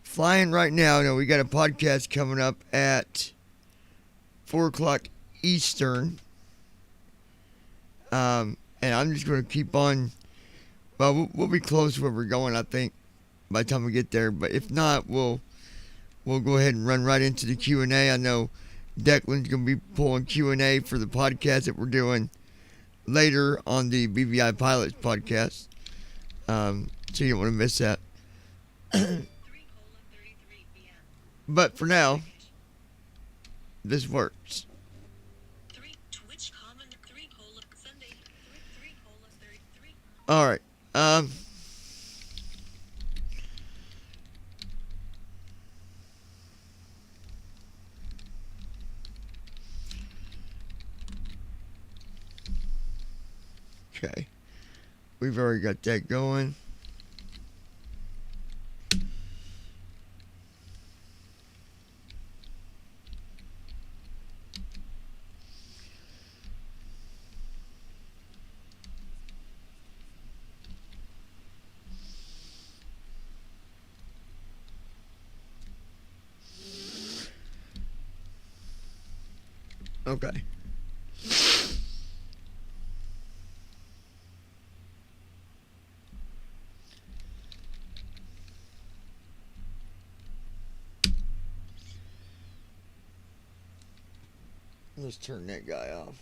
flying right now. No, we got a podcast coming up at 4 o'clock Eastern. And I'm just going to keep on. Well, we'll be close where we're going, I think, by the time we get there. But if not, we'll go ahead and run right into the Q&A. I know Declan's going to be pulling Q&A for the podcast that we're doing later on the BVI Pilots podcast. So you don't want to miss that. But for now, this works. All right. Okay. We've already got that going. Okay. Let's turn that guy off.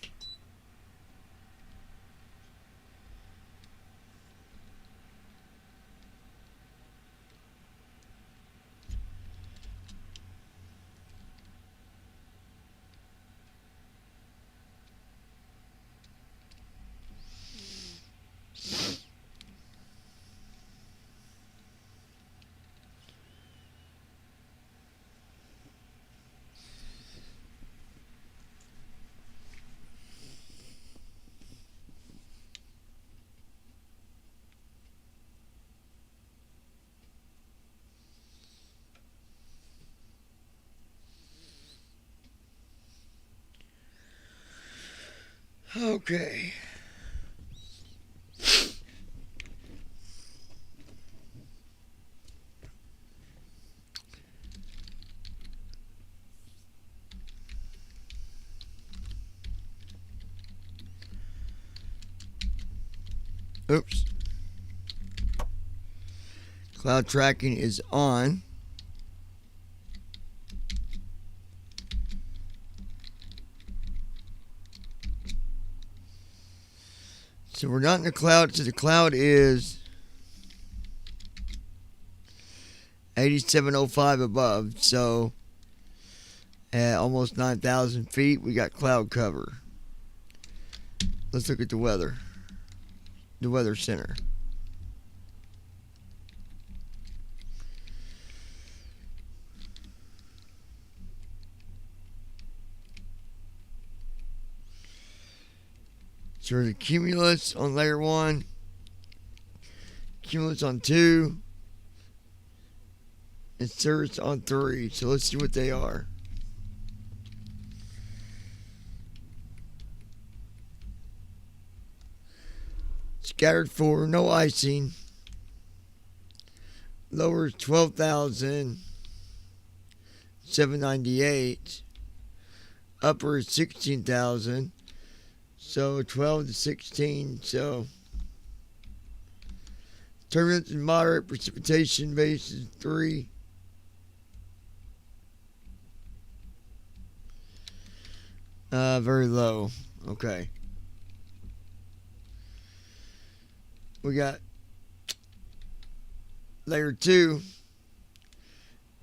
Okay. Oops. Cloud tracking is on. So we're not in the cloud. So the cloud is 8705 above. So at almost 9,000 feet, we got cloud cover. Let's look at the weather. The weather center. So the cumulus on layer 1, cumulus on 2, and cirrus on 3. So let's see what they are. Scattered 4, no icing. Lower is 12,798. Upper is 16,000. So 12 to 16. So turbulence and moderate, precipitation base is 3. Very low. Okay. We got layer 2,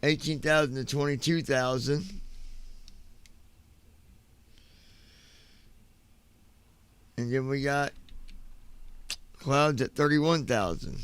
18,000 to 22,000. And then we got clouds at 31,000.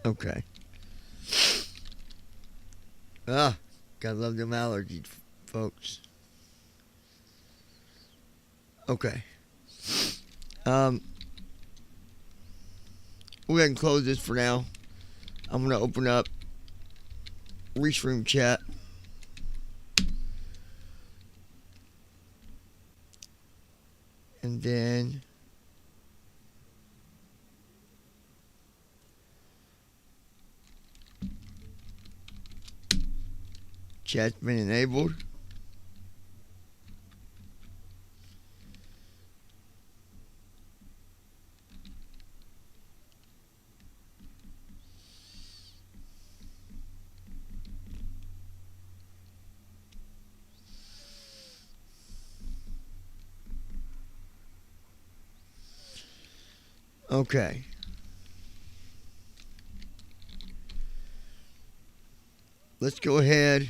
Okay. Ah, gotta love them allergies, folks. Okay. Um, we'll go ahead and close this for now. I'm gonna open up Restream chat. And then chat's been enabled. Okay. Let's go ahead.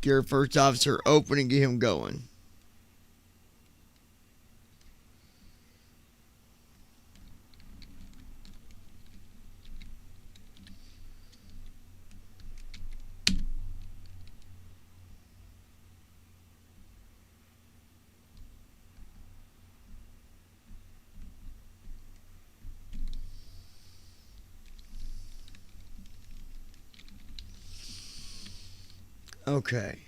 Get our first officer open and get him going. Okay.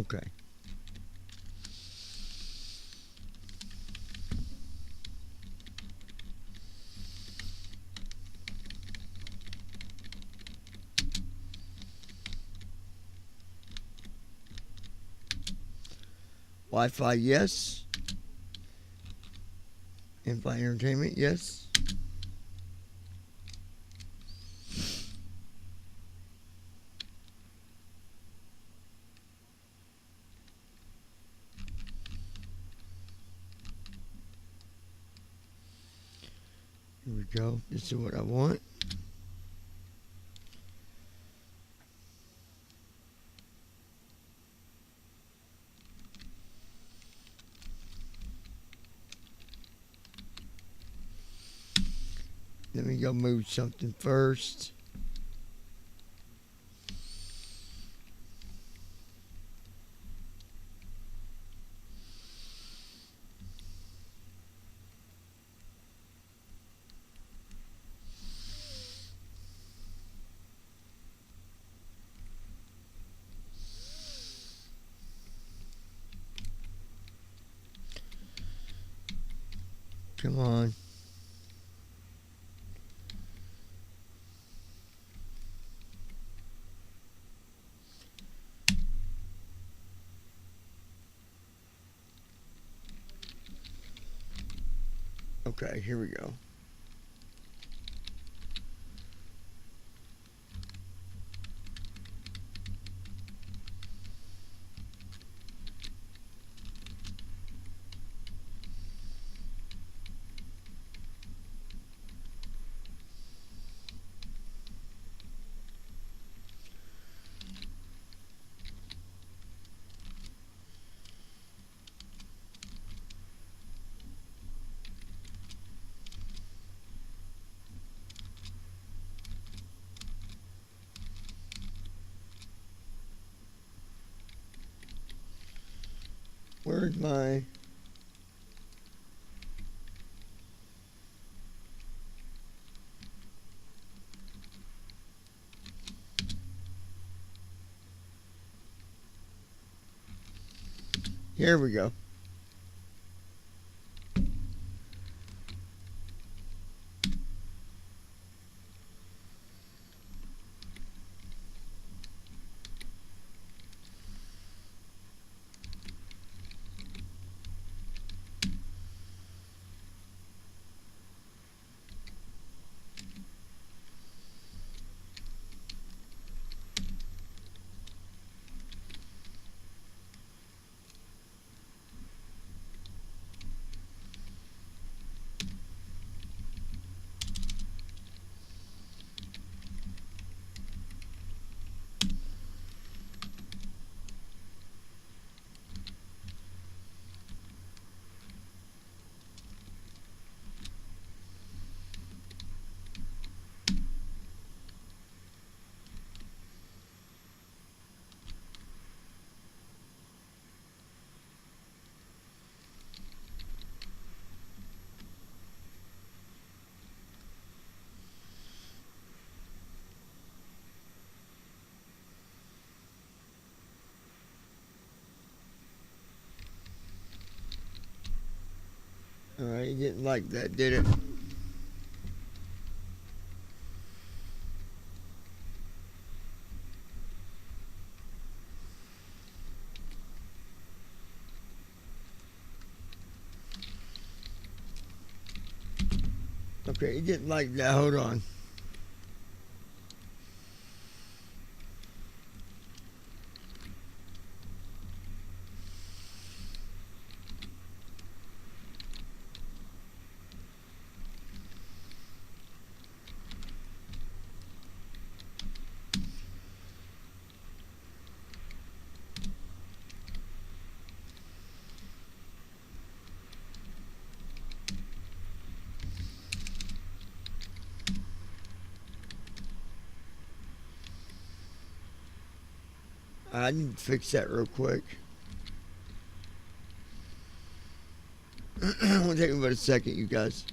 Okay. Wi-Fi, yes. In-flight entertainment, yes. Here we go. This is what I want. Let me go move something first. Come on. Okay, here we go. Where's my... Here we go. Alright, you didn't like that, did it? Okay, you didn't like that. Hold on. I need to fix that real quick. It'll take me about a second, you guys.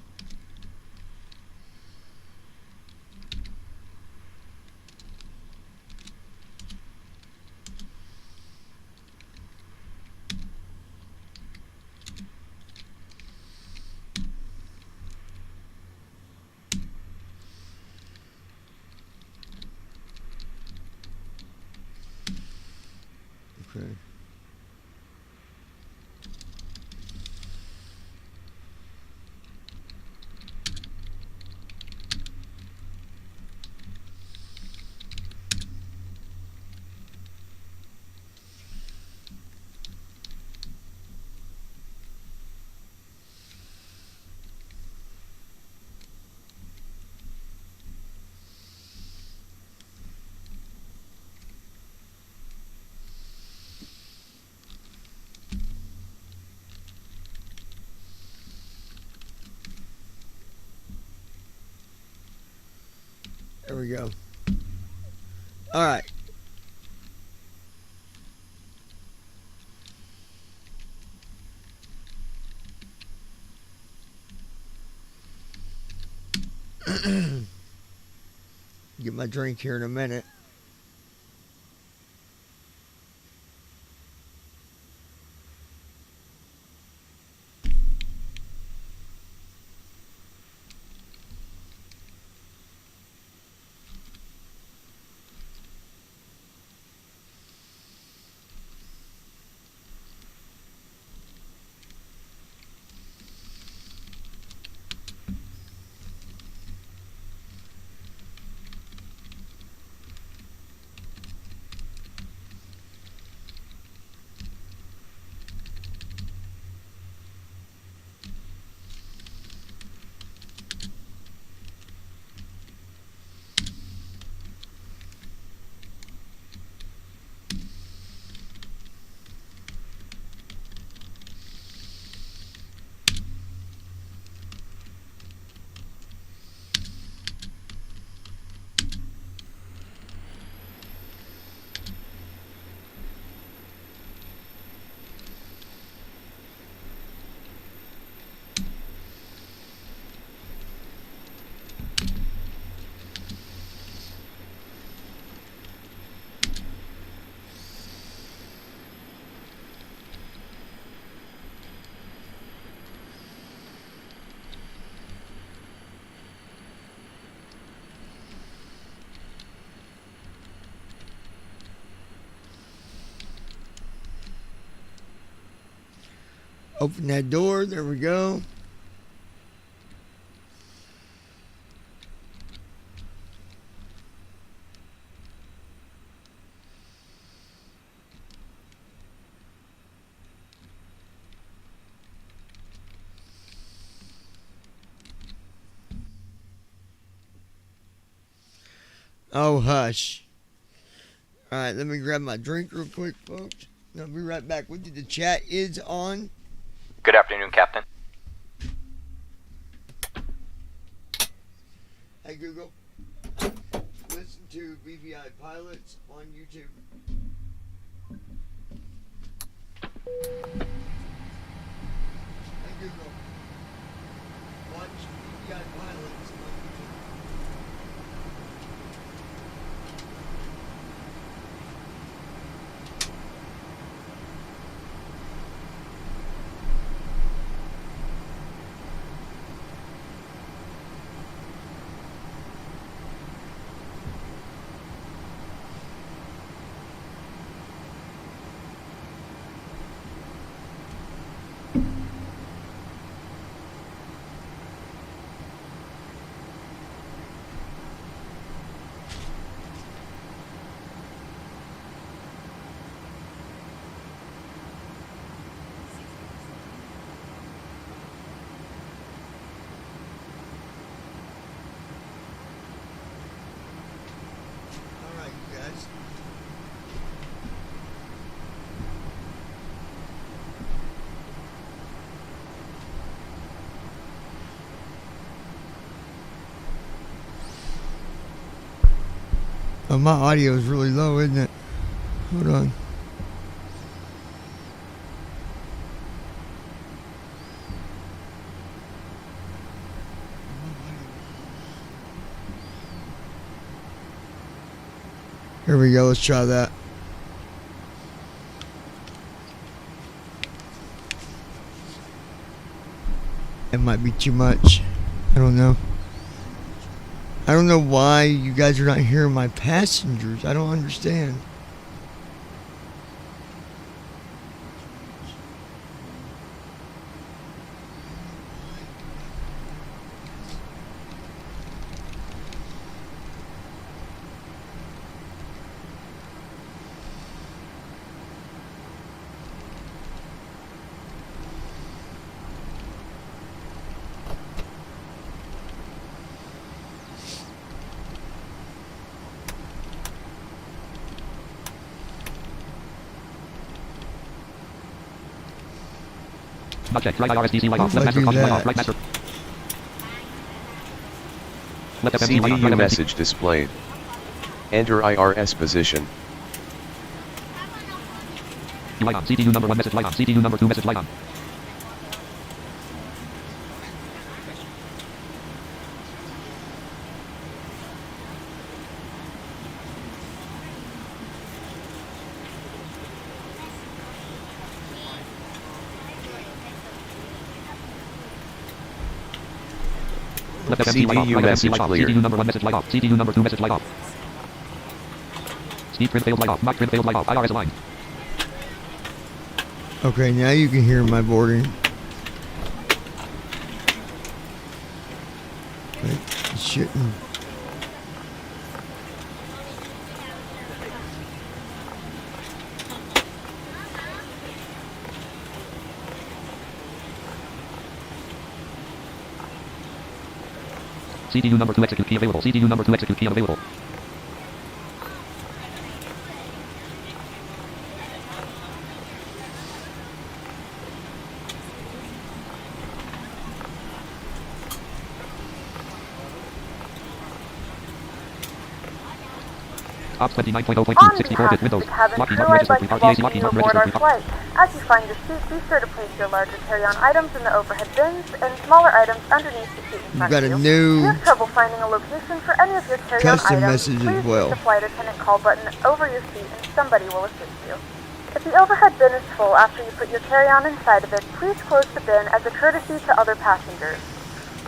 Okay. There we go. All right. Get my drink here in a minute. Open that door. There we go. Oh, hush. Alright, let me grab my drink real quick, folks. I'll be right back with you. The chat is on. Good afternoon, Captain. Hey, Google. Listen to BVI Pilots on YouTube. Hey, Google. Watch BVI Pilots on YouTube. Alright, you guys. Oh, my audio is really low, isn't it? Hold on. Here we go. Let's try that. It might be too much. I don't know. I don't know why you guys are not hearing my passengers. I don't understand. Check. Right IRSDC light off. Left master caution light off. Right master. Left FMC light off. Right CDU message displayed. Enter IRS position. Light on. CDU number 1 message light on. CDU number 2 message light on. Left FMC light off. Right FMC light off. CDU number 1 message light off. CDU number 2 message light off. Speed trim failed light off. Mock trim failed light off. IRS aligned. Okay, now you can hear my boarding. Okay, it shouldn't. CDU number 2 execute key available. CDU number 2 execute key unavailable. Ops 29.0.2, 64-bit Windows. Lockheed Martin registry. RTAC Lockheed Martin registry. Flight. As you find your seat, be sure to place your larger carry-on items in the overhead bins and smaller items underneath the seat in front Got of a you. new If you have trouble finding a location for any of your carry-on custom items, message please as well. use the flight attendant call button over your seat and somebody will assist you. If the overhead bin is full after you put your carry-on inside of it, please close the bin as a courtesy to other passengers.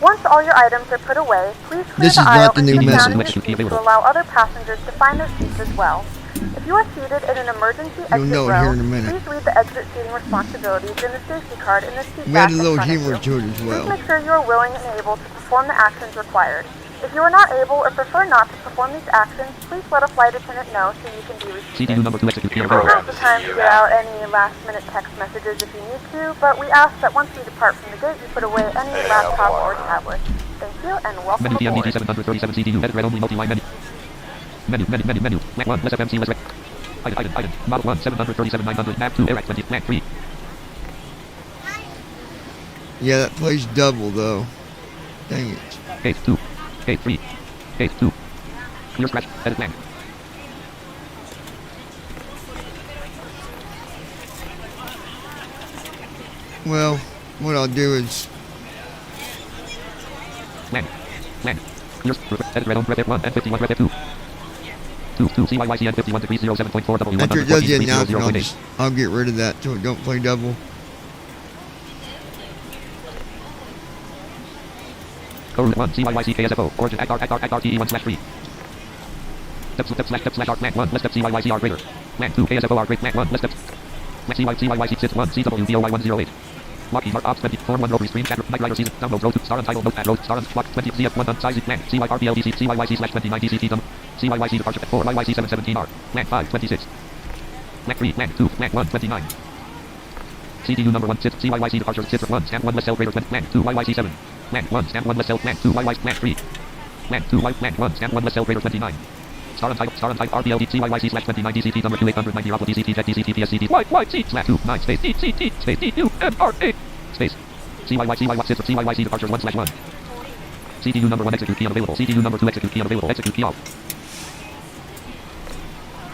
Once all your items are put away, please clear This the is aisle not the and new sit down message. in your seats to allow other passengers to find their seats as well. If you are seated in an emergency You'll exit know it row, here in a minute. please read the exit seating responsibilities in the safety card in the seat We back had a in little front of humor you. to it as well. Please make sure you are willing and able to perform the actions required. If you are not able or prefer not to perform these actions, please let a flight attendant know so you can be CDU reseated. number 2 execute key You available. have the time to get out any last-minute text messages if you need to, but we ask that once you depart from the gate, you put away any laptop or tablet. Thank you, and welcome Menu aboard. TMDG 737 CDU edit red only multi-line menu. Menu. Lat 1 less FMC less red. Item. Model 1 737 900 nav 2 air 20 lat 3. Yeah, that plays double though. Dang it. Gate 2. Gate 3. Gate 2. Clear scratch. Edit land. Well, what I'll do is Land. Clear. Edit red on red F1 and 51 red F2. 2 CYYC and 51 degrees 07.4 W1 after it does the announcement, 0.8. I'll get rid of that so it don't play double. Code 1 CYYC KSFO. Origin ACR TE1 /3. Step slash land 1 less step CYYC R greater. Land 2 KSFO R greater. Land 1 less step. CYYC sit 1 CWBOY 108. Lockheed Mark Ops 20 Form 1 Rotary Stream Chat Night Rider Season Download Road to Star Untitled Note at Road Star Block 20 ZF1 on Size Land CYRBLDC CYYC /29 DCT Dump CYYC Departure 4 YYC 717R Land 5 26 Land 3 Land 2 Land 1 29 CDU number 1 sit CYYC Departure sit 1 Stand 1 less cell greater 20 Land 2 YYC 7 Land 1 Stand 1 less cell Land 2 YYC Land 3 Land 2 Land 1 Stand 1 less cell greater 29 Star Untitled RBLD CYYC /29 DCT number 2890 Rockwood DCT Jet DCT PSCD YYC /2 9 space DCT space DU MR8 space CYYC sit for CYYC departure 1/1 CDU number 1 execute key unavailable CDU number 2 execute key unavailable execute key off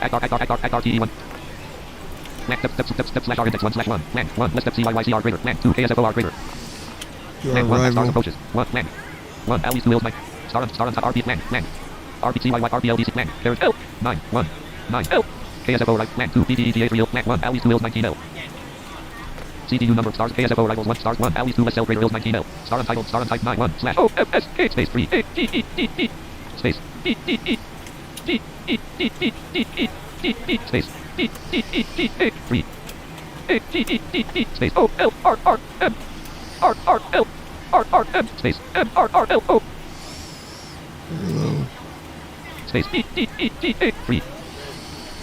ACR TE1 Land step slash R index 1/1 Land 1 less step CYYC R greater Land 2 KSFO R greater Land 1 stars approaches 1 Land 1 Ali's 2 Hills 9 Star on top RB Land RBCYY RBLDC Land Carriage L 9 1 9 L KSFO right Land 2 BDEGA 3 Land 1 Ali's 2 Hills 19 L CDU number of stars KSFO rivals 1 stars 1 Ali's 2 SL greater Hills 19 L Star untitled 9 1 / OFS 8 space 3 8 D space D space D 3 8 space O L R M R space M R L O space D 3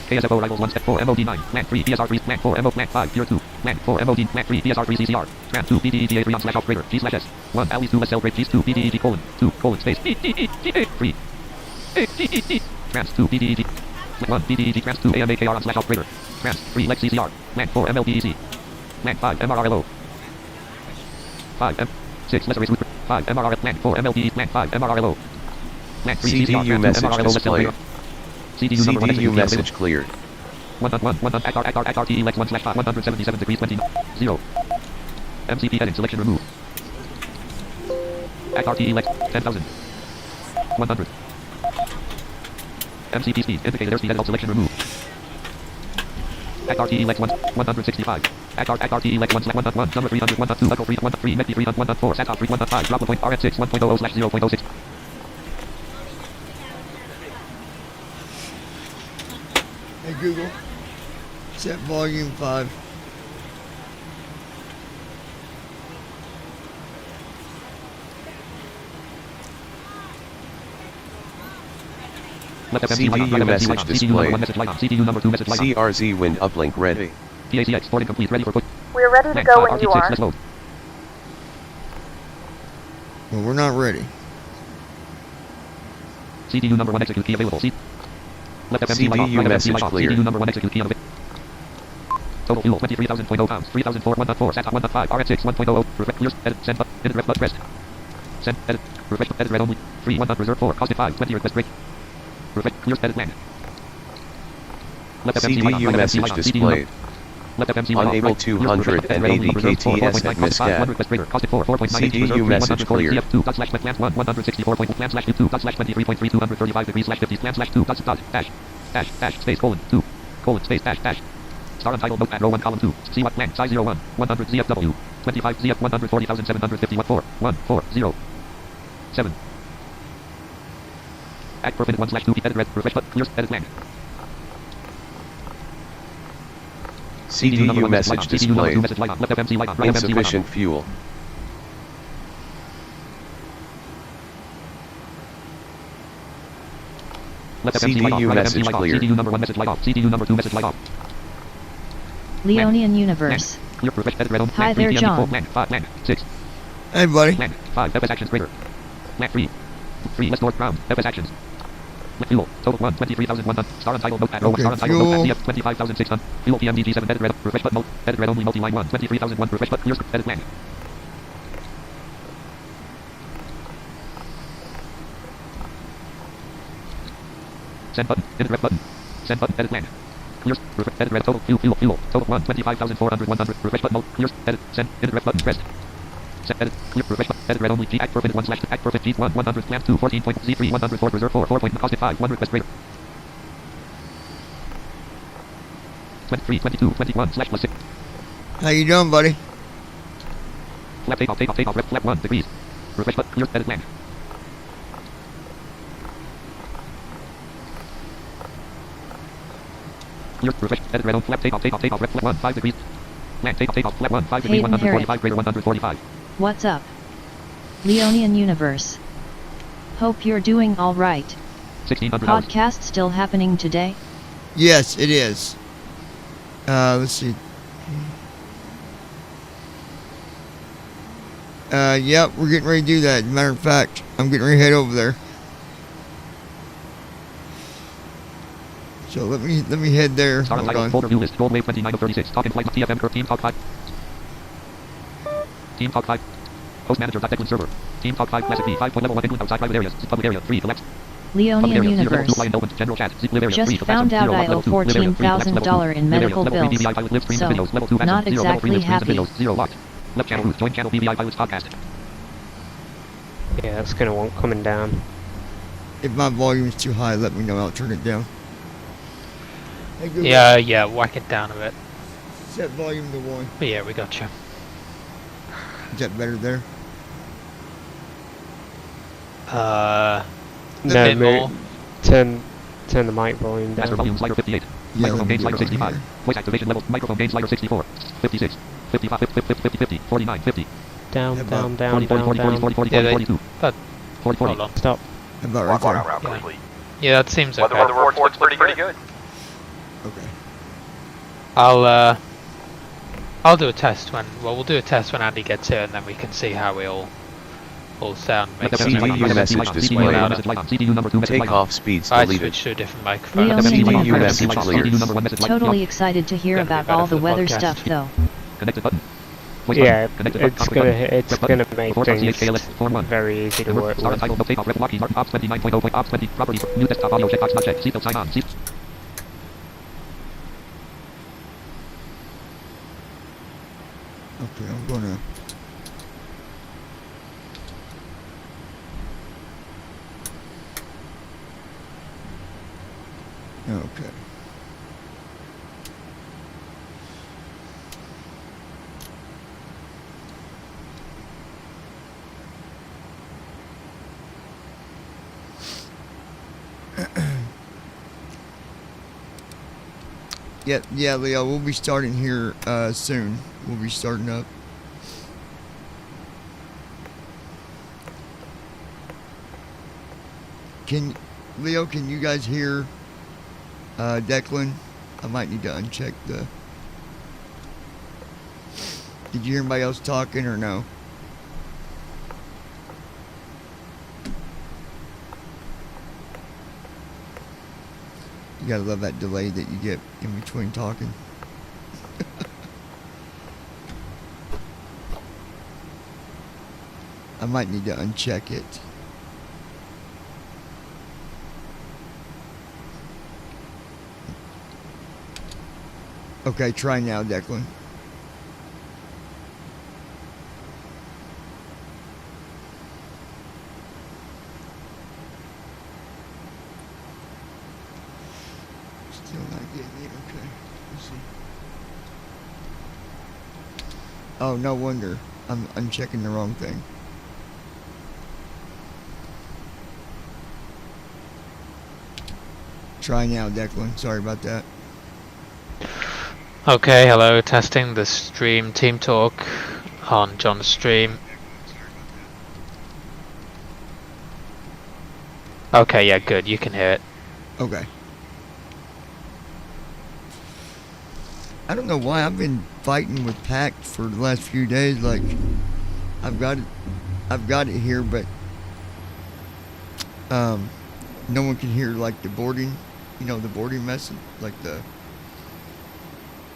KSFO rivals 1 step 4 MOD 9 Land 3 PSR 3 Land 4 MO Land 5 Tier 2 Land 4 MOD Land 3 PSR 3 CCR Tram 2 BDEGA 3 on / operator G/S 1 Ali's 2 SL grade G 2 BDEG colon 2 colon space D 3 8 Trans 2 BDEG 1 BDEG Trans 2 AMAKR on / operator Trans 3 Lex CCR Land 4 MLBEC Land 5 MRRLO 5 M 6 lesser root 5 MRR Land 4 MLBE Land 5 MRRLO Land 3 CCR CDU message displayed. CDU number 1 CDU message cleared. 1 ACR TE Lex 1/5 177 degrees 20 0 MCP heading selection remove ACR TE Lex 10,000 100 MCP speed indicated airspeed edit selection remove ACR TE Lex 165 ACR TE Lex 1/1 number 300 1.2 level 3 1.3 MEP 3 1.4 SAT 3 1.5 drop point RF6 1.00/0.06 Hey Google, set volume 5. CDU message displayed. CDU number 2 message light on. CRZ wind uplink ready. PACX boarding complete ready for push. We are ready to go when you are. Let's load. Well, we're not ready. CDU number 1 execute key available. Left FMC light off. CDU Right message FMC light off. cleared. CDU number 1 execute key available. Total fuel 23,000.0 pounds. 3,004 1.4 SAT 1.5 RF6 1.00 refresh clears edit send up edit ref pressed send edit refresh edit red only 3 1 reserve 4 cost 5 20 request break refresh clears edit land. Left FMC light on. CDU Right message FMC light on. displayed. Left FMC light off. Unable Right. 200 and Red only reserve 4, 80 KTS 4.9 at cost 5 1 Miscat. request breaker cost 4.98 CDU reserve 3 message 100 cleared. CF 2 slash plant 1 164 plan slash 2 slash 23.3 235 degrees slash 50 plan slash 2 dash space colon 2 colon space dash Star untitled note at row 1 column 2 see what plan size 01 100 ZFW 25 ZF 140,751 4 1 4 0 7 Act per minute 1/2 edit red refresh but clears edit land CDU message displayed. Message light on. Left FMC light on. Right FMC light on. Insufficient fuel. Left FMC light off. CDU Right FMC message light off. clear. CDU number 1 message light off. CDU number 2 message light off. Leonian Universe. Clear refresh edit red on. Hi Land 3 there, PM John. equal. Land 5 land 6 Hey, buddy. land 5 FS actions greater. Land 3 less north ground FS actions. Lit fuel total 1 23,100. Star untitled notepad row 1 Okay, star untitled fuel. notepad CF 25,600. Fuel PMDG 7 edit red refresh button mode edit red only multi line 1 23,001 refresh button clear edit land. Send button edit red button send button edit land. Clear edit red total fuel total 1 25,400 100 refresh button mode clear edit send edit red button rest. Set edit clear refresh button edit red only G act per minute 1 slash act per minute G 1 100 clamp 2 14.Z3 104 reserve 4 point cost 5 1 request greater 23 22 21 slash plus 6 How you doing, buddy? flap take off rep flap 1 degrees refresh button clear edit land. Clear refresh edit red on flap take off rep flap 1 5 degrees land take off flap 1 5 degrees Hayden 145 greater 145. What's up? Leonian Universe. Hope you're doing alright. 1600 hours. Podcast still happening today? Yes, it is. Let's see. Yeah, we're getting ready to do that. Matter of fact, I'm getting ready to head over there. So let me head there. Star Hold untitled on. folder view list gold wave 29 of 36 talk in flight TFM curve team talk 5 team talk 5 host manager Declan server team talk 5 classic B 5 point level 1 include outside private areas public area 3 collapse public Leonian area 0 level 2 Universe. line open general chat zip live area 3 Just found out I owe $14,000 in medical level 3 bills, BBI pilot live streams so and videos level 2 not action 0 level 3 exactly live streams and happy. videos 0 locked left channel root join channel BBI pilots podcast. Yeah, that's gonna want coming down. If my volume is too high, let me know. I'll turn it down. Hey, Google, Yeah, whack it down a bit. set volume to 1. But yeah, we got you. Is that better there? A No, bit more. turn the mic volume Master down. volume slider 58 Yeah, microphone let me gain do slider it on 65 here. voice activation level microphone gain slider 64 56 55 50 50 49 50 Down, Yeah, down, but- down, 40 40 40 down, 40 40 Yeah, 40 they- 42 but- 40 40 Hold on. Stop. About right there. Yeah, that seems okay. Weather report looks pretty good. Okay. I'll do a test we'll do a test when Andy gets here, and then we can see how we all sound. Make Left sure CDU FMC everything- message CDU displayed. message light on CDU number 2 message light on Takeoff speeds I deleted. switched to a different microphone. Leonian CDU Universe. message clear. CDU number 1 message light on Totally excited to hear Gonna be about better all for the the weather podcast. stuff though. connected button voice Yeah, button connected button it's contact gonna button it's rep gonna button make before things CHKLS 41 very easy to work star with. untitled take off rep Lockheed Martin ops 29.0 point ops 20 properties new desktop audio checkbox not checked seatbelt sign on seat Okay, I'm gonna. Okay. Yeah, Leo, we'll be starting here soon. We'll be starting up. Leo, can you guys hear Declan? I might need to uncheck the... Did you hear anybody else talking or no? You gotta love that delay that you get in between talking. I might need to uncheck it. Okay, try now, Declan. Still not getting it. Okay, let's see. Oh, no wonder. I'm unchecking the wrong thing. Try now, Declan. Sorry about that. Okay, hello, testing the stream team talk on John's stream. Okay, yeah, good, you can hear it. Okay. I don't know why I've been fighting with Pact for the last few days. Like, I've got it here, but no one can hear like the boarding, the boarding message, like the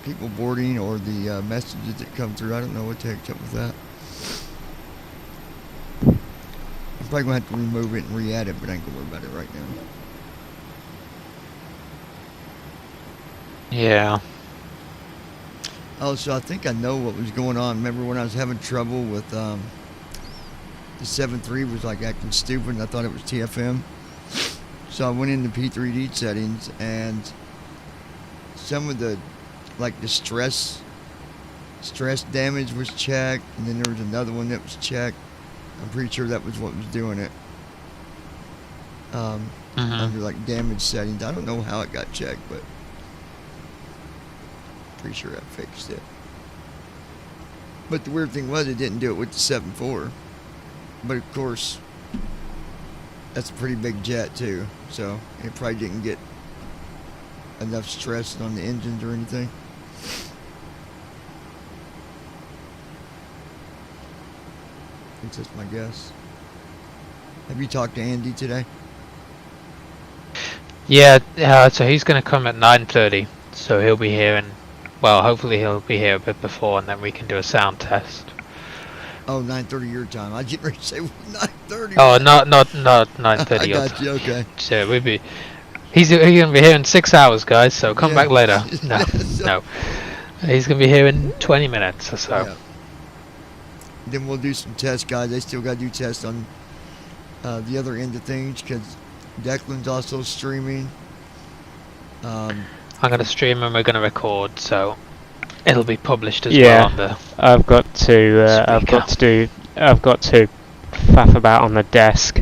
people boarding or the messages that come through. I don't know what the heck's up with that. I'm probably gonna have to remove it and re-add it, but I ain't gonna worry about it right now. Yeah. Oh, so I think I know what was going on. Remember when I was having trouble with the 7.3 was like acting stupid and I thought it was TFM? So I went into P3D settings and some of the, like the stress damage was checked, and then there was another one that was checked. I'm pretty sure that was what was doing it. Under like damage settings. I don't know how it got checked, but pretty sure I fixed it. But the weird thing was it didn't do it with the 7.4. But of course, that's a pretty big jet too, so it probably didn't get enough stress on the engines or anything. That's just my guess. Have you talked to Andy today? Yeah, so he's going to come at 9:30, so he'll be here, and well, hopefully he'll be here a bit before, and then we can do a sound test. Oh, 9:30 your time. I didn't ready to say 9:30. Oh, not 9:30. I got you. Okay. So he's gonna be here in 6 hours, guys. So come back later. No, no. He's gonna be here in 20 minutes or so. Yeah. Then we'll do some tests, guys. They still got to do tests on the other end of things because Declan's also streaming. I'm gonna stream and we're gonna record, so it'll be published as well on the. I've got to faff about on the desk.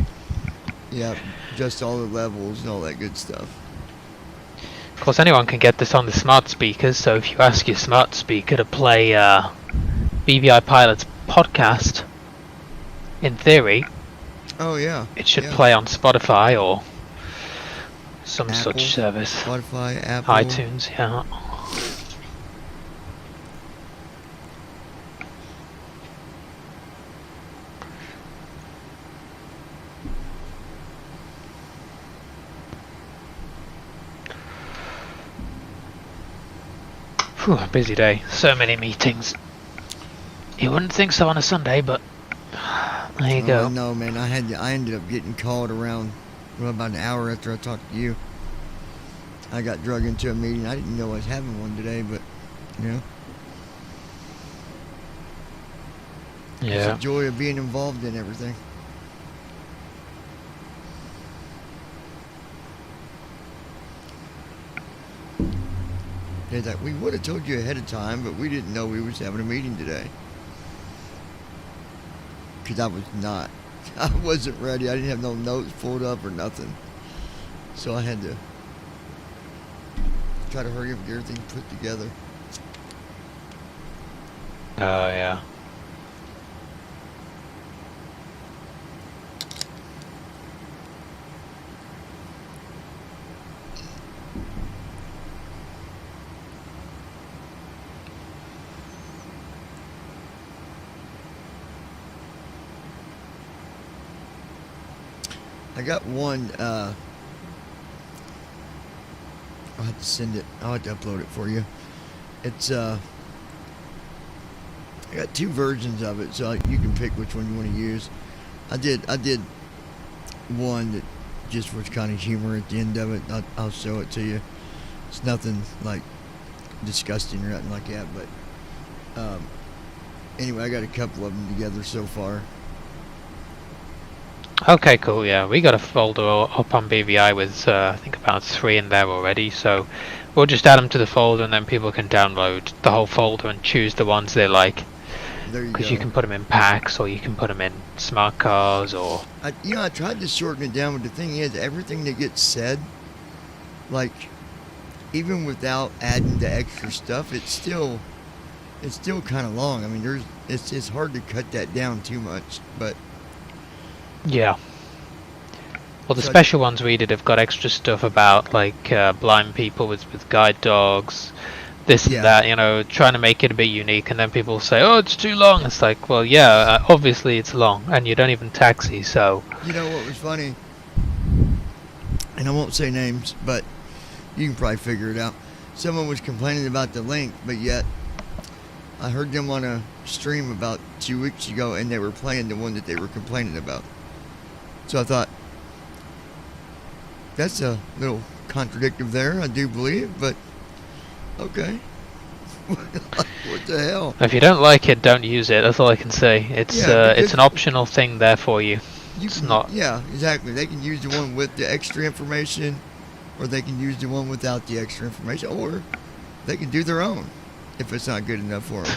Yeah, just all the levels and all that good stuff. Of course, anyone can get this on the smart speakers. So if you ask your smart speaker to play BVI Pilot's podcast, in theory, oh yeah, it should play on Spotify or some Apple, such service. Spotify, Apple, iTunes, yeah. Whew, busy day. So many meetings. You wouldn't think so on a Sunday, but there you go. No, man. I ended up getting called around about an hour after I talked to you. I got drug into a meeting. I didn't know I was having one today, but it's Yeah. the joy of being involved in everything. They're like, we would have told you ahead of time, but we didn't know we was having a meeting today. Because I wasn't ready. I didn't have no notes pulled up or nothing. So I had to try to hurry up and get everything put together. Oh, yeah. I got one, I'll have to send it, I'll have to upload it for you. It's, I got two versions of it, so you can pick which one you want to use. I did one that just was kind of humor at the end of it. I'll show it to you. It's nothing like disgusting or nothing like that, but anyway, I got a couple of them together so far. Okay, cool, yeah. We got a folder up on BVI with, I think about 3 in there already, so we'll just add them to the folder and then people can download the whole folder and choose the ones they like. There you go. Because you can put them in packs or you can put them in smart cars or... I tried to shorten it down, but the thing is, everything that gets said, like, even without adding the extra stuff, it's still kind of long. I mean, it's hard to cut that down too much, but Yeah. Well, the So- special ones we did have got extra stuff about like blind people with guide dogs, this Yeah. and that. You know, trying to make it a bit unique, and then people say, "Oh, it's too long." It's like, well, yeah, obviously it's long, and you don't even taxi, so. you know what was funny? And I won't say names, but you can probably figure it out. Someone was complaining about the length, but yet I heard them on a stream about 2 weeks ago, and they were playing the one that they were complaining about. So I thought, that's a little contradictive there, I do believe, but okay. What the hell? If you don't like it, don't use it. That's all I can say. It's Yeah, it's because- an optional thing there for you. You It's can, not. Yeah, exactly. They can use the one with the extra information, or they can use the one without the extra information, or they can do their own if it's not good enough for them.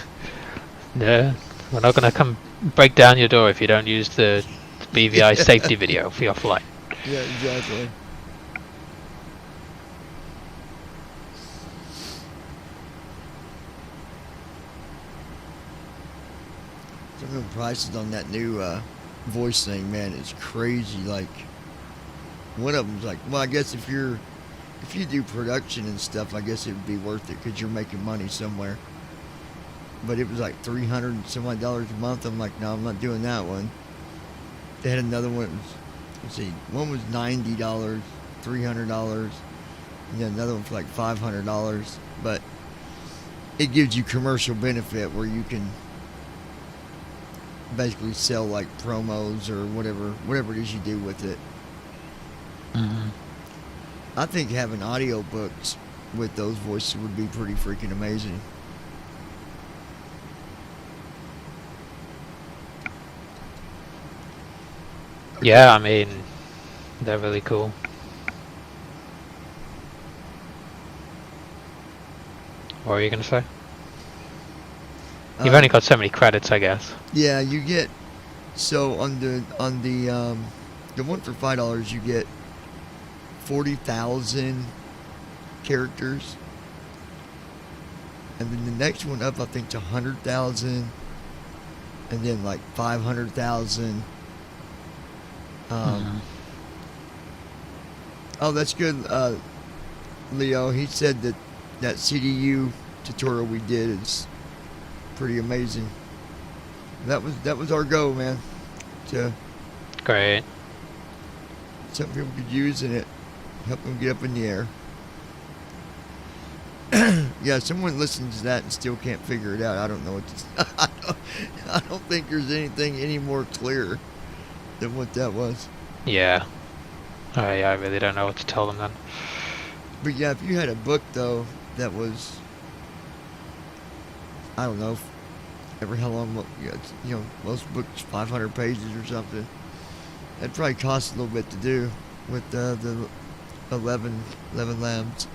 No, we're not gonna come break down your door if you don't use the BVI safety video for your flight. Yeah, exactly. Some of the prices on that new voice thing, man, is crazy. Like, one of them's like, well, I guess if you do production and stuff, I guess it would be worth it because you're making money somewhere. But it was like $300 and some odd dollars a month. I'm like, no, I'm not doing that one. They had another one. It was, let's see, one was $90, $300, and then another one for like $500. But it gives you commercial benefit where you can basically sell like promos or whatever it is you do with it. Mm-hmm. I think having audio books with those voices would be pretty freaking amazing. Yeah, I mean, they're really cool. What were you gonna say? You've only got so many credits, I guess. Yeah, you get so on the one for $5 you get 40,000 characters, and then the next one up I think to 100,000, and then like 500,000. Oh, that's good, Leo. He said that CDU tutorial we did is pretty amazing. That was our goal, man. To Great. something people could use and it help them get up in the air. Yeah, someone listens to that and still can't figure it out. I don't know what to I don't think there's anything any more clear than what that was. Yeah. I really don't know what to tell them then. But yeah, if you had a book though that was, I don't know, ever how long, you know, most books 500 pages or something. That'd probably cost a little bit to do with the 11 labs.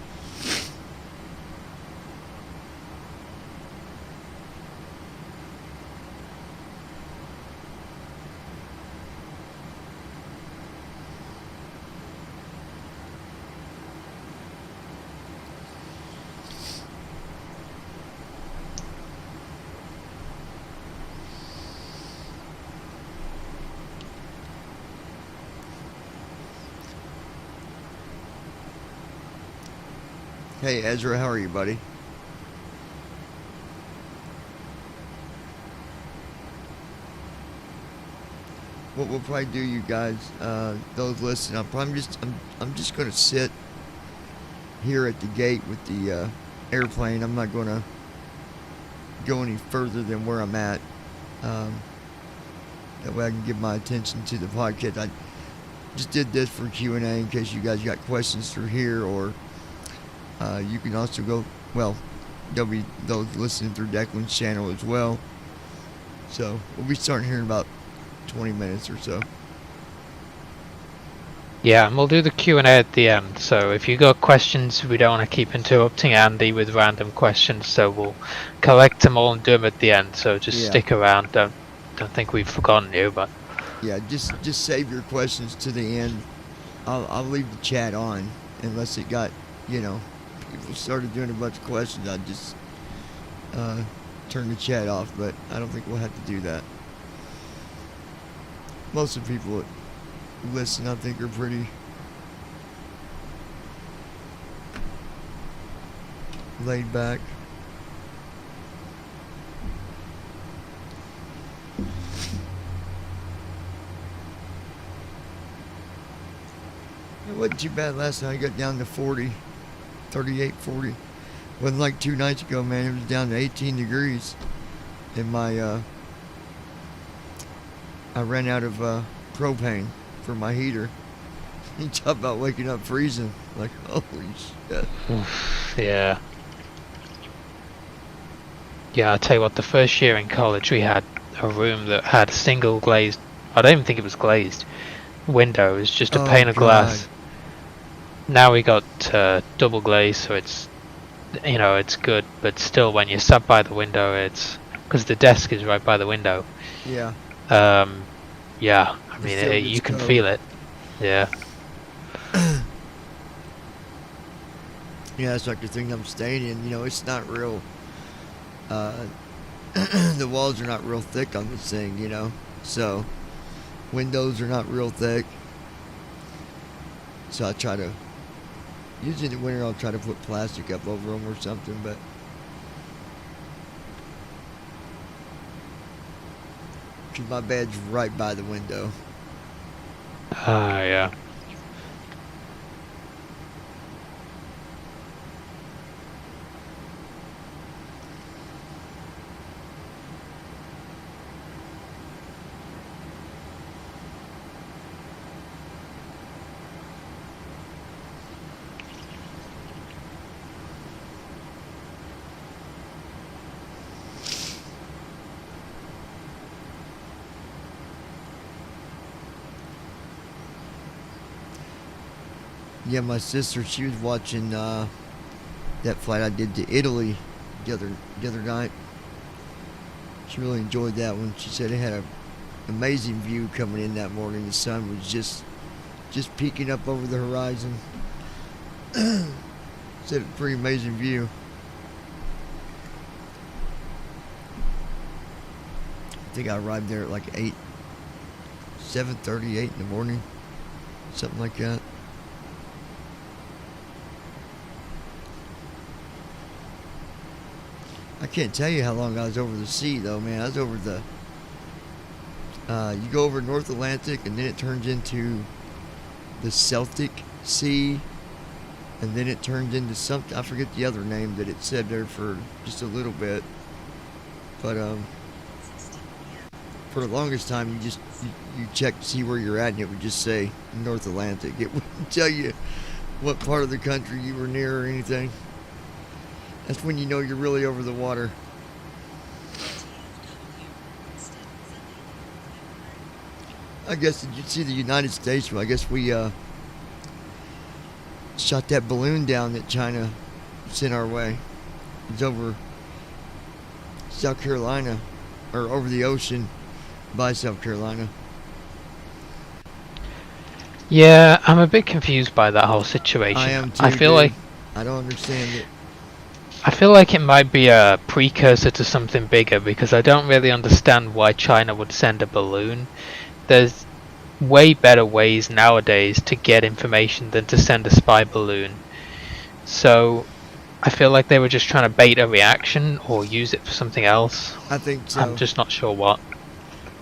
Hey Ezra, how are you, buddy? What we'll probably do, you guys, those listening, I'm just gonna sit here at the gate with the airplane. I'm not gonna go any further than where I'm at. That way I can give my attention to the podcast. I just did this for Q&A in case you guys got questions through here, or you can also go, well, there'll be those listening through Declan's channel as well. So we'll be starting here in about 20 minutes or so. Yeah, and we'll do the Q&A at the end. So if you got questions, we don't want to keep interrupting Andy with random questions. So we'll collect them all and do them at the end. So just stick around. Don't think we've forgotten you, but Yeah, just save your questions to the end. I'll leave the chat on unless it got, you know, people started doing a bunch of questions, I'd just turn the chat off. But I don't think we'll have to do that. Most of the people that listen, I think, are pretty laid back. It wasn't too bad last night. I got down to 40, 38, 40. Wasn't like 2 nights ago, man. It was down to 18 degrees. And my, I ran out of propane for my heater. You talk about waking up freezing. Like, holy shit. Yeah. Yeah, I'll tell you what, the first year in college we had a room that had a single glazed, I don't even think it was glazed, window. It was just a pane of glass. Now we got double glazed, so it's, you know, it's good, but still when you sat by the window, it's, because the desk is right by the window. Yeah. Yeah, I mean, you can feel it. Yeah. Yeah, that's like the thing I'm staying in. You know, it's not real. The walls are not real thick on this thing, you know. So, windows are not real thick. So I try to. Usually in the winter, I'll try to put plastic up over them or something, but. Because my bed's right by the window. Yeah. Yeah, my sister, she was watching that flight I did to Italy the other night. She really enjoyed that one. She said it had an amazing view coming in that morning. The sun was just peeking up over the horizon. Said a pretty amazing view. I think I arrived there at like 7:38 in the morning, something like that. I can't tell you how long I was over the sea, though, man. I was over the. You go over North Atlantic, and then it turns into the Celtic Sea, and then it turns into something. I forget the other name that it said there for just a little bit, but for the longest time, you check to see where you're at, and it would just say North Atlantic. It wouldn't tell you what part of the country you were near or anything. That's when you know you're really over the water. I guess, did you see the United States? Well, I guess we shot that balloon down that China sent our way. It's over South Carolina, or over the ocean by South Carolina. Yeah, I'm a bit confused by that whole situation. I am too. I feel like I don't understand it. I feel like it might be a precursor to something bigger, because I don't really understand why China would send a balloon. There's way better ways nowadays to get information than to send a spy balloon. So I feel like they were just trying to bait a reaction or use it for something else. I think so. I'm just not sure what.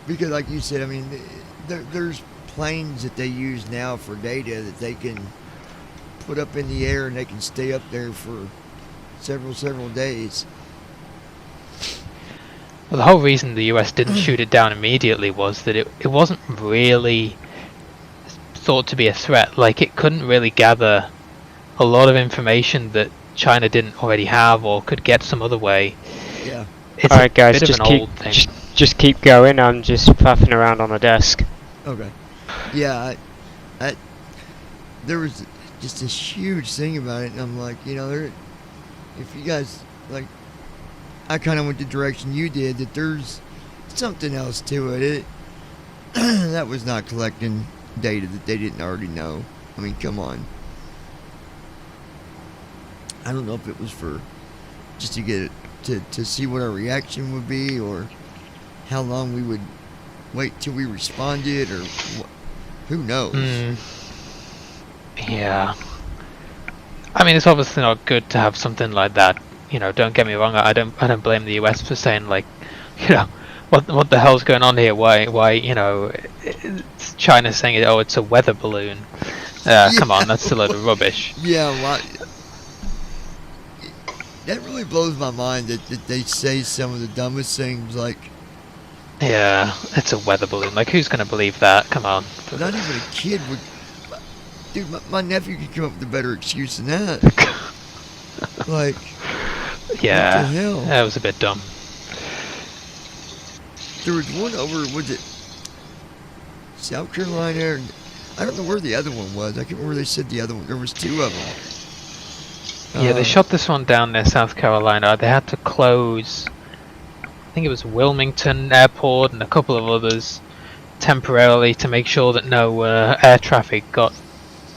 Because like you said, I mean, there's planes that they use now for data that they can put up in the air, and they can stay up there for several days. Well, the whole reason the US didn't shoot it down immediately was that it wasn't really thought to be a threat. Like, it couldn't really gather a lot of information that China didn't already have or could get some other way. Yeah. It's Alright, a guys, bit just of an keep old thing. just keep going. I'm just faffing around on the desk. Okay. Yeah, there was just this huge thing about it, and I'm like, you know, if you guys, like, I kind of went the direction you did, that there's something else to it. That was not collecting data that they didn't already know. I mean, come on. I don't know if it was for just to get it to see what our reaction would be, or how long we would wait till we responded, or who knows. Yeah. I mean, it's obviously not good to have something like that. You know, don't get me wrong. I don't blame the US for saying, like, you know, what the hell's going on here? Why you know, it's China saying, oh, it's a weather balloon. Come on, that's a load of rubbish. Yeah, well, that really blows my mind that they say some of the dumbest things, like... Yeah, it's a weather balloon. Like, who's going to believe that? Come on. Not even a kid would... Dude, my nephew could come up with a better excuse than that. Like... Yeah, what the hell? that was a bit dumb. There was one over, was it South Carolina? I don't know where the other one was. I can't remember where they said the other one. There was two of them. Yeah, they shot this one down near South Carolina. They had to close, I think it was Wilmington Airport and a couple of others temporarily to make sure that no air traffic got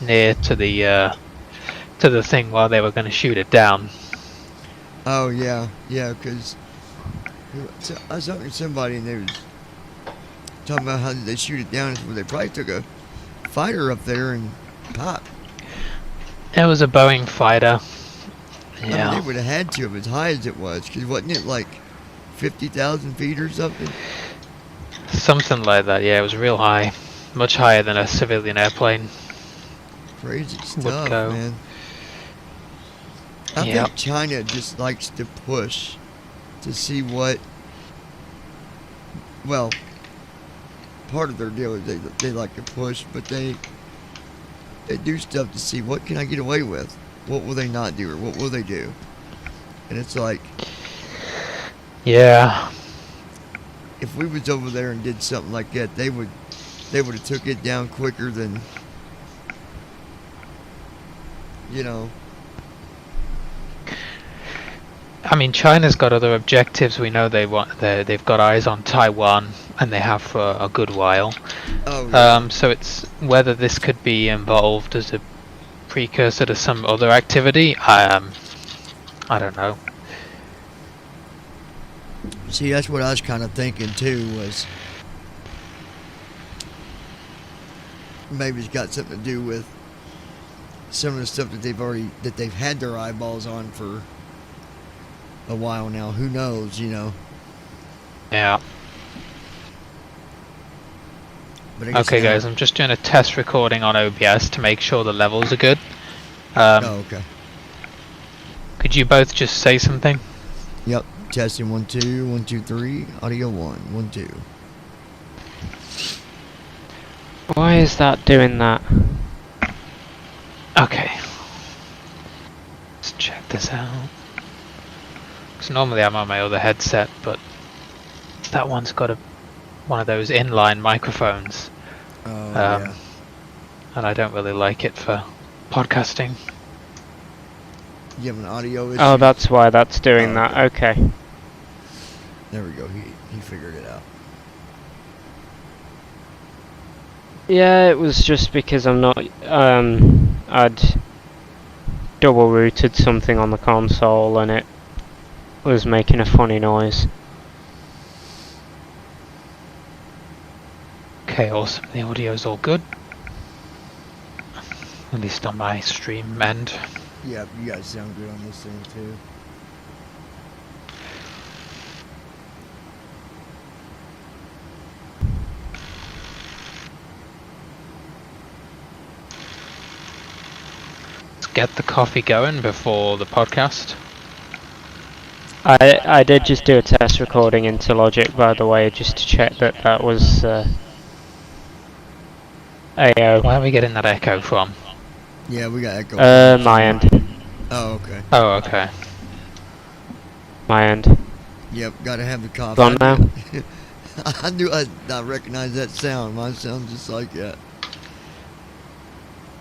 near to the thing while they were going to shoot it down. Oh, yeah, because I was talking to somebody and they was talking about how they shoot it down. They probably took a fighter up there and popped. It was a Boeing fighter. Yeah. I mean, they would have had to have, as high as it was, because wasn't it like 50,000 feet or something? Something like that, yeah. It was real high. Much higher than a civilian airplane. Crazy stuff, Would go. Man. I think China just likes to push to see what... Well, part of their deal is they like to push, but they do stuff to see what can I get away with. What will they not do, or what will they do? And it's like, yeah, if we was over there and did something like that, they would have took it down quicker than, you know. I mean, China's got other objectives. We know they've got eyes on Taiwan, and they have for a good while. Oh, yeah. So it's whether this could be involved as a precursor to some other activity. I don't know. See, that's what I was kind of thinking too, was maybe it's got something to do with some of the stuff that they've had their eyeballs on for a while now. Who knows, you know? Yeah. But I guess Okay, now- guys, I'm just doing a test recording on OBS to make sure the levels are good. Oh, okay. Could you both just say something? Yep. Testing 1 2 1 2 3. Audio 1 1 2. Why is that doing that? Okay. Let's check this out. Because normally I'm on my other headset, but that one's got one of those inline microphones. Oh, yeah. And I don't really like it for podcasting. You have an audio issue? Oh, that's why that's doing Oh, that. Okay. There we go. He figured it out. Yeah, it was just because I'm not. I'd double rooted something on the console and it was making a funny noise. Okay, awesome. The audio's all good. At least on my stream end. Yeah, you guys sound good on this thing too. Let's get the coffee going before the podcast. I did just do a test recording into Logic, by the way, just to check that was AO. Where are we getting that echo from? Yeah, we got echo. My end. Oh, okay. Oh, okay. My end. Yep, gotta have the coffee. Gone now? I knew I recognized that sound. Mine sounds just like that.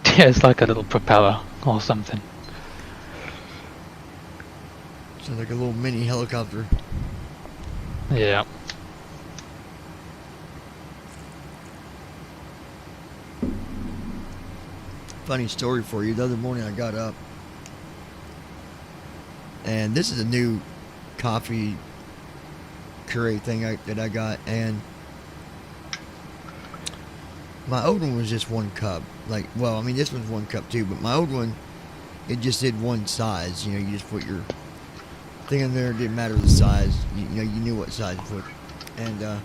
Yeah, it's like a little propeller or something. Sounds like a little mini helicopter. Yeah. Funny story for you. The other morning I got up And this is a new coffee Keurig thing that I got, and my old one was just 1 cup. Like, well, I mean, this one's 1 cup too, but my old one, it just did one size. You know, you just put your thing in there. It didn't matter the size. You know, you knew what size to put. And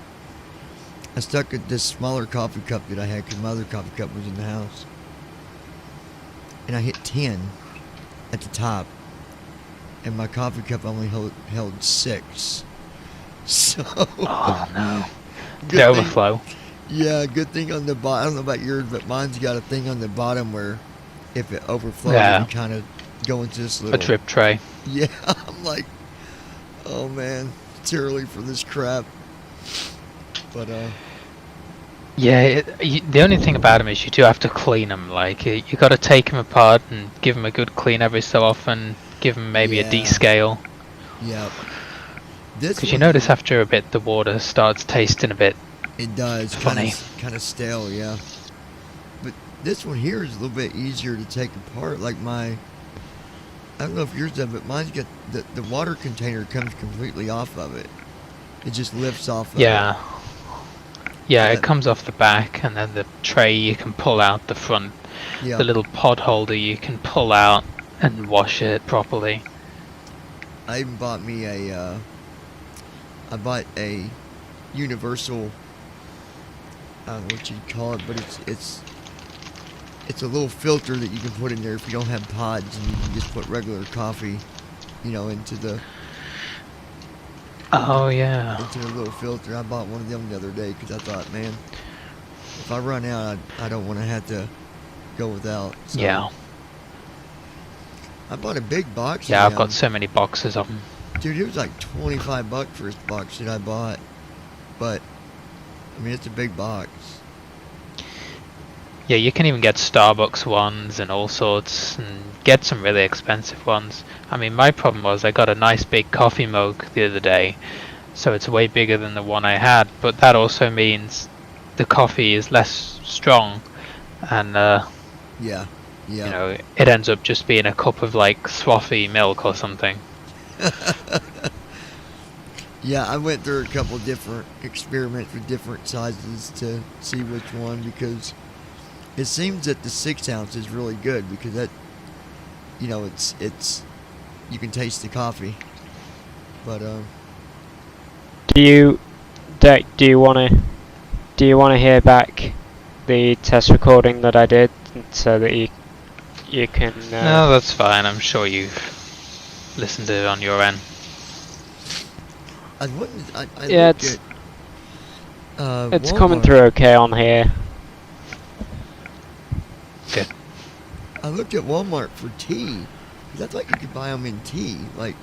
I stuck at this smaller coffee cup that I had because my other coffee cup was in the house. And I hit 10 at the top, and my coffee cup only held 6. So. Oh no. Good The thing- overflow. Yeah, good thing on the bottom. I don't know about yours, but mine's got a thing on the bottom where if it overflows, Yeah. you kind of go into this A little. drip tray. Yeah, I'm like, oh man, it's early for this crap. But Yeah, the only thing about them is you do have to clean them. Like, you got to take them apart and give them a good clean every so often. Give them maybe Yeah. a descale. yeah, this Because you one- notice after a bit the water starts tasting a bit. it does funny. kind of stale, yeah. But this one here is a little bit easier to take apart. Like I don't know if yours does, but mine's got the water container comes completely off of it. It just lifts off of Yeah. it. Yeah, Yeah. it comes off the back, and then the tray you can pull out the front. Yeah. The little pod holder you can pull out and wash it properly. I even bought me I bought a universal, I don't know what you'd call it, but it's a little filter that you can put in there if you don't have pods, and you can just put regular coffee, you know, into the Oh yeah. little filter. I bought one of them the other day because I thought, man, if I run out, I don't want to have to go without. So Yeah. I bought a big box. Yeah, of I've got them. so many boxes of them. Dude, it was like $25 for this box that I bought. But, I mean, it's a big box. Yeah, you can even get Starbucks ones and all sorts, and get some really expensive ones. I mean, my problem was I got a nice big coffee mug the other day, so it's way bigger than the one I had, but that also means the coffee is less strong, and Yeah. Yeah. you know, it ends up just being a cup of like frothy milk or something. Yeah, I went through a couple different experiments with different sizes to see which one, because it seems that the 6 ounce is really good because that, you know, it's you can taste the coffee. But Do you want to hear back the test recording that I did so that you can? No, that's fine. I'm sure you've listened to it on your end. I wouldn't. I Yeah, looked it's- at, It's coming Walmart. through okay on here. Good. I looked at Walmart for tea, 'cause I thought you could buy them in tea, like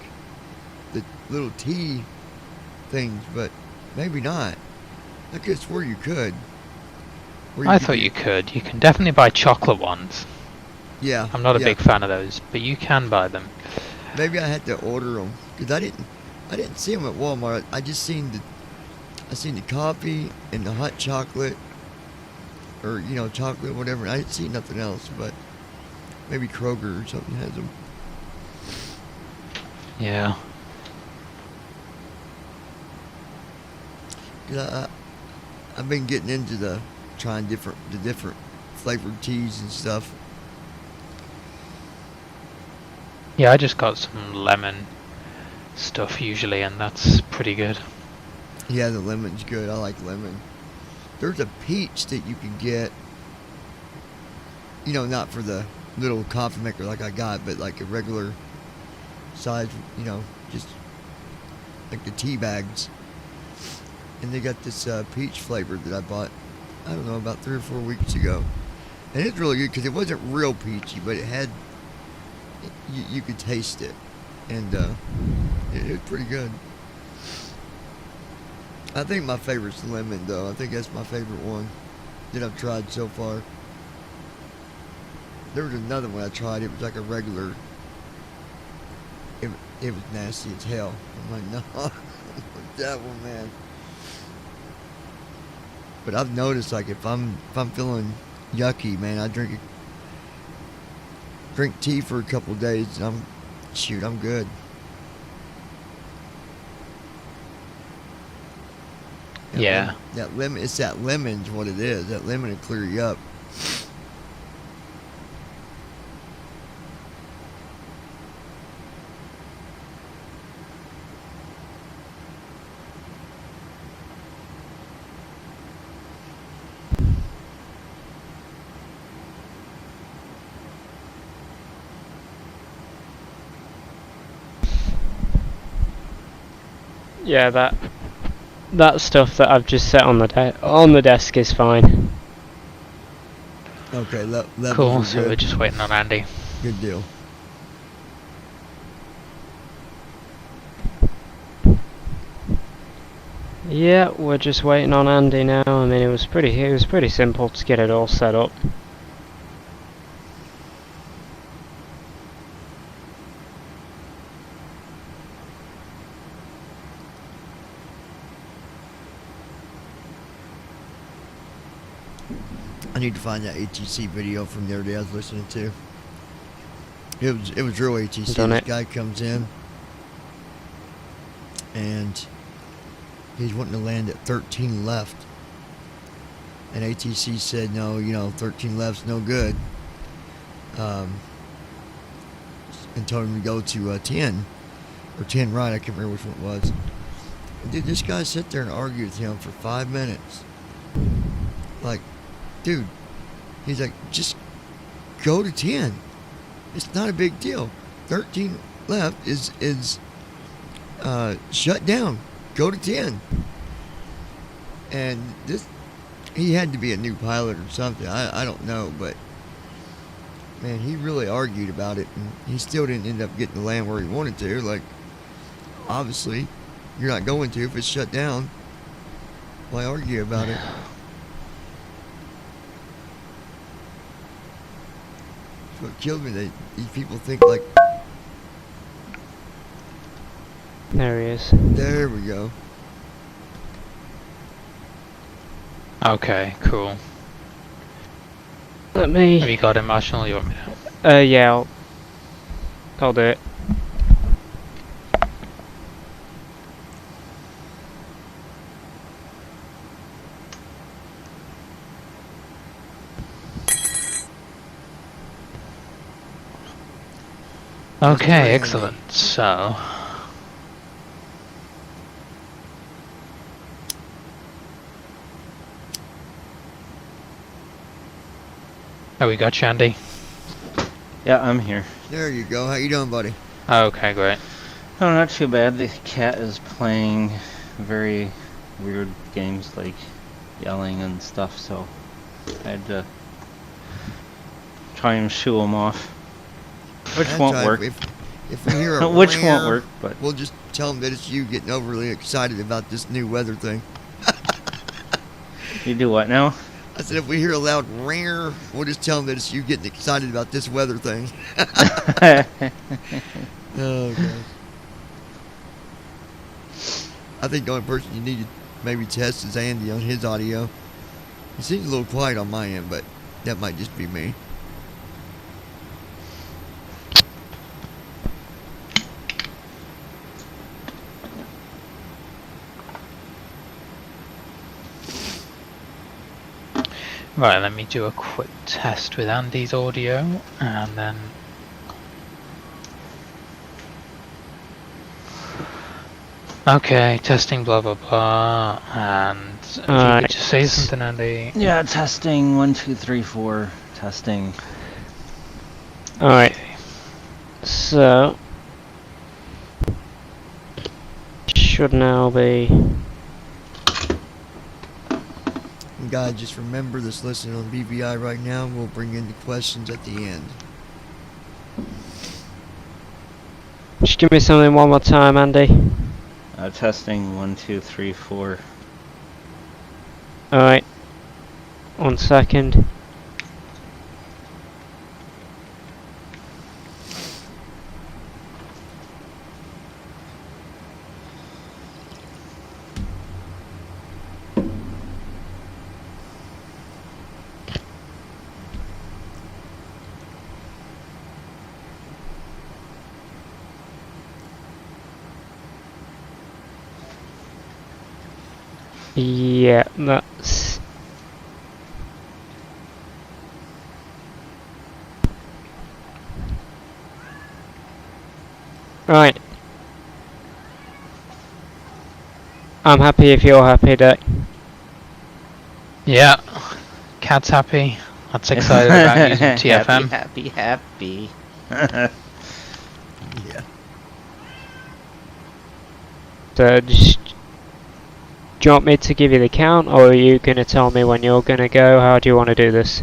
the little tea things, but maybe not. I could swear you could. Where I could thought get- you could. You can definitely buy chocolate ones. Yeah. I'm not a yeah. big fan of those, but you can buy them. Maybe I had to order them because I didn't see them at Walmart. I just seen the coffee and the hot chocolate, or you know, chocolate, whatever. I didn't see nothing else, but maybe Kroger or something has them. Yeah. 'Cause I've been getting into trying the different flavored teas and stuff. Yeah, I just got some lemon stuff usually, and that's pretty good. Yeah, the lemon's good. I like lemon. There's a peach that you can get. You know, not for the little coffee maker like I got, but like a regular size, you know, just like the tea bags. And they got this peach flavor that I bought, I don't know, about 3 or 4 weeks ago. And it's really good because it wasn't real peachy, but it had, you could taste it. And it was pretty good. I think my favorite's lemon, though. I think that's my favorite one that I've tried so far. There was another one I tried. It was like a regular. It was nasty as hell. I'm like, no, I don't want that one, man. But I've noticed, like, if I'm feeling yucky, man, I drink tea for a couple days, and I'm good. Yeah. That lemon, it's that lemon's what it is. That lemon will clear you up. Yeah, that stuff that I've just set on the desk is fine. Okay, levels Cool. are So good. we're just waiting on Andy. Good deal. Yeah, we're just waiting on Andy now. I mean, it was pretty simple to get it all set up. I need to find that ATC video from the other day I was listening to. It was real ATC. Done This it. guy comes in and he's wanting to land at 13 left. And ATC said, no, 13 left's no good. And told him to go to 10 or 10 right. I can't remember which one it was. Dude, this guy sat there and argued with him for 5 minutes. Like, dude, he's like, just go to 10. It's not a big deal. 13 left is shut down. Go to 10. And he had to be a new pilot or something. I don't know, but man, he really argued about it, and he still didn't end up getting to land where he wanted to. Like, obviously, you're not going to if it's shut down. Why argue about it? That's what killed me. These people think like, There he is. there we go. Okay. Cool. Let Have me. you got it, Marshall? You want me to? Yeah, I'll do it. Okay. Excellent. So. Oh, we got you, Andy. Yeah, I'm here. There you go. How you doing, buddy? Okay, great. Oh, not too bad. The cat is playing very weird games like yelling and stuff, so I had to try and shoo him off. Which That's won't right. work. If we hear a Which won't rare, work, but we'll just tell them that it's you getting overly excited about this new weather thing. you do what now? I said if we hear a loud rare, we'll just tell them that it's you getting excited about this weather thing. Oh, God. I think the only person you need to maybe test is Andy on his audio. He seems a little quiet on my end, but that might just be me. Right, let me do a quick test with Andy's audio, and then... Okay, testing blah blah blah, and if you could just say something, Andy. Yeah, testing 1, 2, 3, 4. Testing. Alright. So. Should now be. And guys, just remember this listening on BBI right now. We'll bring in the questions at the end. Just give me something one more time, Andy. Testing 1, 2, 3, 4. Alright. 1 second. Yeah, that's... Right. I'm happy if you're happy, Dick. Yeah, Cat's happy. That's excited about using TFM. Happy. Yeah. So, just... Do you want me to give you the count, or are you going to tell me when you're going to go? How do you want to do this?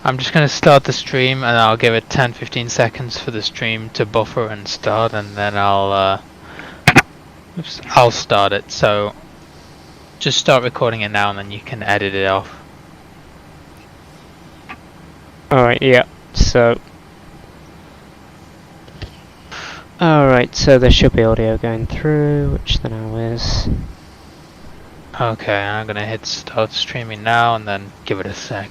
I'm just going to start the stream and I'll give it 10-15 seconds for the stream to buffer and start, and then I'll start it. So just start recording it now and then you can edit it off. Alright, yeah, so... Alright, so there should be audio going through, which there now is. Okay, I'm going to hit start streaming now and then give it a sec.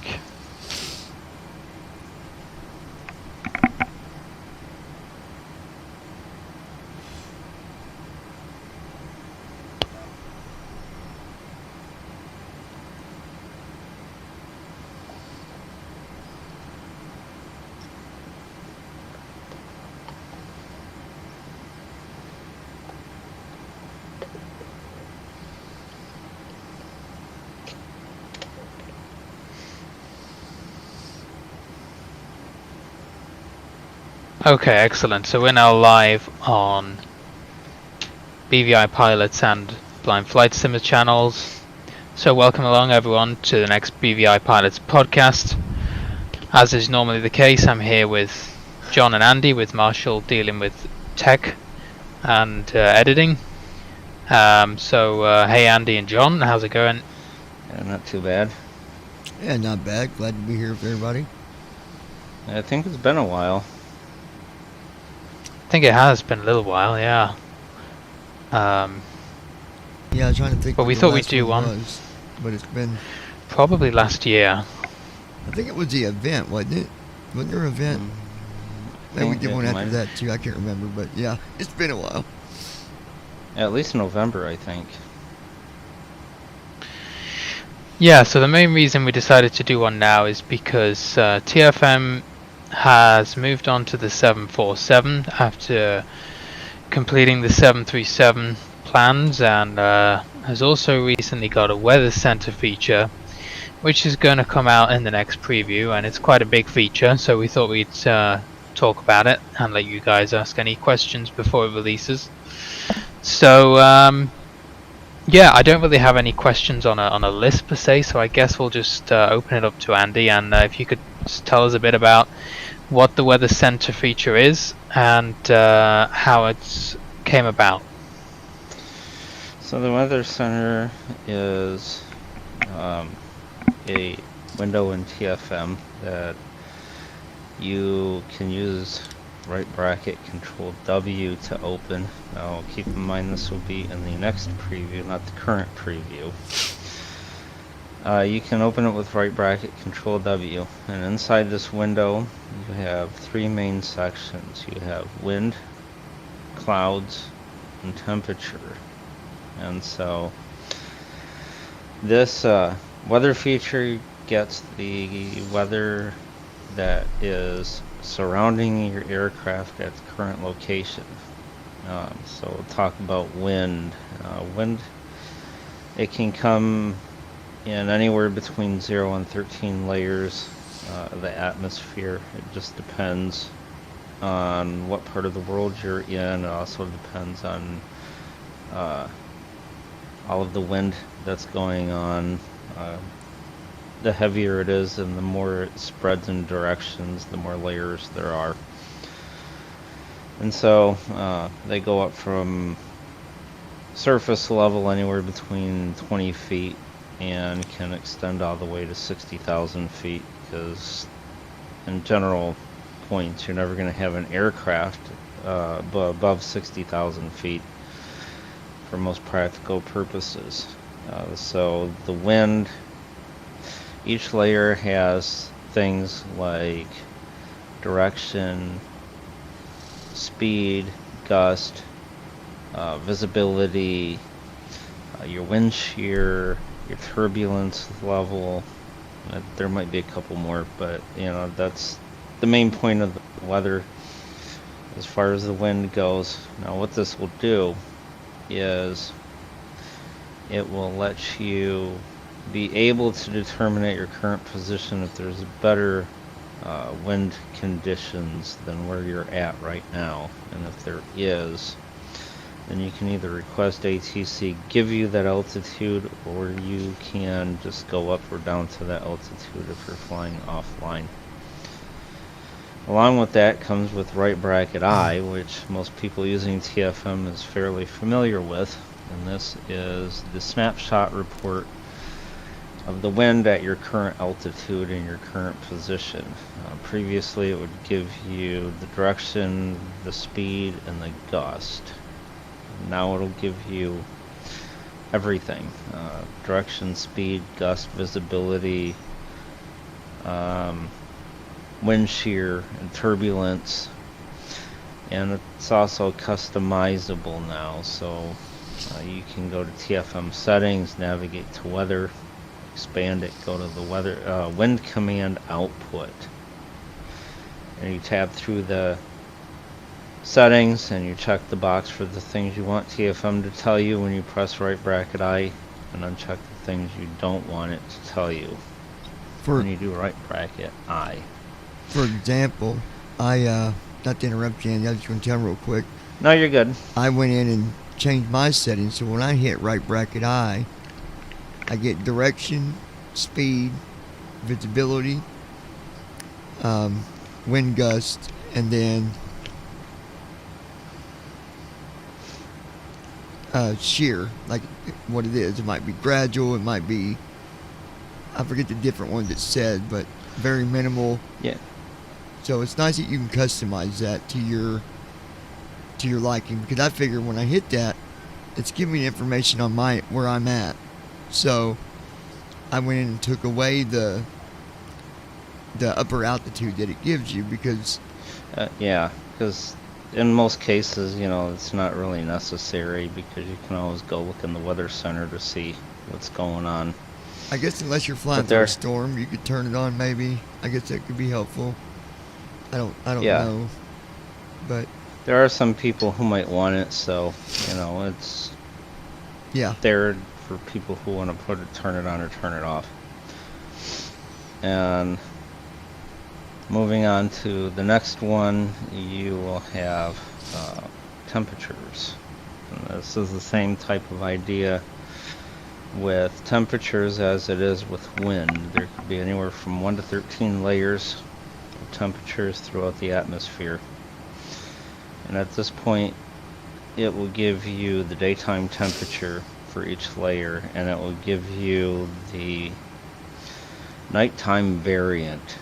Okay, excellent. So we're now live on BVI Pilots and Blind Flight Simmer channels. So welcome along everyone to the next BVI Pilots podcast. As is normally the case, I'm here with John and Andy, with Marshall dealing with tech and editing. Hey Andy and John, how's it going? Yeah, not too bad. Yeah, not bad. Glad to be here with everybody. I think it's been a while. I think it has been a little while, yeah. Yeah, I was trying to think. But when we the thought we'd last do one. was, but it's been. Probably last year. I think it was the event, wasn't it? Wasn't there an event? Maybe we think did it one after might- that too. I can't remember, but yeah, it's been a while. At least November, I think. Yeah, so the main reason we decided to do one now is because TFM has moved on to the 747 after completing the 737 plans, and has also recently got a weather center feature which is going to come out in the next preview, and it's quite a big feature, so we thought we'd talk about it and let you guys ask any questions before it releases. So yeah, I don't really have any questions on a list per se, so I guess we'll just open it up to Andy, and if you could just tell us a bit about what the Weather Center feature is and how it came about. So the Weather Center is a window in TFM that you can use right bracket Control W to open. Now keep in mind this will be in the next preview, not the current preview. You can open it with right bracket Control W, and inside this window you have three main sections. You have wind, clouds, and temperature. And so this weather feature gets the weather that is surrounding your aircraft at the current location. So we'll talk about wind. Wind, it can come in anywhere between 0 and 13 layers of the atmosphere. It just depends on what part of the world you're in. It also depends on all of the wind that's going on. The heavier it is and the more it spreads in directions, the more layers there are. And so they go up from surface level anywhere between 20 feet and can extend all the way to 60,000 feet, because in general points you're never going to have an aircraft above 60,000 feet for most practical purposes. So the wind, each layer has things like direction, speed, gust, visibility, your wind shear, your turbulence level. There might be a couple more, but you know, that's the main point of the weather as far as the wind goes. Now what this will do is it will let you be able to determine at your current position if there's better wind conditions than where you're at right now. And if there is, then you can either request ATC give you that altitude, or you can just go up or down to that altitude if you're flying offline. Along with that comes with right bracket I, which most people using TFM is fairly familiar with, and this is the snapshot report of the wind at your current altitude and your current position. Previously it would give you the direction, the speed, and the gust. Now it'll give you everything. Direction, speed, gust, visibility, wind shear, and turbulence. And it's also customizable now, so you can go to TFM settings, navigate to weather, expand it, go to the weather wind command output, and you tab through the settings and you check the box for the things you want TFM to tell you when you press right bracket I, and uncheck the things you don't want it to tell you when you do right bracket I. For example, I not to interrupt you, Andy, I just want to tell real quick. No, you're good. I went in and changed my settings, so when I hit right bracket I get direction, speed, visibility, wind gust, and then shear, like what it is. It might be gradual, it might be, I forget the different ones it said, but very minimal. Yeah. So it's nice that you can customize that to your liking, because I figure when I hit that, it's giving me information on where I'm at. So I went in and took away the upper altitude that it gives you, because yeah, because in most cases, you know, it's not really necessary, because you can always go look in the weather center to see what's going on. I guess unless you're flying through a storm, you could turn it on maybe. I guess that could be helpful. I don't know. But there are some people who might want it, so, you know, it's there for people who want to turn it on or turn it off. And moving on to the next one, you will have temperatures. And this is the same type of idea with temperatures as it is with wind. There could be anywhere from 1 to 13 layers of temperatures throughout the atmosphere. And at this point, it will give you the daytime temperature for each layer, and it will give you the nighttime variant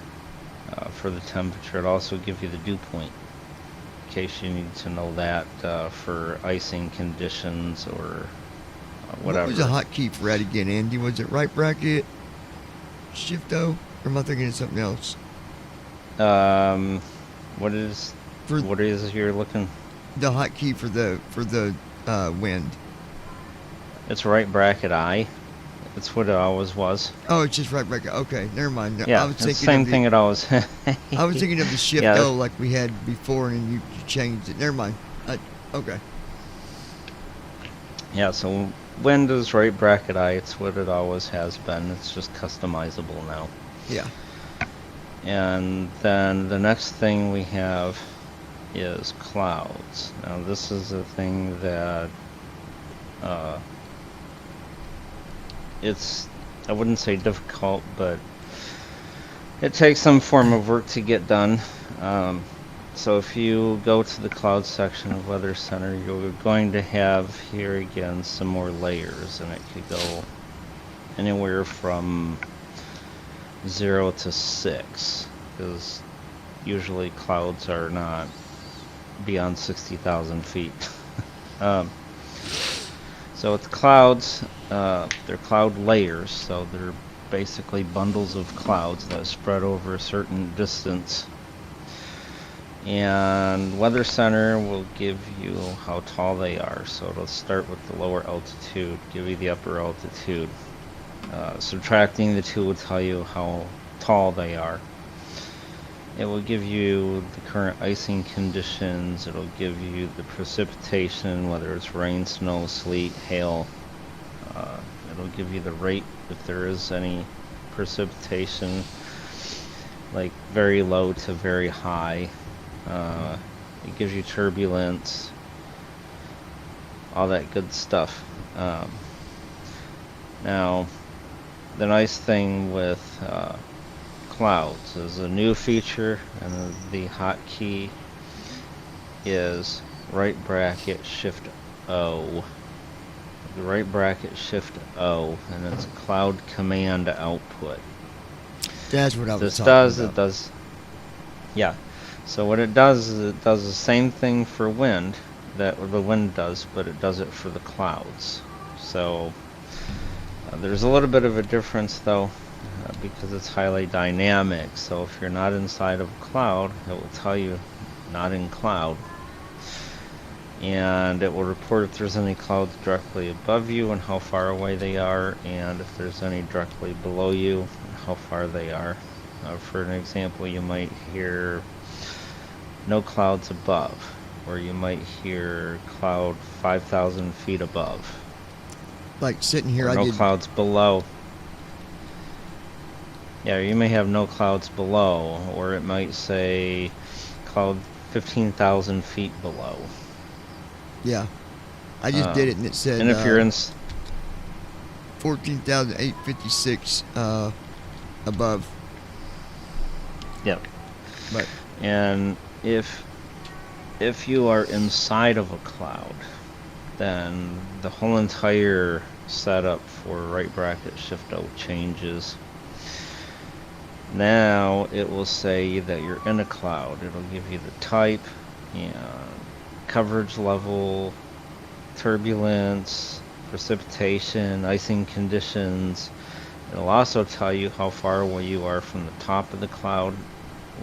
for the temperature. It'll also give you the dew point, in case you need to know that for icing conditions or whatever. What was the hotkey for that again, Andy? Was it right bracket, shift O, or am I thinking of something else? What is you're looking? The hotkey for the wind. It's right bracket I. It's what it always was. Oh, it's just right bracket. Okay, never mind. No, Yeah, I was it's the thinking same thing it always. I was thinking of the shift O like we had before, and you changed it. Never mind. Okay. Yeah, so wind is right bracket I. It's what it always has been. It's just customizable now. Yeah. And then the next thing we have is clouds. Now this is a thing that it's, I wouldn't say difficult, but it takes some form of work to get done. So if you go to the cloud section of Weather Center, you're going to have here again some more layers, and it could go anywhere from 0 to 6, because usually clouds are not beyond 60,000 feet. So with clouds, they're cloud layers, so they're basically bundles of clouds that spread over a certain distance. And Weather Center will give you how tall they are. So it'll start with the lower altitude, give you the upper altitude. Subtracting the two will tell you how tall they are. It will give you the current icing conditions. It'll give you the precipitation, whether it's rain, snow, sleet, hail. It'll give you the rate if there is any precipitation, like very low to very high. It gives you turbulence, all that good stuff. Now, the nice thing with clouds is a new feature, and the hotkey is right bracket shift O. The right bracket shift O, and it's cloud command output. That's what I was This talking does, about. it does, yeah. So what it does is it does the same thing for wind that the wind does, but it does it for the clouds. So there's a little bit of a difference though, because it's highly dynamic. So if you're not inside of a cloud, it will tell you not in cloud. And it will report if there's any clouds directly above you and how far away they are, and if there's any directly below you and how far they are. For an example, you might hear no clouds above, or you might hear cloud 5,000 feet above. Like sitting here, or no clouds below. Yeah, you may have no clouds below, or it might say cloud 15,000 feet below. Yeah, I just did it, and it said. And if you're in 14,856 above. Yep. But and if you are inside of a cloud, then the whole entire setup for right bracket shift O changes. Now it will say that you're in a cloud. It'll give you the type and coverage level, turbulence, precipitation, icing conditions. It'll also tell you how far away you are from the top of the cloud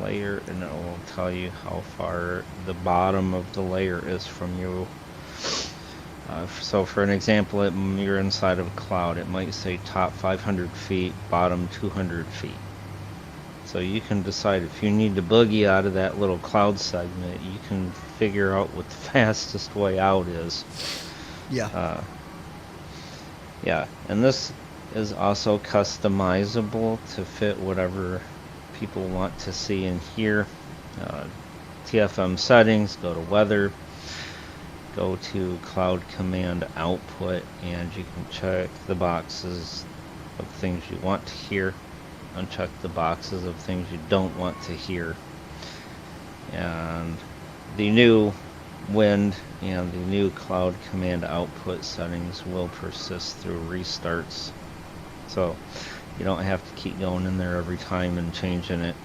layer, and it will tell you how far the bottom of the layer is from you. So for an example, you're inside of a cloud. It might say top 500 feet, bottom 200 feet. So you can decide if you need to boogie out of that little cloud segment, you can figure out what the fastest way out is. yeah, Yeah, and this is also customizable to fit whatever people want to see and hear. TFM settings, go to weather, go to cloud command output, and you can check the boxes of things you want to hear, uncheck the boxes of things you don't want to hear. And the new wind and the new cloud command output settings will persist through restarts, so you don't have to keep going in there every time and changing it.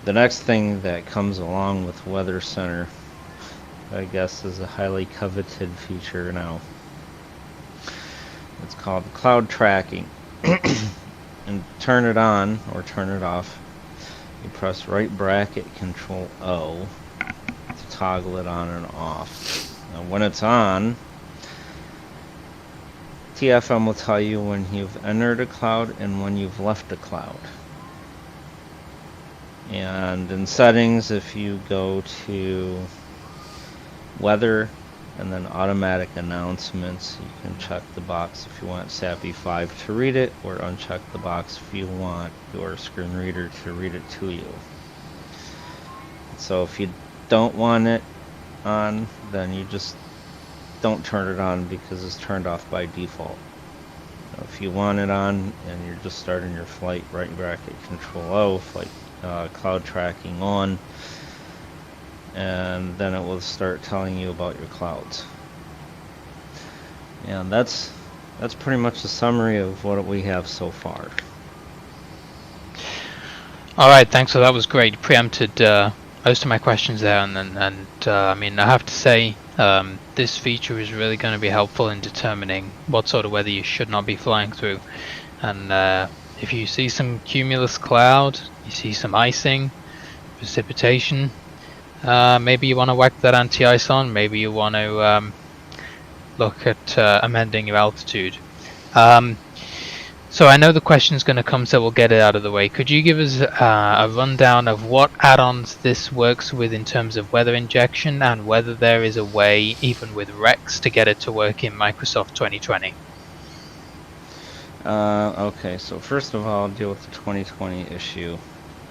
The next thing that comes along with Weather Center, I guess, is a highly coveted feature now. It's called cloud tracking. And turn it on or turn it off. You press right bracket control O to toggle it on and off. Now when it's on, TFM will tell you when you've entered a cloud and when you've left a cloud. And in settings, if you go to weather and then automatic announcements, you can check the box if you want SAPI 5 to read it, or uncheck the box if you want your screen reader to read it to you. So if you don't want it on, then you just don't turn it on because it's turned off by default. If you want it on and you're just starting your flight, right bracket control O, flight cloud tracking on, and then it will start telling you about your clouds. And that's pretty much the summary of what we have so far. All right, thanks. So that was great. You preempted most of my questions there, and I mean, I have to say, this feature is really going to be helpful in determining what sort of weather you should not be flying through. And if you see some cumulus cloud, you see some icing, precipitation. Maybe you want to whack that anti-ice on. Maybe you want to look at amending your altitude. So I know the question's going to come, so we'll get it out of the way. Could you give us a rundown of what add-ons this works with in terms of weather injection, and whether there is a way, even with Rex, to get it to work in Microsoft 2020? Okay, so first of all, I'll deal with the 2020 issue.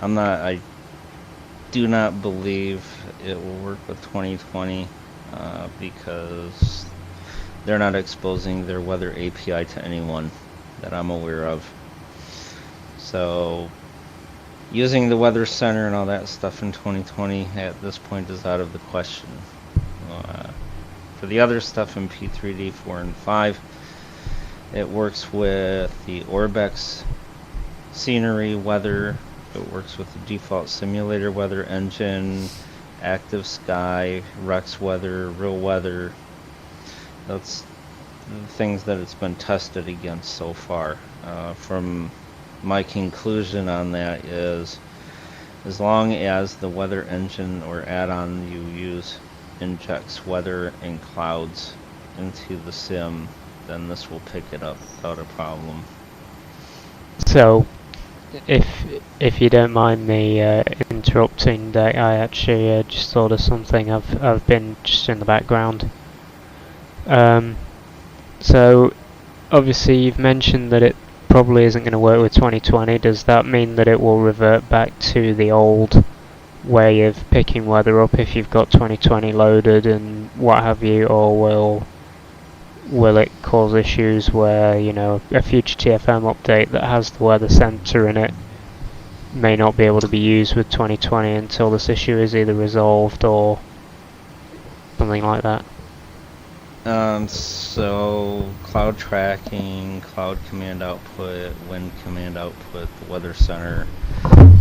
I do not believe it will work with 2020 because they're not exposing their weather API to anyone that I'm aware of. So using the weather center and all that stuff in 2020 at this point is out of the question. For the other stuff in P3D 4 and 5, it works with the Orbex scenery weather. It works with the default simulator weather engine, active sky, Rex weather, real weather. That's the things that it's been tested against so far. From my conclusion on that is, as long as the weather engine or add-on you use injects weather and clouds into the sim, then this will pick it up without a problem. So, if you don't mind me interrupting, I actually just thought of something. I've been just in the background. So, obviously you've mentioned that it probably isn't going to work with 2020. Does that mean that it will revert back to the old way of picking weather up if you've got 2020 loaded and what have you, or will it cause issues where, you know, a future TFM update that has the weather center in it may not be able to be used with 2020 until this issue is either resolved or something like that? So cloud tracking, cloud command output, wind command output, the weather center,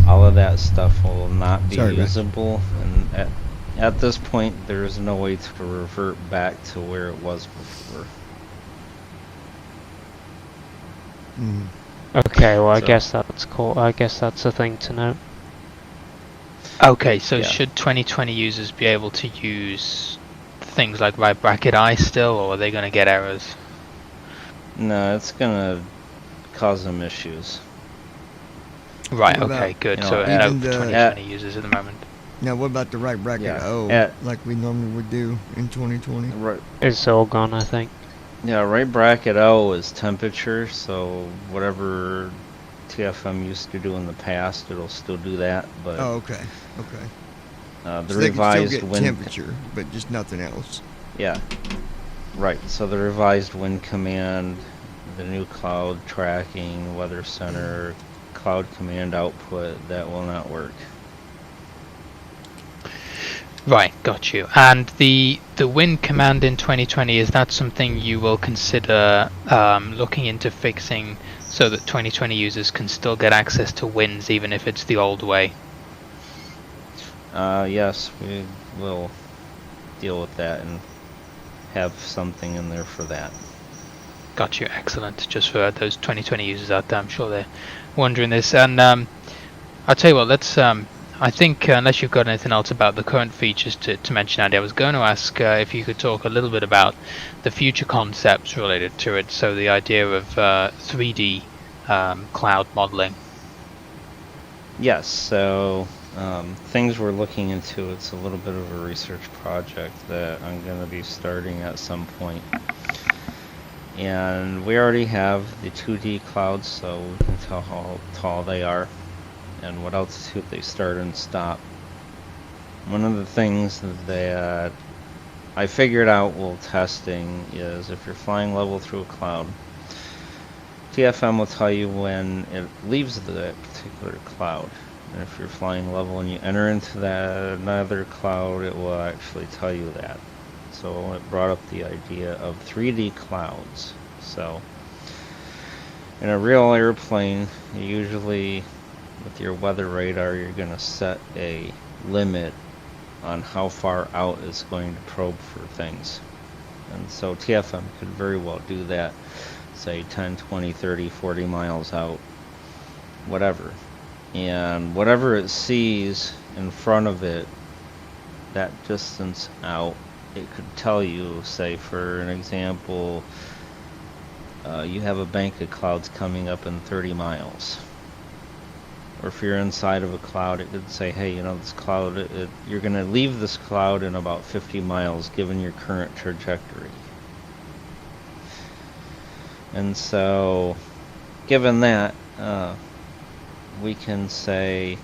all of that stuff will not be usable, and at this point there is no way to revert back to where it was before. Okay, well, I guess that's cool. I guess that's a thing to note. Okay, so Yeah. should 2020 users be able to use things like right bracket I still, or are they going to get errors? No, it's gonna cause them issues. Right, What okay, about, good. you know, So at- no even the- 2020 users at the moment. Now, what about the right bracket Yeah, O, like we normally would do in 2020? Right. It's all gone, I think. Yeah, right bracket O is temperature, so whatever TFM used to do in the past, it'll still do that, but Oh, okay, okay. the So they can still revised get wind... temperature, but just nothing else. Yeah, right, so the revised wind command, the new cloud tracking, weather center, cloud command output, that will not work. Right, got you. And the wind command in 2020, is that something you will consider looking into fixing so that 2020 users can still get access to winds even if it's the old way? Yes, we will deal with that and have something in there for that. Got you, excellent. Just for those 2020 users out there, I'm sure they're wondering this. And I'll tell you what, let's... I think, unless you've got anything else about the current features to mention, Andy, I was going to ask if you could talk a little bit about the future concepts related to it, so the idea of 3D cloud modeling. Yes, so things we're looking into, it's a little bit of a research project that I'm going to be starting at some point. And we already have the 2D clouds, so we can tell how tall they are and what altitude they start and stop. One of the things that I figured out while testing is if you're flying level through a cloud, TFM will tell you when it leaves that particular cloud. And if you're flying level and you enter into that another cloud, it will actually tell you that. So it brought up the idea of 3D clouds. So in a real airplane, usually with your weather radar, you're going to set a limit on how far out it's going to probe for things. And so TFM could very well do that, say 10, 20, 30, 40 miles out, whatever. And whatever it sees in front of it, that distance out, it could tell you, say for an example, you have a bank of clouds coming up in 30 miles. Or if you're inside of a cloud, it could say, hey, you know, this cloud, you're going to leave this cloud in about 50 miles given your current trajectory. And so, given that, we can say,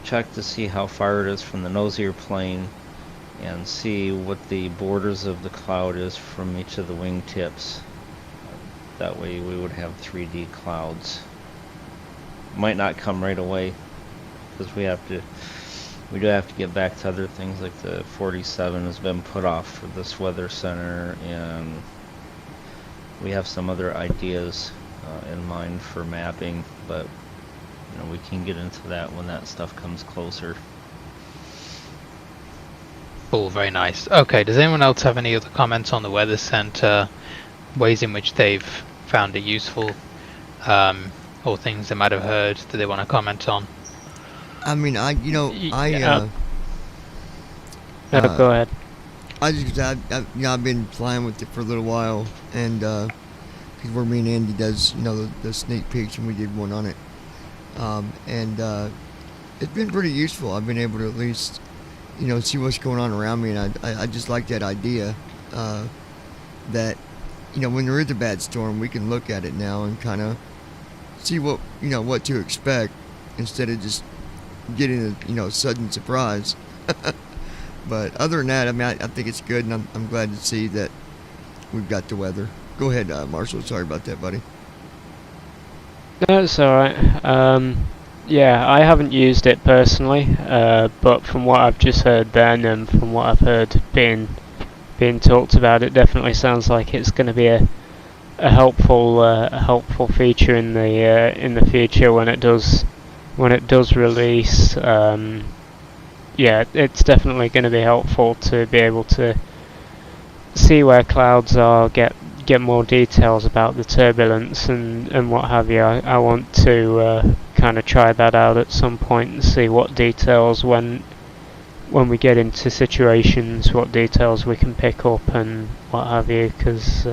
check to see how far it is from the nose of your plane and see what the borders of the cloud is from each of the wingtips. That way we would have 3D clouds. Might not come right away because we do have to get back to other things, like the 47 has been put off for this weather center, and we have some other ideas in mind for mapping, but you know, we can get into that when that stuff comes closer. Cool, very nice. Okay, does anyone else have any other comments on the weather center, ways in which they've found it useful, or things they might have heard that they want to comment on? I mean, No, uh, go ahead. I've been flying with it for a little while, and because where me and Andy does, you know, the sneak peeks, and we did one on it, and it's been pretty useful. I've been able to at least, you know, see what's going on around me, and I just like that idea that, you know, when there is a bad storm, we can look at it now and kind of see what, you know, what to expect instead of just getting a, you know, sudden surprise. But other than that, I mean, I think it's good, and I'm glad to see that we've got the weather. Go ahead, Marshall. Sorry about that, buddy. No, it's alright. Yeah, I haven't used it personally, but from what I've just heard then, and from what I've heard being talked about, it definitely sounds like it's going to be a helpful feature in the future when it does release. Yeah, it's definitely going to be helpful to be able to see where clouds are, get more details about the turbulence and what have you. I want to kind of try that out at some point and see what details when we get into situations, what details we can pick up and what have you, because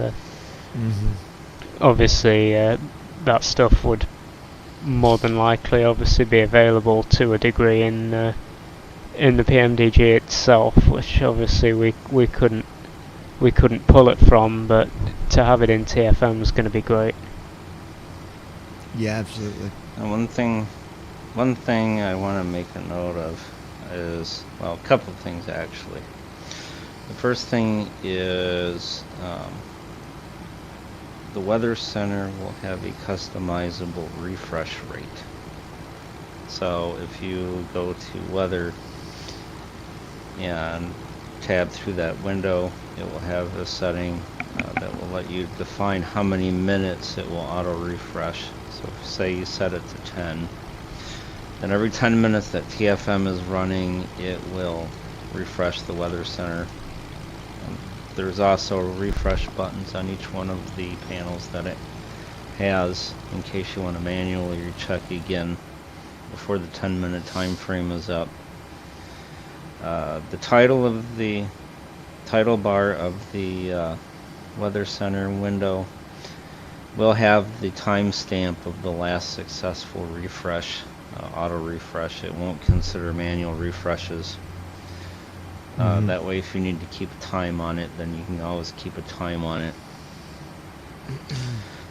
obviously that stuff would more than likely obviously be available to a degree in the PMDG itself, which obviously we couldn't pull it from, but to have it in TFM is going to be great. Yeah, absolutely. And one thing I want to make a note of is, well, a couple of things actually. The first thing is the Weather Center will have a customizable refresh rate. So if you go to Weather and tab through that window, it will have a setting that will let you define how many minutes it will auto refresh. So say you set it to 10, then every 10 minutes that TFM is running, it will refresh the Weather Center. There's also refresh buttons on each one of the panels that it has in case you want to manually check again before the 10-minute time frame is up. The title bar of the Weather Center window will have the timestamp of the last successful refresh, auto refresh. It won't consider manual refreshes. That way, if you need to keep a time on it, then you can always keep a time on it.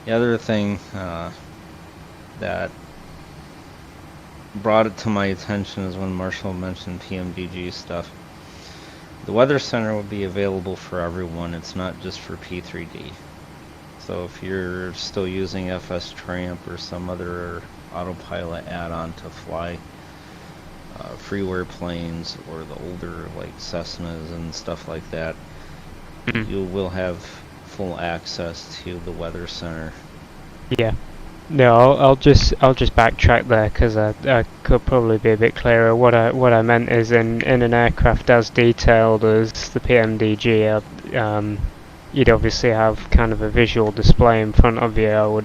The other thing that brought it to my attention is when Marshall mentioned PMDG stuff. The Weather Center will be available for everyone. It's not just for P3D. So if you're still using FS Tramp or some other autopilot add-on to fly freeware planes or the older like Cessnas and stuff like that, you will have full access to the Weather Center. Yeah. No, I'll just backtrack there because I could probably be a bit clearer. What I meant is in an aircraft as detailed as the PMDG, you'd obviously have kind of a visual display in front of you.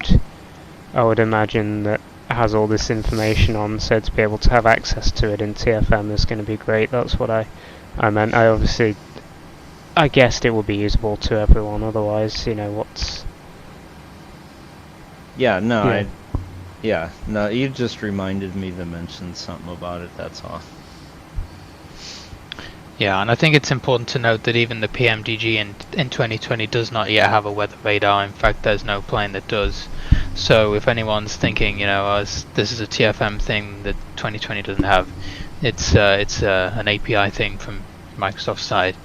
I would imagine that has all this information on, so to be able to have access to it in TFM is going to be great. That's what I meant. I guessed it would be usable to everyone, otherwise, what's... Yeah, no, Yeah. no, you just reminded me to mention something about it, that's all. Yeah, and I think it's important to note that even the PMDG in 2020 does not yet have a weather radar. In fact, there's no plane that does. So if anyone's thinking, this is a TFM thing that 2020 doesn't have, it's an API thing from Microsoft's side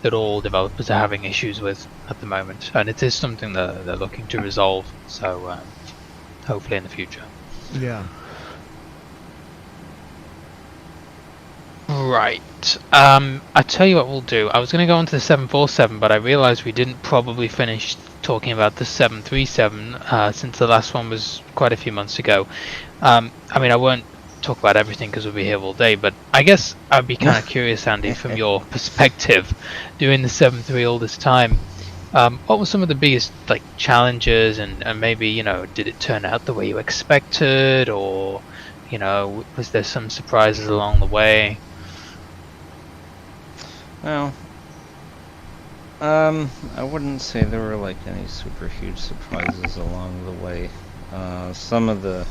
that all developers are having issues with at the moment, and it is something that they're looking to resolve. So hopefully in the future. Yeah. Right. I tell you what we'll do. I was going to go on to the 747, but I realized we didn't probably finish talking about the 737 since the last one was quite a few months ago. I mean, I won't talk about everything because we'll be here all day, but I guess I'd be kind of curious, Andy, from your perspective, doing the 73 all this time. What were some of the biggest challenges, and maybe did it turn out the way you expected, or was there some surprises along the way? Well, I wouldn't say there were any super huge surprises along the way. Some of the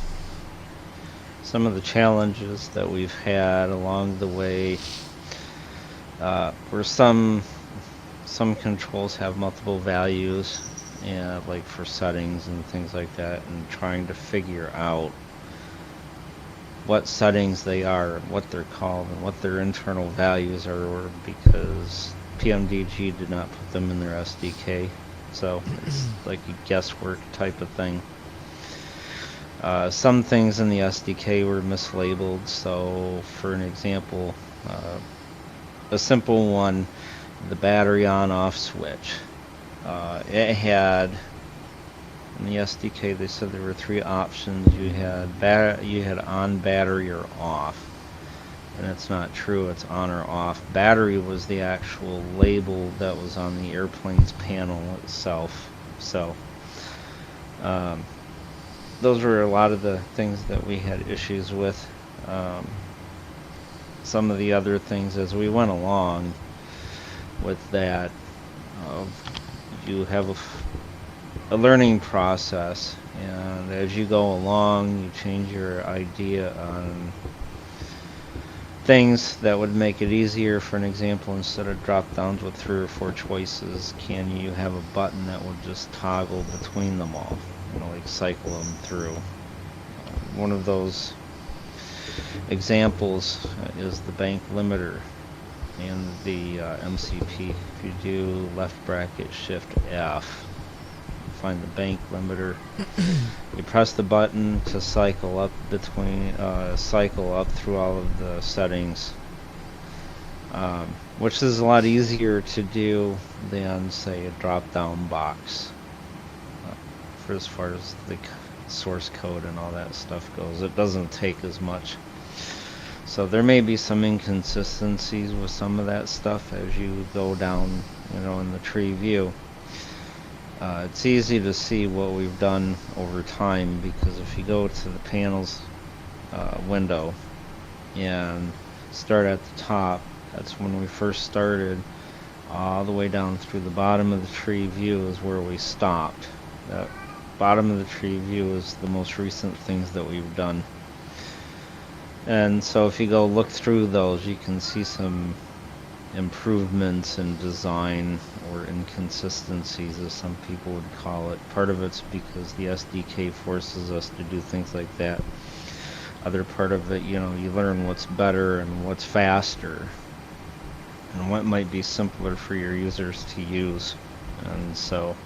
challenges that we've had along the way were some controls have multiple values, like for settings and things like that, and trying to figure out what settings they are and what they're called and what their internal values are, because PMDG did not put them in their SDK, so it's like a guesswork type of thing. Some things in the SDK were mislabeled, so for an example, a simple one, the battery on-off switch. It had, in the SDK they said there were 3 options. You had on, battery, or off. And it's not true, it's on or off. Battery was the actual label that was on the airplane's panel itself. So those were a lot of the things that we had issues with. Some of the other things as we went along with that, you have a learning process, and as you go along you change your idea on things that would make it easier. For an example, instead of drop downs with 3 or 4 choices, can you have a button that will just toggle between them all, cycle them through. One of those examples is the bank limiter and the MCP. If you do left bracket shift F, you find the bank limiter. You press the button to cycle up through all of the settings, which is a lot easier to do than, say, a drop down box. For as far as the source code and all that stuff goes, it doesn't take as much. So there may be some inconsistencies with some of that stuff as you go down, in the tree view. It's easy to see what we've done over time, because if you go to the panels window and start at the top, that's when we first started, all the way down through the bottom of the tree view is where we stopped. That bottom of the tree view is the most recent things that we've done. And so if you go look through those, you can see some improvements in design, or inconsistencies as some people would call it. Part of it's because the SDK forces us to do things like that. Other part of it, you learn what's better and what's faster and what might be simpler for your users to use. And so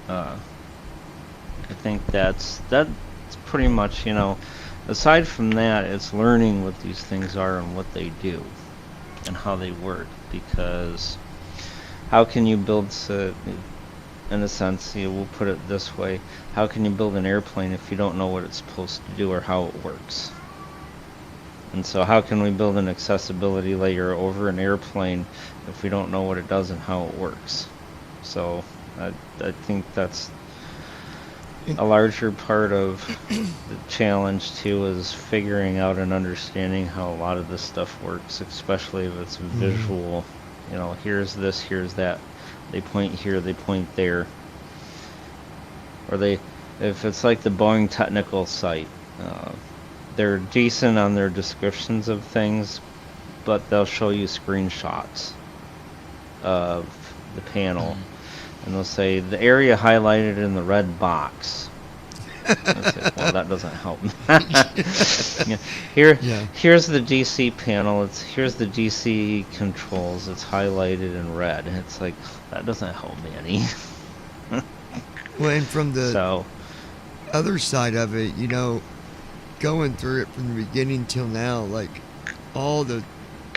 I think that's pretty much, aside from that, it's learning what these things are and what they do and how they work. Because how can you build, in a sense, we'll put it this way, how can you build an airplane if you don't know what it's supposed to do or how it works? And so how can we build an accessibility layer over an airplane if we don't know what it does and how it works? So I think that's a larger part of the challenge too is figuring out and understanding how a lot of this stuff works, especially if it's visual. You know, here's this, here's that. They point here, they point there. Or if it's like the Boeing technical site, they're decent on their descriptions of things, but they'll show you screenshots of the panel. And they'll say, the area highlighted in the red box. Say, well, that doesn't help. Here's the DC panel. Here's the DC controls. It's highlighted in red. It's like, that doesn't help me any. Well, and from the other side of it, you know, going through it from the beginning till now, like all the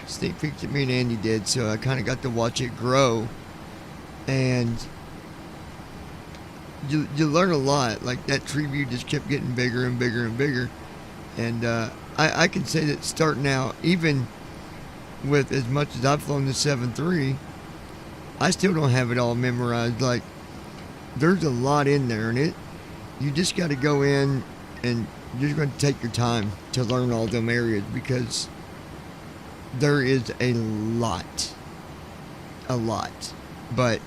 sneak peeks that me and Andy did, so I kind of got to watch it grow, and you learn a lot. Like that tree view just kept getting bigger and bigger and bigger, and I can say that starting out, even with as much as I've flown the 7.3, I still don't have it all memorized. Like there's a lot in there, and you just got to go in and you're going to take your time to learn all them areas, because there is a lot, but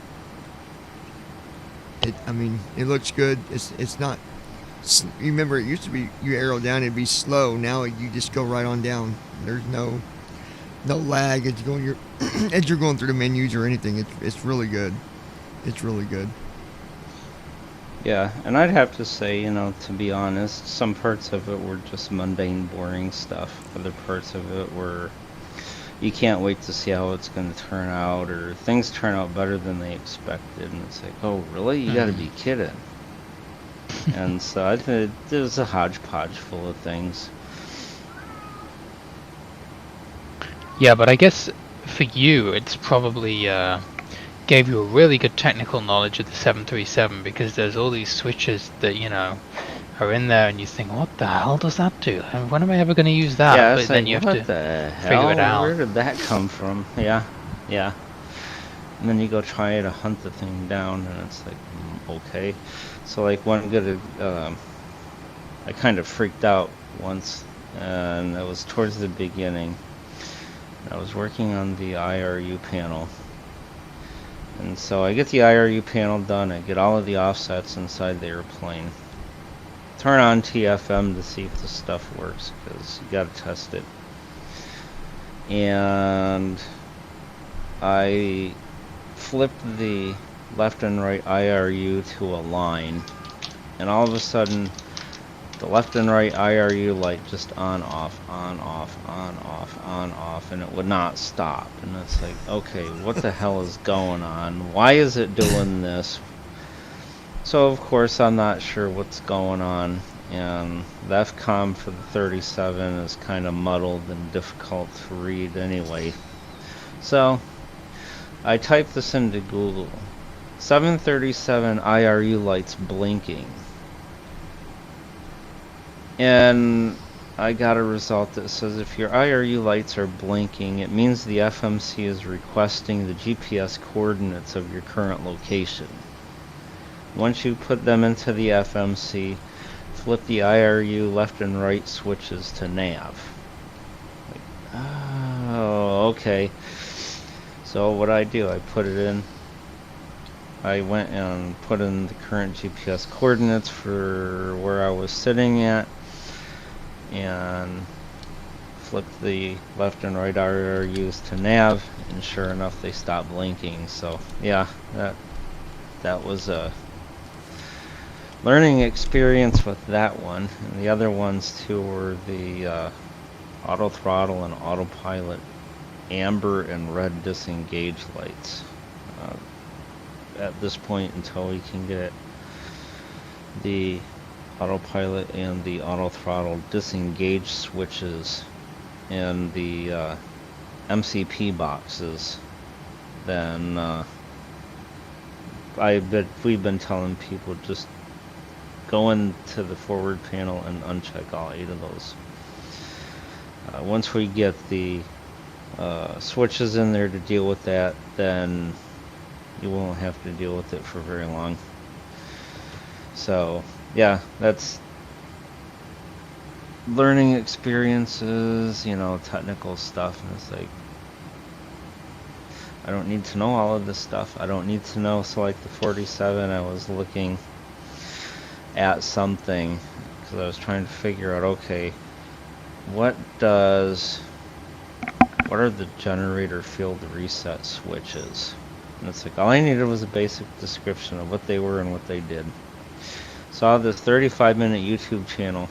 it looks good. It's not. You remember, it used to be you arrow down, it'd be slow. Now you just go right on down. There's no lag as you're going through the menus or anything. It's really good. It's really good. Yeah, and I'd have to say, you know, to be honest, some parts of it were just mundane, boring stuff. Other parts of it were, you can't wait to see how it's going to turn out, or things turn out better than they expected, and it's like, oh, really? You got to be kidding. And so I think it was a hodgepodge full of things. Yeah, but I guess for you, it's probably gave you a really good technical knowledge of the 737, because there's all these switches that, you know, are in there, and you think, what the hell does that do? And when am I ever going to use that? Yeah, but then like, you have what to the figure hell? it out. Where did that come from? Yeah. And then you go try to hunt the thing down, and it's like, okay. So like one good, I kind of freaked out once, and it was towards the beginning. I was working on the IRU panel. And so I get the IRU panel done, I get all of the offsets inside the airplane. Turn on TFM to see if the stuff works, because you gotta test it. And I flipped the left and right IRU to a line, and all of a sudden the left and right IRU light just on off, and it would not stop. And it's like, okay, what the hell is going on? Why is it doing this? So of course I'm not sure what's going on, and the FCOM for the 37 is kind of muddled and difficult to read anyway. So I typed this into Google. 737 IRU lights blinking. And I got a result that says if your IRU lights are blinking, it means the FMC is requesting the GPS coordinates of your current location. Once you put them into the FMC, flip the IRU left and right switches to nav. Like, oh, okay. So what I do, I put it in. I went and put in the current GPS coordinates for where I was sitting at, and flipped the left and right IRUs to nav, and sure enough they stopped blinking. So yeah, that was a learning experience with that one. And the other ones too were the auto throttle and autopilot amber and red disengage lights. At this point, until we can get the autopilot and the auto throttle disengage switches and the MCP boxes, then we've been telling people just go into the forward panel and uncheck all 8 of those. Once we get the switches in there to deal with that, then you won't have to deal with it for very long. So yeah, that's learning experiences, you know, technical stuff, and it's like, I don't need to know all of this stuff. I don't need to know. So like the 47, I was looking at something because I was trying to figure out, okay, what are the generator field reset switches? And it's like, all I needed was a basic description of what they were and what they did. Saw this 35-minute YouTube channel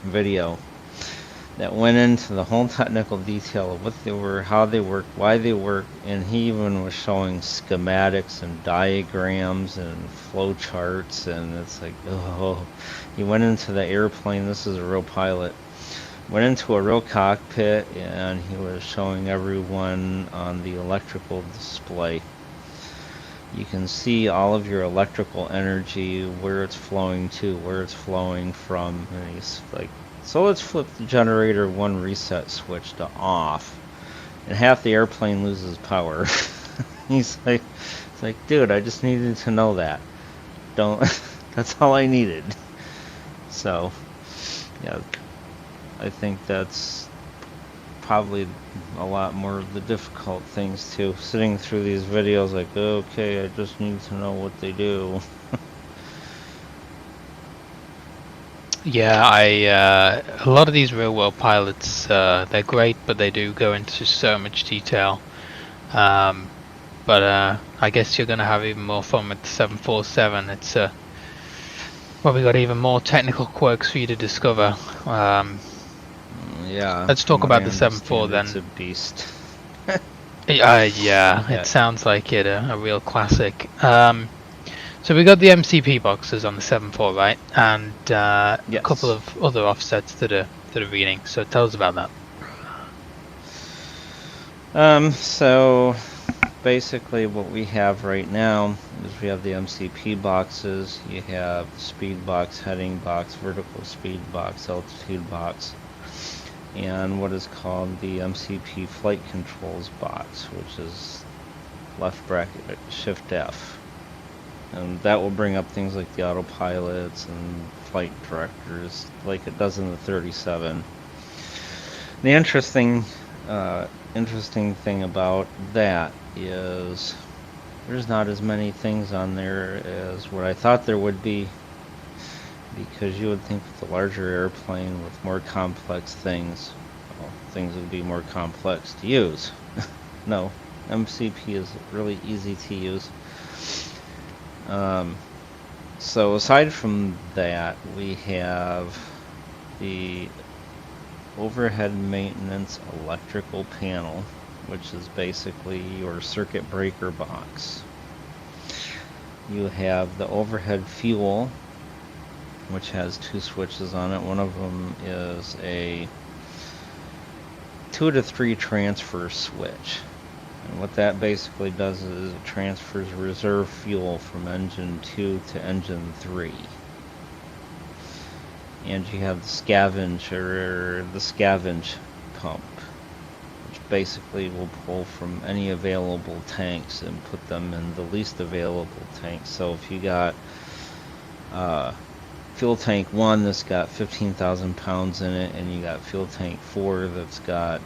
video that went into the whole technical detail of what they were, how they work, why they work, and he even was showing schematics and diagrams and flow charts, and it's like, oh, he went into the airplane. This is a real pilot. Went into a real cockpit, and he was showing everyone on the electrical display. You can see all of your electrical energy, where it's flowing to, where it's flowing from, and he's like, so let's flip the generator 1 reset switch to off, and half the airplane loses power. He's like, it's like, dude, I just needed to know that. Don't, that's all I needed. So, yeah, I think that's probably a lot more of the difficult things too. Sitting through these videos like, okay, I just need to know what they do. Yeah, a lot of these real world pilots, they're great, but they do go into so much detail. But I guess you're going to have even more fun with the 747. It's probably got even more technical quirks for you to discover. Yeah. Let's talk about the 74 then. It's a beast. Yeah, it sounds like it, a real classic. So we got the MCP boxes on the 7.4, right? And yes. A couple of other offsets that are reading. So tell us about that. So basically what we have right now is we have the MCP boxes. You have the speed box, heading box, vertical speed box, altitude box, and what is called the MCP flight controls box, which is left bracket shift F. And that will bring up things like the autopilots and flight directors like it does in the 37. The interesting thing about that is there's not as many things on there as what I thought there would be, because you would think with a larger airplane with more complex things, well, things would be more complex to use. No, MCP is really easy to use. So aside from that, we have the overhead maintenance electrical panel, which is basically your circuit breaker box. You have the overhead fuel, which has 2 switches on it. One of them is a 2 to 3 transfer switch. And what that basically does is it transfers reserve fuel from engine 2 to engine 3. And you have the scavenge pump, which basically will pull from any available tanks and put them in the least available tanks. So if you got fuel tank 1 that's got 15,000 pounds in it, and you got fuel tank 4 that's got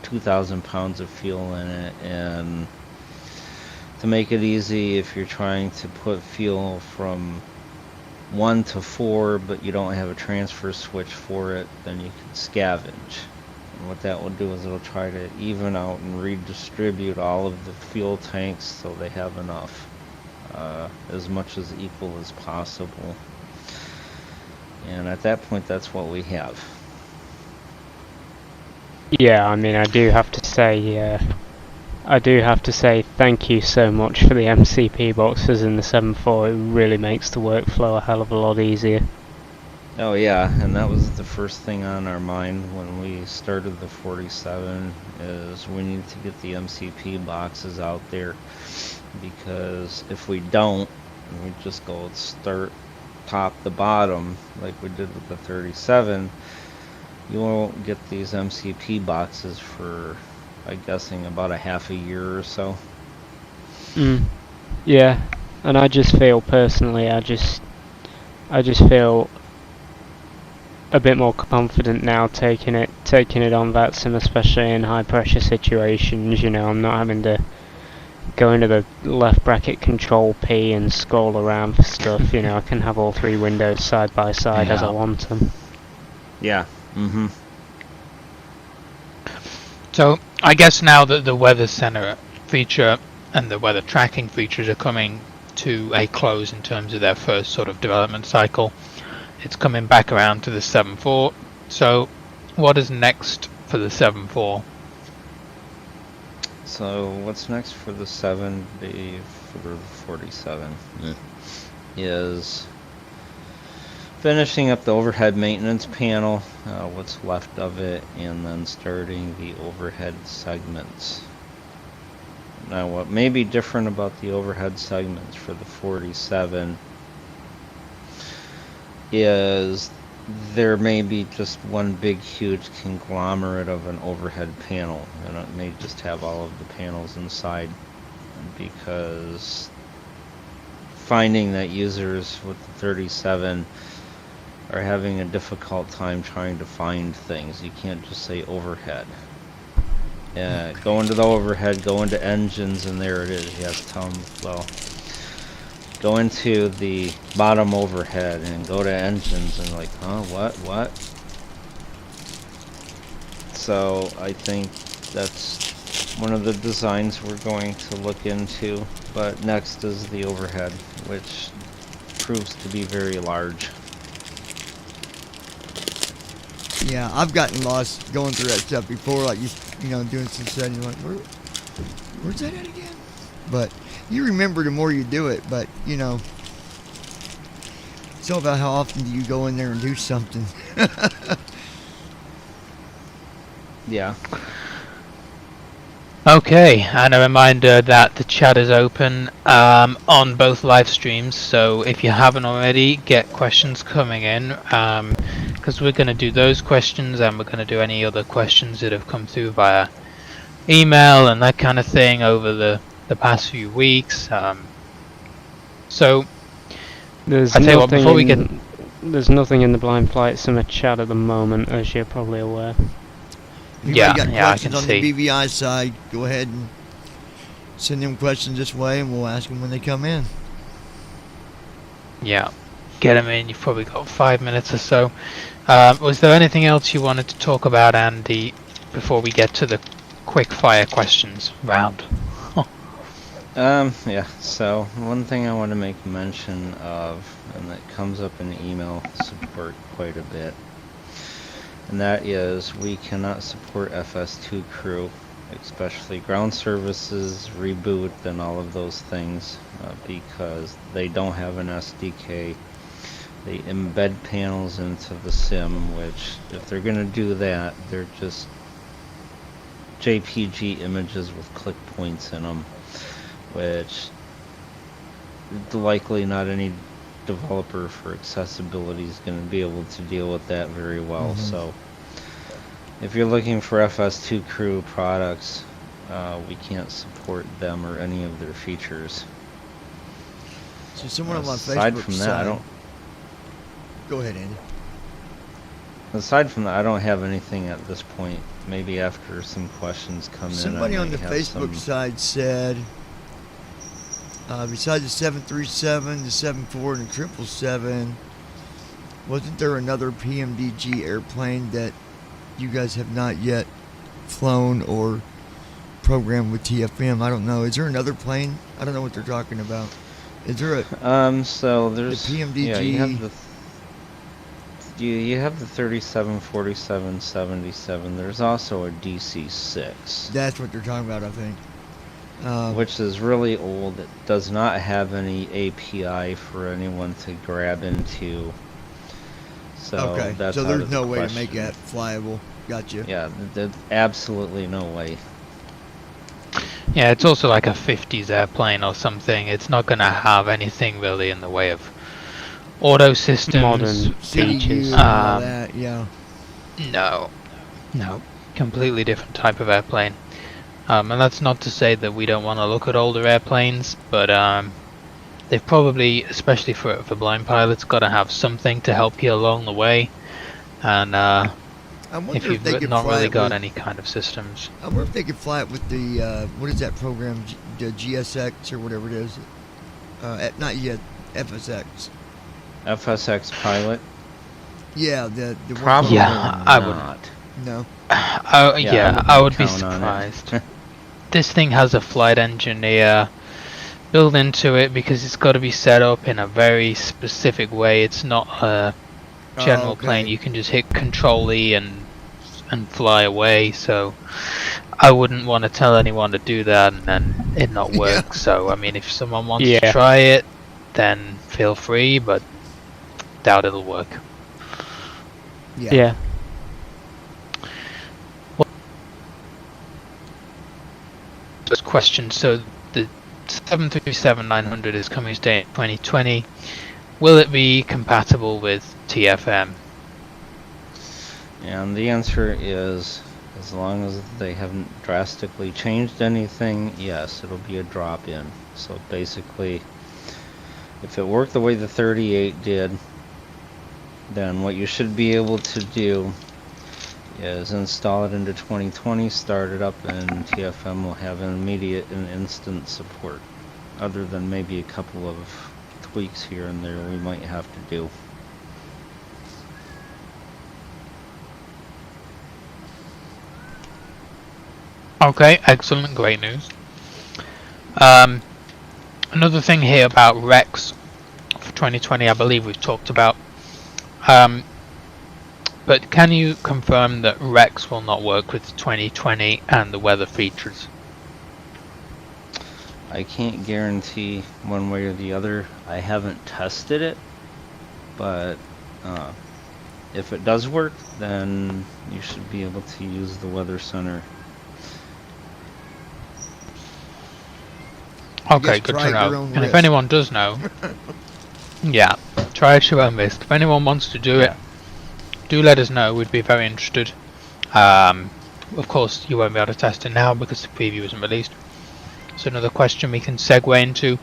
2,000 pounds of fuel in it, and to make it easy, if you're trying to put fuel from 1 to 4 but you don't have a transfer switch for it, then you can scavenge. And what that will do is it'll try to even out and redistribute all of the fuel tanks so they have enough, as much as equal as possible. And at that point, that's what we have. Yeah, I mean, I do have to say thank you so much for the MCP boxes in the 7.4. It really makes the workflow a hell of a lot easier. Oh yeah, and that was the first thing on our mind when we started the 47, is we need to get the MCP boxes out there, because if we don't, we just go start top to bottom like we did with the 37, you won't get these MCP boxes for, I'm guessing, about a half a year or so. Yeah, and I just feel personally, I just feel a bit more confident now taking it on VATSIM, especially in high pressure situations. You know, I'm not having to go into the left bracket control P and scroll around for stuff. You know, I can have all three windows side by side as I want them. Yeah. Mm-hmm. So I guess now that the weather center feature and the weather tracking features are coming to a close in terms of their first sort of development cycle, it's coming back around to the 7.4. So what is next for the 7.4? So what's next for the 7B for the 47 is finishing up the overhead maintenance panel, what's left of it, and then starting the overhead segments. Now what may be different about the overhead segments for the 47 is there may be just one big huge conglomerate of an overhead panel, and it may just have all of the panels inside, because finding that users with the 37 are having a difficult time trying to find things. You can't just say overhead. Go into the overhead, go into engines, and there it is. You have to tell them, well, go into the bottom overhead and go to engines, and like, huh, what? So I think that's one of the designs we're going to look into. But next is the overhead, which proves to be very large. Yeah, I've gotten lost going through that stuff before, like you know, doing some setting, like, where's that at again? But you remember the more you do it, but you know, it's all about how often do you go in there and do something. Yeah. Okay, and a reminder that the chat is open on both live streams, so if you haven't already, get questions coming in, because we're going to do those questions, and we're going to do any other questions that have come through via email and that kind of thing over the past few weeks. So There's I tell you what, before we get... There's nothing in the Blind Flight Summit chat at the moment, as you're probably aware. If Yeah, you got yeah, I questions can on see. the BVI side, go ahead and send them questions this way, and we'll ask them when they come in. Yeah, get them in. You've probably got 5 minutes or so. Was there anything else you wanted to talk about, Andy, before we get to the quick fire questions round? Yeah, so one thing I want to make mention of, and that comes up in email support quite a bit, and that is we cannot support FS2 crew, especially ground services, reboot, and all of those things, because they don't have an SDK. They embed panels into the sim, which if they're going to do that, they're just JPG images with click points in them, which likely not any developer for accessibility is going to be able to deal with that very well. So if you're looking for FS2 crew products, we can't support them or any of their features. So someone on my Aside Facebook from that, side, I don't. Go ahead, Andy. Aside from that, I don't have anything at this point. Maybe after some questions come Somebody in, I on the might have Facebook some. side said, besides the 737, the 74, and the 777, wasn't there another PMDG airplane that you guys have not yet flown or programmed with TFM? I don't know. Is there another plane? I don't know what they're talking about. Is there a So there's the PMDG? Yeah, you have the 37, 47, 77. There's also a DC-6. That's what they're talking about, I think. Which is really old. It does not have any API for anyone to grab into. So okay, that's so out there's of no the way to question. make that flyable. Gotcha. Yeah, there's absolutely no way. Yeah, it's also like a 50s airplane or something. It's not going to have anything really in the way of auto systems. Modern CDU features. and all that, yeah. No, completely different type of airplane. And that's not to say that we don't want to look at older airplanes, but they've probably, especially for blind pilots, got to have something to help you along the way. And I wonder if if they you've could not fly really it got with, any kind of systems. I wonder if they could fly it with the what is that program? The GSX or whatever it is. Not yet. FSX. FSX pilot. Yeah, the one- Probably Yeah, I would- not. No. I would be count on it. surprised. This thing has a flight engineer built into it because it's got to be set up in a very specific way. It's not a general plane. You can just hit Control E and fly away. So I wouldn't want to tell anyone to do that and then it not work. Yeah. So I mean, if someone wants Yeah. to try it, then feel free, but doubt it'll work. Yeah. First question. So the 737-900 is coming to date in 2020. Will it be compatible with TFM? And the answer is, as long as they haven't drastically changed anything, yes, it'll be a drop-in. So basically, if it worked the way the 38 did, then what you should be able to do is install it into 2020, start it up, and TFM will have an immediate and instant support. Other than maybe a couple of tweaks here and there we might have to do. Okay, excellent, great news. Another thing here about Rex for 2020, I believe we've talked about. But can you confirm that Rex will not work with 2020 and the weather features? I can't guarantee one way or the other. I haven't tested it, but if it does work, then you should be able to use the Weather Center. Okay, Just good try to at your know. own And if risk. anyone does know, yeah, try at your own risk. If anyone wants to do it, do let us know. We'd be very interested. Of course, you won't be able to test it now because the preview isn't released. So another question we can segue into.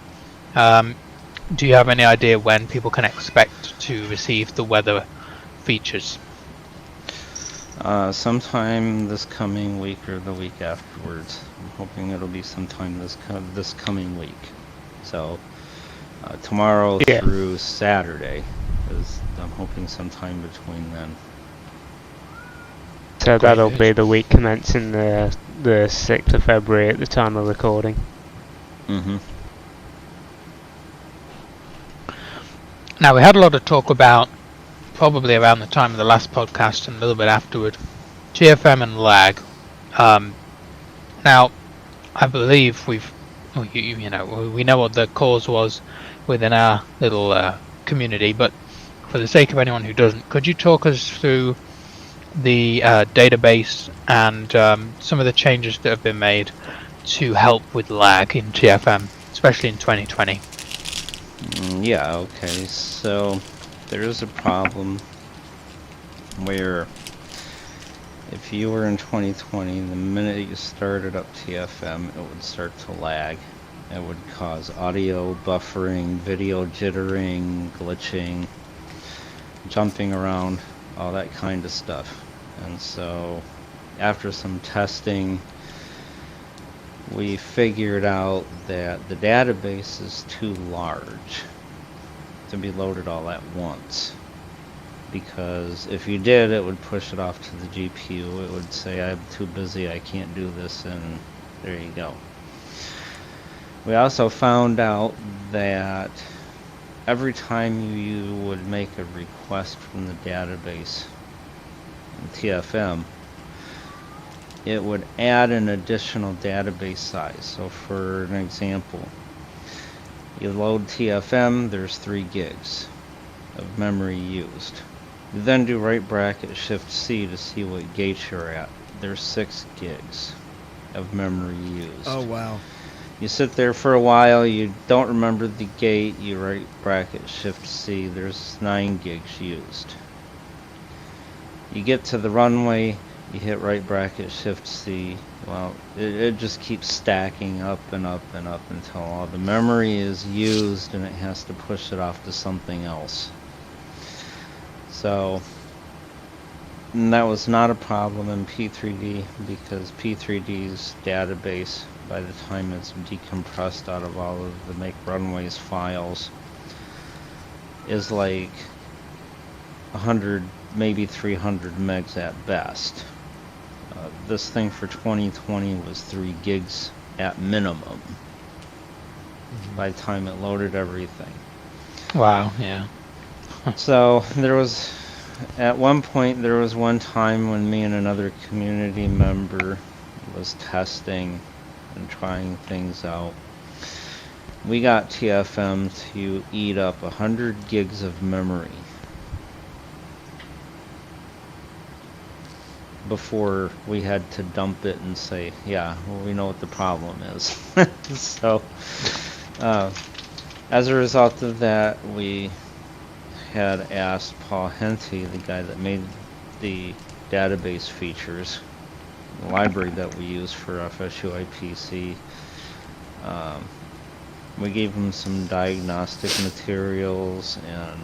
Do you have any idea when people can expect to receive the weather features? Sometime this coming week or the week afterwards. I'm hoping it'll be sometime this coming week. So tomorrow through Saturday, is I'm hoping sometime between then. So that'll be the week commencing the 6th of February at the time of recording. Mm-hmm. Now, we had a lot of talk about, probably around the time of the last podcast and a little bit afterward, TFM and lag. Now, I believe we know what the cause was within our little community, but for the sake of anyone who doesn't, could you talk us through the database and some of the changes that have been made to help with lag in TFM, especially in 2020? Yeah, okay, so there is a problem where if you were in 2020, the minute you started up TFM, it would start to lag. It would cause audio buffering, video jittering, glitching, jumping around, all that kind of stuff. And so after some testing, we figured out that the database is too large to be loaded all at once. Because if you did, it would push it off to the GPU. It would say, I'm too busy, I can't do this, and there you go. We also found out that every time you would make a request from the database in TFM, it would add an additional database size. So for an example, you load TFM, there's 3 gigs of memory used. You then do right bracket shift C to see what gate you're at. There's 6 gigs of memory used. Oh wow. You sit there for a while, you don't remember the gate, you right bracket shift C, there's 9 gigs used. You get to the runway, you hit right bracket shift C, well, it just keeps stacking up and up and up until all the memory is used and it has to push it off to something else. So, and that was not a problem in P3D because P3D's database, by the time it's decompressed out of all of the Make Runways files, is like 100, maybe 300 megs at best. This thing for 2020 was 3 gigs at minimum by the time it loaded everything. Wow, yeah. So there was, at one point, there was one time when me and another community member was testing and trying things out. We got TFM to eat up 100 gigs of memory before we had to dump it and say, yeah, well, we know what the problem is. So, as a result of that, we had asked Paul Henty, the guy that made the database features, the library that we use for FSU IPC. We gave him some diagnostic materials and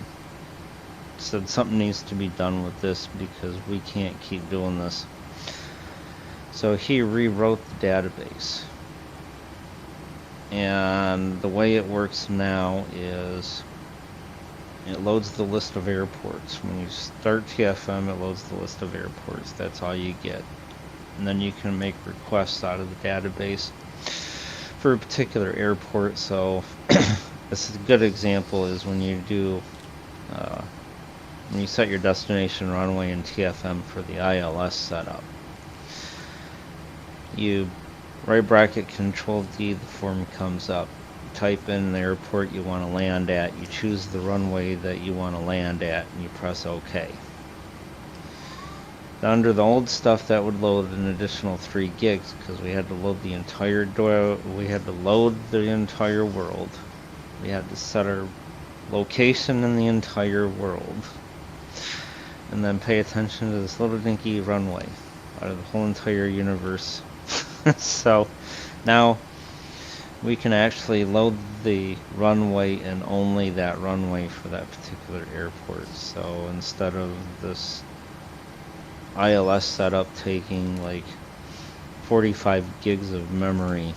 said something needs to be done with this because we can't keep doing this. So he rewrote the database. And the way it works now is it loads the list of airports. When you start TFM, it loads the list of airports. That's all you get. And then you can make requests out of the database for a particular airport. So this is a good example is when you do when you set your destination runway in TFM for the ILS setup. You right bracket Control D, the form comes up. Type in the airport you want to land at, you choose the runway that you want to land at, and you press OK. Under the old stuff, that would load an additional 3 gigs because we had to load the entire we had to load the entire world. We had to set our location in the entire world, and then pay attention to this little dinky runway out of the whole entire universe. So now we can actually load the runway and only that runway for that particular airport. So instead of this ILS setup taking like 45 gigs of memory,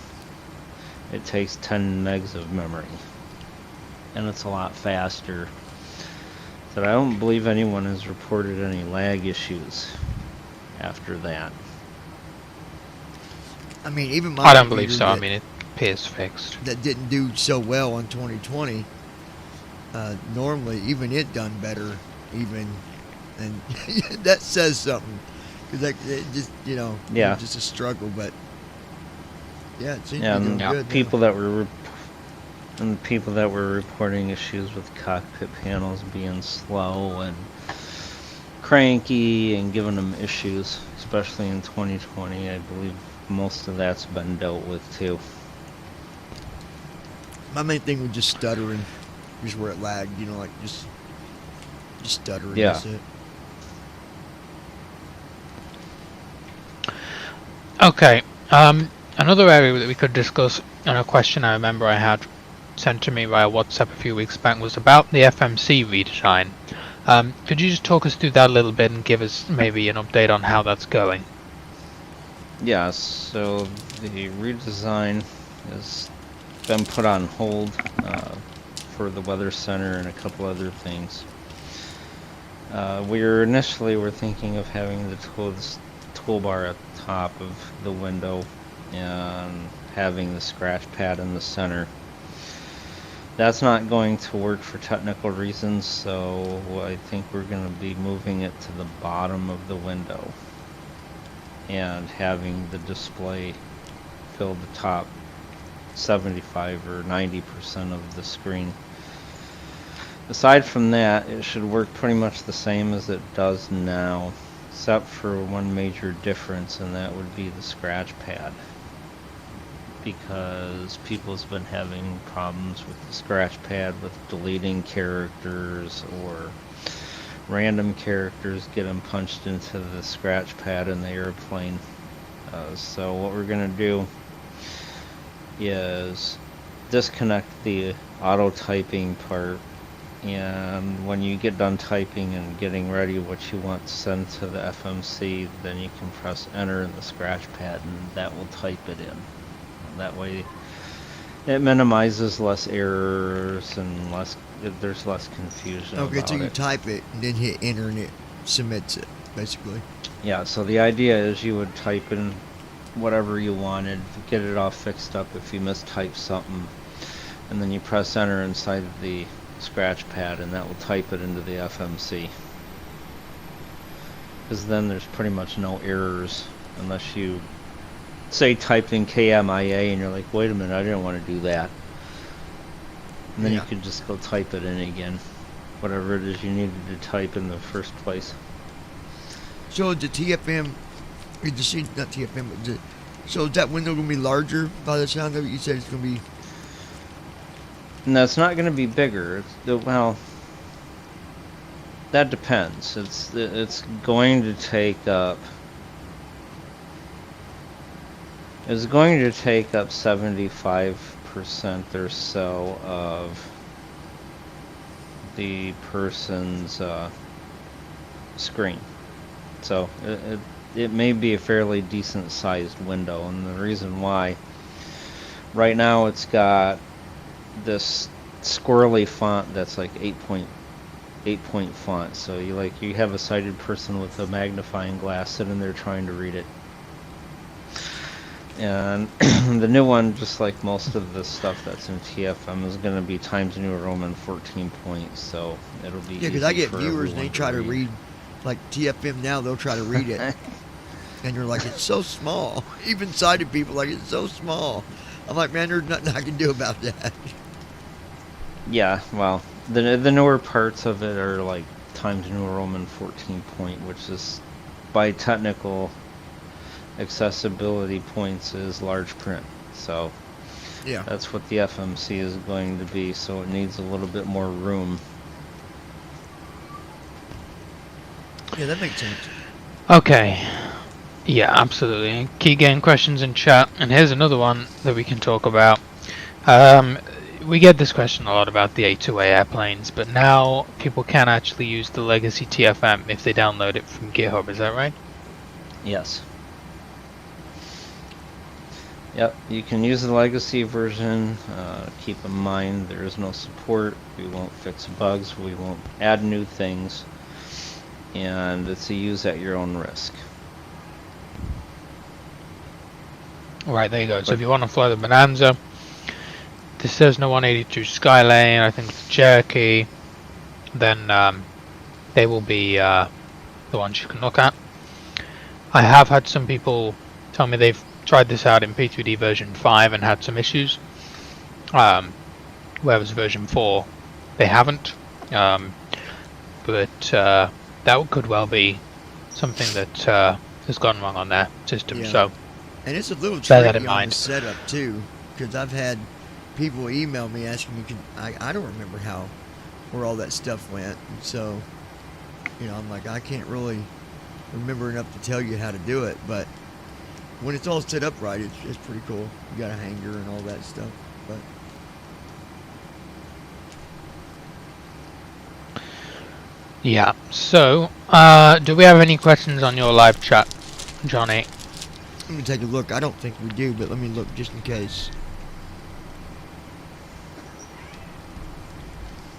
it takes 10 megs of memory, and it's a lot faster. So I don't believe anyone has reported any lag issues after that. I mean, even my I don't believe computer so. I that- mean, it appears fixed. that didn't do so well in 2020. Normally, even it done better, even, and that says something, because it just, it Yeah. was just a struggle. But yeah, it seems Yeah, to be doing and good. people that were people that were reporting issues with cockpit panels being slow and cranky and giving them issues, especially in 2020. I believe most of that's been dealt with too. My main thing was just stuttering, just where it lagged. Like just stuttering. Yeah. That's it. Okay. Another area that we could discuss, and a question I remember I had sent to me via WhatsApp a few weeks back, was about the FMC redesign. Could you just talk us through that a little bit and give us maybe an update on how that's going? Yeah, so the redesign has been put on hold for the Weather Center and a couple other things. We initially were thinking of having the toolbar at the top of the window and having the scratch pad in the center. That's not going to work for technical reasons, so I think we're going to be moving it to the bottom of the window and having the display fill the top 75 or 90% of the screen. Aside from that, it should work pretty much the same as it does now, except for one major difference, and that would be the scratch pad. Because people's been having problems with the scratch pad with deleting characters or random characters, get them punched into the scratch pad in the airplane. So what we're gonna do is disconnect the auto typing part, and when you get done typing and getting ready what you want to send to the FMC, then you can press enter in the scratch pad and that will type it in. And that way it minimizes less errors and there's less confusion. Okay, about so you it. type it and then hit enter and it submits it, basically. Yeah, so the idea is you would type in whatever you wanted, get it all fixed up if you mistype something, and then you press enter inside the scratch pad and that will type it into the FMC. Because then there's pretty much no errors unless you say typed in KMIA and you're like, wait a minute, I didn't want to do that. And then you could just go type it in again, whatever it is you needed to type in the first place. So the TFM, not TFM, but so is that window going to be larger by the sound of it? You said it's going to be... No, it's not going to be bigger. Well, that depends. It's going to take up... It's going to take up 75% or so of the person's screen. So it may be a fairly decent sized window, and the reason why, right now it's got this squirrely font that's like 8-point font, so you have a sighted person with a magnifying glass sitting there trying to read it. And the new one, just like most of the stuff that's in TFM, is going to be Times New Roman 14 points, so it'll be Yeah, because I get viewers and they try to read, like TFM now, they'll try to read it. And you're like, it's so small. Even sighted people like, it's so small. I'm like, man, there's nothing I can do about that. Yeah, well, the newer parts of it are like Times New Roman 14 point, which is by technical accessibility points is large print. So Yeah. that's what the FMC is going to be, so it needs a little bit more room. Yeah, that makes sense. Okay. Yeah, absolutely. Key game questions in chat, and here's another one that we can talk about. We get this question a lot about the A2A airplanes, but now people can actually use the legacy TFM if they download it from GitHub, is that right? Yes. Yep, you can use the legacy version. Keep in mind there is no support. We won't fix bugs. We won't add new things. And it's a use at your own risk. Right, there you go. So if you want to fly the Bonanza, the Cessna 182 Skylane, I think it's Cherokee, then they will be the ones you can look at. I have had some people tell me they've tried this out in P2D version 5 and had some issues, whereas version 4 they haven't, but that could well be something that has gone wrong on their system. Yeah. So And it's a little bear that tricky in on mind. the setup too, because I've had people email me asking me, I don't remember where all that stuff went. And so, I'm like, I can't really remember enough to tell you how to do it, but when it's all set up right, it's pretty cool. You got a hanger and all that stuff, but. Yeah, so do we have any questions on your live chat, Johnny? Let me take a look. I don't think we do, but let me look just in case.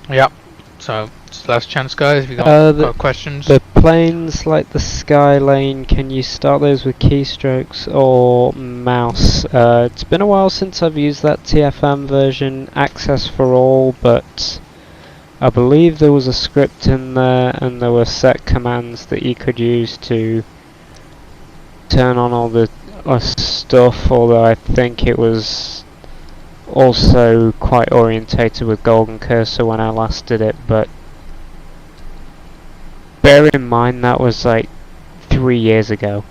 Yep. So it's the last chance, guys. If you got questions. The planes like the Skylane, can you start those with keystrokes or mouse? It's been a while since I've used that TFM version, Access for All, but I believe there was a script in there and there were set commands that you could use to turn on all the stuff, although I think it was also quite orientated with golden cursor when I last did it, but bear in mind that was like 3 years ago.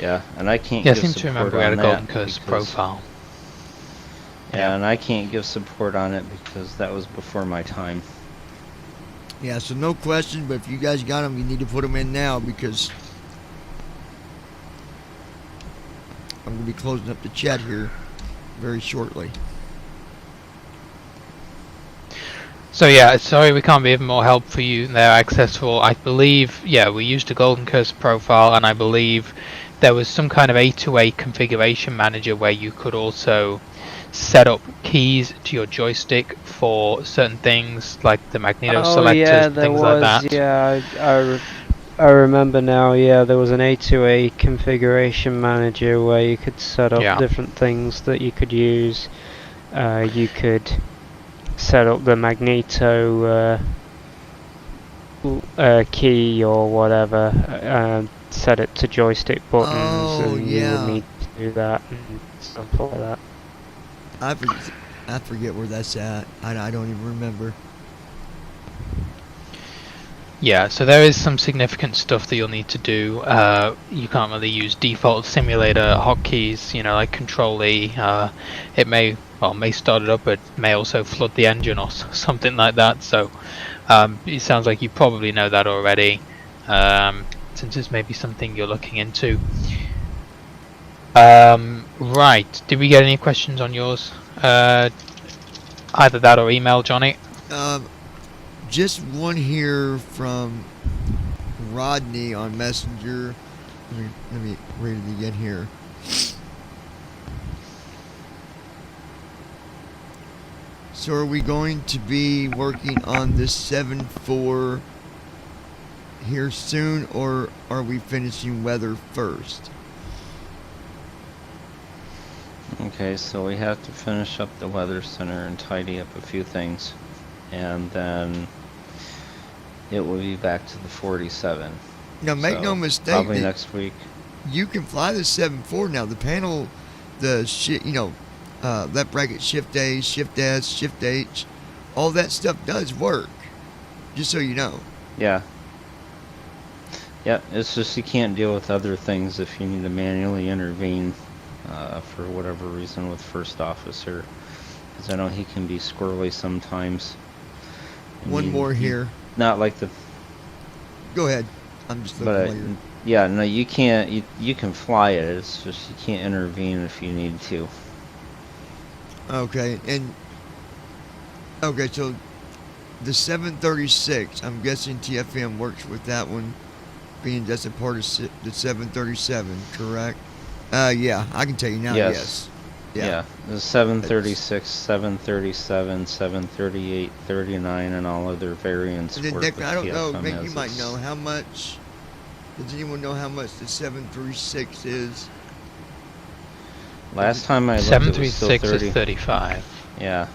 Yeah, and I can't Yeah, I give seem to support remember we had a on golden that cursor because- profile. Yeah, and I can't give support on it because that was before my time. Yeah, so no question, but if you guys got them, you need to put them in now because I'm going to be closing up the chat here very shortly. So yeah, sorry we can't be of more help for you there, Accessible. I believe, yeah, we used a Golden Cursor profile, and I believe there was some kind of A2A configuration manager where you could also set up keys to your joystick for certain things, like the magneto selectors, yeah, there things was. like that. Yeah, I remember now. Yeah, there was an A2A configuration manager where you could set up Yeah. different things that you could use. You could set up the magneto key or whatever, set it to joystick buttons, Oh, and you yeah. would need to do that and stuff like that. I forget where that's at. I don't even remember. Yeah, so there is some significant stuff that you'll need to do. You can't really use default simulator hotkeys, you know, like Control E. It may start it up, but may also flood the engine or something like that. So it sounds like you probably know that already, since it's maybe something you're looking into. Right, did we get any questions on yours? Either that or email, Johnny. Just one here from Rodney on Messenger. Let me read it again here. So are we going to be working on this 7.4 here soon, or are we finishing weather first? Okay, so we have to finish up the weather center and tidy up a few things, and then it will be back to the 47. Now, make So, no mistake. Probably next week. You can fly the 7.4 now. The panel, the shit, left bracket, shift A, shift S, shift H, all that stuff does work. Just so you know. Yeah. Yeah, it's just you can't deal with other things if you need to manually intervene for whatever reason with first officer. Because I know he can be squirrely sometimes. One more here. Not like the... Go ahead. I'm just looking later. Yeah, no, you can't. You can fly it. It's just you can't intervene if you need to. Okay, so the 736, I'm guessing TFM works with that one, being that's a part of the 737, correct? Yeah, I can tell you now. Yes. Yeah, the 736, 737, 738, 39, and all other variants And then, work Nick, with I don't know. TFM Maybe as you might it's- know how much. Does anyone know how much the 736 is? Last time I looked, it was still 736 30. is 35. Yeah.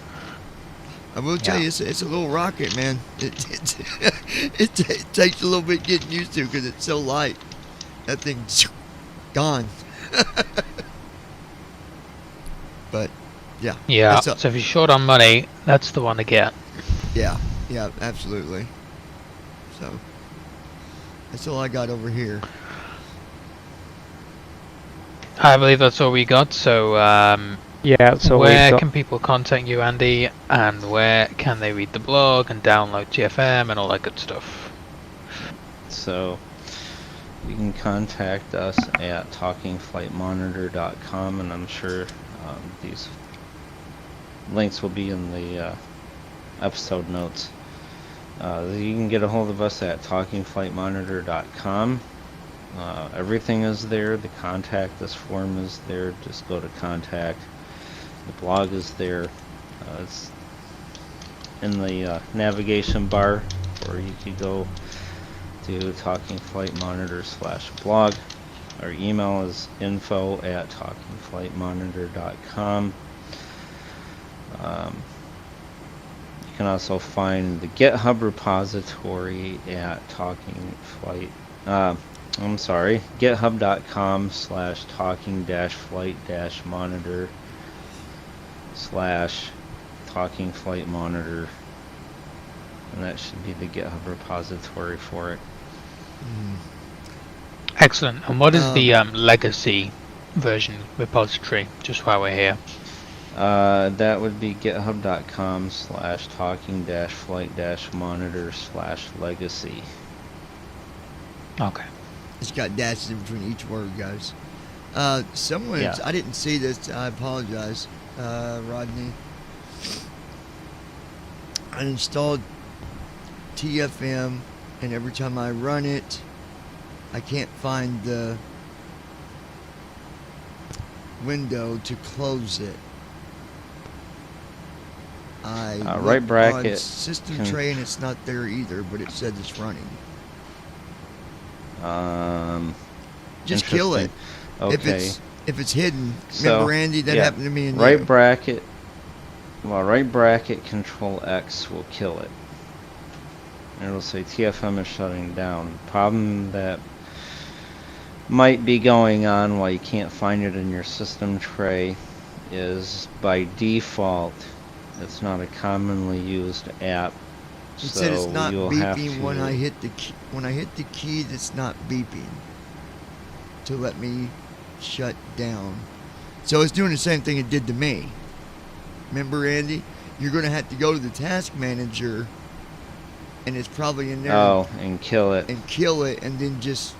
I will tell you, it's a little rocket, man. It takes a little bit getting used to because it's so light. That thing's gone. But yeah. Yeah, that's so if you're short on money, that's the one to get. Yeah, absolutely. So that's all I got over here. I believe that's all we got, so Yeah, so where we've got can people contact you, Andy, and where can they read the blog and download TFM and all that good stuff? So you can contact us at talkingflightmonitor.com, and I'm sure these links will be in the episode notes. You can get a hold of us at talkingflightmonitor.com. Everything is there. The contact us form is there. Just go to contact. The blog is there. It's in the navigation bar, or you could go to Talking Flight Monitor /blog. Our email is info@talkingflightmonitor.com. You can also find the GitHub repository at github.com/talking-flight-monitor/talking-flight-monitor, and that should be the GitHub repository for it. Excellent. And what is the legacy version repository, just while we're here? That would be github.com/talking-flight-monitor/legacy. Okay. It's got dashes in between each word, guys. Someone, Yeah. I didn't see this. I apologize, Rodney. I installed TFM, and every time I run it, I can't find the window to close it. I right looked bracket on system can- tray, and it's not there either, but it said it's running. Just kill it. Interesting. Okay. If it's hidden. So, Remember, Andy, that yeah, happened to me and right you. bracket. Well, right bracket Control X will kill it. And it'll say TFM is shutting down. Problem that might be going on while you can't find it in your system tray is by default it's not a commonly used app. It said it's not you'll have beeping when to- I hit the key. When I hit the key, it's not beeping to let me shut down. So it's doing the same thing it did to me. Remember, Andy? You're going to have to go to the task manager, and it's probably in there. Oh, and kill it. And kill it, and then just.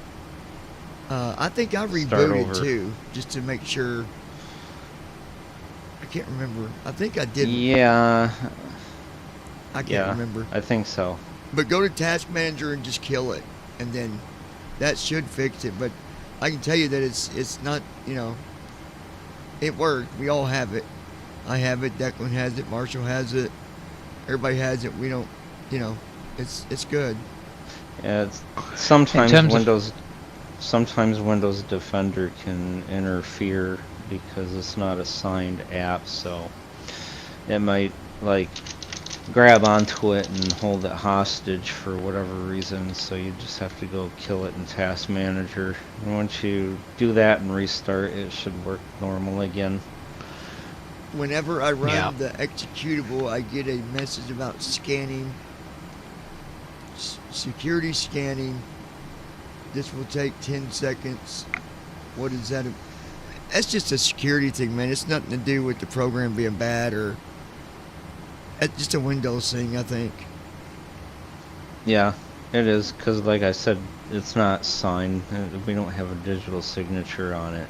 I think I Start rebooted over. too, just to make sure. I can't remember. I think I did. Yeah, I can't yeah, remember. I think so. But go to task manager and just kill it, and then that should fix it. But I can tell you that it's not, it worked. We all have it. I have it. Declan has it. Marshall has it. Everybody has it. We don't, it's good. Yeah, sometimes terms of- Windows Defender can interfere because it's not a signed app, so it might grab onto it and hold it hostage for whatever reason, so you just have to go kill it in Task Manager. And once you do that and restart, it should work normal again. Whenever I run Yeah. the executable, I get a message about scanning, security scanning. This will take 10 seconds. What is that? That's just a security thing, man. It's nothing to do with the program being bad or. It's just a Windows thing, I think. Yeah, it is, because like I said, it's not signed. We don't have a digital signature on it.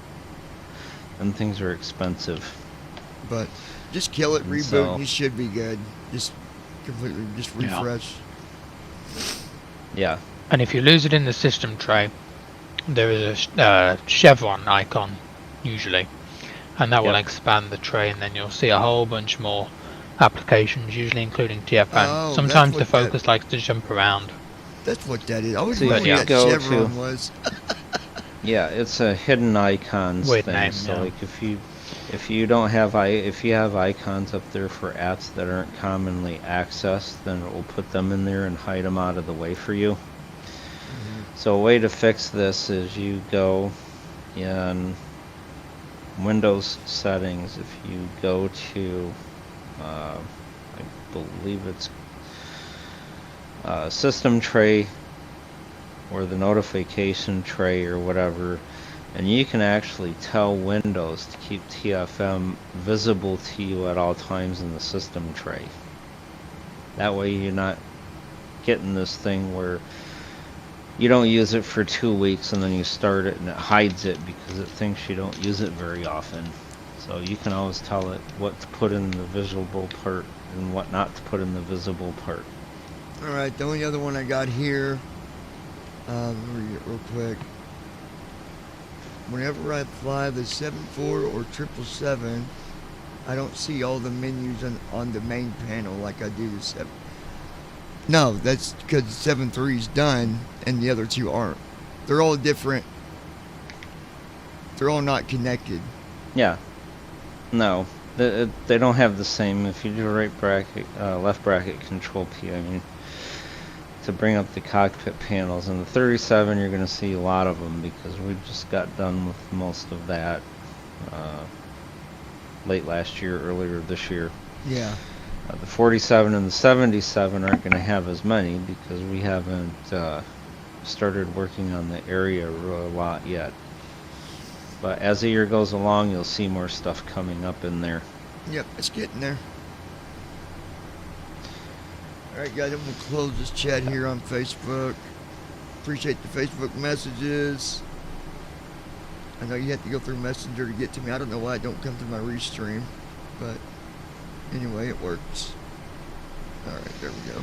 And things are expensive. But just kill it, And reboot, so- and you should be good. Just completely, just Yeah. refresh. Yeah. And if you lose it in the system tray, there is a chevron icon, usually. And that will Yep. expand the tray, and then you'll see a whole bunch more applications, usually including TFM. Oh, Sometimes that's the what that- focus likes to jump around. That's what that is. I always So you wondered what that go chevron to- was. Yeah, it's a hidden icons Weird thing. name, So yeah. like if you don't have if you have icons up there for apps that aren't commonly accessed, then it will put them in there and hide them out of the way for you. So a way to fix this is you go in Windows settings. If you go to I believe it's system tray or the notification tray or whatever, and you can actually tell Windows to keep TFM visible to you at all times in the system tray. That way you're not getting this thing where you don't use it for 2 weeks and then you start it and it hides it because it thinks you don't use it very often. So you can always tell it what to put in the visible part and what not to put in the visible part. All right, the only other one I got here. Let me read it real quick. Whenever I fly the 74 or 777, I don't see all the menus on the main panel like I do the 7. No, that's because the 73 is done and the other two aren't. They're all different. They're all not connected. Yeah. No, they don't have the same. If you do right bracket, left bracket, Control P, I mean, to bring up the cockpit panels. In the 37, you're going to see a lot of them because we just got done with most of that late last year, earlier this year. Yeah. The 47 and the 77 aren't going to have as many because we haven't started working on the area a lot yet. But as the year goes along, you'll see more stuff coming up in there. Yep, it's getting there. Alright guys, I'm going to close this chat here on Facebook. Appreciate the Facebook messages. I know you have to go through Messenger to get to me. I don't know why it don't come through my restream. But anyway, it works. Alright, there we go.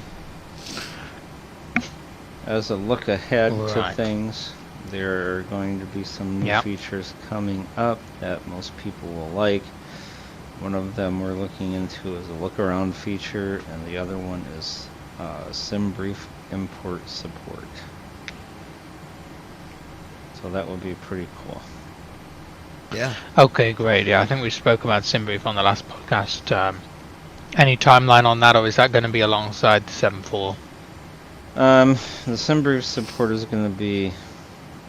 As a look ahead to Right. things, there are going to be some new Yep. features coming up that most people will like. One of them we're looking into is a look around feature, and the other one is SimBrief import support. So that would be pretty cool. Yeah. Okay, great. Yeah, I think we spoke about SimBrief on the last podcast. Any timeline on that, or is that going to be alongside the 7.4? The SimBrief support is going to be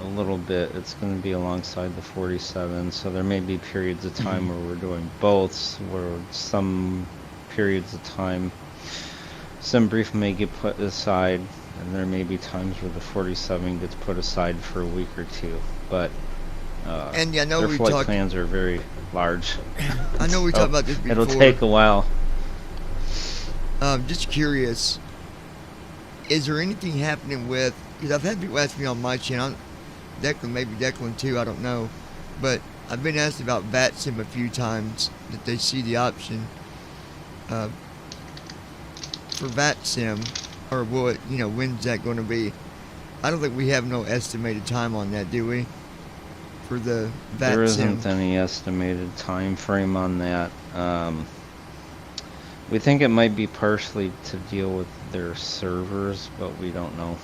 a little bit. It's going to be alongside the 47, so there may be periods of time where we're doing both, where some periods of time SimBrief may get put aside, and there may be times where the 47 gets put aside for a week or two. But And yeah, I know their we flight talked. plans are very large. I know we So talked about this before. it'll take a while. Just curious, is there anything happening with, because I've had people ask me on my channel, Declan, maybe Declan too, I don't know, but I've been asked about VATSIM a few times, that they see the option for VATSIM, or what, when's that going to be? I don't think we have no estimated time on that, do we? For the VATSIM. There isn't any estimated time frame on that. We think it might be partially to deal with their servers, but we don't know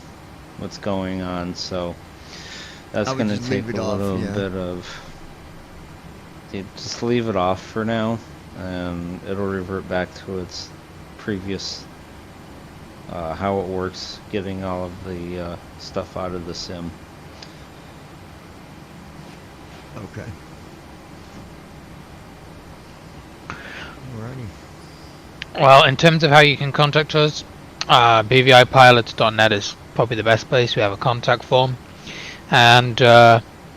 what's going on, so that's I would going to just take leave it a off, little yeah. bit of... just leave it off for now, and it'll revert back to its previous how it works, getting all of the stuff out of the sim. Okay. Alrighty. Well, in terms of how you can contact us, bvipilots.net is probably the best place. We have a contact form, and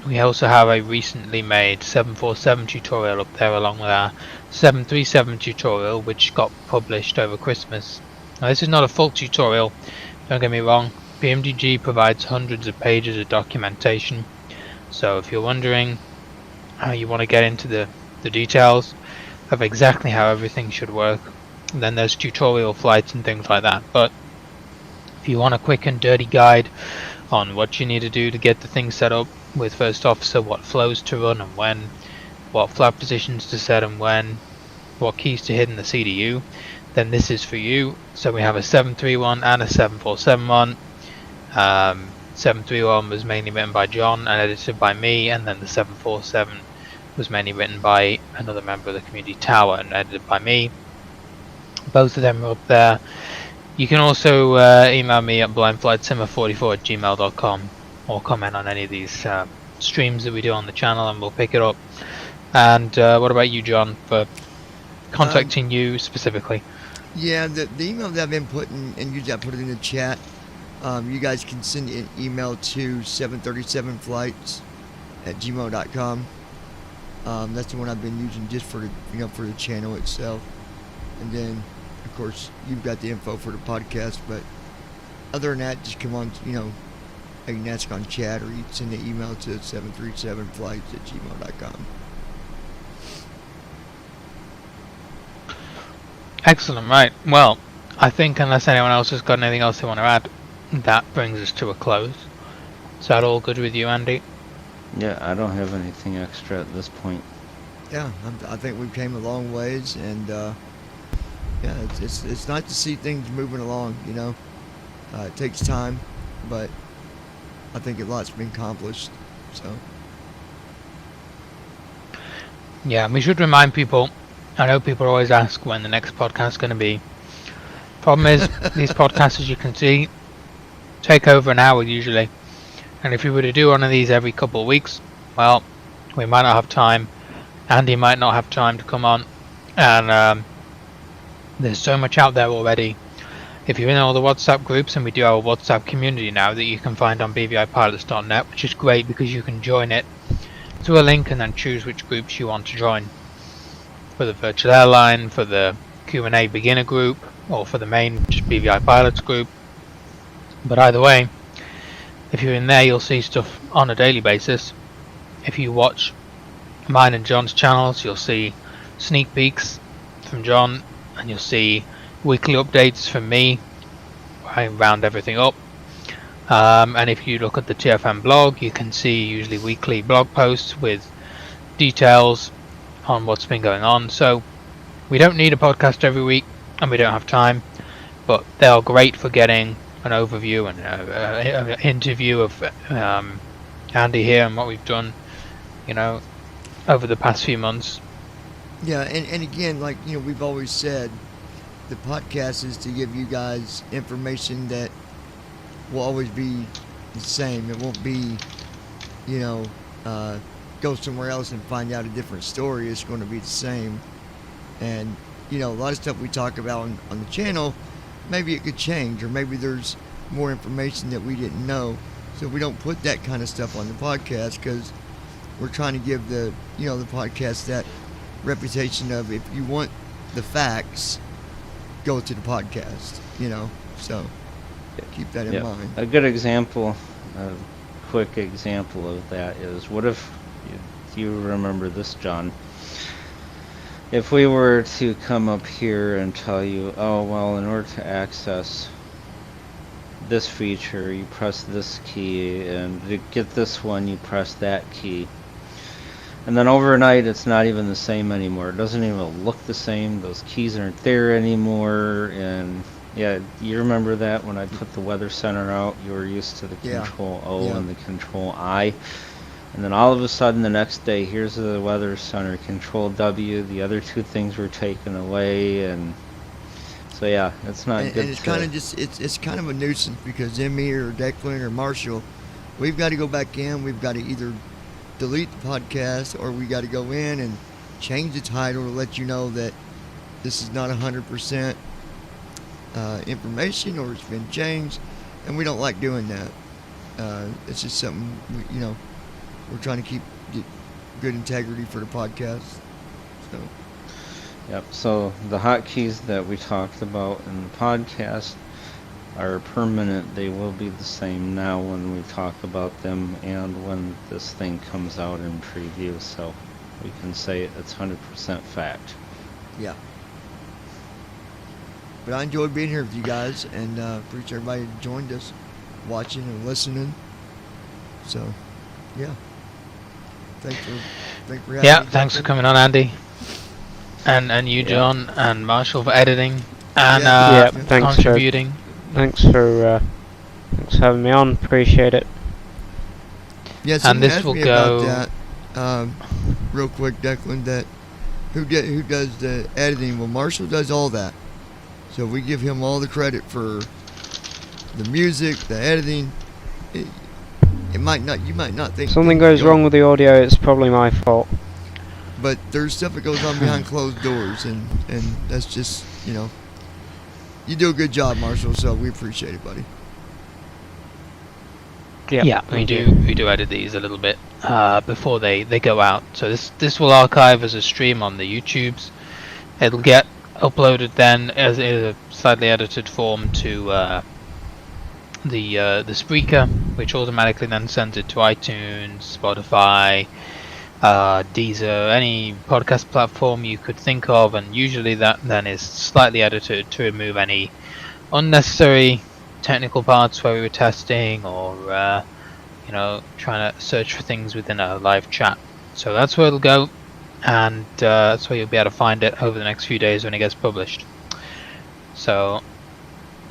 we also have a recently made 747 tutorial up there, along with our 737 tutorial, which got published over Christmas. Now, this is not a full tutorial, don't get me wrong. BMDG provides hundreds of pages of documentation, so if you're wondering how you want to get into the details of exactly how everything should work, then there's tutorial flights and things like that. But if you want a quick and dirty guide on what you need to do to get the thing set up with First Officer, what flows to run and when, what flight positions to set and when, what keys to hit in the CDU, then this is for you. So we have a 731 and a 747 one. 731 was mainly written by John and edited by me, and then the 747 was mainly written by another member of the community tower and edited by me. Both of them are up there. You can also email me at blindflightsimmer44@gmail.com or comment on any of these streams that we do on the channel, and we'll pick it up. And what about you, John, for contacting you specifically? Yeah, the email that I've been putting, and usually I put it in the chat, you guys can send an email to 737flights@gmail.com. That's the one I've been using just for the, for the channel itself. And then, of course, you've got the info for the podcast, but other than that, just come on, you can ask on chat, or you can send an email to 737flights@gmail.com. Excellent, right. Well, I think unless anyone else has got anything else they want to add, that brings us to a close. Is that all good with you, Andy? Yeah, I don't have anything extra at this point. Yeah, I think we've came a long ways, and yeah, it's nice to see things moving along. It takes time, but I think a lot's been accomplished. So Yeah, we should remind people. I know people always ask when the next podcast is going to be. Problem is, these podcasts, as you can see, take over an hour usually. And if we were to do one of these every couple of weeks, well, we might not have time. Andy might not have time to come on. And there's so much out there already. If you're in all the WhatsApp groups, and we do have a WhatsApp community now that you can find on bvipilots.net, which is great because you can join it through a link and then choose which groups you want to join. for the virtual airline, for the Q&A beginner group, or for the main just BVI pilots group. But either way, if you're in there, you'll see stuff on a daily basis. If you watch mine and John's channels, you'll see sneak peeks from John, and you'll see weekly updates from me where I round everything up. And if you look at the TFM blog, you can see usually weekly blog posts with details on what's been going on. So we don't need a podcast every week, and we don't have time, but they are great for getting an overview and an interview of Andy here and what we've done, over the past few months. Yeah, and again, like, we've always said, the podcast is to give you guys information that will always be the same. It won't be, go somewhere else and find out a different story. It's going to be the same. And, a lot of stuff we talk about on the channel, maybe it could change, or maybe there's more information that we didn't know. So we don't put that kind of stuff on the podcast because we're trying to give the podcast that reputation of, if you want the facts, go to the podcast, so keep that in mind. A good example, a quick example of that is, what if you remember this, John? If we were to come up here and tell you, oh, well, in order to access this feature, you press this key, and to get this one, you press that key. And then overnight, it's not even the same anymore. It doesn't even look the same. Those keys aren't there anymore. And yeah, you remember that when I put the weather center out, you were used to the control O and the control I. And then all of a sudden the next day, here's the weather center, control W. The other two things were taken away. And so yeah, it's not good. And it's kind of just, it's kind of a nuisance because Emmy or Declan or Marshall, we've got to go back in. We've got to either delete the podcast, or we got to go in and change the title to let you know that this is not 100% information, or it's been changed, and we don't like doing that. It's just something we're trying to keep good integrity for the podcast. So yep. So the hotkeys that we talked about in the podcast are permanent. They will be the same now when we talk about them and when this thing comes out in preview, so we can say it's 100% fact. Yeah. But I enjoyed being here with you guys, and appreciate everybody who joined us, watching and listening. So, yeah. Thanks for having me. Thanks for coming on, Andy. And you, John, and Marshall, for editing and thanks contributing. Thanks for having me on. Appreciate it. Yeah, and this will go about that. Real quick, Declan. That who does the editing? Well, Marshall does all that, so we give him all the credit for the music, the editing. You might not think something goes wrong with the audio. It's probably my fault. But there's stuff that goes on behind closed doors, and that's just you do a good job, Marshall. So we appreciate it, buddy. Yeah, we do edit these a little bit before they go out. So this will archive as a stream on the YouTubes. It'll get uploaded then as a slightly edited form to the Spreaker, which automatically then sends it to iTunes, Spotify, Deezer, any podcast platform you could think of, and usually that then is slightly edited to remove any unnecessary technical parts where we were testing or trying to search for things within a live chat. So that's where it'll go, and that's where you'll be able to find it over the next few days when it gets published. So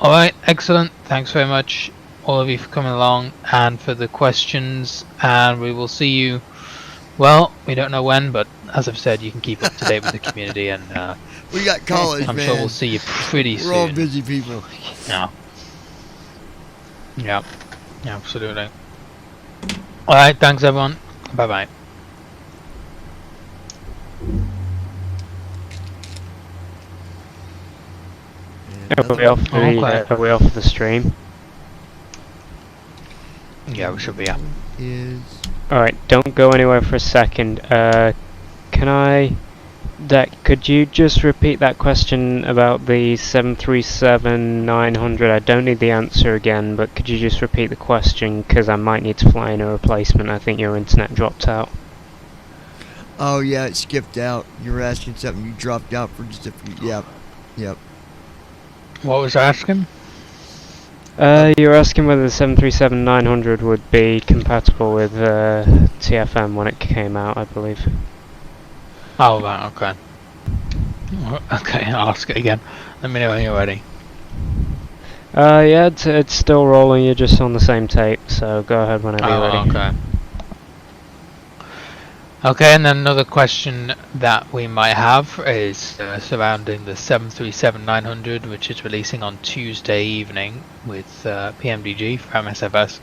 alright, excellent. Thanks very much all of you for coming along and for the questions, and we will see you, well, we don't know when, but as I've said, you can keep up to date with the community, and we got college, I'm man. sure we'll see you pretty soon. We're all busy people. Yeah, absolutely. Alright, thanks everyone. Bye bye. Are we off the stream? Yeah, we should be. Yeah. Is Alright, don't go anywhere for a second. Can I Deck, could you just repeat that question about the 737-900? I don't need the answer again, but could you just repeat the question, because I might need to fly in a replacement. I think your internet dropped out. Oh yeah, it skipped out. You were asking something. You dropped out for just a few. Yep. What was I asking? You were asking whether the 737-900 would be compatible with TFM when it came out, I believe. Oh, right, okay. Okay, I'll ask it again. Let me know when you're ready. Yeah, it's still rolling. You're just on the same tape, so go ahead whenever you're ready. Okay. Okay, and then another question that we might have is surrounding the 737-900, which is releasing on Tuesday evening with PMDG for MSFS,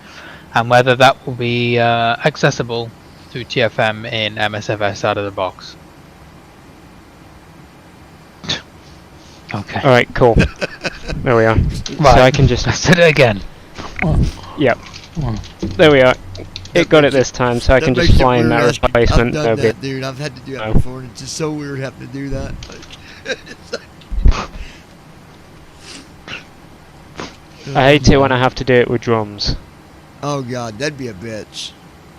and whether that will be accessible through TFM in MSFS out of the box. Okay. Alright, cool. There we are. Right. So I can just... I said it again. Yep. There we are. It got it this time, so I can just fly in that replacement. I've done that, dude. I've had to do that before, and it's just so weird having to do that. I hate it when I have to do it with drums. Oh god, that'd be a bitch.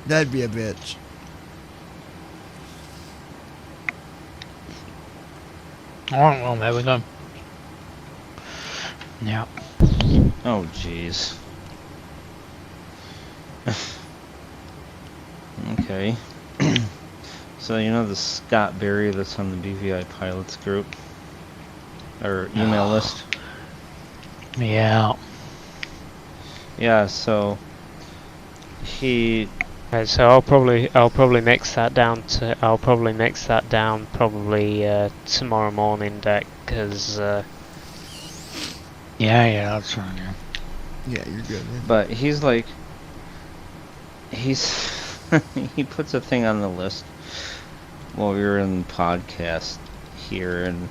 That'd be a bitch. Alright, well, there we go. Yeah. Oh, jeez. Okay. So you know the Scott Berry that's on the BVI pilots group? Or email list? Yeah. Yeah, so he Okay, so I'll probably mix that down tomorrow morning, Deck, because Yeah, that's right. Yeah, you're good, man. but he's like he puts a thing on the list while we were in the podcast here, and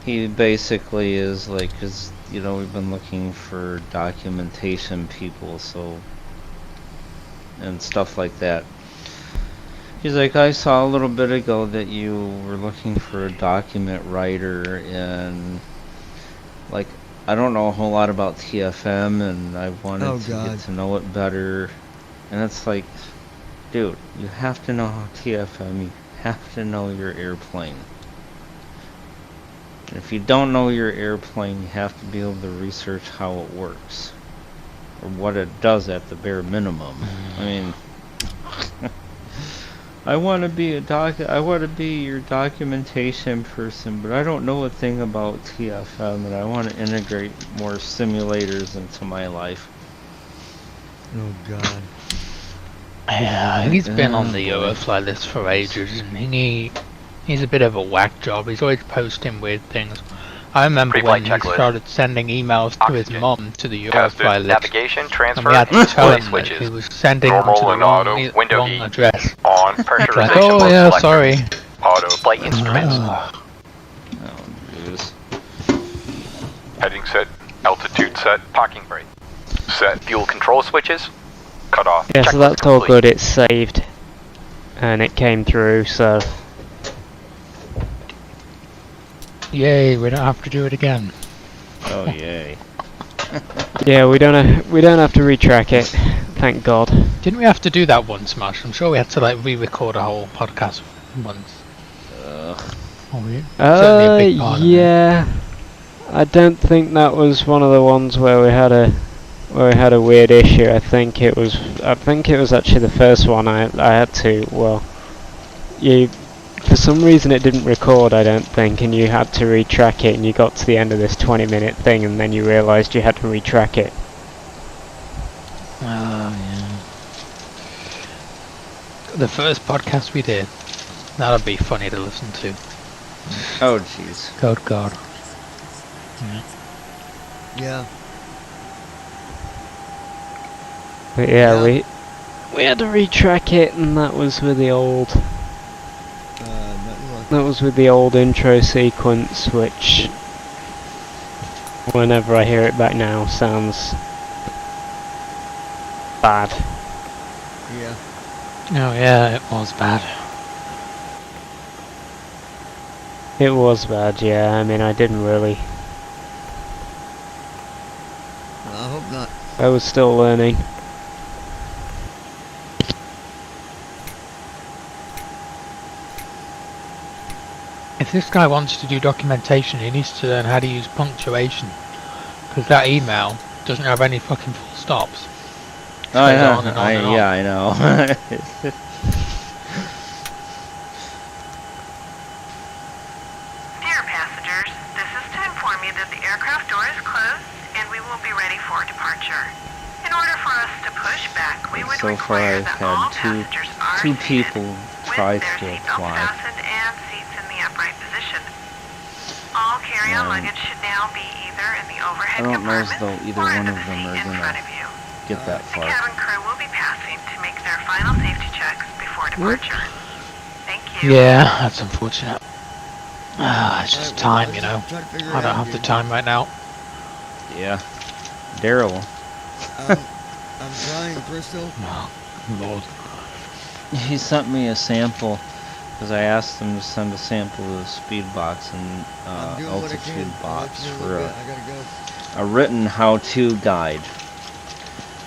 he basically is like, cause you know we've been looking for documentation people, so and stuff like that. He's like, I saw a little bit ago that you were looking for a document writer, and like I don't know a whole lot about TFM, and I wanted to get to know it better. And it's like, dude, you have to know TFM, you have to know your airplane. And if you don't know your airplane, you have to be able to research how it works. Or what it does at the bare minimum. I mean, I want to be your documentation person, but I don't know a thing about TFM, and I want to integrate more simulators into my life. Oh god. Yeah, he's been on the Eurofly list for ages, and he's a bit of a whack job. He's always posting weird things. I remember when he started sending emails to his mom to the Eurofly list, navigation, transfer, and we had to tell him that switches. he was sending them to the wrong address. On pressurization Like, oh yeah, selector. sorry. Auto flight instruments. Oh, jeez. Heading set. Altitude set. Parking brake. Set. Fuel control switches. Cut off. yeah, so Checklist that's all complete. good. It's saved, and it came through. So Yay, we don't have to do it again. Oh yay. yeah, we don't have to retrack it. Thank God. Didn't we have to do that once, Mash? I'm sure we had to like re-record a whole podcast once. Certainly a big part of it. Yeah. I don't think that was one of the ones where we had a weird issue. I think it was actually the first one I had to, well, for some reason it didn't record, I don't think, and you had to retrack it, and you got to the end of this 20-minute thing, and then you realised you had to retrack it. Oh yeah. The first podcast we did. That'll be funny to listen to. Oh jeez. Good God. Yeah. But yeah, we had to retrack it, and that was with the old intro sequence, which whenever I hear it back now sounds bad. Yeah. Oh yeah, it was bad. It was bad, yeah. I mean, I didn't really. I hope not. I was still learning. If this guy wants to do documentation, he needs to learn how to use punctuation. Because that email doesn't have any fucking full stops. Oh Goes yeah, on and on and on. yeah, I know. Dear passengers, this is to inform you that the aircraft door is closed and we will be ready for departure. In order for us to push back, we would So far require I've that had all two passengers are two seated people try with their to seatbelts apply. fastened and seats in the upright position. All carry-on luggage should now be either in the overhead I don't know as compartment though either or one under of the them seat are in gonna front of you. get that The far. cabin crew will be passing to make their final safety checks before departure. Thank you. Yeah, that's unfortunate. It's just Alright, well, time, you know. try to figure it I don't out have the here. time right now. Yeah. Daryl. I'm trying, Crystal. Oh, Lord. He sent me a sample because I asked him to send a sample of the speed box and I'm doing what I can. altitude I'll let box you know in a for little a, bit. I gotta go. a written how-to guide.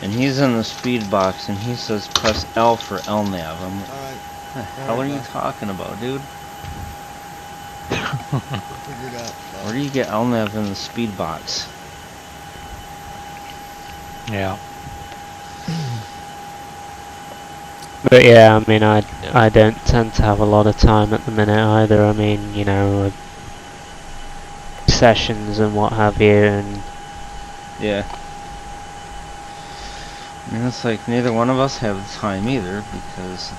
And he's in the speed box and he says press L for LNAV. I'm like, Alright, what the hell are you bye. talking about, dude? We'll figure it out. Where do you get LNAV in the speed box? Yeah. But yeah, I mean, I don't tend to have a lot of time at the minute either. I mean, you know, sessions and what have you, and Yeah. I mean, it's like neither one of us have the time either because,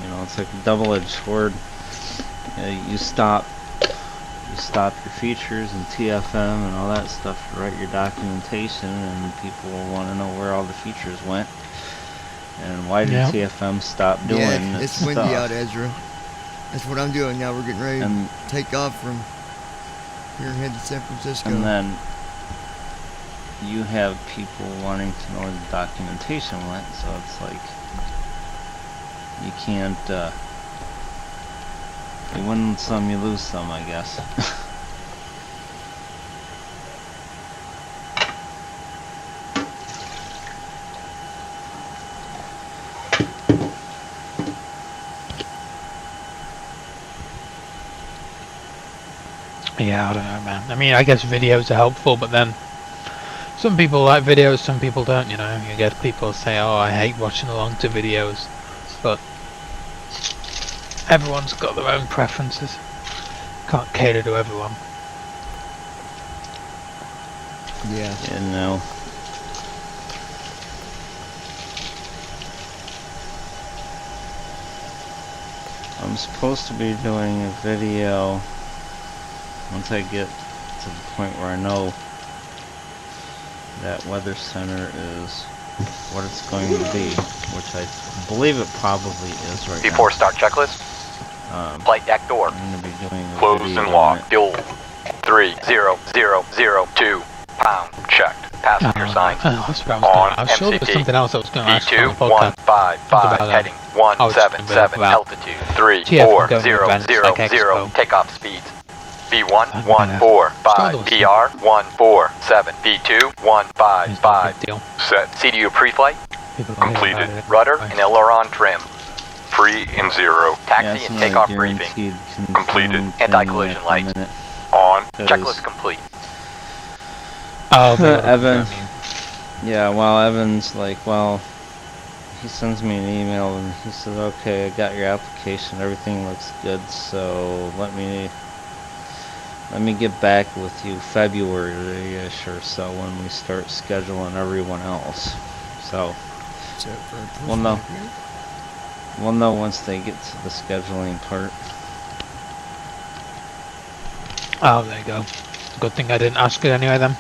you know, it's like a double-edged sword. You stop your features and TFM and all that stuff to write your documentation, and people will want to know where all the features went and why did Yep. TFM stop doing Yeah, its it's windy stuff. out, Ezra. That's what I'm doing now. We're getting ready And to take off from here and head to San Francisco. and then you have people wanting to know where the documentation went, so it's like you can't. You win some, you lose some, I guess. Yeah, I don't know, man. I mean, I guess videos are helpful, but then some people like videos, some people don't, you know. You get people say, oh, I hate watching along to videos, but everyone's got their own preferences. Can't cater to everyone. Yeah. You know. I'm supposed to be doing a video once I get to the point where I know that Weather Center is what it's going to be, which I believe it probably is right Before now. start checklist. Flight deck door. I'm going to be doing a Closed video and on locked. it. Fuel 30002 pound. Checked. Passenger signs. Oh, that's what I was On going. I was sure there was MCT. something else I was going to ask you on the B2 podcast. 155 about, heading I was just 177 about altitude TF going to events like 34000 Expo. takeoff speeds. B1 Yeah. 145 Still PR 147 B2 It's not a 155 big deal. set CDU pre-flight People don't hear completed about it. rudder Right. and aileron trim 3 and 0 Yeah, taxi it's and not a takeoff briefing guaranteed completed. confirmed thing Anti-collision at the lights. minute. on That checklist is- complete. Oh, they Evan. I mean, Yeah, well, Evan's like, well, he sends me an email and he says, okay, I got your application, everything looks good, so let me get back with you February-ish or so when we start scheduling everyone else. So, Well, no. we'll know once they get to the scheduling part. oh, there you go. Good thing I didn't ask it anyway then.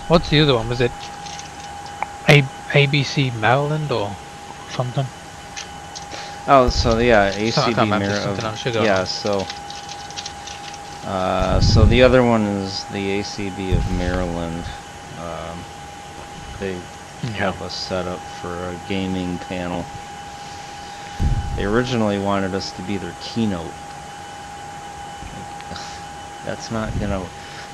What's the other one? Was it ABC Maryland or something? Oh, so yeah, So I ACB can't remember, Mirror. something else you got Yeah, on. so the other one is the ACB of Maryland. They Yeah. have us set up for a gaming panel. They originally wanted us to be their keynote. That's not gonna...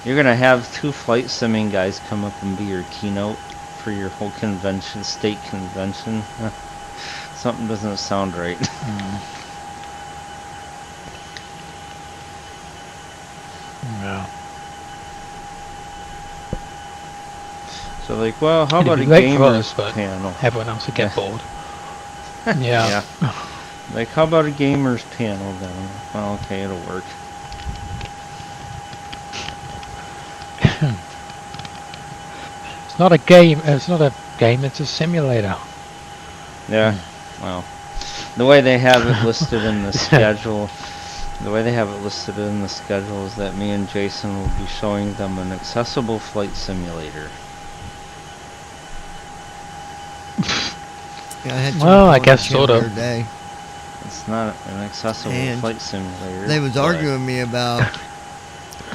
You're gonna have 2 flight simming guys come up and be your keynote for your whole convention, state convention. Something doesn't sound right. Yeah. So like, well, how It'd about be a great for gamers us, but panel? everyone else would get bored. Yeah. Like, how about a gamers panel then? Well, okay, it'll work. It's not a game. It's not a game. It's a simulator. Yeah. Well, the way they have it listed in the schedule, is that me and Jason will be showing them an accessible flight simulator. Yeah, I had Well, I somebody guess on the sort of. other day, It's not an accessible And flight simulator. they was but- arguing with me about the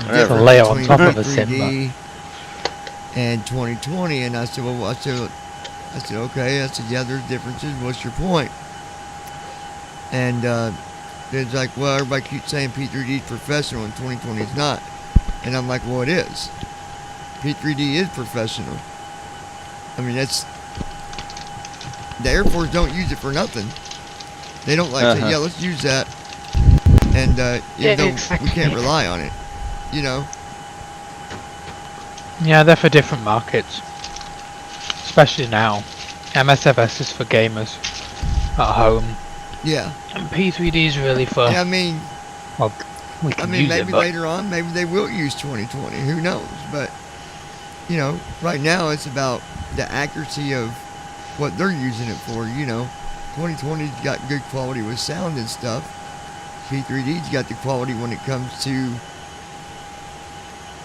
Whatever. difference Lay on between top of a 3D and 2020, and I said, well, I said, okay. I said, yeah, there's differences. What's your point? And it's like, well, everybody keeps saying P3D is professional and 2020 is not. And I'm like, well, it is. P3D is professional. I mean, that's... The Air Force don't use it for nothing. They don't like say, yeah, let's use that. And Yeah, even though exactly. we can't rely on it, you know? Yeah, they're for different markets. Especially now. MSFS is for gamers at home. Yeah. And P3D is really for... Yeah, I mean, Well, we can use maybe it, but... later on, maybe they will use 2020. Who knows? But, you know, right now it's about the accuracy of what they're using it for, you know. 2020's got good quality with sound and stuff. P3D's got the quality when it comes to,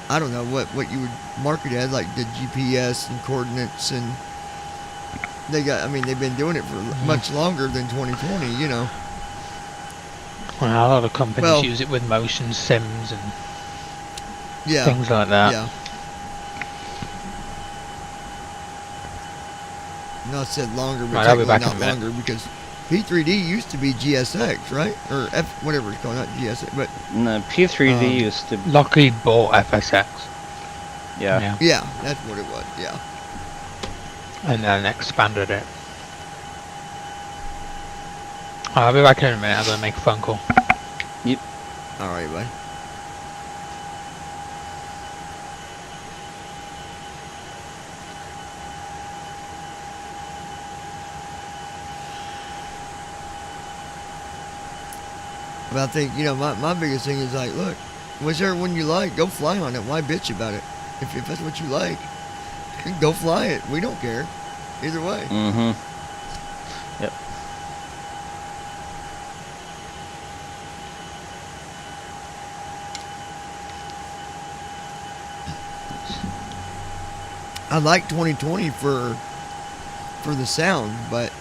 I don't know, what you would mark it as, like the GPS and coordinates, and they've been doing it for much longer than 2020, you know. Well, a lot of companies Well- use it with motion sims and Yeah. things like that. Yeah. No, I said longer, but Right, I'll be technically back in not a minute. longer, because P3D used to be GSX, right? Or whatever it's called, not GSX, but No, P3D used to... Lockheed bought FSX. Yeah. yeah, that's what it was, yeah. And then expanded it. I'll be back in a minute. I'm going to make a phone call. All right, bud. But I think, you know, my biggest thing is like, look, whichever one you like, go fly on it. Why bitch about it? If that's what you like, go fly it. We don't care. Either way. Mm-hmm. Yep. I like 2020 for the sound, but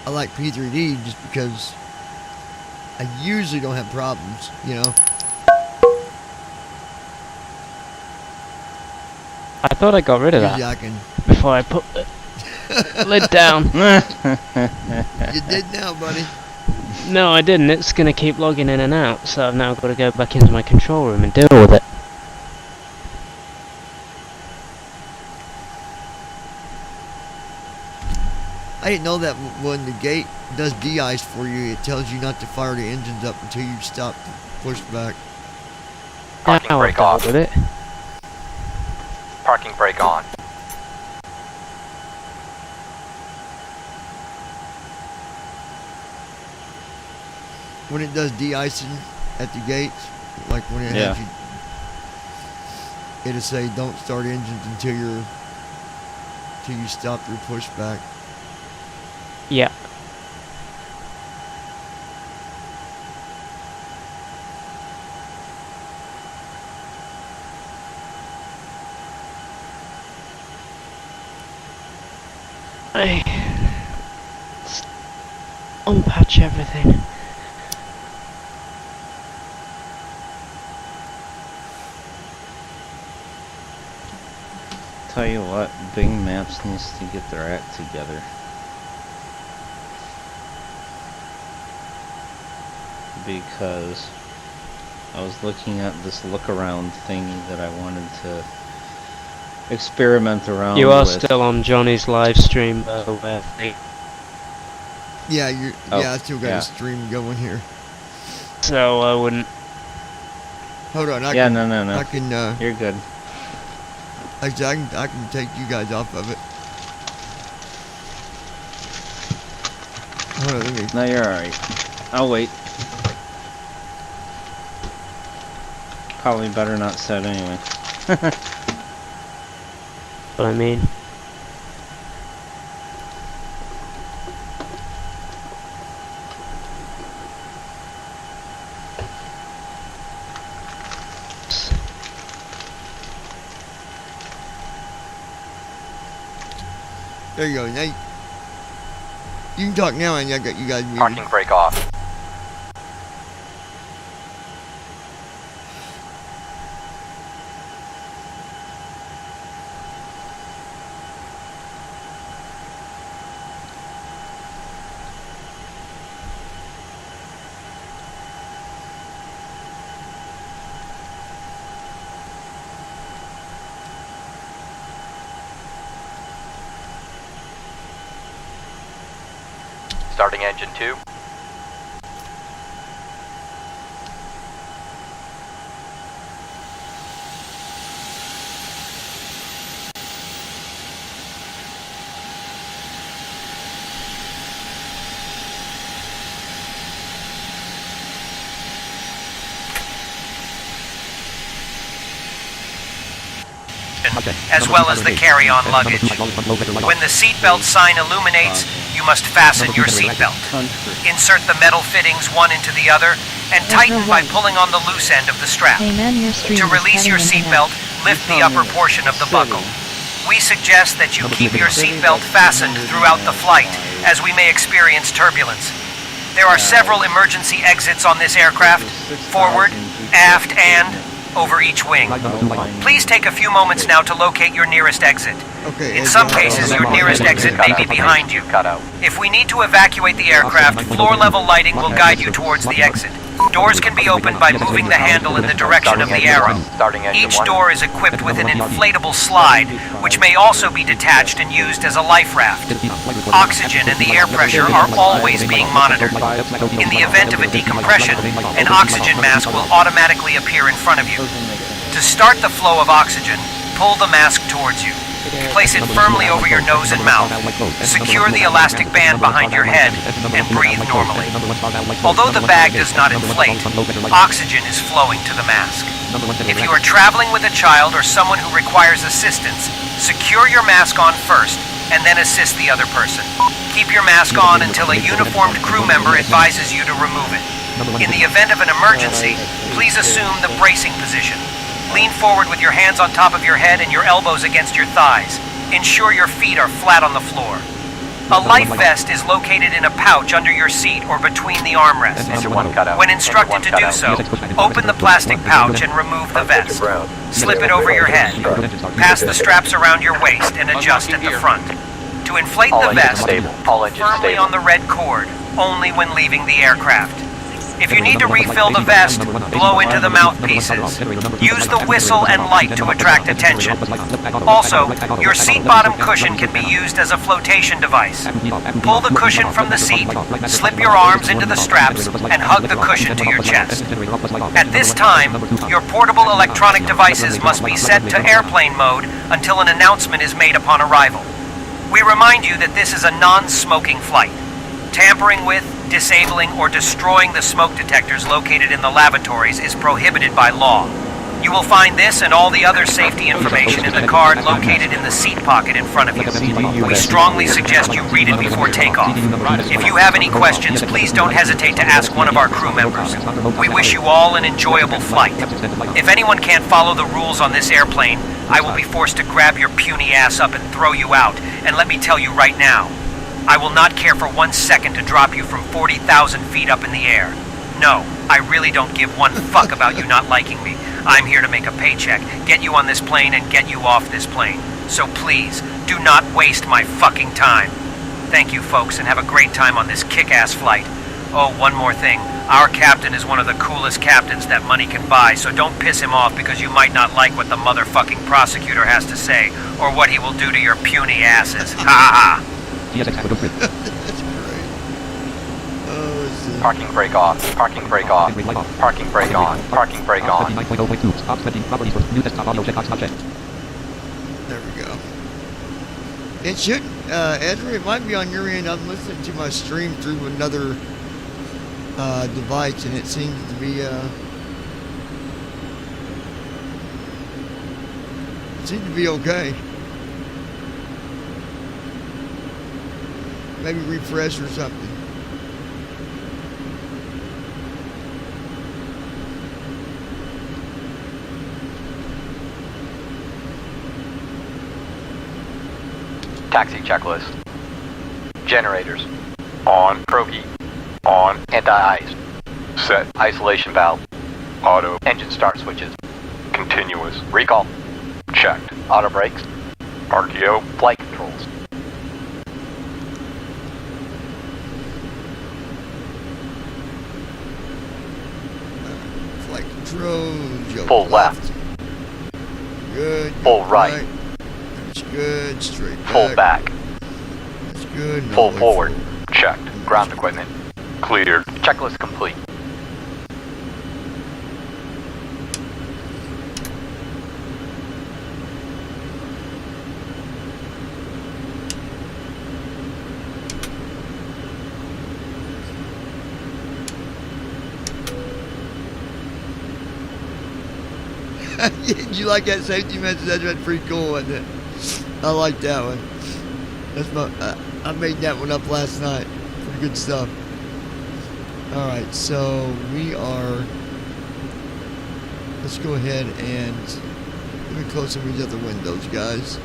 I like P3D just because I usually don't have problems, you know. I thought I got rid of Usually that I can. before I put the lid down. You did now, buddy. No, I didn't. It's going to keep logging in and out, so I've now got to go back into my control room and deal with it. I didn't know that when the gate does de-ice for you, it tells you not to fire the engines up until you stop pushback. Parking Now I've brake dealt off. with it. Parking brake on. When it does de-icing at the gates, like when it Yeah. has you, it'll say don't start engines until you stop your pushback. Yeah. Let's unpatch everything. Tell you what, Bing Maps needs to get their act together. because I was looking at this look-around thingy that I wanted to experiment around You are with. still on Johnny's live stream, though. Yeah, I still got yeah. a stream going here. So I wouldn't. Hold on, No. I can. You're good. Actually, I can take you guys off of it. Hold on, let me. No, you're alright. I'll wait. Probably better not said anyway. What I mean. There you go. Now you can talk now, and I got you guys muted. Parking brake off. Starting engine 2. As well as the carry-on luggage. When the seatbelt sign illuminates, you must fasten your seatbelt. Insert the metal fittings one into the other and tighten by pulling on the loose end of the strap. Hey man, your stream To is release your cutting in and out. seatbelt, lift the upper portion of the buckle. We suggest that you keep your seatbelt fastened throughout the flight, as we may experience turbulence. There are several emergency exits on this aircraft, forward, aft, and over each wing. Please take a few moments now to locate your nearest exit. Okay. In some cases, your nearest exit may be behind you. If we need to evacuate the aircraft, floor-level lighting will guide you towards the exit. Doors can be opened by moving the handle in the direction of the arrow. Each door is equipped with an inflatable slide, which may also be detached and used as a life raft. Oxygen and the air pressure are always being monitored. In the event of a decompression, an oxygen mask will automatically appear in front of you. To start the flow of oxygen, pull the mask towards you. Place it firmly over your nose and mouth. Secure the elastic band behind your head and breathe normally. Although the bag does not inflate, oxygen is flowing to the mask. If you are traveling with a child or someone who requires assistance, secure your mask on first and then assist the other person. Keep your mask on until a uniformed crew member advises you to remove it. In the event of an emergency, please assume the bracing position. Lean forward with your hands on top of your head and your elbows against your thighs. Ensure your feet are flat on the floor. A life vest is located in a pouch under your seat or between the armrests. When instructed to do so, open the plastic pouch and remove the vest. Slip it over your head. Pass the straps around your waist and adjust at the front. To inflate the vest, firmly on the red cord, only when leaving the aircraft. If you need to refill the vest, blow into the mouthpieces. Use the whistle and light to attract attention. Also, your seat bottom cushion can be used as a flotation device. Pull the cushion from the seat, slip your arms into the straps, and hug the cushion to your chest. At this time, your portable electronic devices must be set to airplane mode until an announcement is made upon arrival. We remind you that this is a non-smoking flight. Tampering with, disabling, or destroying the smoke detectors located in the lavatories is prohibited by law. You will find this and all the other safety information in the card located in the seat pocket in front of you. We strongly suggest you read it before takeoff. If you have any questions, please don't hesitate to ask one of our crew members. We wish you all an enjoyable flight. If anyone can't follow the rules on this airplane, I will be forced to grab your puny ass up and throw you out. And let me tell you right now, I will not care for 1 second to drop you from 40,000 feet up in the air. No, I really don't give one fuck about you not liking me. I'm here to make a paycheck, get you on this plane, and get you off this plane. So please, do not waste my fucking time. Thank you, folks, and have a great time on this kick-ass flight. Oh, one more thing. Our captain is one of the coolest captains that money can buy, so don't piss him off because you might not like what the motherfucking prosecutor has to say, or what he will do to your puny asses. Ha ha ha! TSX have a good trip. That's great. Oh, it's Parking brake off. Parking brake off. Parking brake light off. Parking brake on. Parking brake on. 59.0.2. Stop spending properties for new desktop audio checkbox not checked. There we go. It should, Ezra, it might be on your end. I'm listening to my stream through another device, and it seems to be okay. Maybe refresh or something. Taxi checklist. Generators. On. Proheat. On. Anti-ice. Set. Isolation valve. Auto. Engine start switches. Continuous. Recall. Checked. Auto brakes. RTO. Flight controls. Flight controls. Yo, Full left. Good. Full right. That's good. Straight back. Full back. That's good. And Full all the way forward. Checked. Ground equipment. Cleared. Checklist complete. Did you like that safety message? That's pretty cool, wasn't it? I like that one. That's I made that one up last night. Pretty good stuff. All right, so we are. Let's go ahead and let me close some of these other windows, guys.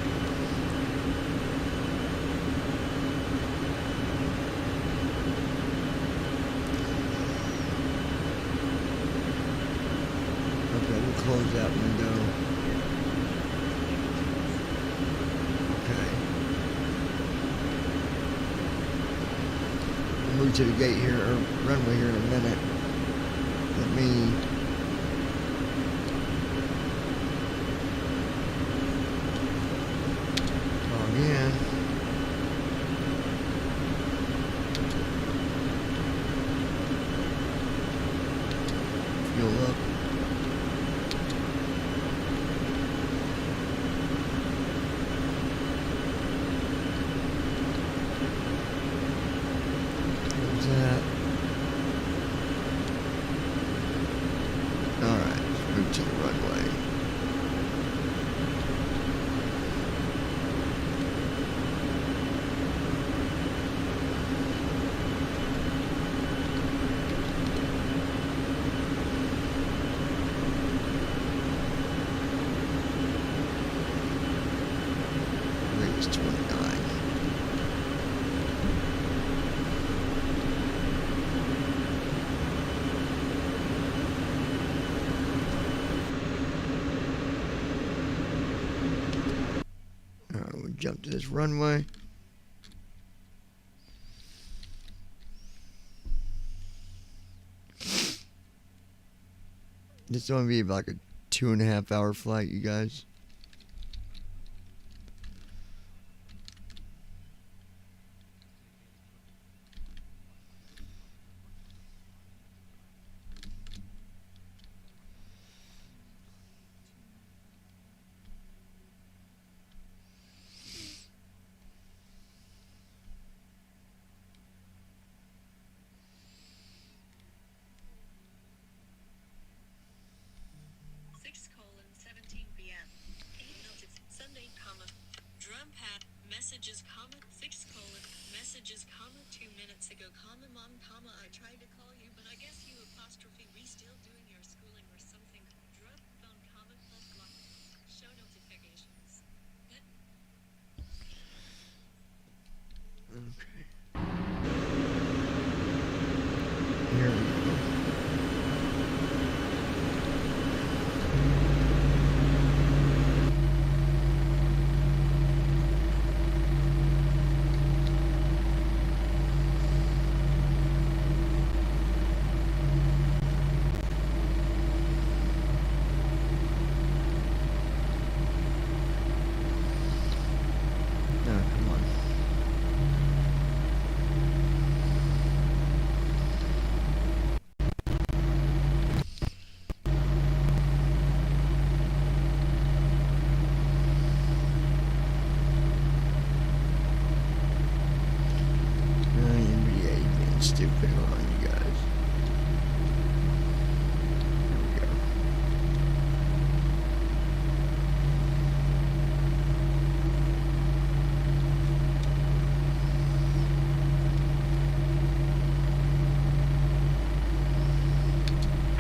Okay, we'll close that window. Okay. We'll move to the gate here, or runway here in a minute. Let me. Log in. Fuel up. Close that. Alright, let's move to the runway. Rate was 29. Alright, we'll jump to this runway. This is going to be like a 2.5 hour flight, you guys. Messages, comma, 6 colon, messages, comma, 2 minutes ago, comma, mom, comma, I tried to call you, but I guess you apostrophe re still doing your schooling or something. Drug, phone, comma, plus block, show notifications. What? Okay. Here we go.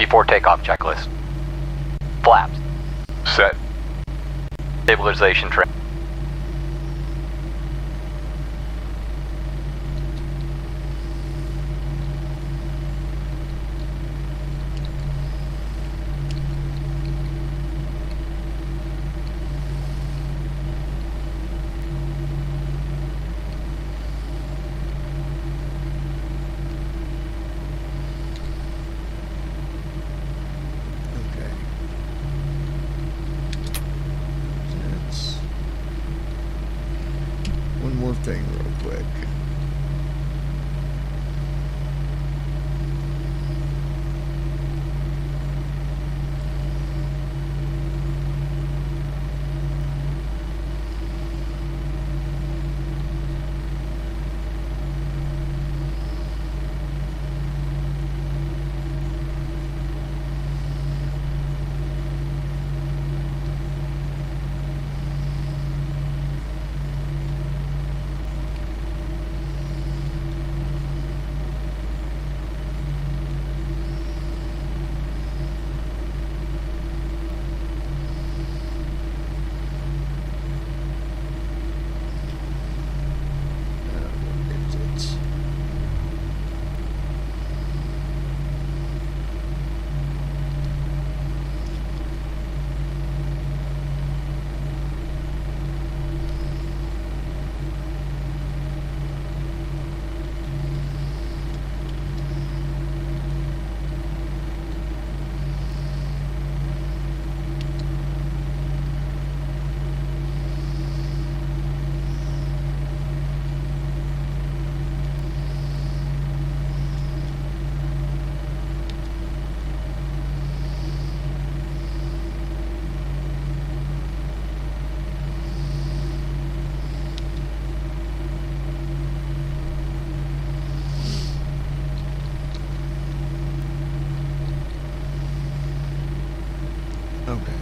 Before takeoff checklist. Flaps. Set. Stabilization trim. Okay. That's one more thing real quick. What is it? Okay.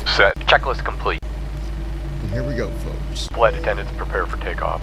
Set. Checklist complete. And here we go, folks. Flight attendants prepare for takeoff.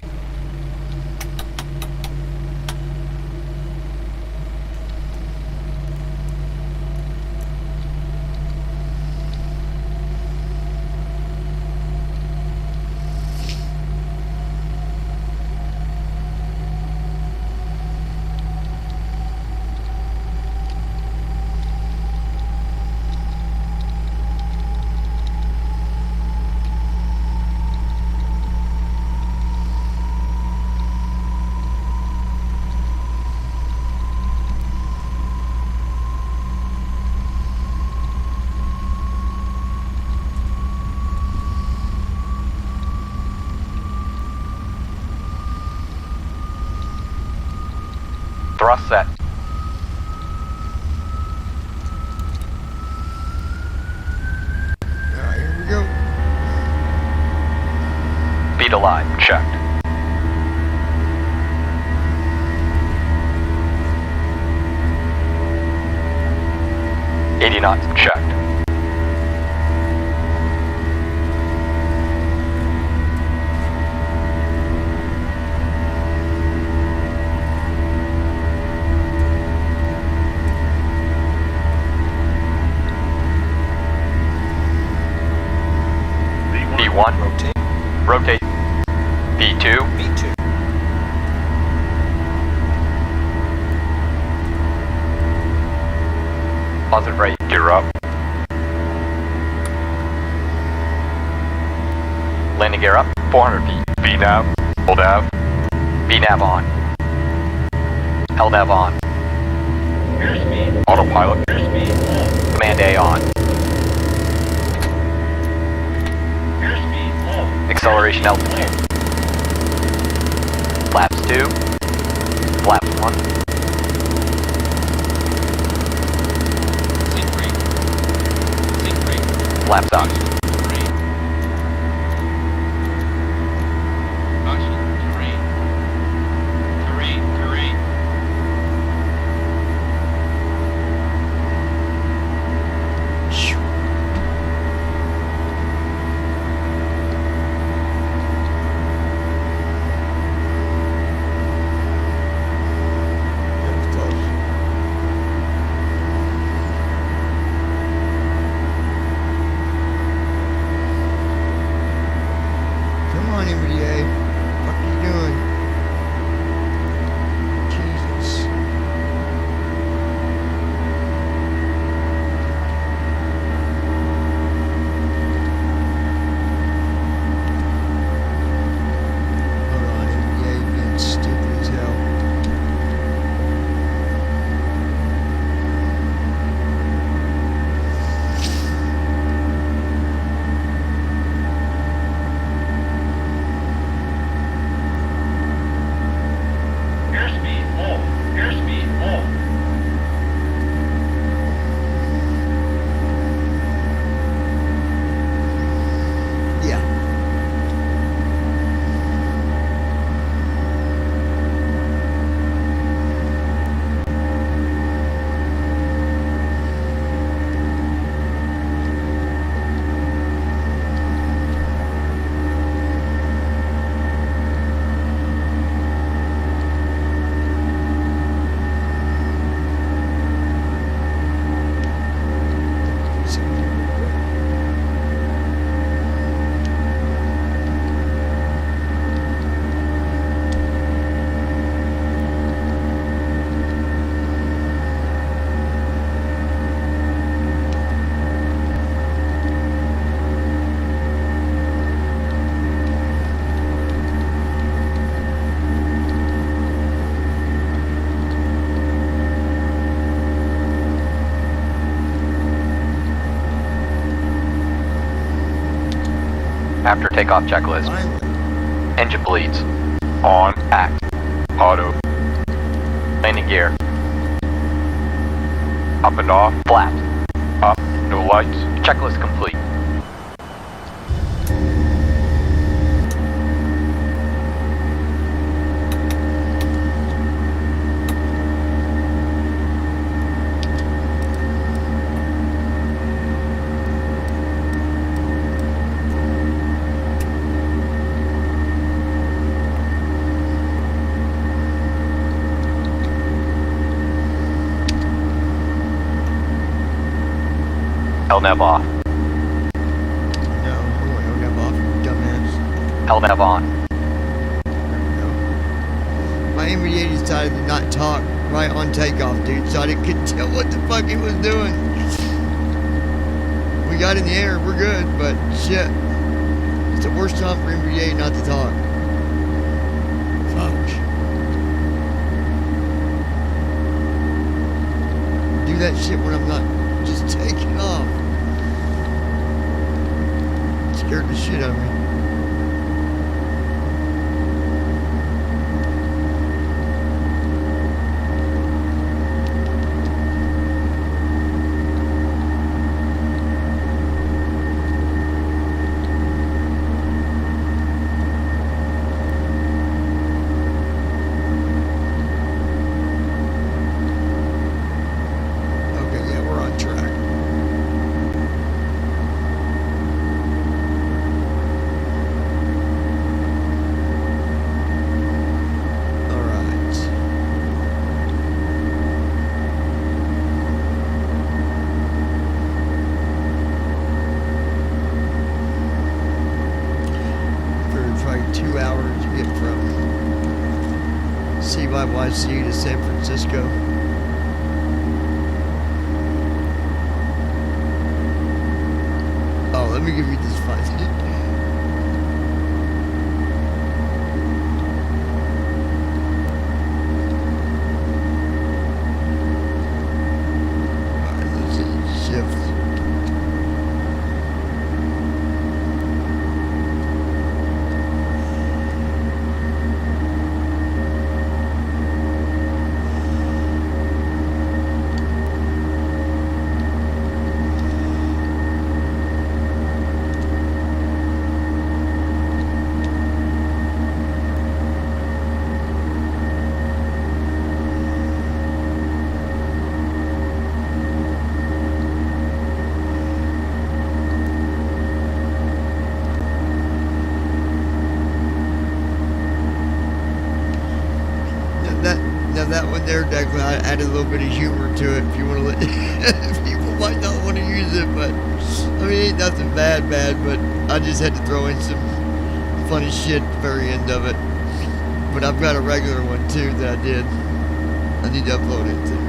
Thrust set. Alright, here we go. Speed alive. Checked. $80 knots. Checked. B1. Rotate. B2. Positive rate. Gear up. Landing gear up. 400 feet. VNAV. Hold nav. VNAV on. LNAV on. Autopilot. Command A on. Acceleration altitude. Flaps 2. Flaps 1. Flaps on. After takeoff checklist. Finally. Engine bleeds. On. Act. Auto. Landing gear. Up and off. Flaps. Up. No lights. Checklist complete. LNAV off. No, we're going off, you dumbass. LNAV on. My MBA decided to not talk right on takeoff, dude, so I couldn't tell what the fuck he was doing. We got in the air, we're good, but shit. It's the worst time for MBA not to talk. Fuck. Do that shit when I'm not just taking off. Scared the shit out of me. Okay, yeah, we're on track. All right. For probably 2 hours to get from CYYC to San Francisco. Oh, let me give you this fun. Alright, let's see. Shift. Now that one there, Declan, I added a little bit of humor to it if you want to let people might not want to use it, but I mean, it ain't nothing bad, but I just had to throw in some funny shit at the very end of it. But I've got a regular one too that I did. I need to upload it too.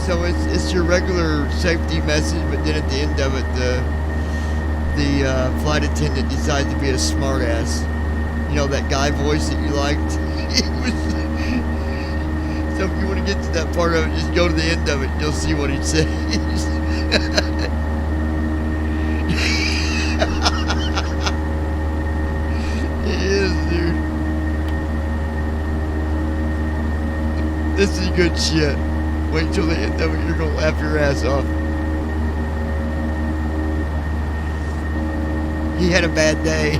So it's your regular safety message, but then at the end of it, the flight attendant decides to be a smartass. You know, that guy voice that you liked? So if you want to get to that part of it, just go to the end of it. You'll see what he says. He is, dude. This is good shit. Wait till the end of it, you're gonna laugh your ass off. He had a bad day.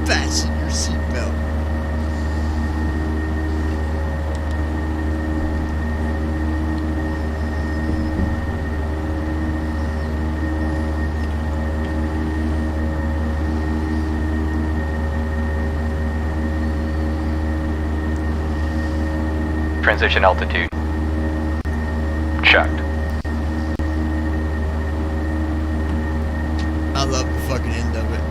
Fasten your seatbelt. Transition altitude. Checked. I love the fucking end of it.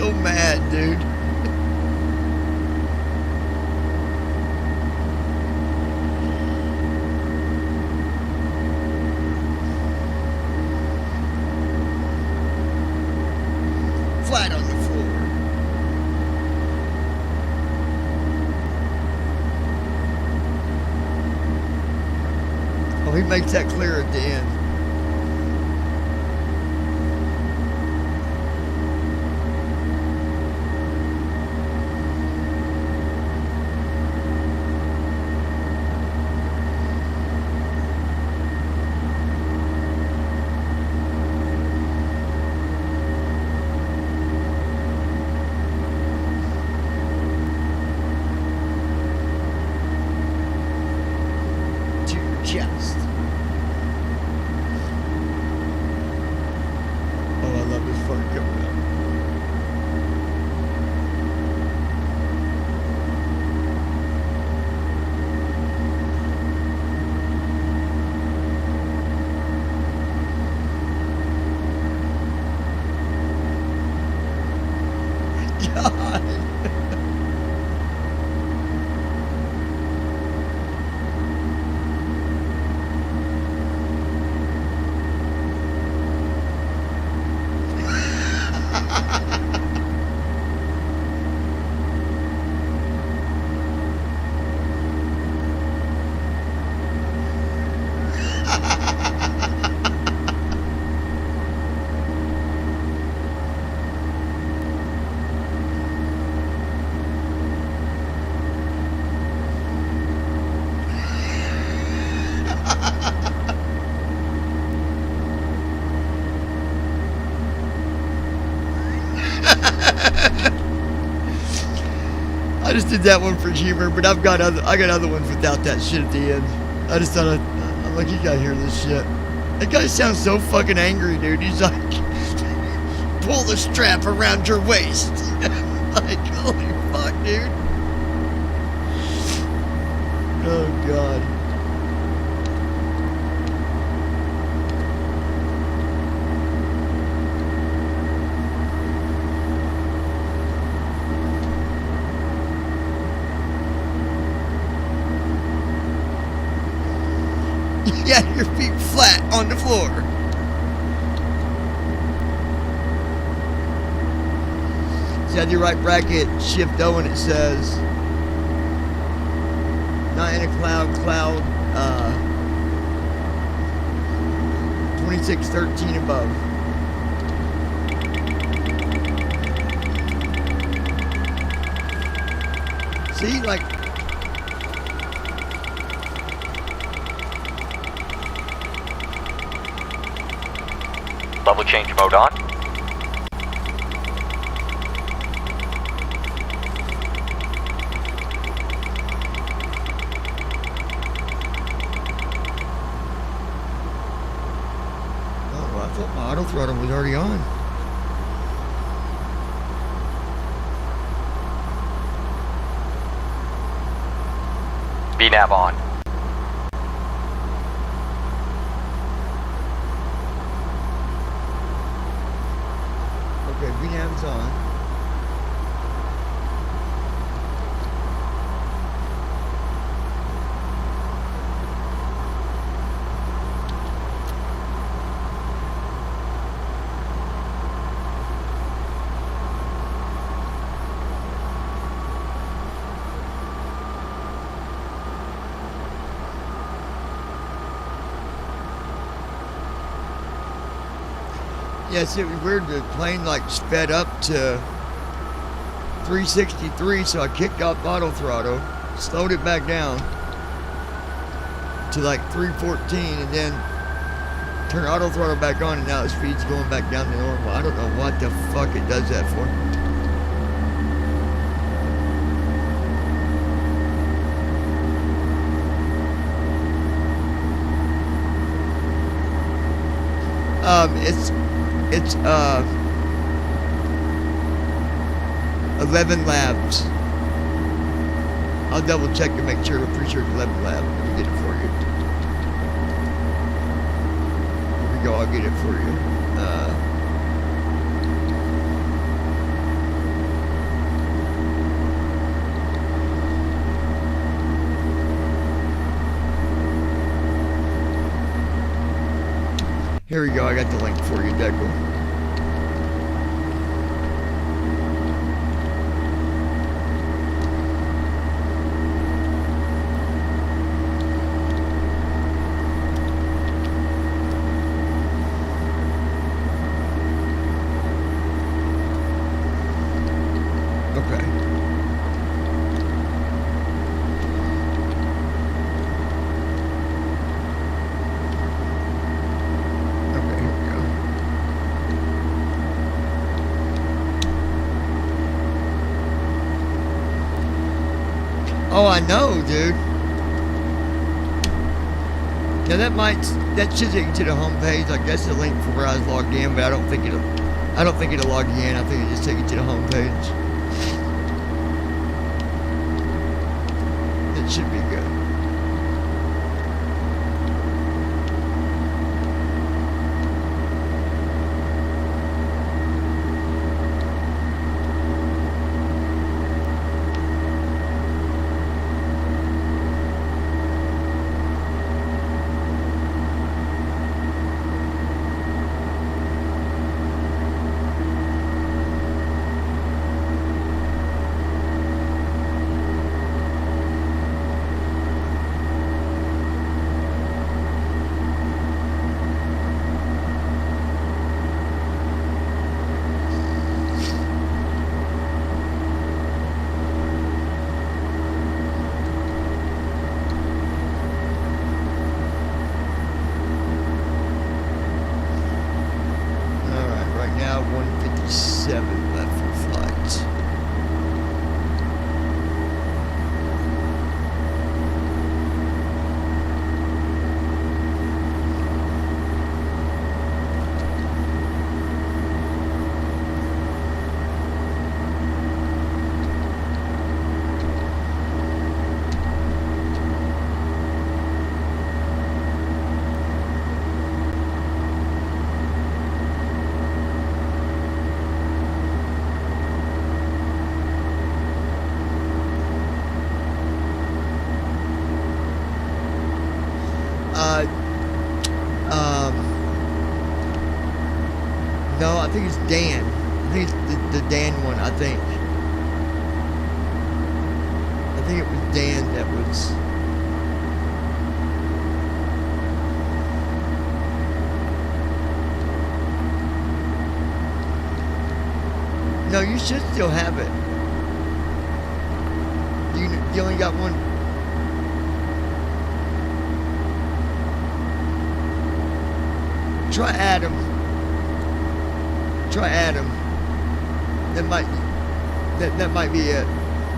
so mad, dude. Flat on the floor. Oh, he makes that clear at the end. To your chest. Oh, I love this fucking coming up. God. I just did that one for humor, but I got other ones without that shit at the end. I just thought I'm like, you gotta hear this shit. That guy sounds so fucking angry, dude. He's like, pull the strap around your waist. Like, holy fuck, dude. Oh god. Yeah, your feet flat on the floor. See, on your right bracket, shift O, and it says, not in a cloud, 2613 above. See, like, Level change mode on. oh, I thought my auto throttle was already on. VNAV on. Okay, VNAV's on. Yeah, see, it was weird. The plane like sped up to 363, so I kicked off auto throttle, slowed it back down to like 314, and then turned auto throttle back on, and now the speed's going back down to normal. I don't know what the fuck it does that for. It's 11 labs. I'll double check to make sure. I'm pretty sure it's 11 labs. Let me get it for you. Here we go. I'll get it for you. Here we go. I got the link for you, Deckle. Oh, I know, dude. Now that should take you to the home page. I guess the link for where I was logged in, but I don't think it'll log you in. I think it'll just take you to the home page. It should be good. No, I think it's Dan. I think it's the Dan one, I think. I think it was Dan that was... No, you should still have it. You only got one. Try Adam. That might be it.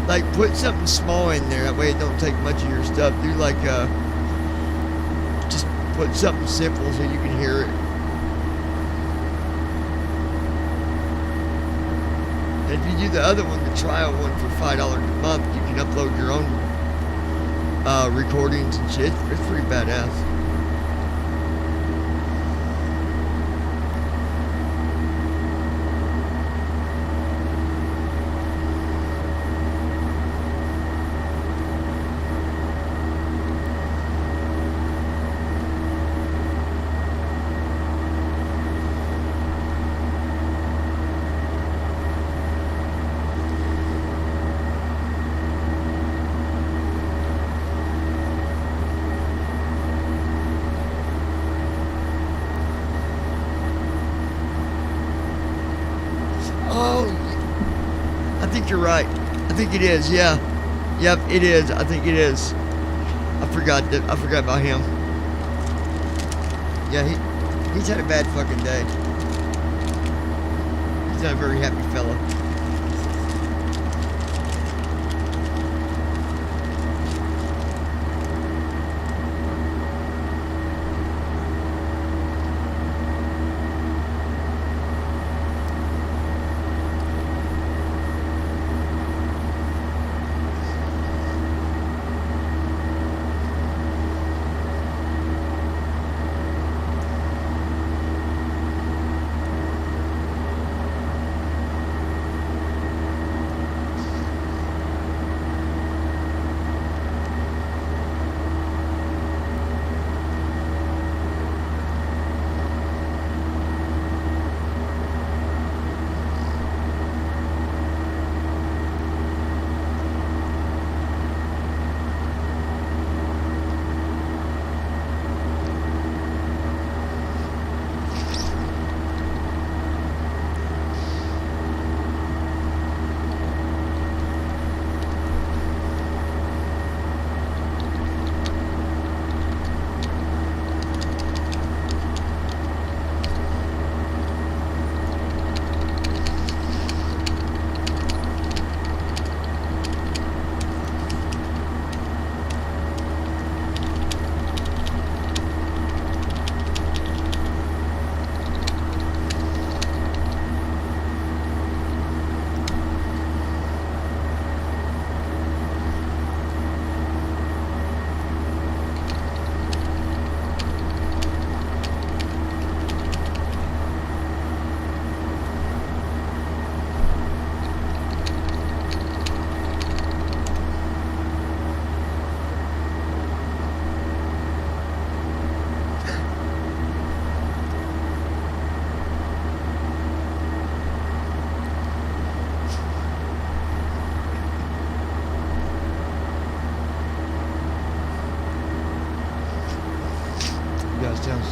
Like, put something small in there. That way it don't take much of your stuff. Do like just put something simple so you can hear it. And if you do the other one, the trial one for $5 a month, you can upload your own recordings and shit. It's pretty badass. You're right. I think it is. Yeah. Yep, it is. I think it is. I forgot about him. Yeah, he's had a bad fucking day. He's not a very happy fella.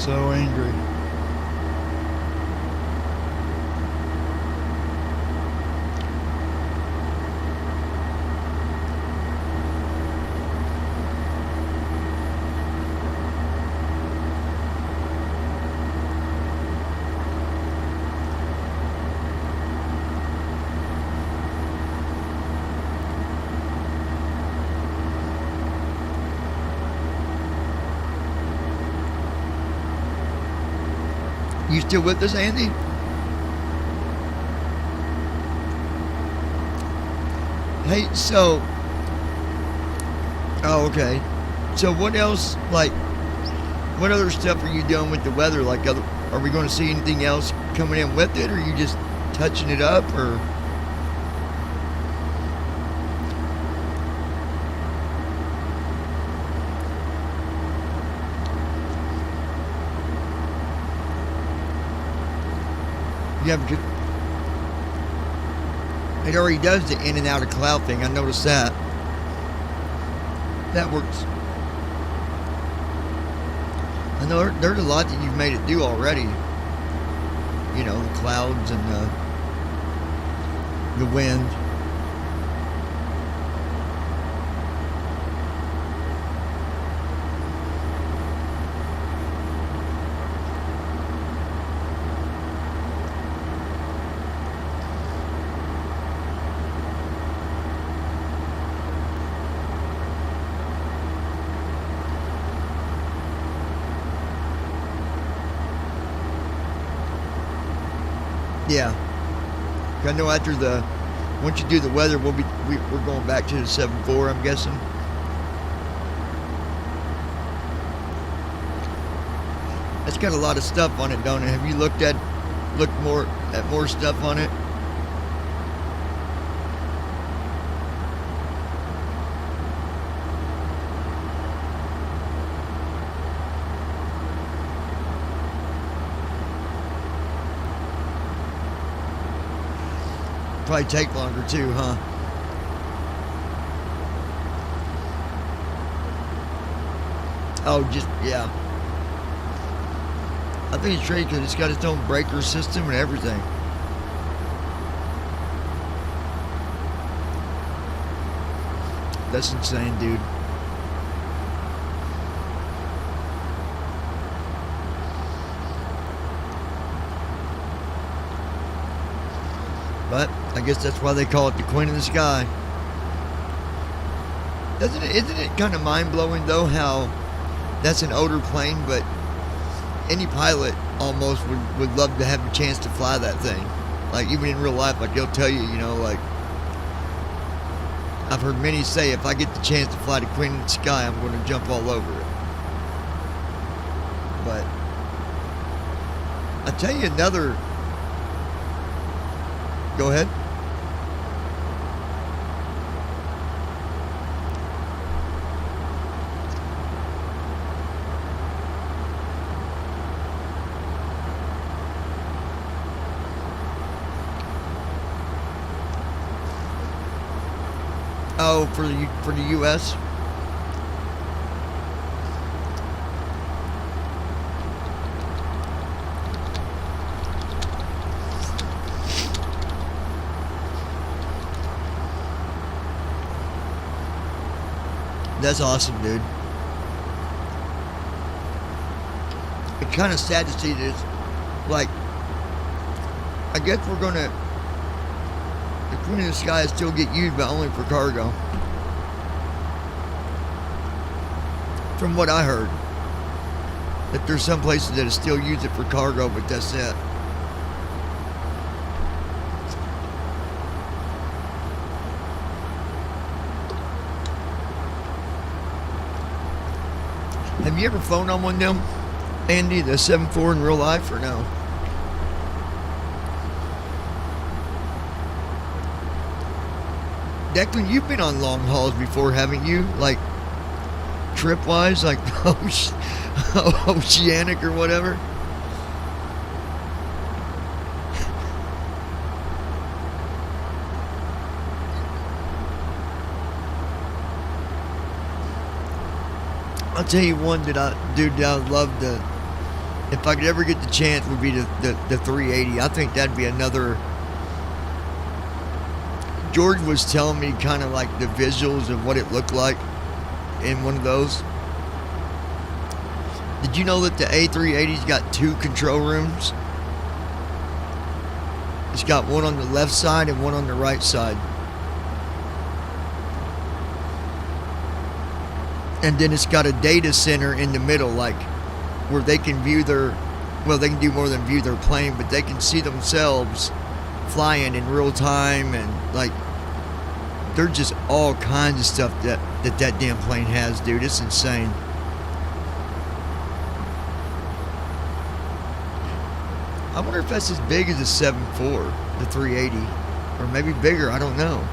So angry. You still with us, Andy? Hey, so... Oh, okay. So what else, like, what other stuff are you doing with the weather? Like, are we going to see anything else coming in with it, or are you just touching it up, or... Yeah, because it already does the in and out of cloud thing. I noticed that. That works. I know there's a lot that you've made it do already. You know, the clouds and the wind. Yeah. I know after once you do the weather, we're going back to the 7.4, I'm guessing. It's got a lot of stuff on it, don't it? Have you looked more at more stuff on it? Probably take longer too, huh? Oh, just, yeah. I think it's great because it's got its own breaker system and everything. That's insane, dude. But I guess that's why they call it the Queen of the Sky. Isn't it kind of mind-blowing though how that's an older plane, but any pilot almost would love to have a chance to fly that thing. Like even in real life, like they'll tell you, you know, like I've heard many say if I get the chance to fly the Queen of the Sky, I'm going to jump all over it. But I'll tell you another. Go ahead. Oh, for the U.S. That's awesome, dude. It's kind of sad to see this. Like, I guess we're gonna. The Queen of the Sky still get used, but only for cargo. From what I heard, that there's some places that still use it for cargo, but that's it. Have you ever flown on one of them, Andy, the 7.4 in real life, or no? Declan, you've been on long hauls before, haven't you? Like, trip-wise, like oceanic or whatever? I'll tell you one that I would love to if I could ever get the chance, would be the 380. I think that'd be another. George was telling me kind of like the visuals of what it looked like in one of those. Did you know that the A380's got 2 control rooms? It's got one on the left side and one on the right side. And then it's got a data center in the middle, like where they can view their, well, they can do more than view their plane, but they can see themselves flying in real time, and like there's just all kinds of stuff that damn plane has, dude. It's insane. I wonder if that's as big as a 7.4, the 380, or maybe bigger. I don't know.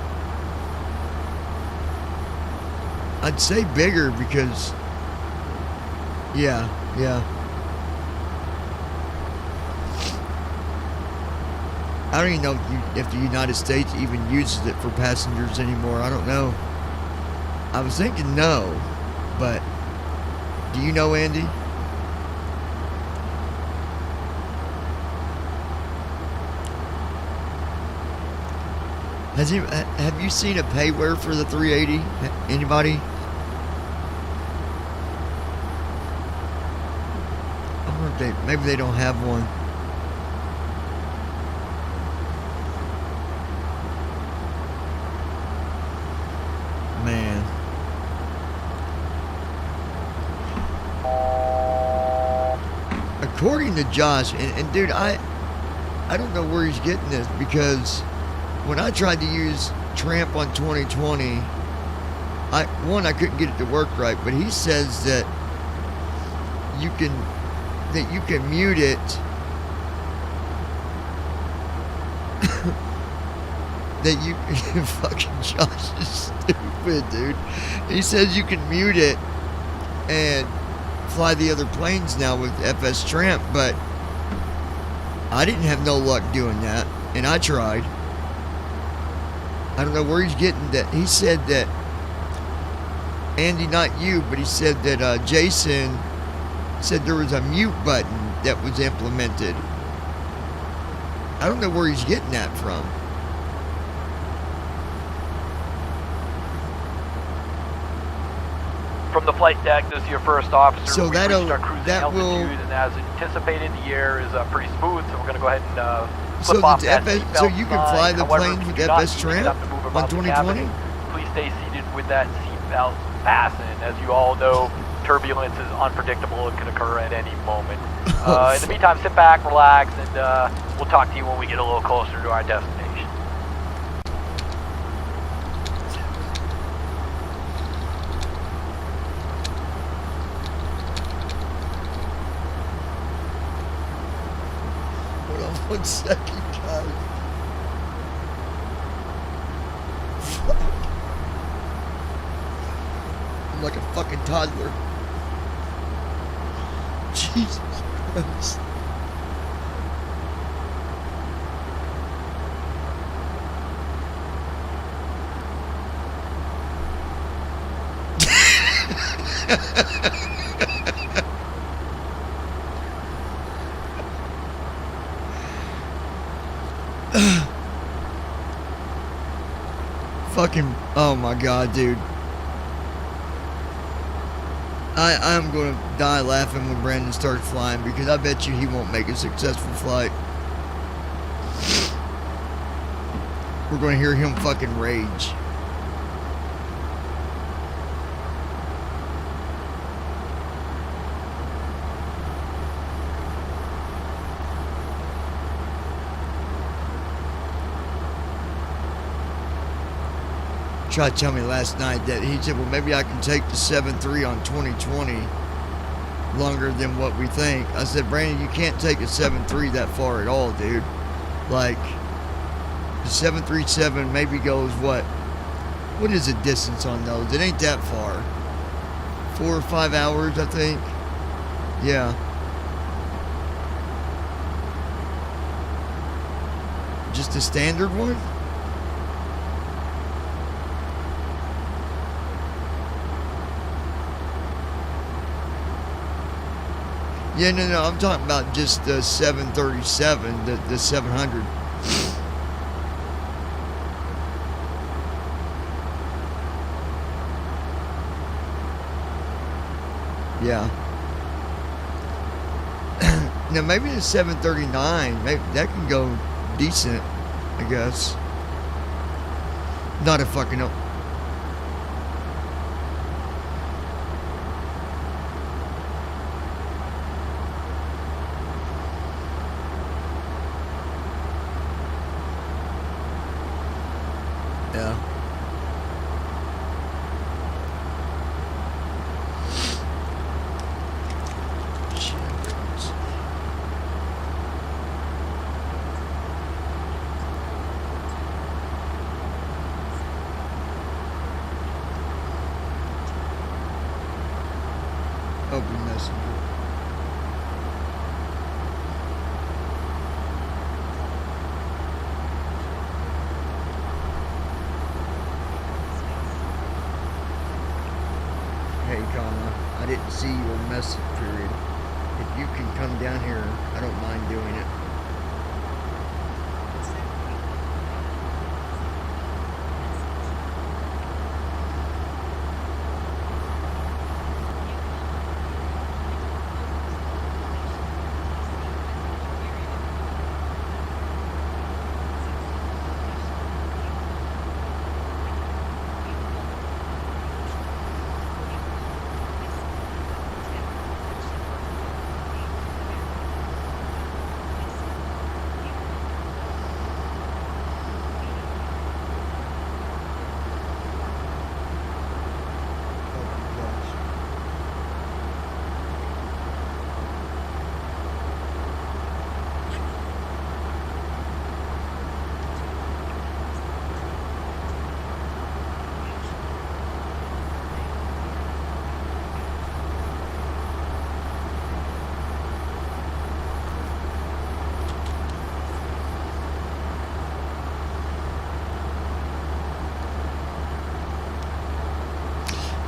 I'd say bigger because, yeah. I don't even know if the United States even uses it for passengers anymore. I don't know. I was thinking no, but do you know, Andy? Have you seen a payware for the 380? Anybody? I wonder if maybe they don't have one. Man. According to Josh, and dude, I don't know where he's getting this, because when I tried to use Tramp on 2020, I couldn't get it to work right, but he says that you can mute it. That you fucking Josh is stupid, dude. He says you can mute it and fly the other planes now with FS Tramp, but I didn't have no luck doing that, and I tried. I don't know where he's getting that. He said that, Andy, not you, but he said that Jason said there was a mute button that was implemented. I don't know where he's getting that from. From the flight deck, this is your first officer. So We've reached our cruising altitude, and as anticipated, the air is pretty smooth, so we're going to go ahead and flip off that seatbelt so you can fly sign. the However, planes if you with do not FS need to get Tramp up to move on about the 2020? cabin, please stay seated with that seatbelt fastened. As you all know, turbulence is unpredictable and can occur at any moment. In the meantime, sit back, relax, and we'll talk to you when we get a little closer to our destination. Hold on 1 second, guys. I'm like a fucking toddler. Jesus Christ. Fucking, oh my god, dude. I'm gonna die laughing when Brandon starts flying, because I bet you he won't make a successful flight. We're gonna hear him fucking rage. Tried to tell me last night that he said, well, maybe I can take the 7.3 on 2020 longer than what we think. I said, Brandon, you can't take a 7.3 that far at all, dude. Like, the 737 maybe goes what is the distance on those? It ain't that far. 4 or 5 hours, I think. Yeah. Just a standard one? Yeah, no, I'm talking about just the 737, the 700. Yeah. Now maybe the 739, maybe that can go decent, I guess. Not a fucking. Yeah. Open messenger. Hey, comma, I didn't see your message period. If you can come down here, I don't mind doing it.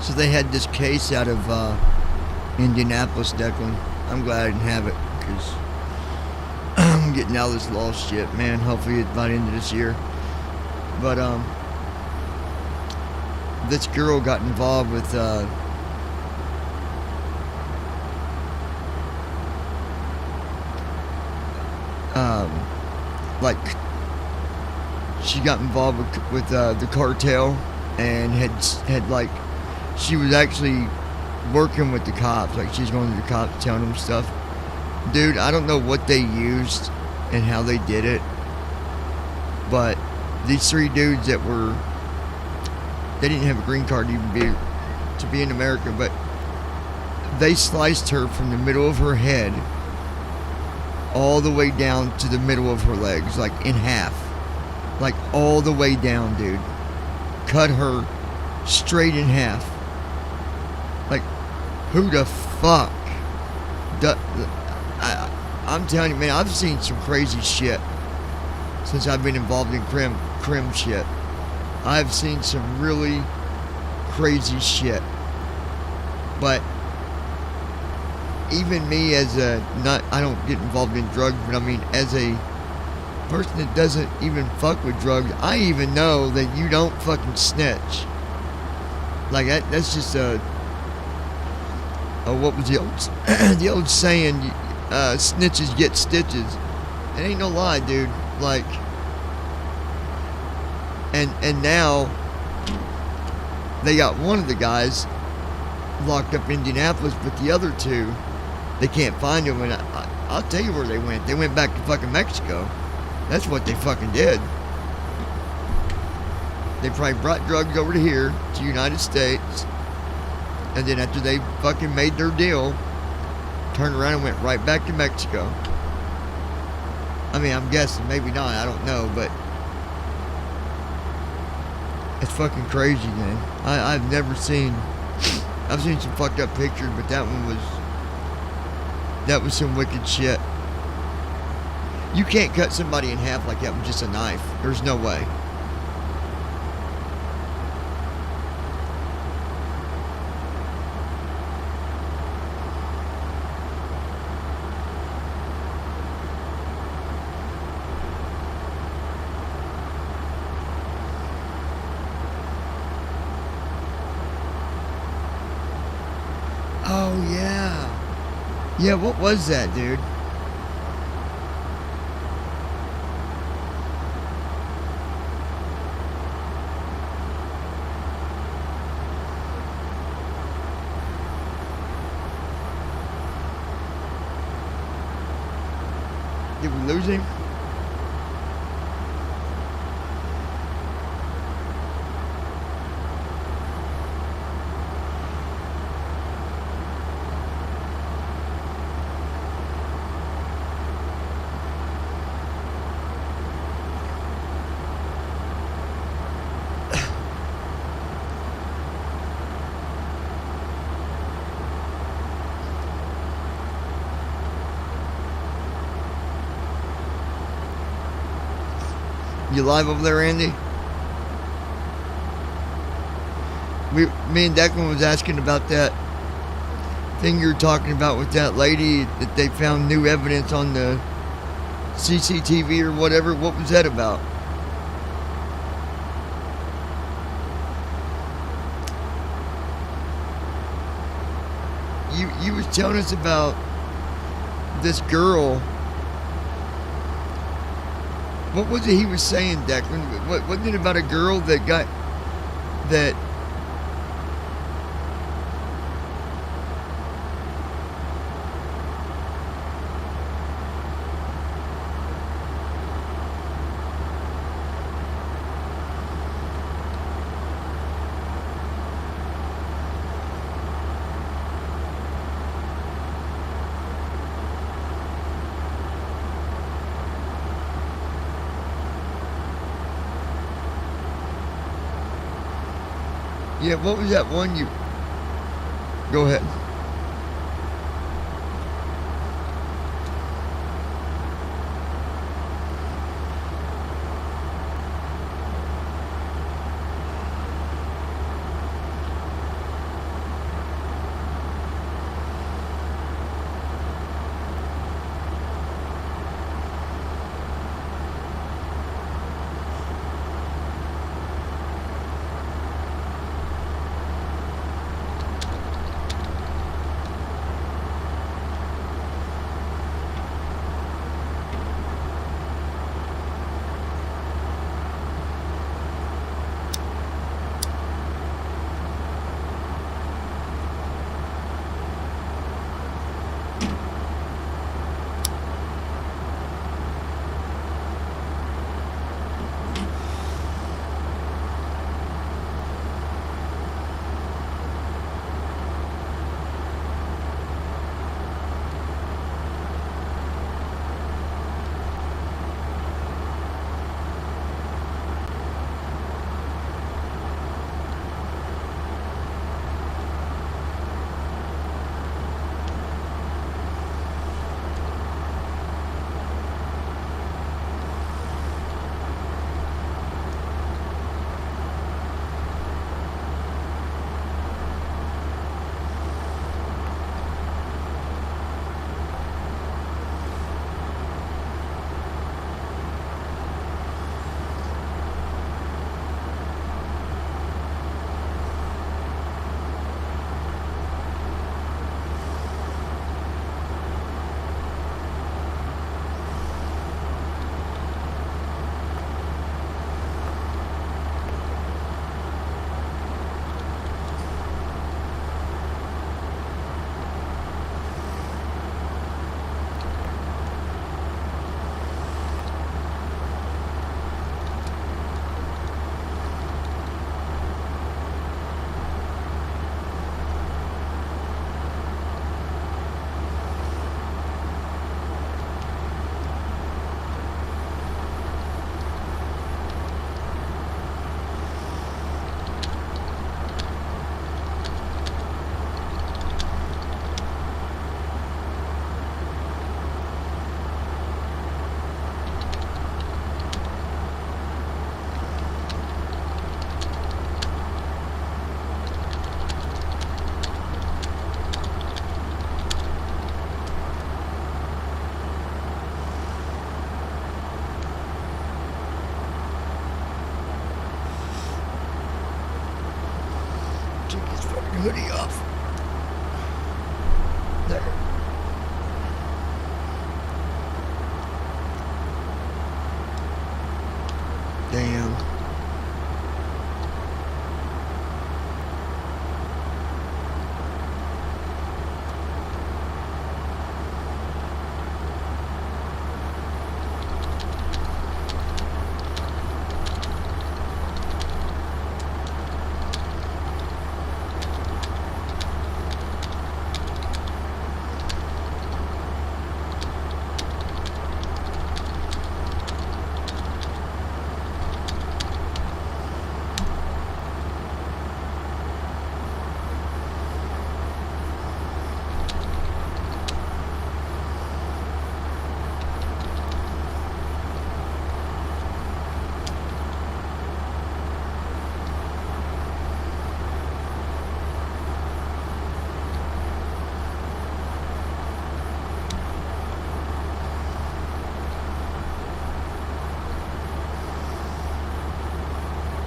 So they had this case out of Indianapolis, Declan. I'm glad I didn't have it because I'm getting out of this lost shit, man. Hopefully it's by the end of this year. But this girl got involved with like she got involved with the cartel and had like she was actually working with the cops, like she's going to the cops telling them stuff. Dude, I don't know what they used and how they did it, but these three dudes that were, they didn't have a green card to be in America, but they sliced her from the middle of her head all the way down to the middle of her legs, like in half, like all the way down, dude. Cut her straight in half. Like, who the fuck? I'm telling you, man, I've seen some crazy shit since I've been involved in crim shit. I've seen some really crazy shit. But even me as I don't get involved in drugs, but I mean as a person that doesn't even fuck with drugs, I even know that you don't fucking snitch. Like that's just what was the old saying? Snitches get stitches. It ain't no lie, dude. Like, and now they got one of the guys locked up in Indianapolis, but the other two, they can't find them. And I'll tell you where they went. They went back to fucking Mexico. That's what they fucking did. They probably brought drugs over to here, to the United States, and then after they fucking made their deal, turned around and went right back to Mexico. I mean, I'm guessing, maybe not, I don't know, but it's fucking crazy, man. I've never seen, I've seen some fucked up pictures, but that was some wicked shit. You can't cut somebody in half like that with just a knife. There's no way. Oh, yeah. Yeah, what was that, dude? Did we lose him? You live over there, Andy? Me and Declan was asking about that thing you're talking about with that lady that they found new evidence on the CCTV or whatever. What was that about? You was telling us about this girl. What was it he was saying, Declan? Wasn't it about a girl that got that? Yeah, what was that one you... Go ahead. Hoodie off. there. Damn.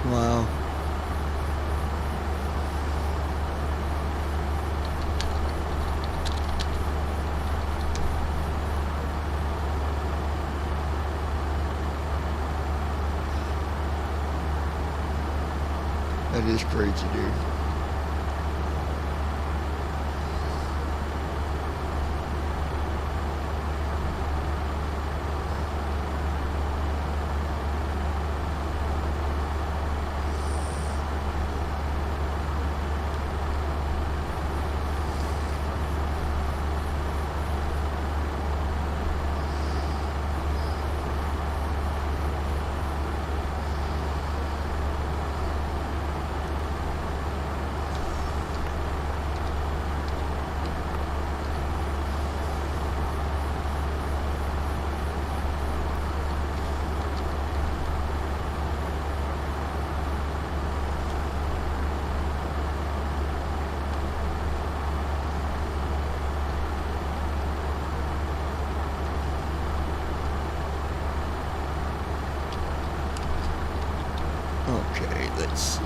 Wow. That is crazy, dude. Okay, let's see.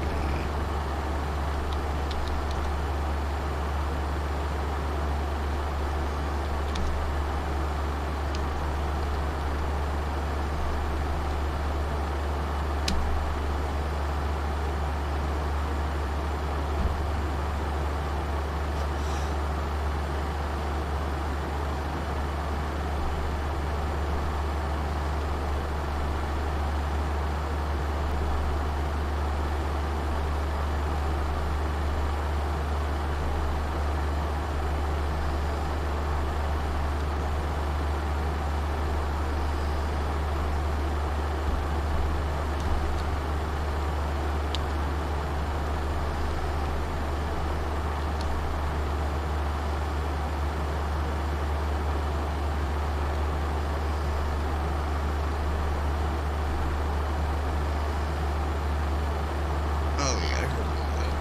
Oh yeah, I heard that.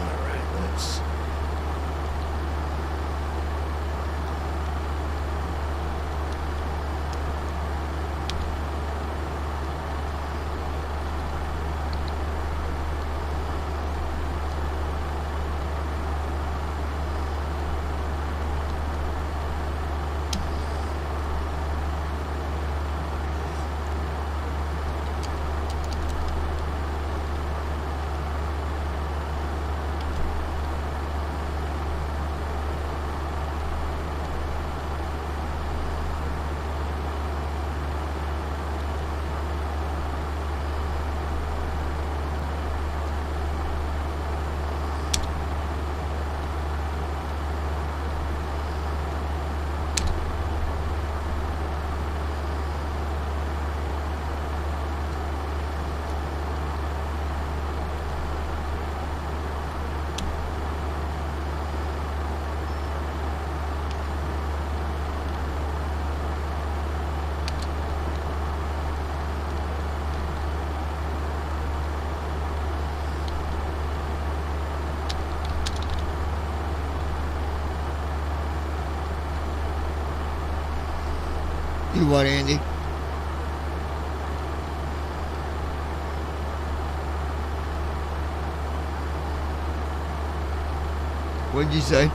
All right, let's. You what, Andy? What'd you say?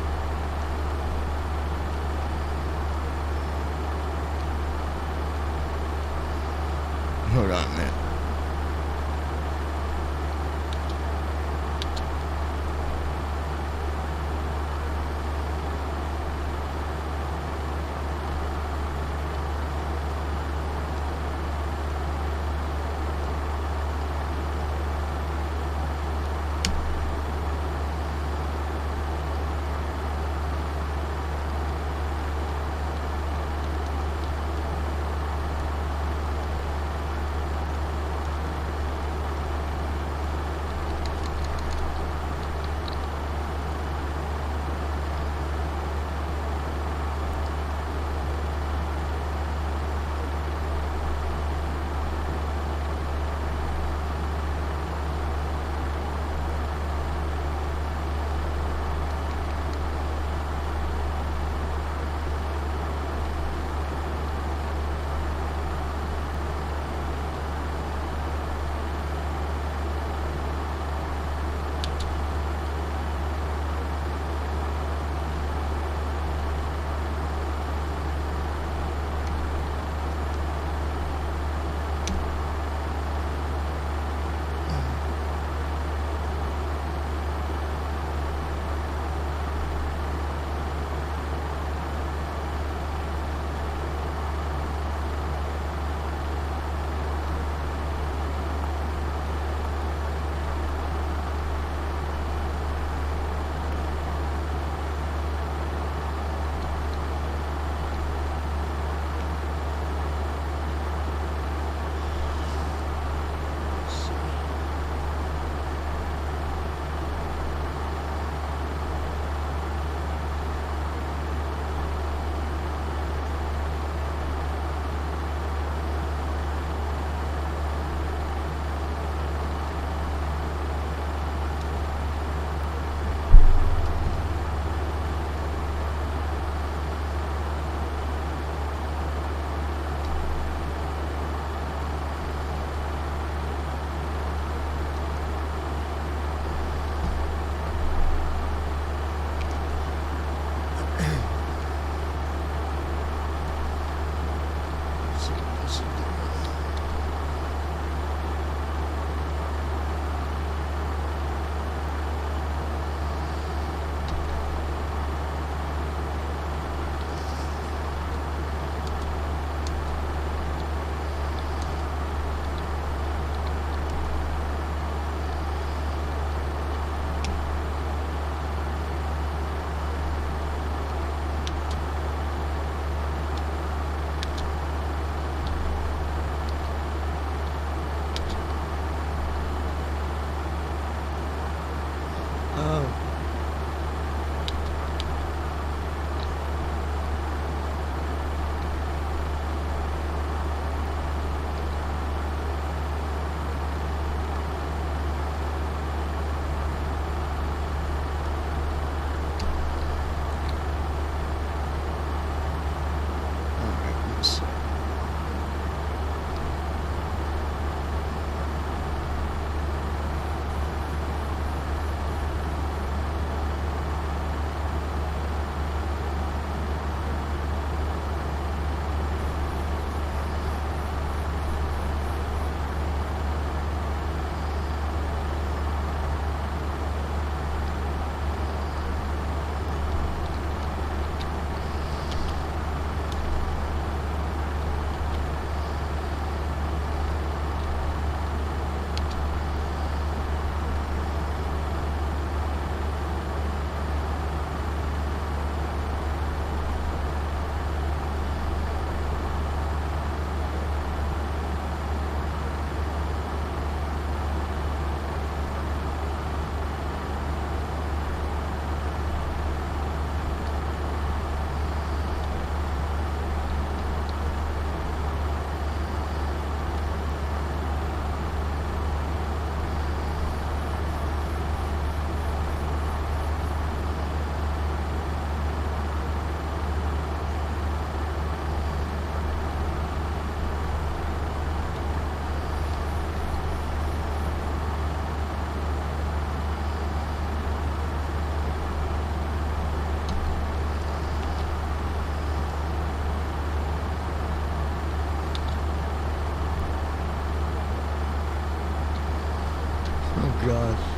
Oh. Alright, let's see. Oh gosh.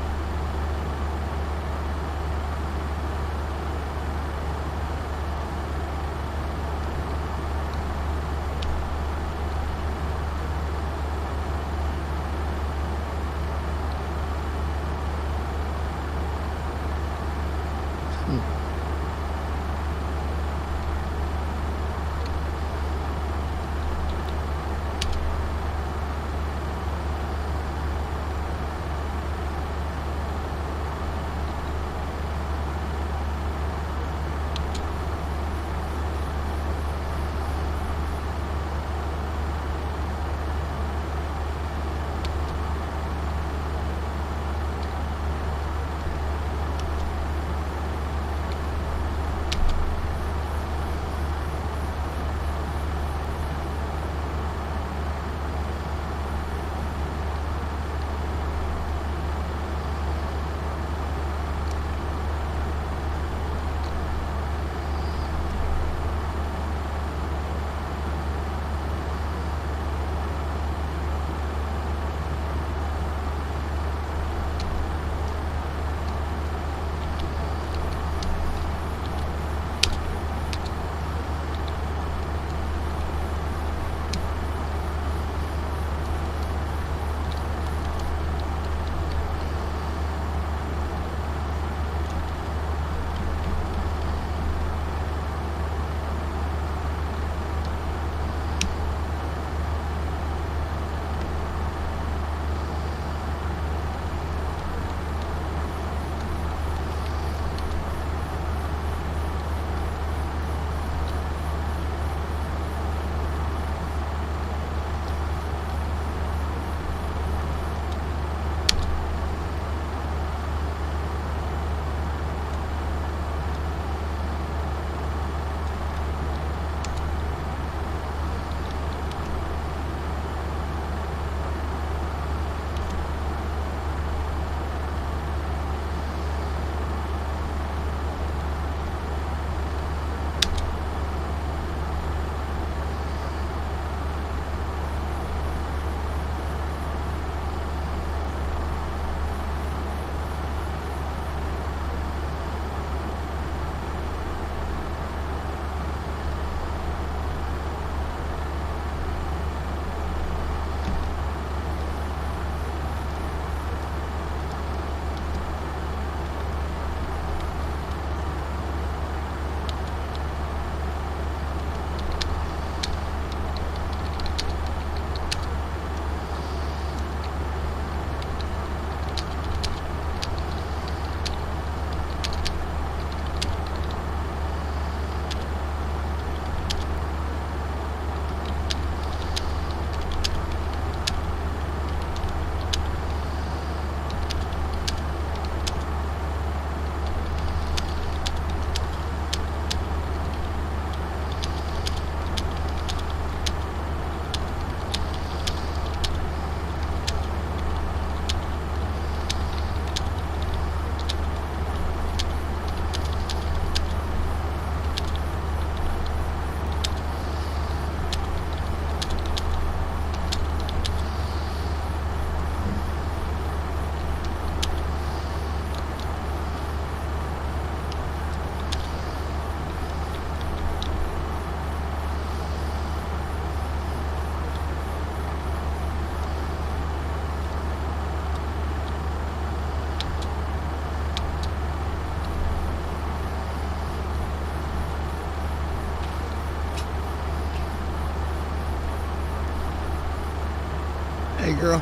Hey, girl.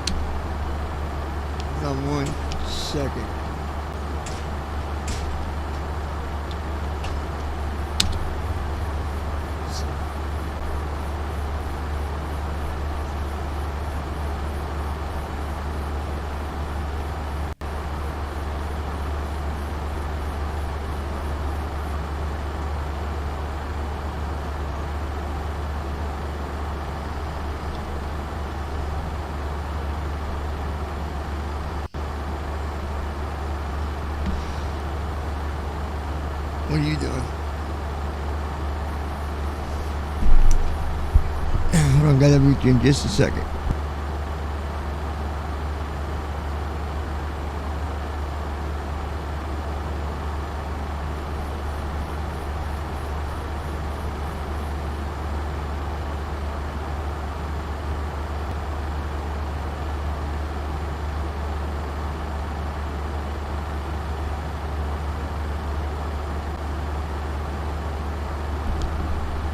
Hold on 1 second. What are you doing? Hold on, gotta reach you in just a second.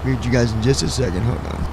Read you guys in just a second. Hold on.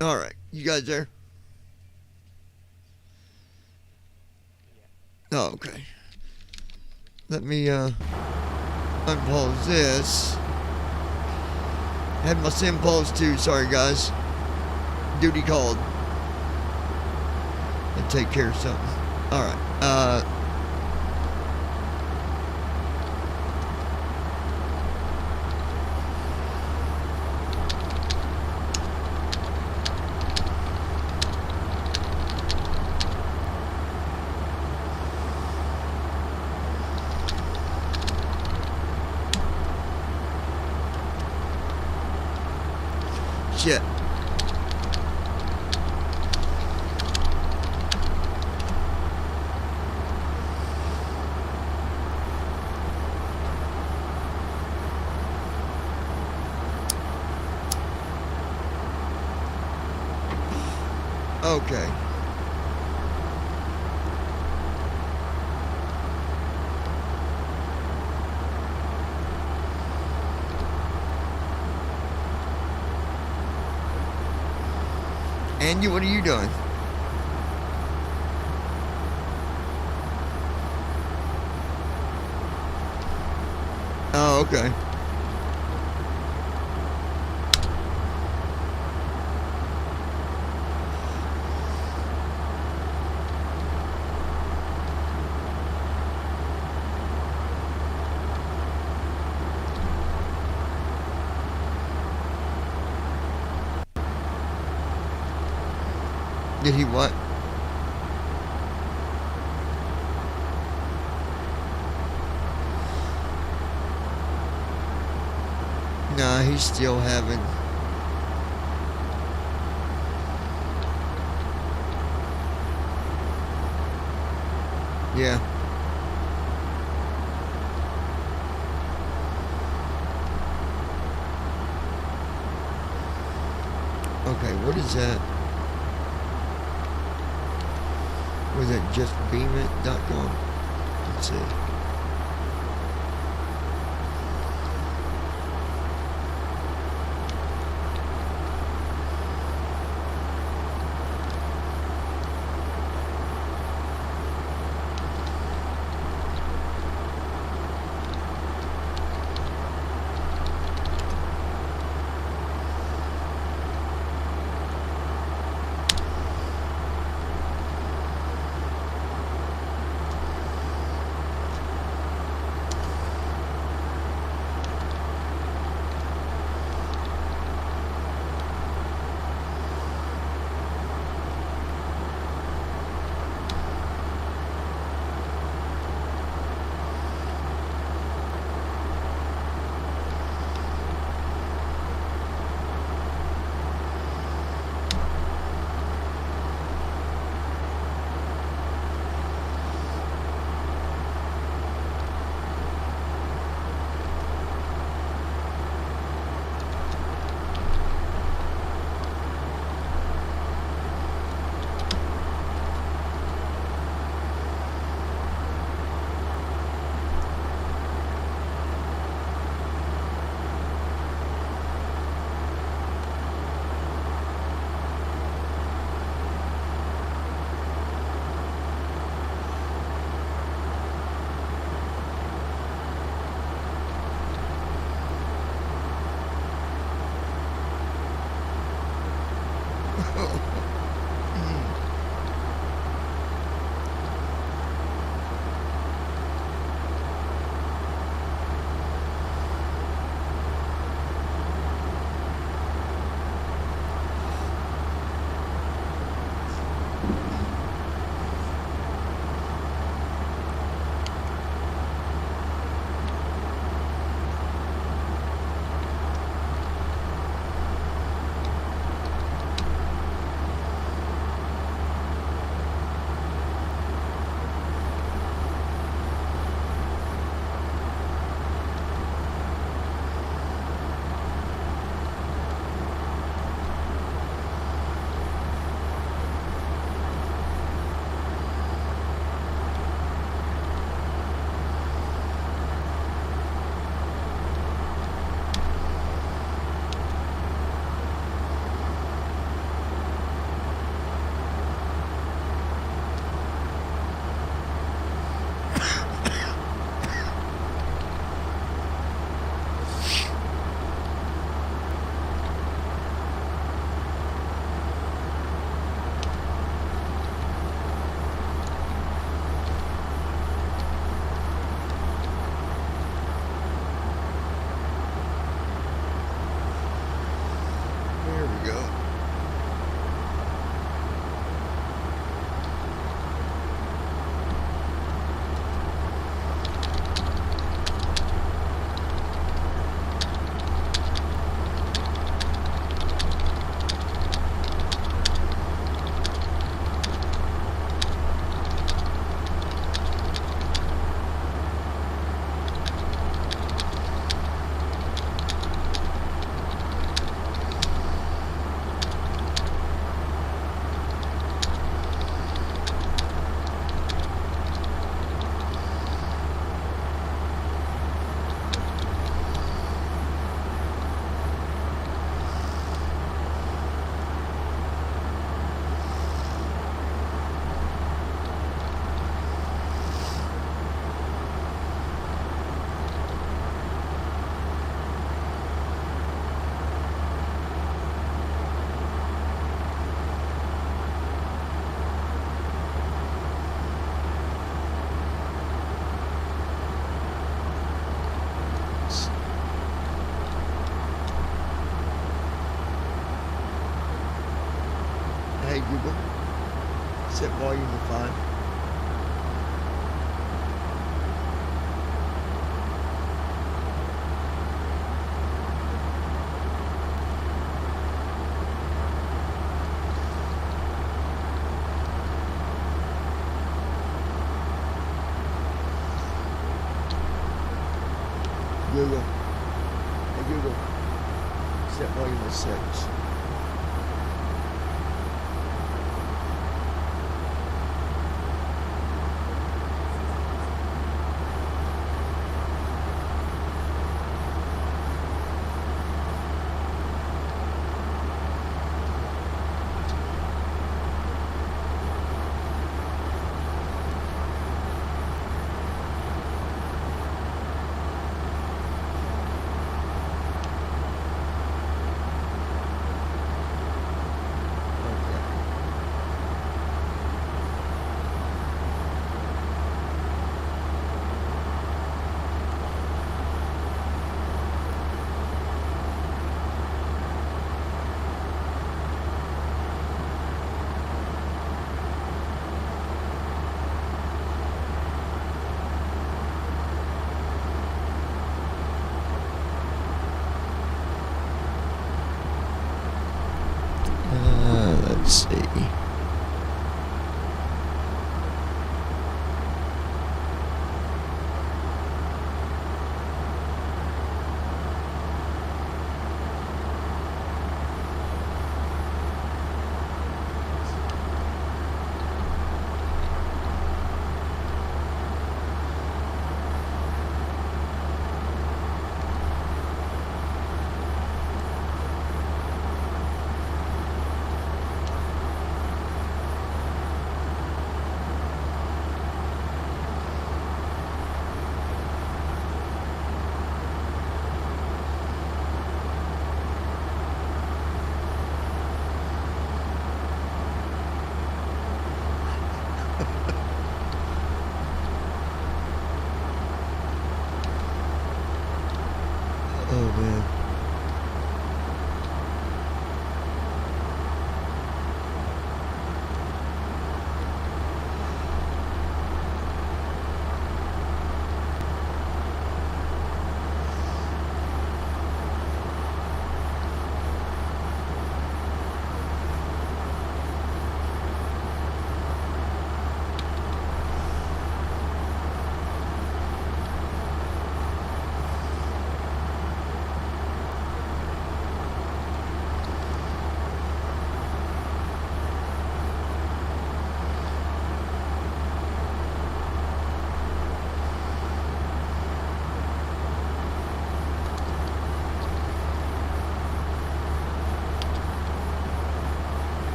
Alright, you guys there? Oh, okay. Let me unpause this. Had my sim pause too, sorry guys. Duty called. And take care of something. Alright, shit. Okay. Andy, what are you doing? Oh, okay. Did he what? Nah, he's still having. Yeah. Okay, what is that? Was it justbeamit.com? Let's see. Okay, Google. Set volume to 5. Google. Hey Google. Set volume to 6. Let's see.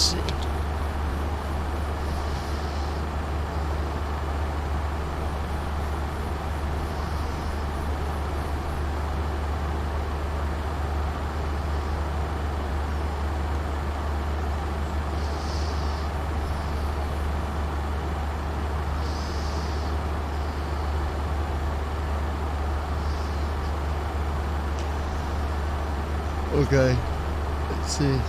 see. Okay, let's see.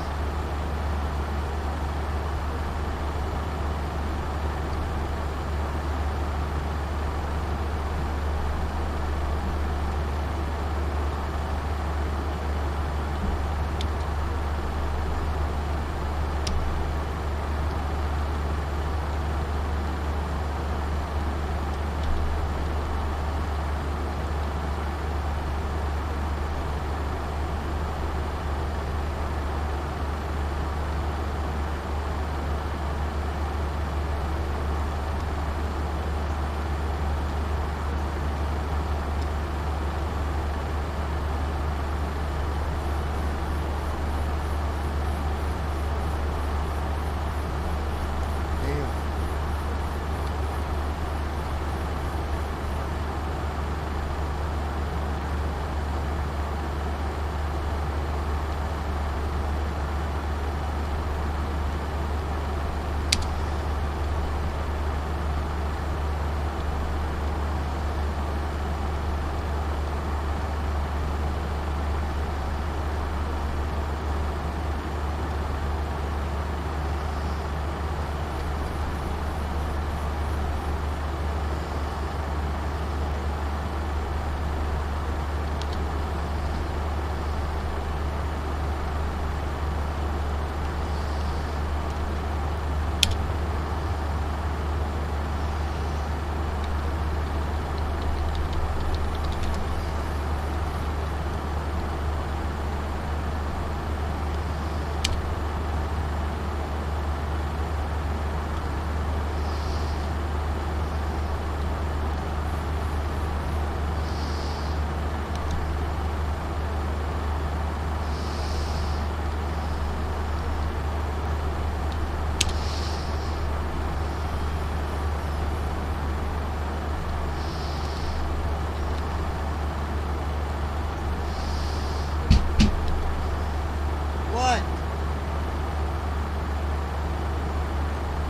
What?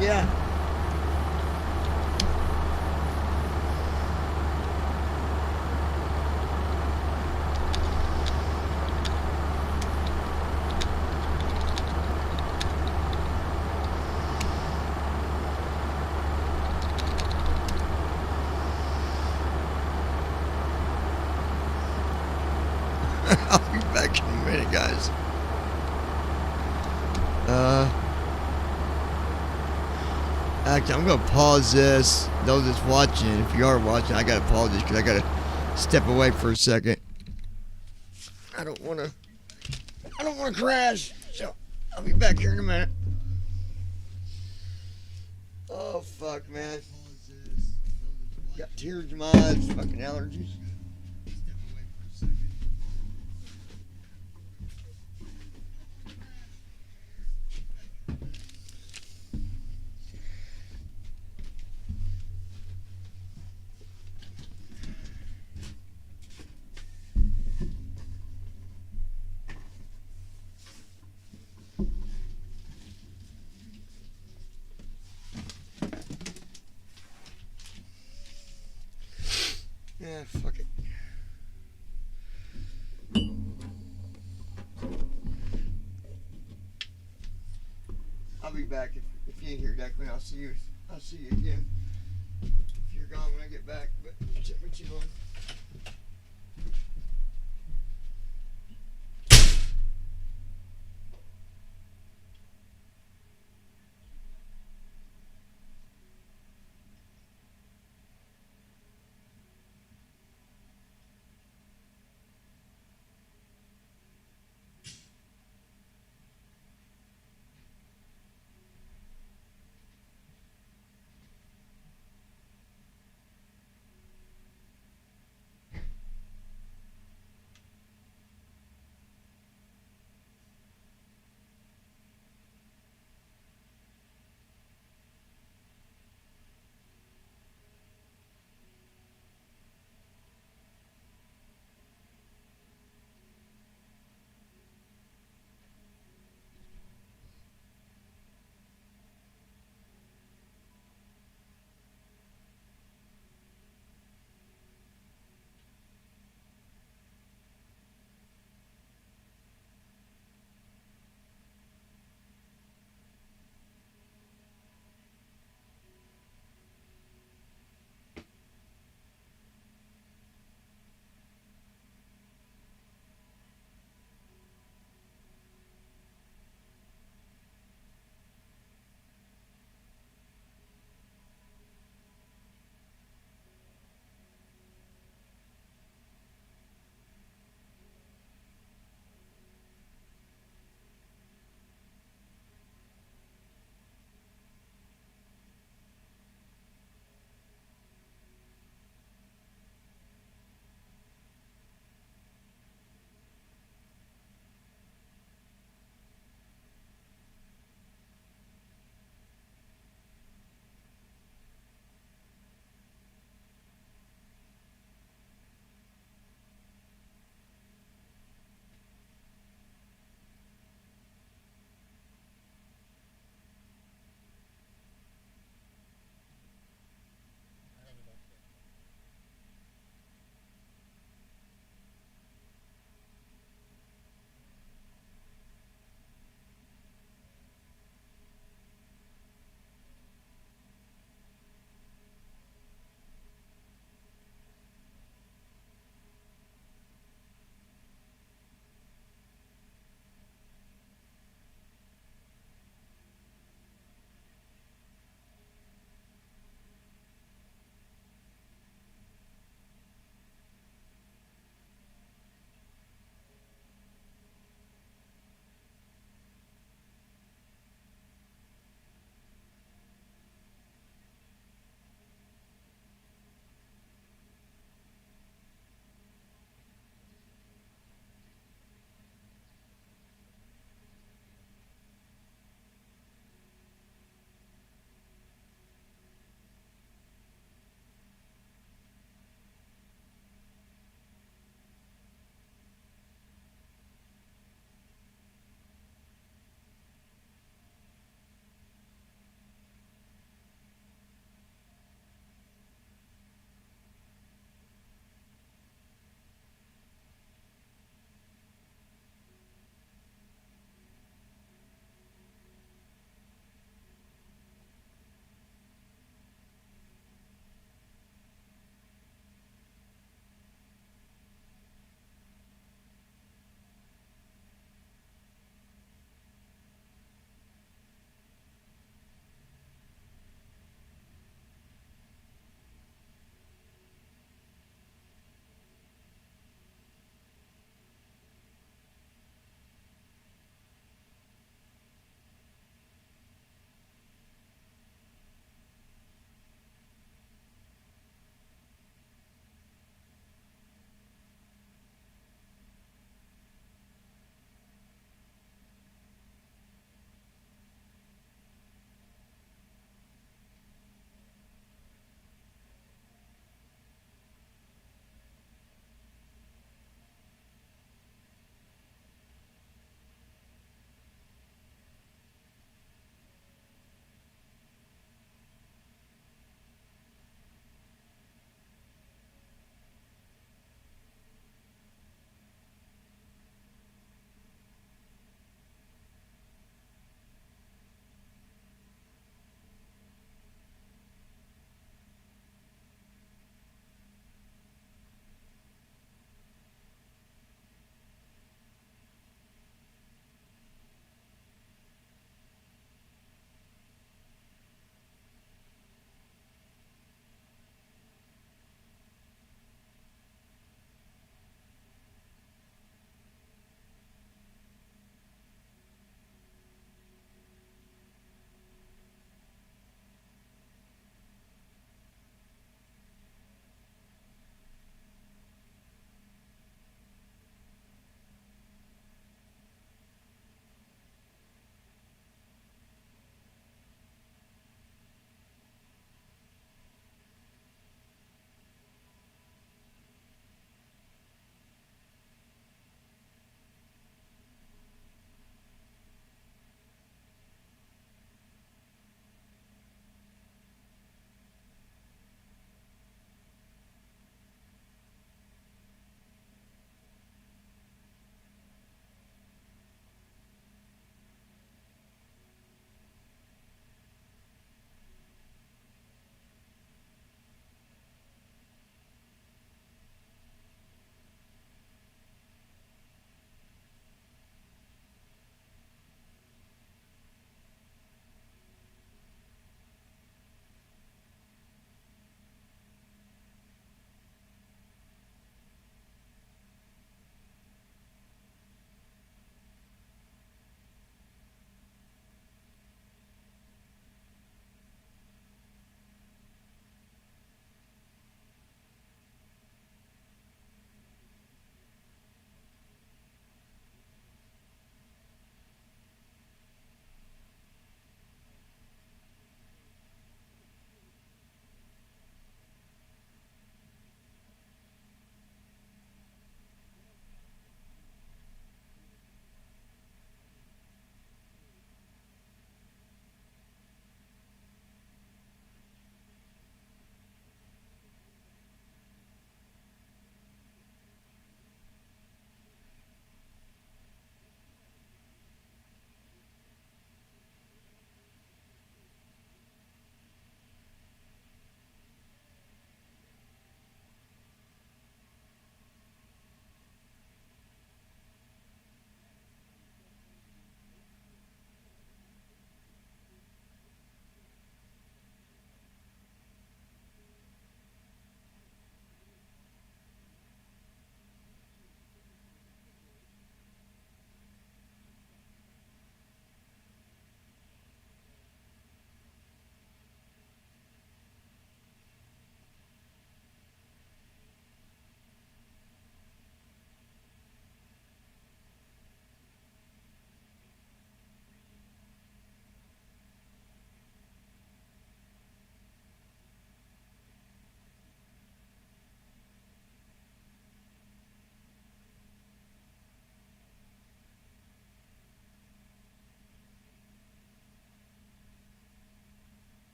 Yeah. I'll be back in a minute, guys. Actually, I'm gonna pause this. Those that's watching, if you are watching, I gotta pause this because I gotta step away for a second. I don't wanna crash. So I'll be back here in a minute. Oh fuck, man. Got tears in my eyes. Fucking allergies. Yeah, fuck it. I'll be back if you ain't here, Declan. I'll see you again. If you're gone when I get back, but check what you on.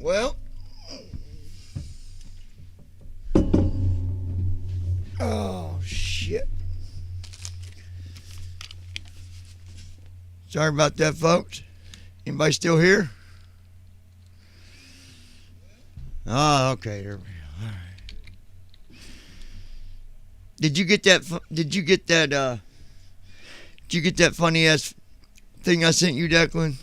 Well, oh shit. Sorry about that, folks. Anybody still here? Oh, okay. There we go. All right. Did you get that? Did you get that funny ass thing I sent you, Declan?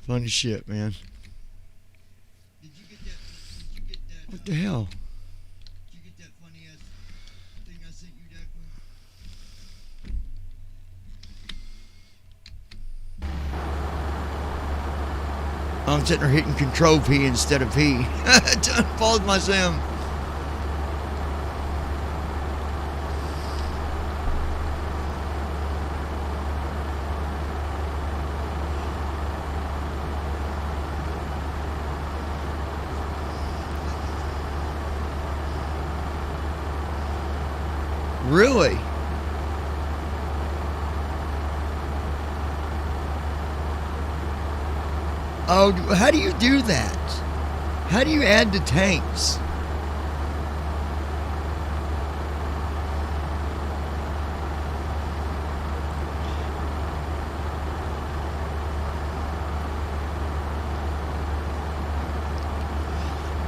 Funny shit, man. What the hell? Did you get that funny ass thing I sent you, Declan? I'm sitting there hitting Control P instead of P. To unpause my sim. Really? Oh, how do you do that? How do you add the tanks?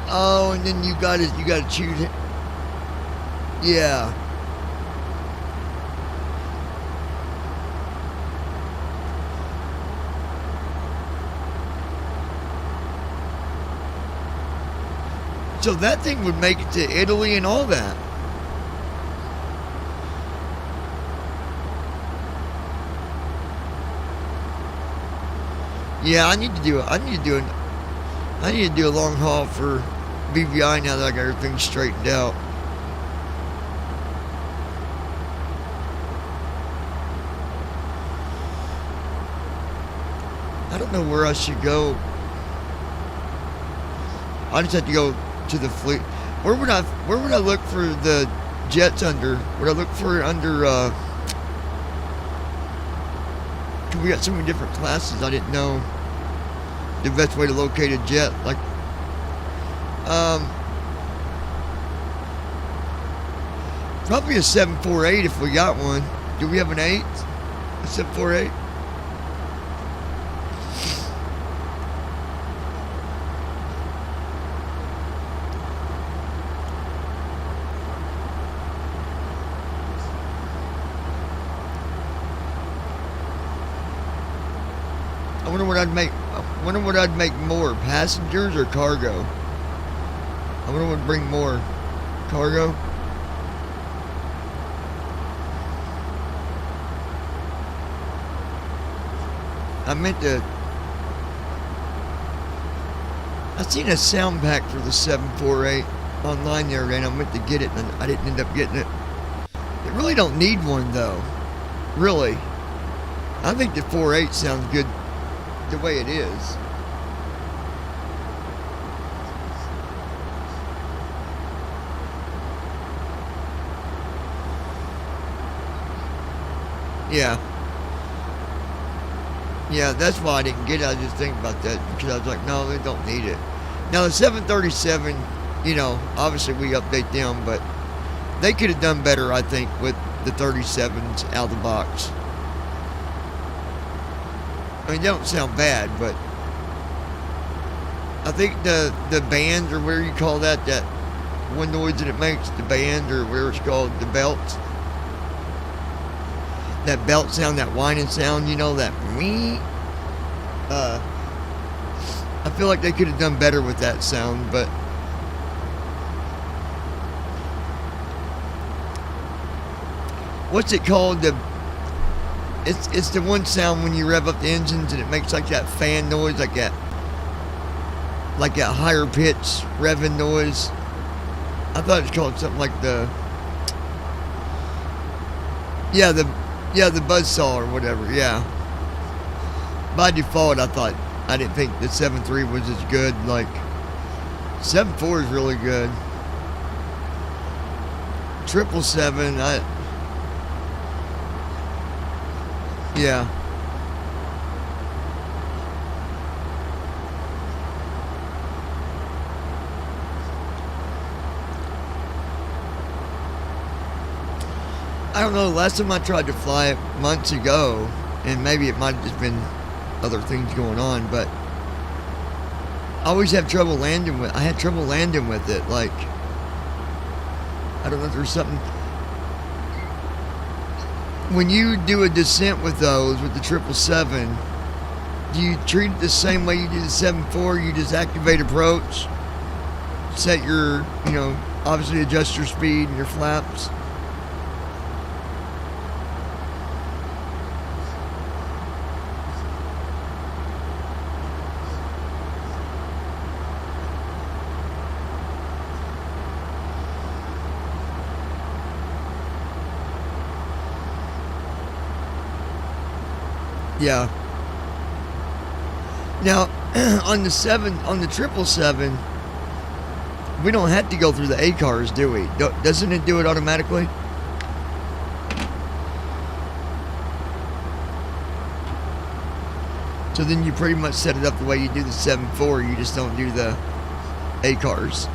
Oh, and then you gotta choose it. Yeah. So that thing would make it to Italy and all that. Yeah, I need to do a long haul for BVI now that I got everything straightened out. I don't know where I should go. I just have to go to the fleet. Where would I look for the jets under? Would I look for it under cause we got so many different classes, I didn't know the best way to locate a jet. Like probably a 748 if we got one. Do we have an 8? A 748? I wonder what I'd make more, passengers or cargo? I wonder what would bring more, cargo? I seen a sound pack for the 748 online the other day and I meant to get it and I didn't end up getting it. They really don't need one though. Really. I think the 48 sounds good the way it is. Yeah. Yeah, that's why I didn't get it. I was just thinking about that because I was like, no, they don't need it. Now the 737, you know, obviously we update them, but they could have done better, I think, with the 37s out of the box. I mean, they don't sound bad, but I think the band, or whatever you call that one noise that it makes, the band, or whatever it's called, the belt. That belt sound, that whining sound, you know, that wee. I feel like they could have done better with that sound, but what's it called? It's the one sound when you rev up the engines and it makes like that fan noise, like that higher pitch revving noise. I thought it was called something like the buzzsaw or whatever. Yeah. By default, I didn't think the 7.3 was as good. Like 7.4 is really good. 777, Yeah. I don't know. Last time I tried to fly it months ago, and maybe it might have just been other things going on, but I always have trouble landing with. I had trouble landing with it. Like, I don't know if there's something. When you do a descent with those, with the 777, do you treat it the same way you do the 7.4? You just activate approach, set your, obviously adjust your speed and your flaps. Yeah. Now, on the 777, we don't have to go through the A cars, do we? Doesn't it do it automatically? So then you pretty much set it up the way you do the 7.4. You just don't do the A cars.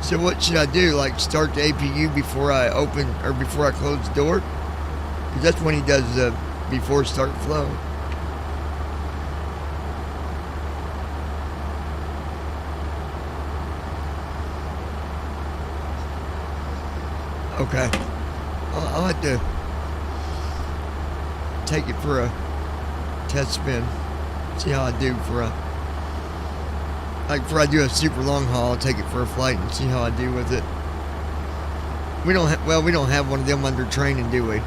So what should I do? Like start the APU before I open or before I close the door? Because that's when he does the before start flow. Okay. I'll have to take it for a test spin. See how I do for a. Like before I do a super long haul, I'll take it for a flight and see how I do with it. We don't have one of them under training, do we?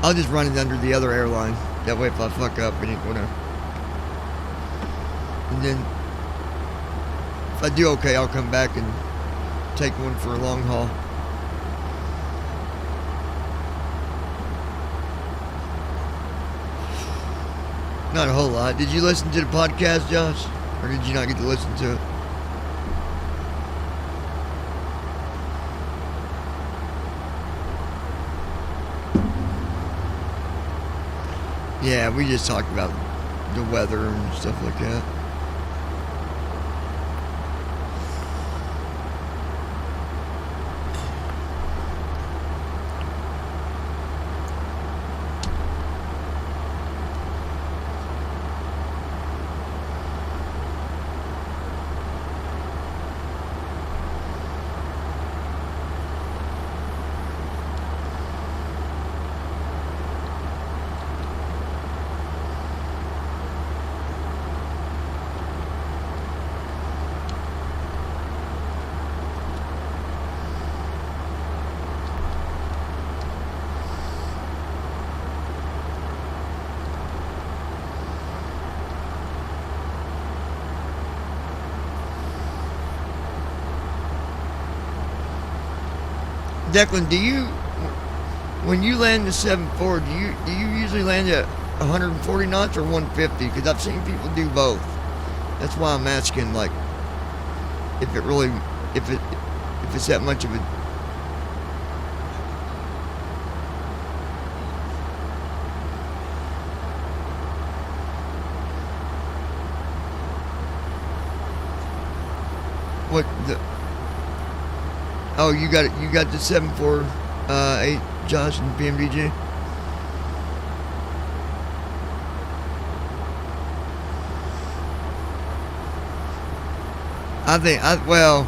I'll just run it under the other airline. That way if I fuck up, it ain't gonna. And then if I do okay, I'll come back and take one for a long haul. Not a whole lot. Did you listen to the podcast, Josh? Or did you not get to listen to it? Yeah, we just talked about the weather and stuff like that. Declan, when you land the 7.4, do you usually land at 140 knots or 150? Because I've seen people do both. That's why I'm asking, like, if it's that much of a. What the? Oh, you got it. You got the 748, Josh, and PMDG. Well.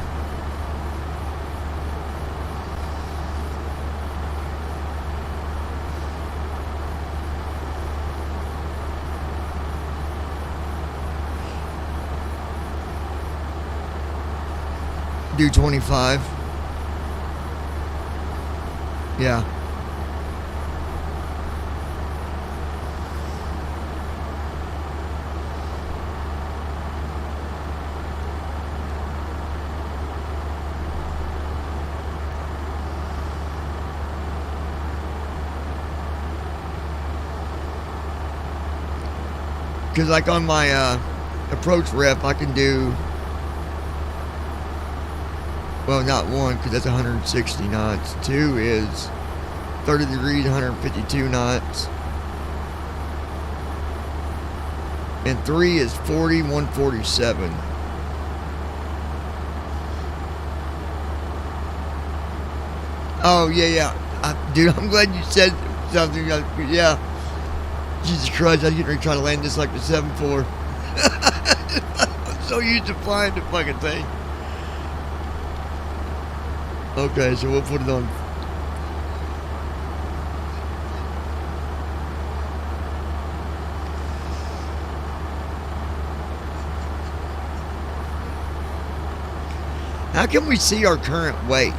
Do 25. Yeah. Because like on my approach rep, I can do, well, not one, because that's 160 knots. Two is 30 degrees, 152 knots. And three is 40, 147. Oh, yeah. Dude, I'm glad you said something. Yeah. Jesus Christ, I was getting ready to try to land this like the 7-4. I'm so used to flying the fucking thing. Okay, so we'll put it on. How can we see our current weight?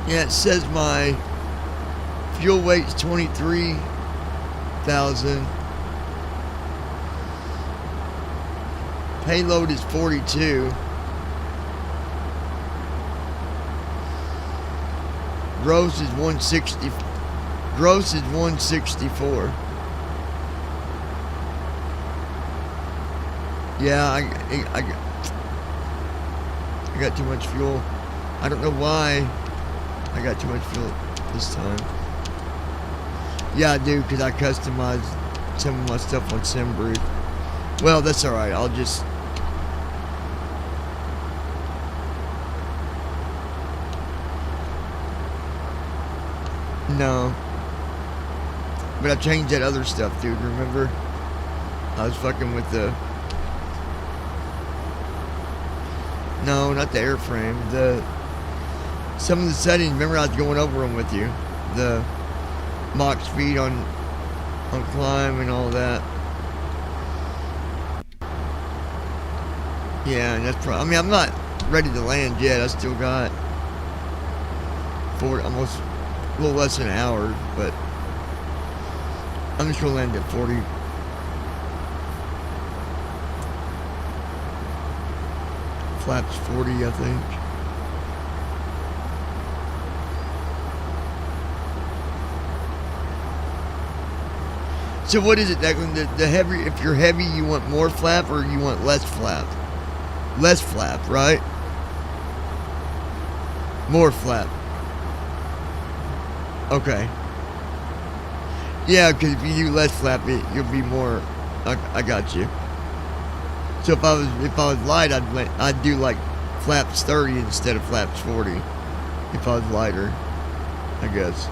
Yeah, it says my fuel weight's 23,000. Payload is 42. Gross is 160. Gross is 164. Yeah, I got too much fuel. I don't know why I got too much fuel this time. Yeah, I do, because I customized some of my stuff on SimBrief. Well, that's alright. I'll just... No. But I changed that other stuff, dude, remember? I was fucking with the... No, not the airframe. Some of the settings, remember I was going over them with you. The Mach speed on climb and all that. Yeah, and that's probably... I mean, I'm not ready to land yet. I still got almost a little less than an hour, but I'm just going to land at 40. Flaps 40, I think. So what is it, Declan? The heavy, if you're heavy, you want more flap or you want less flap? Less flap, right? More flap. Okay. Yeah, because if you do less flap, you'll be more. I got you. So if I was light, I'd do like flaps 30 instead of flaps 40. If I was lighter, I guess.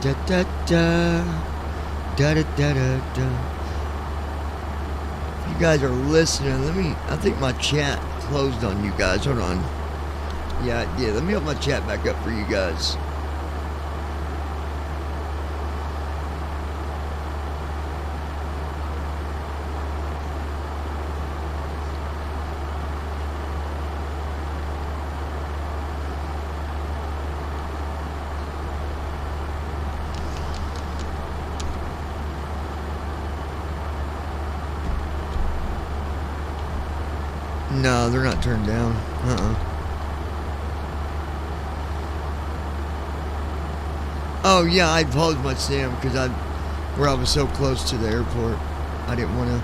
Da da da da da da da da. If you guys are listening, I think my chat closed on you guys. Hold on. Yeah, let me open my chat back up for you guys. No, they're not turned down. Oh yeah, I apologize much to him because where I was so close to the airport, I didn't want to.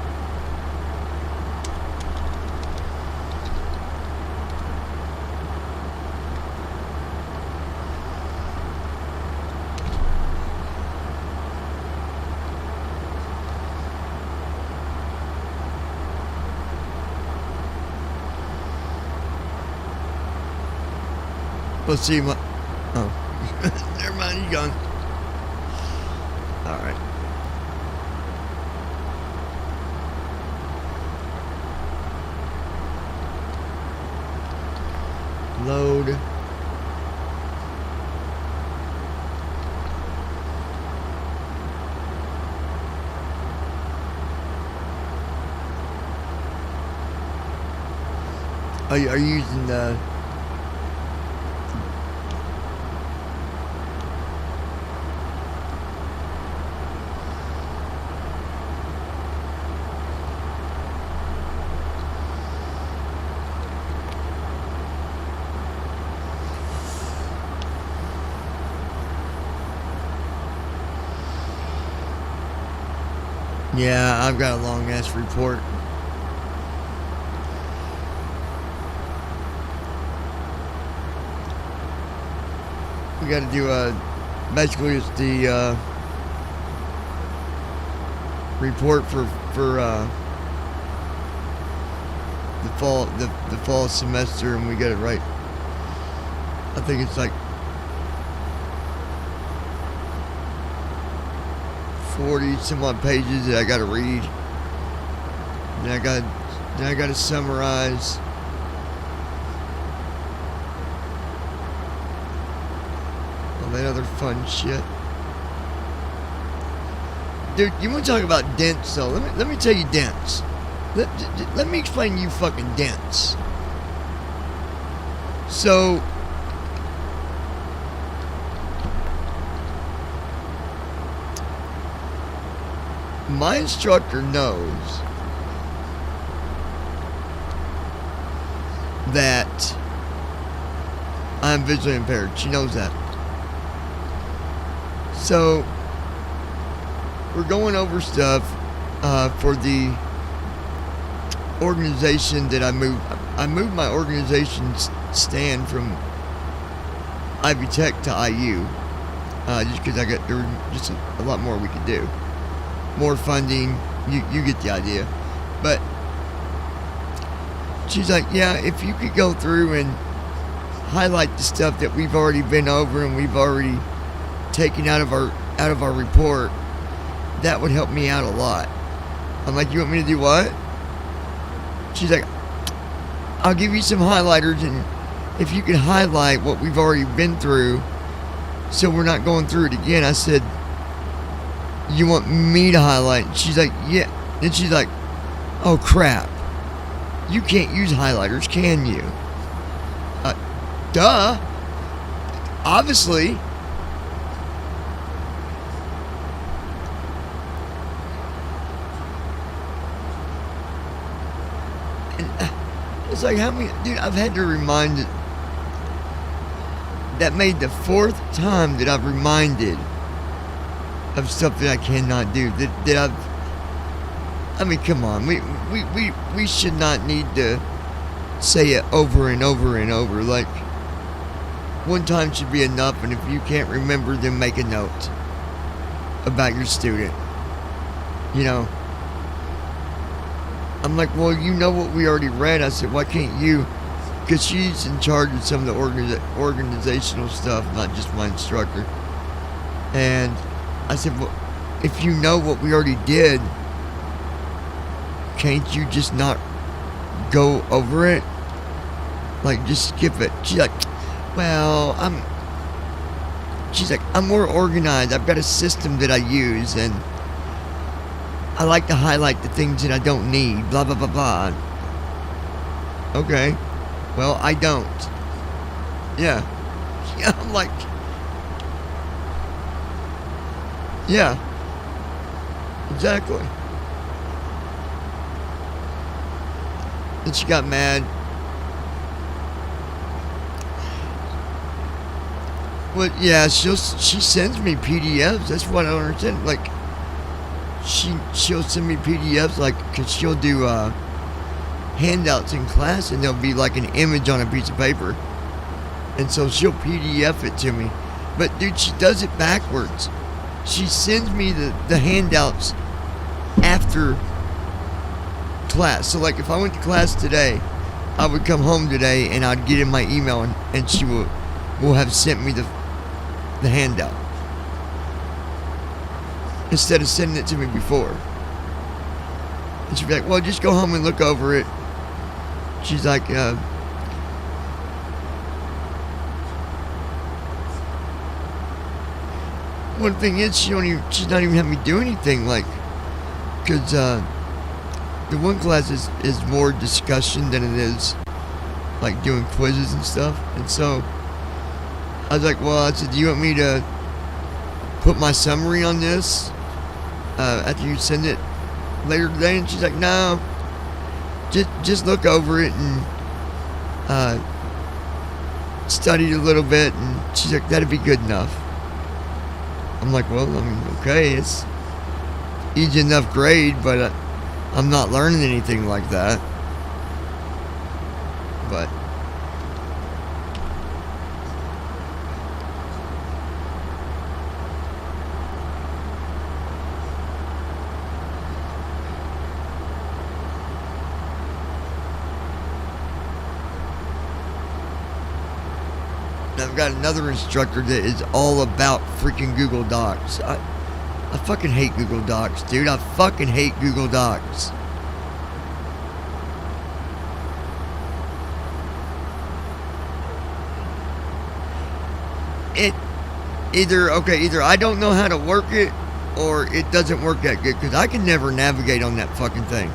Let's see my. Oh, never mind. You gone. All right. Load. Are you using the? Yeah, I've got a long ass report. We got to do basically it's the report for the fall semester, and we got it right. I think it's like 40 some odd pages that I got to read. Then I got to summarize. All that other fun shit. Dude, you want to talk about dents though? Let me tell you dents. Let me explain you fucking dents. So my instructor knows that I'm visually impaired. She knows that. So we're going over stuff for the organization that I moved. I moved my organization's stand from Ivy Tech to IU just because there was just a lot more we could do. More funding, you get the idea. But she's like, yeah, if you could go through and highlight the stuff that we've already been over and we've already taken out of our report, that would help me out a lot. I'm like, you want me to do what? She's like, I'll give you some highlighters, and if you could highlight what we've already been through so we're not going through it again. I said, you want me to highlight? And she's like, yeah. And she's like, oh crap, you can't use highlighters, can you? Duh. Obviously. And it's like, how many, dude, I've had to remind it. That made the 4th time that I've reminded of stuff that I cannot do. That I mean, come on. We should not need to say it over and over and over. Like, one time should be enough, and if you can't remember, then make a note about your student. You know? I'm like, well, you know what we already read. I said, why can't you? Because she's in charge of some of the organizational stuff, not just my instructor. And I said, well, if you know what we already did, can't you just not go over it? Like, just skip it. She's like, well, I'm more organized. I've got a system that I use, and I like to highlight the things that I don't need, blah, blah, blah, blah. Okay. Well, I don't. Yeah. Yeah, I'm like, yeah. Exactly. and she got mad. Well, yeah, she sends me PDFs. That's what I don't understand. Like, she'll send me PDFs, like, cause she'll do handouts in class, and there'll be like an image on a piece of paper, and so she'll PDF it to me. But dude, she does it backwards. She sends me the handouts after class. So like, if I went to class today, I would come home today and I'd get in my email, and she will have sent me the handout instead of sending it to me before. And she'd be like, well, just go home and look over it. She's like, one thing is, she's not even having me do anything, like, because the one class is more discussion than it is like doing quizzes and stuff. And so I was like, well, I said, do you want me to put my summary on this after you send it later today? And she's like, no, just look over it and study it a little bit. And she's like, that'd be good enough. I'm like, well, I mean, okay, it's easy enough grade, but I'm not learning anything like that. But I've got another instructor that is all about freaking Google Docs. I fucking hate Google Docs, dude. I fucking hate Google Docs. Either I don't know how to work it, or it doesn't work that good, because I can never navigate on that fucking thing.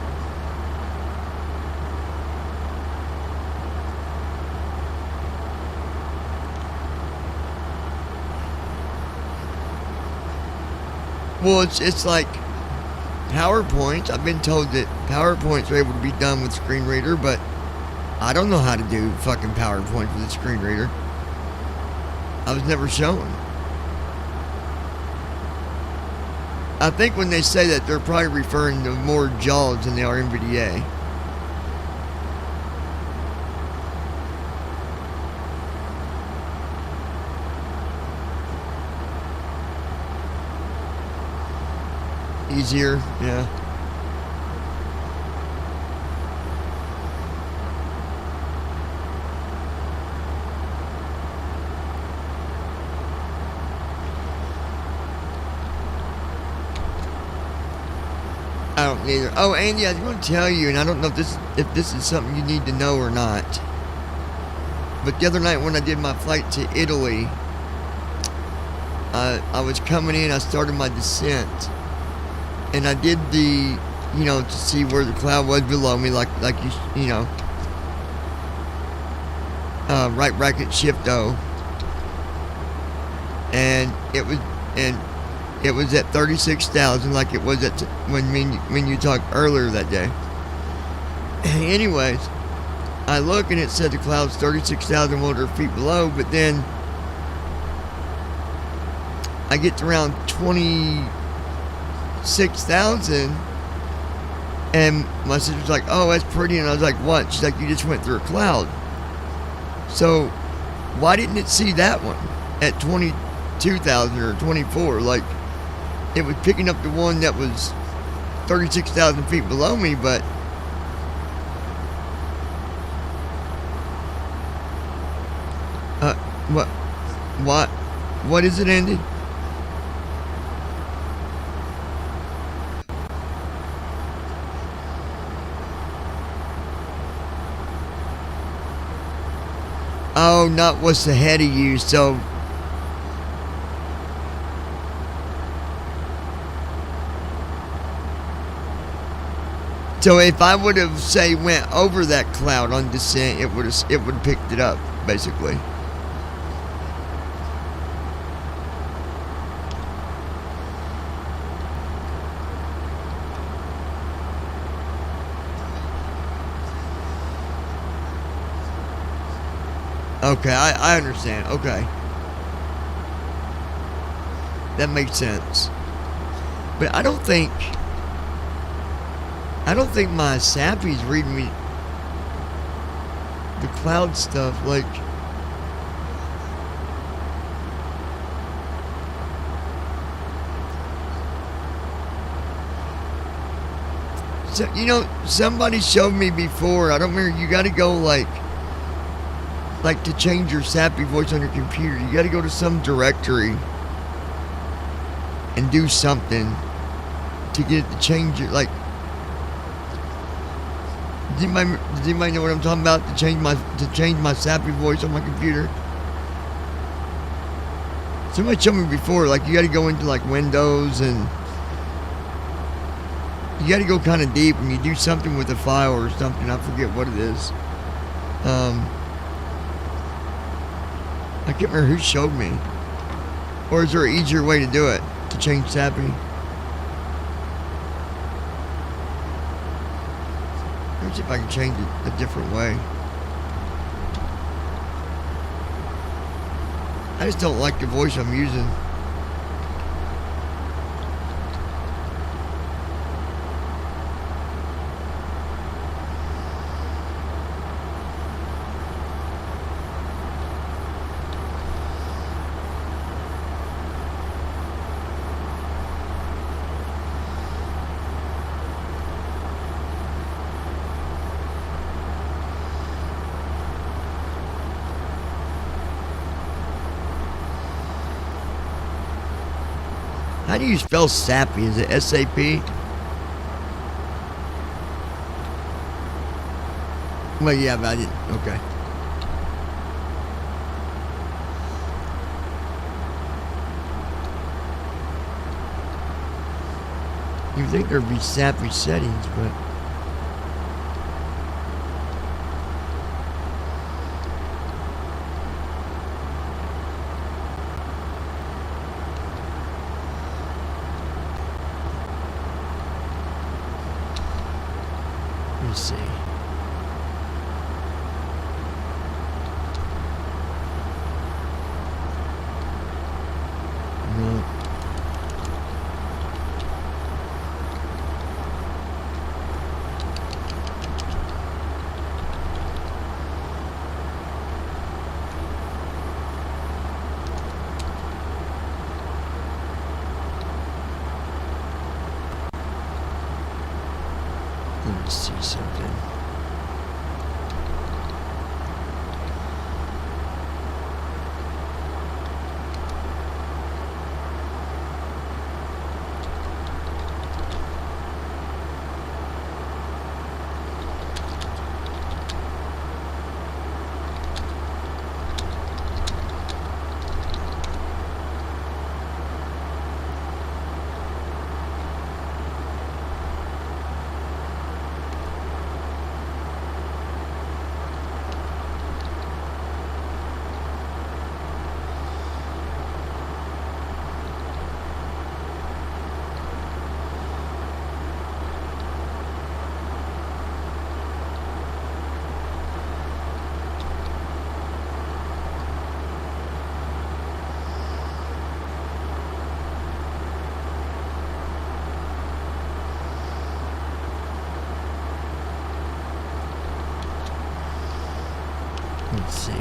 Well, it's like PowerPoint. I've been told that PowerPoints are able to be done with screen reader, but I don't know how to do fucking PowerPoint with a screen reader. I was never shown. I think when they say that, they're probably referring to more JAWS than they are NVDA. Easier, yeah. I don't either. Oh, Andy, I was going to tell you, and I don't know if this is something you need to know or not. But the other night when I did my flight to Italy, I was coming in. I started my descent, and I did the, to see where the cloud was below me, like you know, right bracket shift O, and it was at 36,000, like it was at when you talked earlier that day. Anyways, I look and it said the cloud's 36,100 feet below, but then I get to around 26,000, and my sister's like, "Oh, that's pretty," and I was like, "What?" She's like, "You just went through a cloud." So why didn't it see that one at 22,000 or 24? Like, it was picking up the one that was 36,000 feet below me, but what is it, Andy? Oh, not what's ahead of you, so if I would have, say, went over that cloud on descent, it would have picked it up, basically. Okay, I understand. Okay. That makes sense. But I don't think my Sappy's reading me the cloud stuff, like so, you know, somebody showed me before, I don't remember, you gotta go like to change your Sappy voice on your computer, you gotta go to some directory and do something to get it to change it, like does anybody know what I'm talking about? To change my Sappy voice on my computer. Somebody showed me before, like you got to go into like Windows and you got to go kind of deep and you do something with a file or something. I forget what it is. I can't remember who showed me. Or is there an easier way to do it to change Sappy? Let me see if I can change it a different way. I just don't like the voice I'm using. How do you spell Sappy? Is it S-A-P? Well, yeah, but I didn't. Okay. You'd think there'd be Sappy settings, but... Let me see. No. Let me see something. Let's see.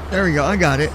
There we go. I got it.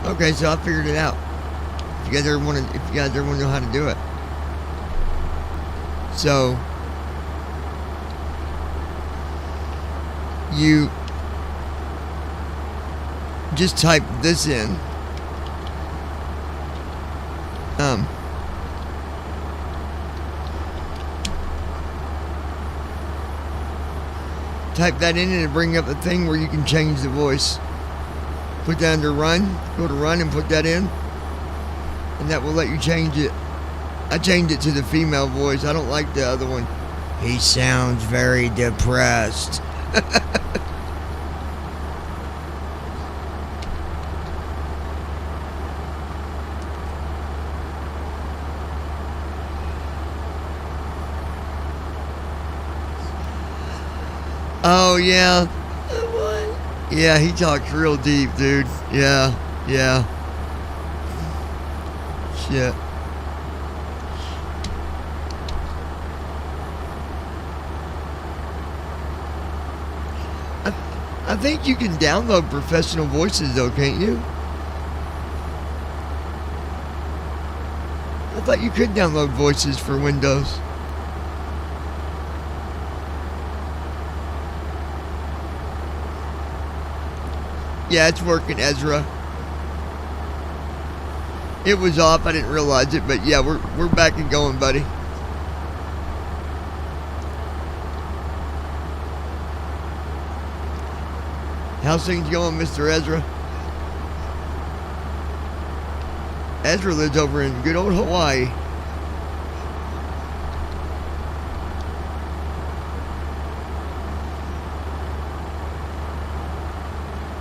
Okay, so I figured it out. If you guys ever want to know how to do it. So you just type this in. Type that in and it'll bring up the thing where you can change the voice. Put that under run, go to run and put that in, and that will let you change it. I changed it to the female voice. I don't like the other one. He sounds very depressed. Oh yeah. Yeah, he talks real deep, dude. Yeah. Shit. I think you can download professional voices though, can't you? I thought you could download voices for Windows. Yeah, it's working, Ezra. It was off, I didn't realize it, but yeah, we're back and going, buddy. How's things going, Mr. Ezra? Ezra lives over in good old Hawaii.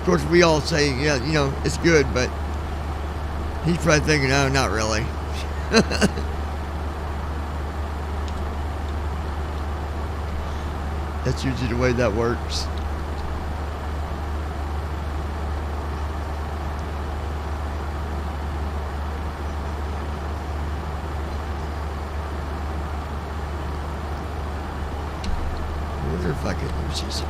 Of course, we all say, yeah, you know, it's good, but he's probably thinking, oh, not really. That's usually the way that works. I wonder if I could use this.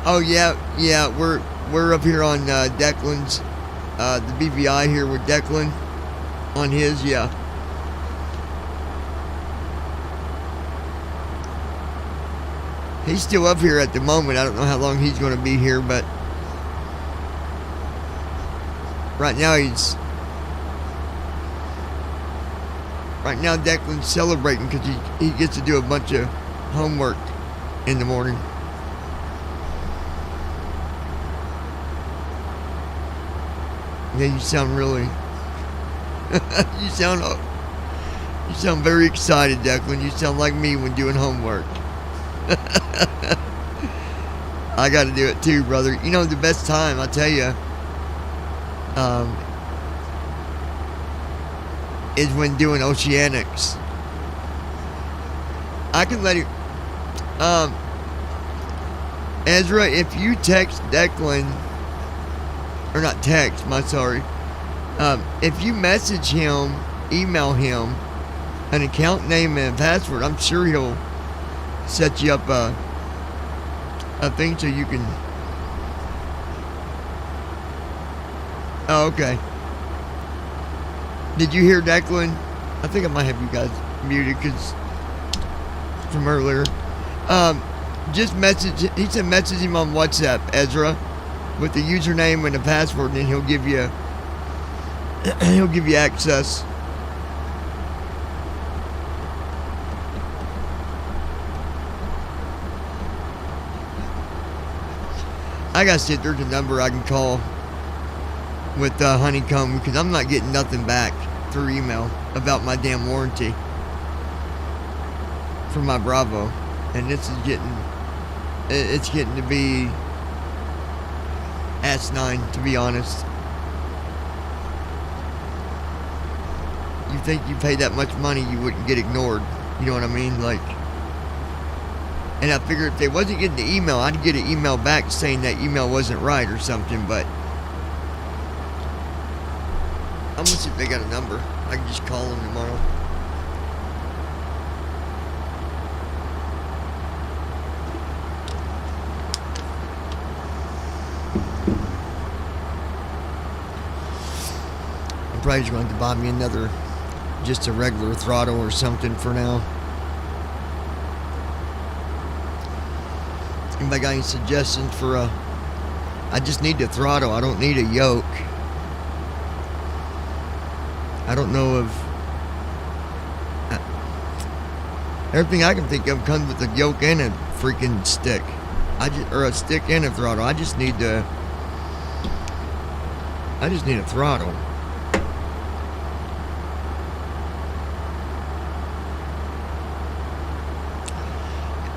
Oh yeah, we're up here on Declan's, the BVI here with Declan on his, yeah. He's still up here at the moment. I don't know how long he's going to be here, but right now Declan's celebrating because he gets to do a bunch of homework in the morning. Yeah, you sound really, you sound very excited, Declan. You sound like me when doing homework. I got to do it too, brother. You know, the best time, I tell you, is when doing oceanics. I can let you, Ezra, if you text Declan, or not text, if you message him, email him an account name and password, I'm sure he'll set you up a thing so you can Oh, okay. Did you hear Declan? I think I might have you guys muted because from earlier. Just message. He said message him on WhatsApp, Ezra, with the username and the password, and he'll give you access. I gotta see if there's a number I can call with Honeycomb, because I'm not getting nothing back through email about my damn warranty for my Bravo, and this is it's getting to be asinine, to be honest. You think you pay that much money, you wouldn't get ignored, you know what I mean? Like, and I figured if they wasn't getting the email, I'd get an email back saying that email wasn't right or something, but I'm gonna see if they got a number. I can just call them tomorrow. I'm probably just going to buy me another, just a regular throttle or something for now. Anybody got any suggestions for I just need the throttle. I don't need a yoke. I don't know if everything I can think of comes with a yoke and a freaking stick. Or a stick and a throttle. I just need a throttle.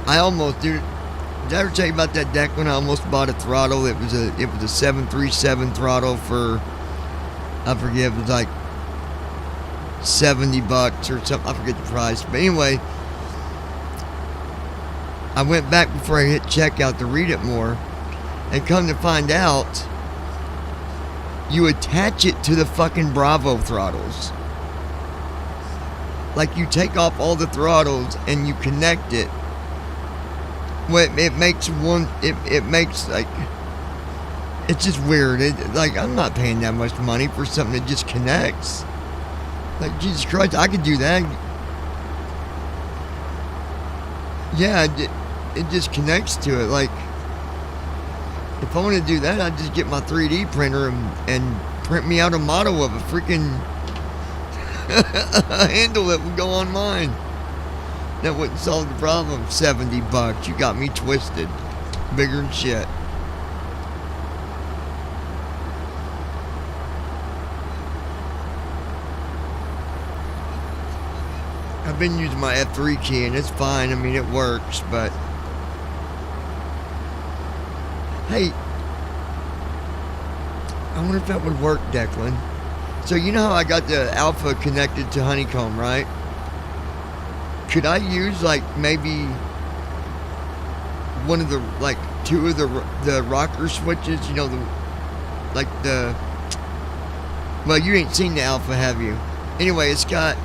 I almost did I ever tell you about that deck when I almost bought a throttle? It was a 737 throttle for, I forget, it was like $70 or something. I forget the price. But anyway, I went back before I hit checkout to read it more, and come to find out, you attach it to the fucking Bravo throttles. Like, you take off all the throttles and you connect it. Well, it makes like, it's just weird. Like, I'm not paying that much money for something that just connects. Like, Jesus Christ, I could do that. Yeah, it just connects to it. Like, if I want to do that, I'd just get my 3D printer and print me out a model of a freaking handle that would go on mine. That wouldn't solve the problem. $70. You got me twisted. Bigger than shit. I've been using my F3 key and it's fine. I mean, it works, but hey, I wonder if that would work, Declan. So you know how I got the Alpha connected to Honeycomb, right? Could I use, like, maybe one of the, like, two of the rocker switches? You know, well, you ain't seen the Alpha, have you? Anyway, it's got,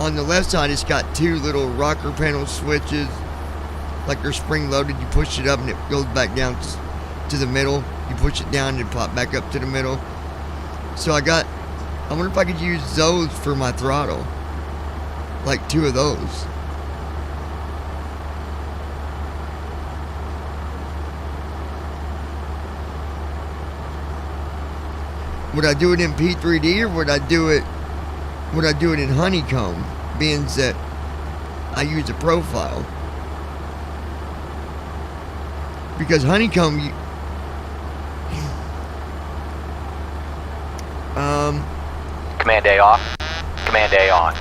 on the left side, it's got two little rocker panel switches. Like, they're spring loaded. You push it up and it goes back down to the middle. You push it down and it pop back up to the middle. So I wonder if I could use those for my throttle. Like two of those. Would I do it in P3D or would I do it in Honeycomb, being that I use a profile? Because Honeycomb, Command A off. Command A on.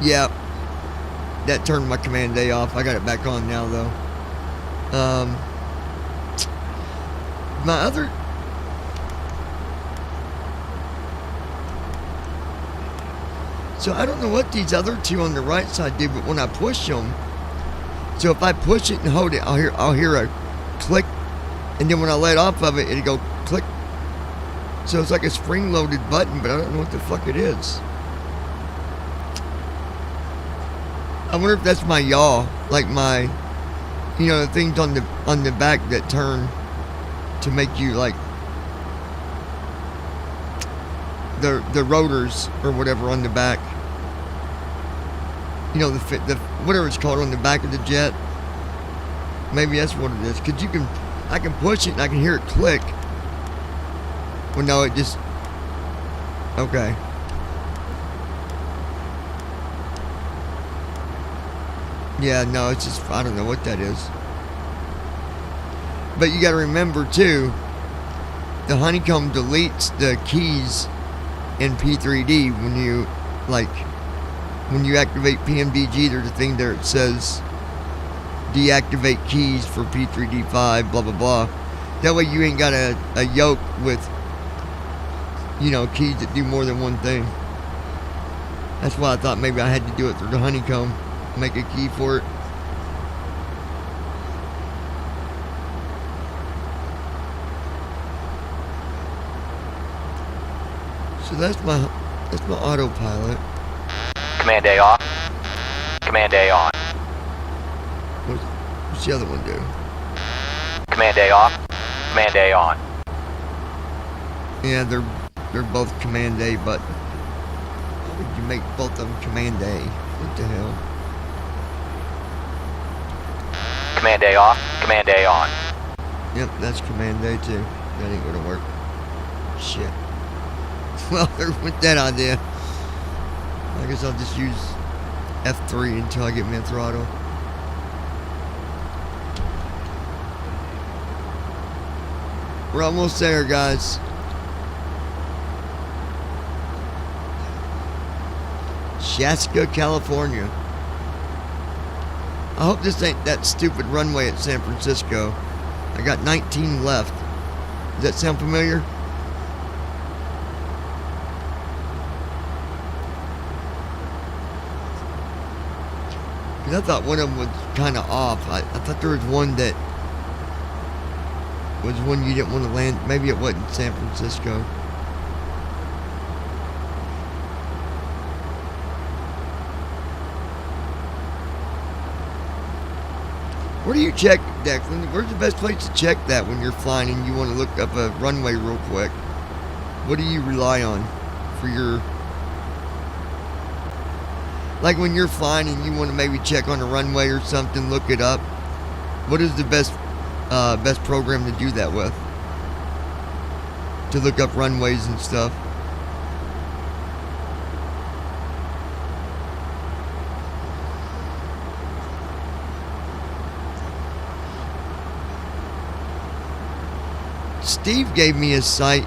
Yeah, that turned my Command A off. I got it back on now, though. My other... So I don't know what these other two on the right side do, but when I push them... So if I push it and hold it, I'll hear a click, and then when I let off of it, it'll go click. So it's like a spring-loaded button, but I don't know what the fuck it is. I wonder if that's my yaw, like my, you know, the things on the back that turn to make you, like, the rotors or whatever on the back. You know, the whatever it's called on the back of the jet. Maybe that's what it is. Cause I can push it and I can hear it click. Well, no, it just. Okay. Yeah, no, it's just, I don't know what that is. But you got to remember too, the honeycomb deletes the keys in P3D when you activate PMDG. There's a thing there that says deactivate keys for P3D5, blah blah blah. That way you ain't got a yoke with, you know, keys that do more than one thing. That's why I thought maybe I had to do it through the honeycomb, make a key for it. So that's my autopilot. Command A off. Command A on. What's the other one do? Command A off. Command A on. Yeah, they're both Command A, but how would you make both of them Command A? What the hell? Command A off. Command A on. Yep, that's Command A too. That ain't gonna work. Shit. Well, there went that idea. I guess I'll just use F3 until I get mid throttle. We're almost there, guys. Chaska, California. I hope this ain't that stupid runway at San Francisco. I got 19 left. Does that sound familiar? Because I thought one of them was kind of off. I thought there was one that was one you didn't want to land. Maybe it wasn't San Francisco. Where do you check, Declan? Where's the best place to check that when you're flying and you want to look up a runway real quick? What do you rely on for your... Like when you're flying and you want to maybe check on a runway or something, look it up. What is the best program to do that with? To look up runways and stuff. Steve gave me a site,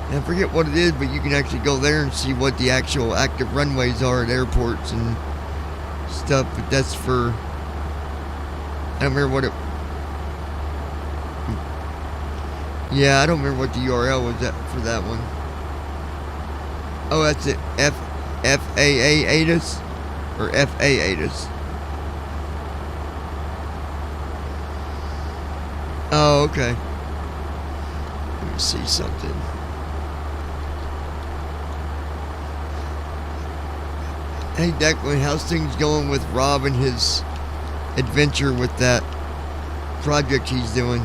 and I forget what it is, but you can actually go there and see what the actual active runways are at airports and stuff. But that's for, I don't remember what it, yeah, I don't remember what the URL was for that one. Oh, that's it, FAA ATIS or FA ATIS. Oh, okay. Let me see something. Hey Declan, how's things going with Rob and his adventure with that project he's doing?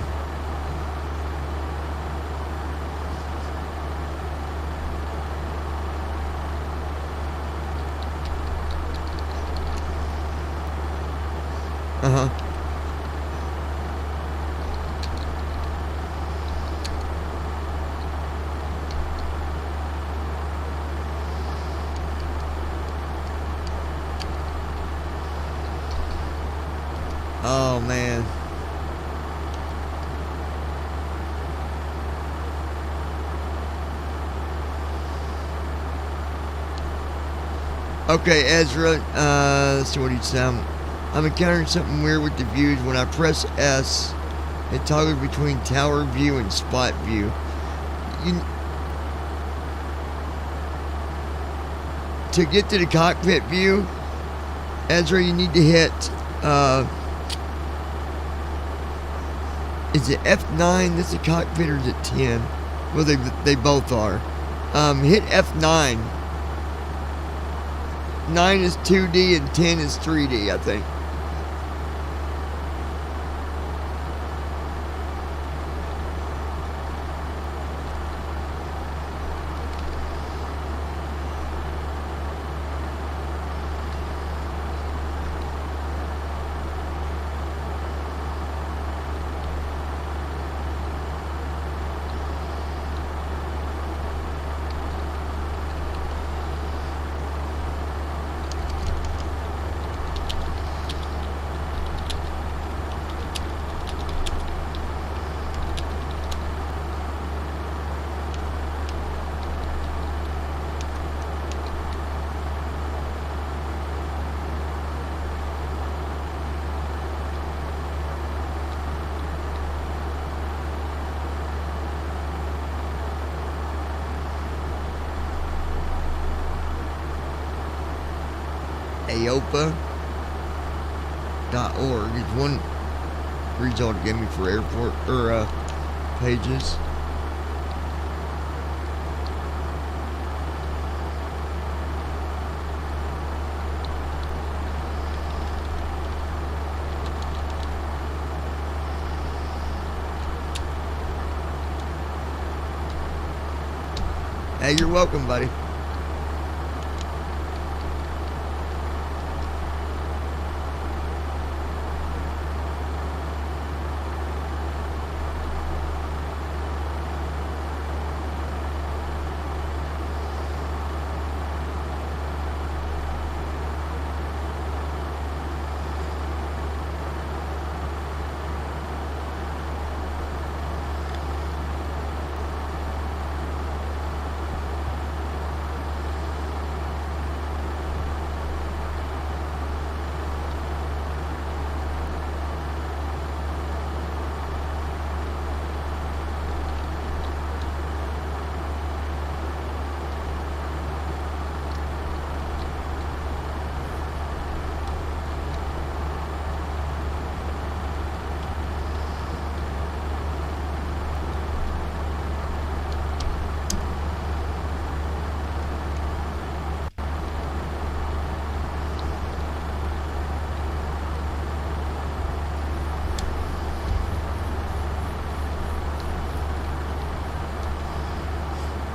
Uh-huh. Oh man. Okay, Ezra, let's see what he'd sound. I'm encountering something weird with the views. When I press S, it toggles between tower view and spot view. To get to the cockpit view, Ezra, you need to hit, is it F9? This is a cockpit, or is it 10? Well, they both are. Hit F9. 9 is 2D and 10 is 3D, I think. AOPA.org is one result it gave me for airport or pages. Hey, you're welcome, buddy.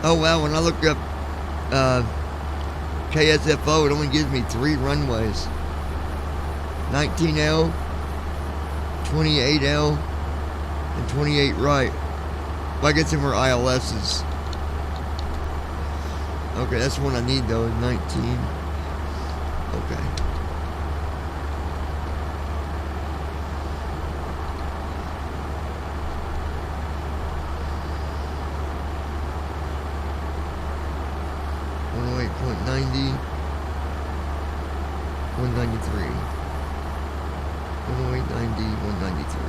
Oh wow, when I look up KSFO, it only gives me 3 runways. 19L, 28L, and 28 right. Well, I guess them are ILS's. Okay, that's the one I need though, 19. Okay. .90, 193, 108.90, 193.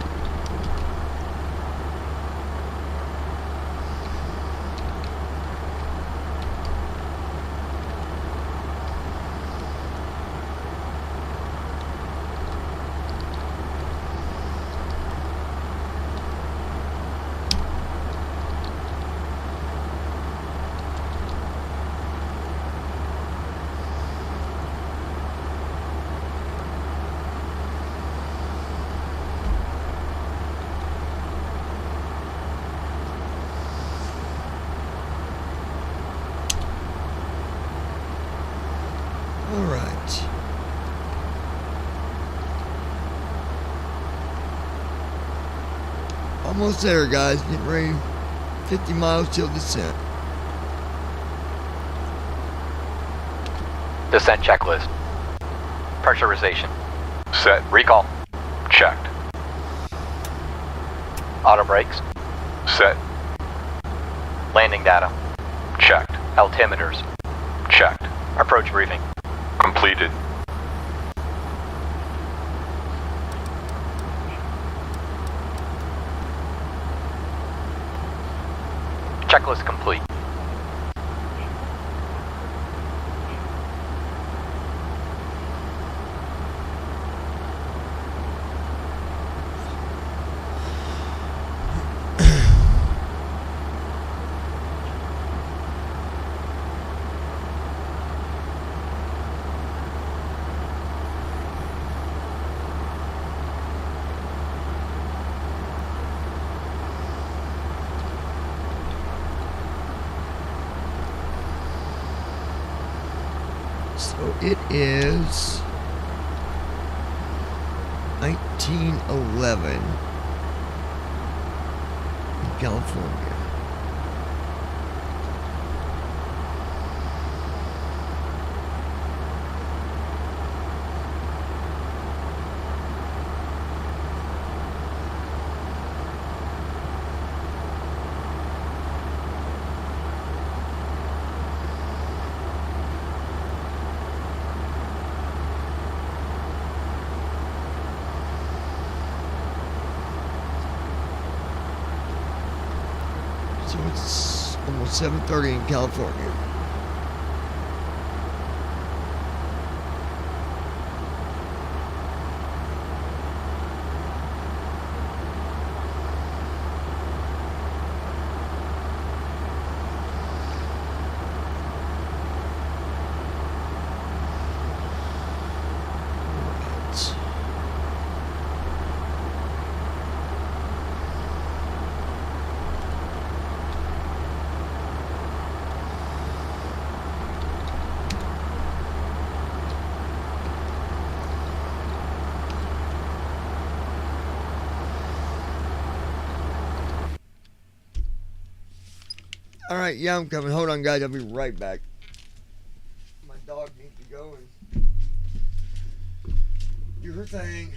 Alright. Almost there, guys. Getting ready. 50 miles till descent. Descent checklist. Pressurization. Set. Recall. Checked. Auto brakes. Set. Landing data. Checked. Altimeters. Checked. Approach briefing. Completed. Checklist complete. So it is 1911 in California. So it's almost 7:30 in California. All right, yeah, I'm coming. Hold on, guys. I'll be right back. My dog needs to go and do her thing.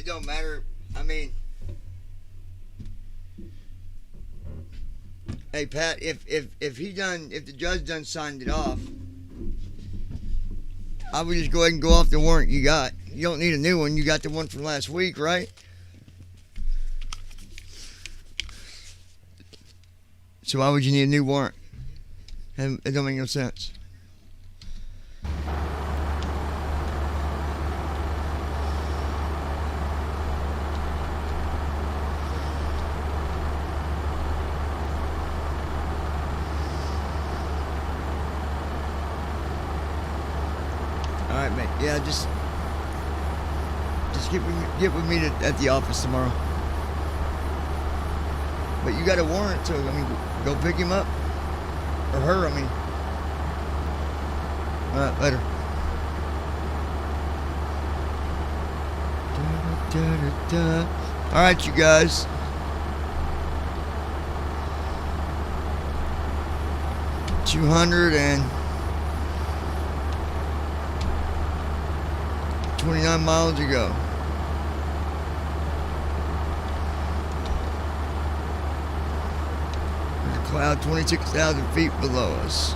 it don't matter. I mean, hey Pat, if the judge done signed it off, I would just go ahead and go off the warrant you got. You don't need a new one. You got the one from last week, right? So why would you need a new warrant? It don't make no sense. Alright, mate. Yeah, just get with me at the office tomorrow. But you got a warrant, so I mean, go pick him up. Or her, I mean. Alright, later. Alright, you guys. $229 miles ago. There's a cloud 26,000 feet below us.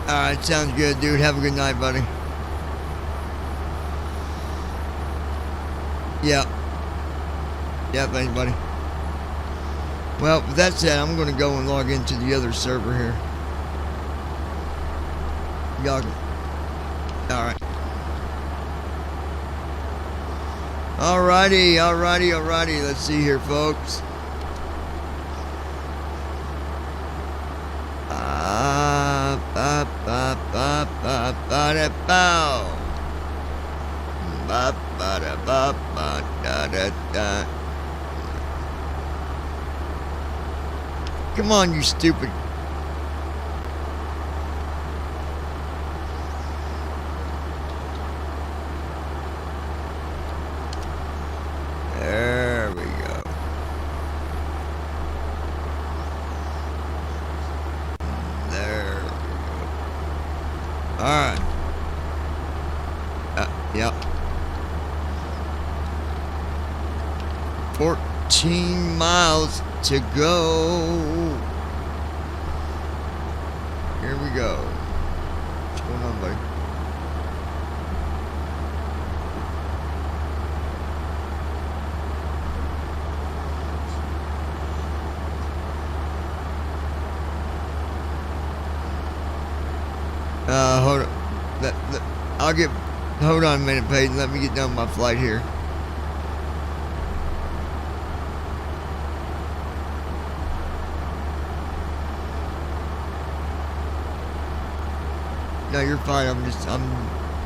Alright, sounds good, dude. Have a good night, buddy. Yeah. Yeah, thanks, buddy. Well, with that said, I'm going to go and log into the other server here. Y'all. Alright. Alrighty. Let's see here, folks. Come on, you stupid. There we go. There we go. Alright. Yep. 14 miles to go. Here we go. What's going on, buddy? Hold on. Hold on a minute, Peyton. Let me get done my flight here. No, you're fine. I'm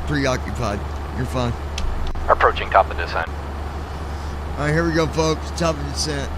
preoccupied. You're fine. Approaching top of descent. Alright, here we go, folks. Top of descent.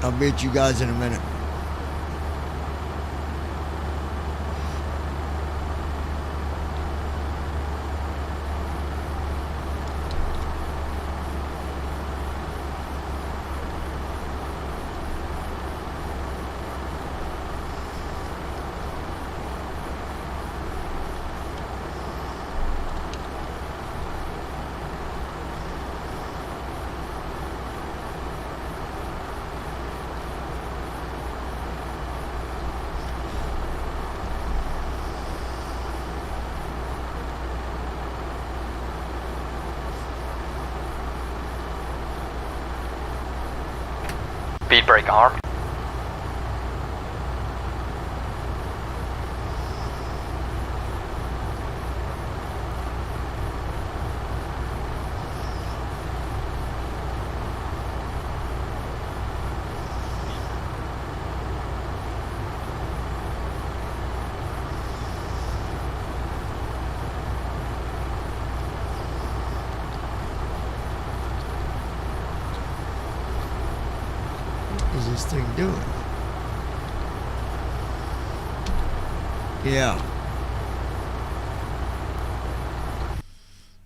I'll meet you guys in a minute. Speed brake arm. What is this thing doing? Yeah.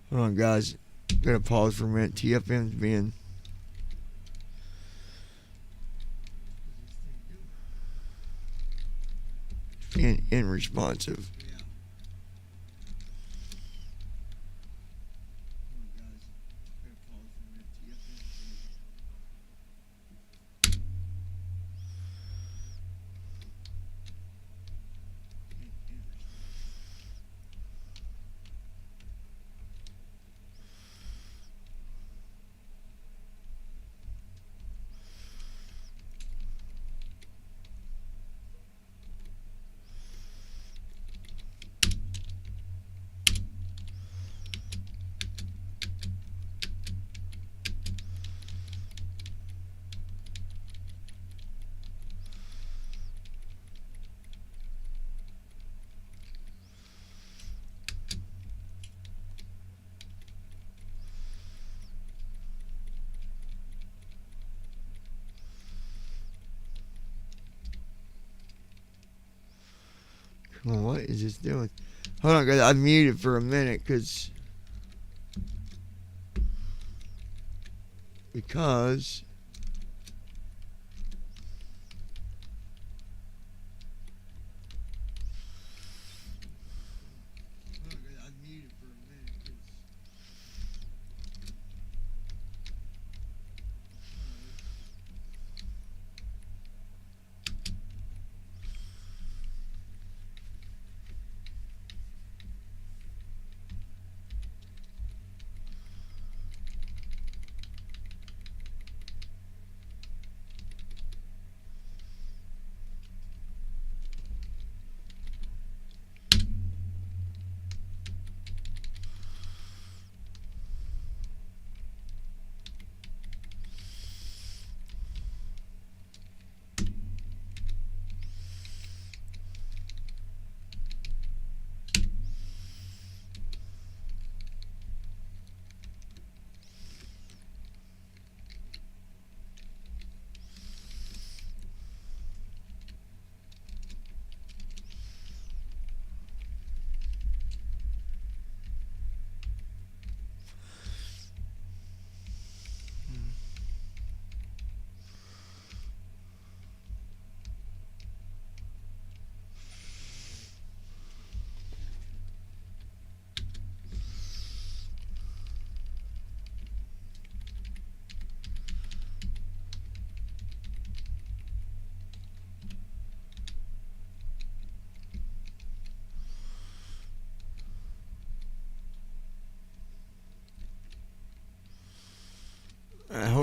Hold on, guys. Gotta pause for a minute. TFM's being unresponsive. Come on, what is this doing? Hold on, guys. I muted for a minute because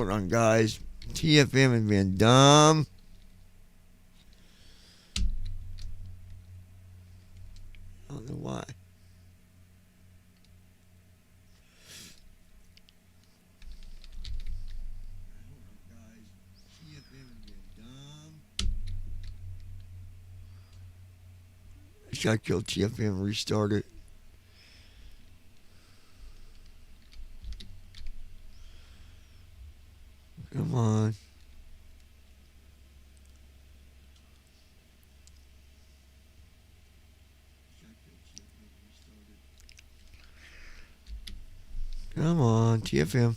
hold on, guys. TFM is being dumb. I don't know why. I gotta kill TFM, restart it. Come on. Come on, TFM.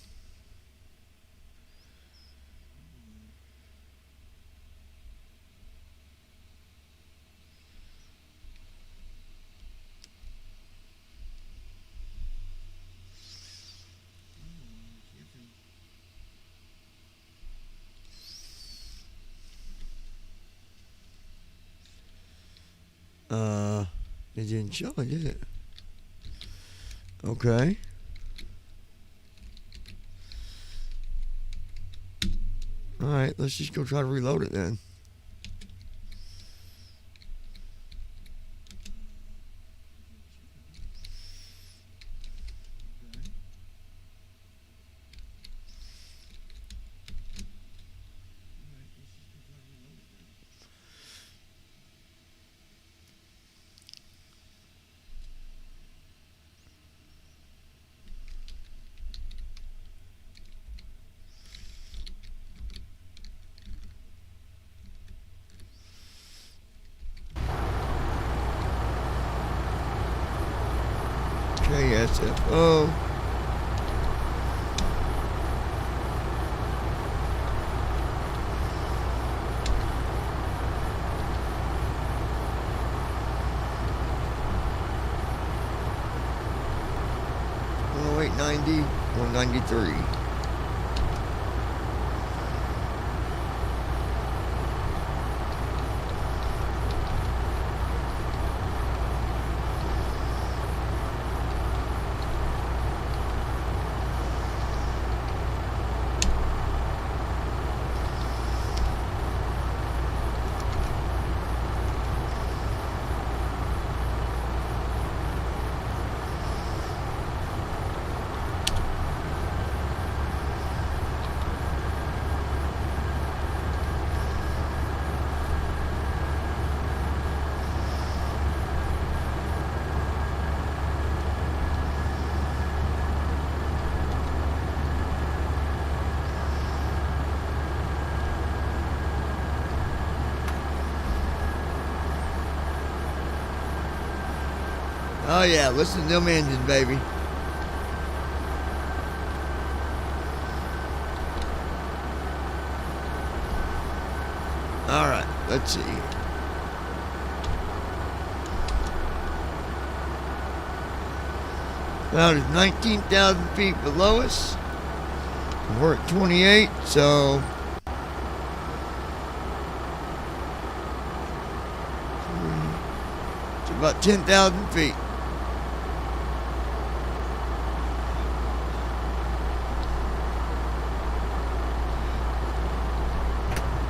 It didn't show it, did it? Okay. Alright, let's just go try to reload it then. KSFO. Oh, 890, 193. Oh yeah, listen to them engines, baby. Alright, let's see. Cloud is 19,000 feet below us. We're at 28, so it's about 10,000 feet.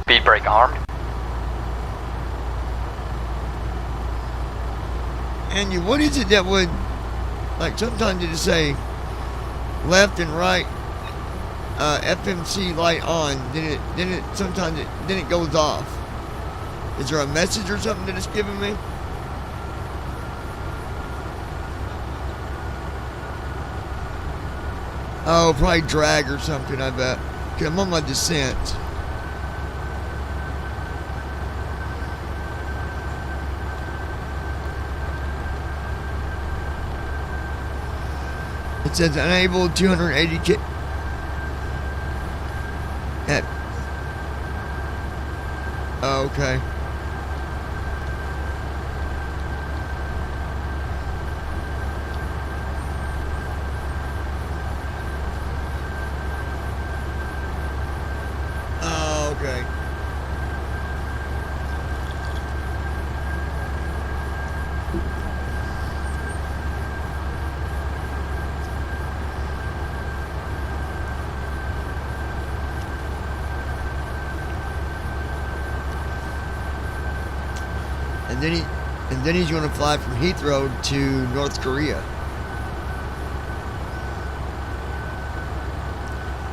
Speed brake armed. And what is it that would, like sometimes you just say left and right, FMC light on, then it goes off. Is there a message or something that it's giving me? Oh, probably drag or something, I bet. 'Cause I'm on my descent. It says unable 280 k. Oh, okay. Oh, okay. And then he's going to fly from Heathrow to North Korea.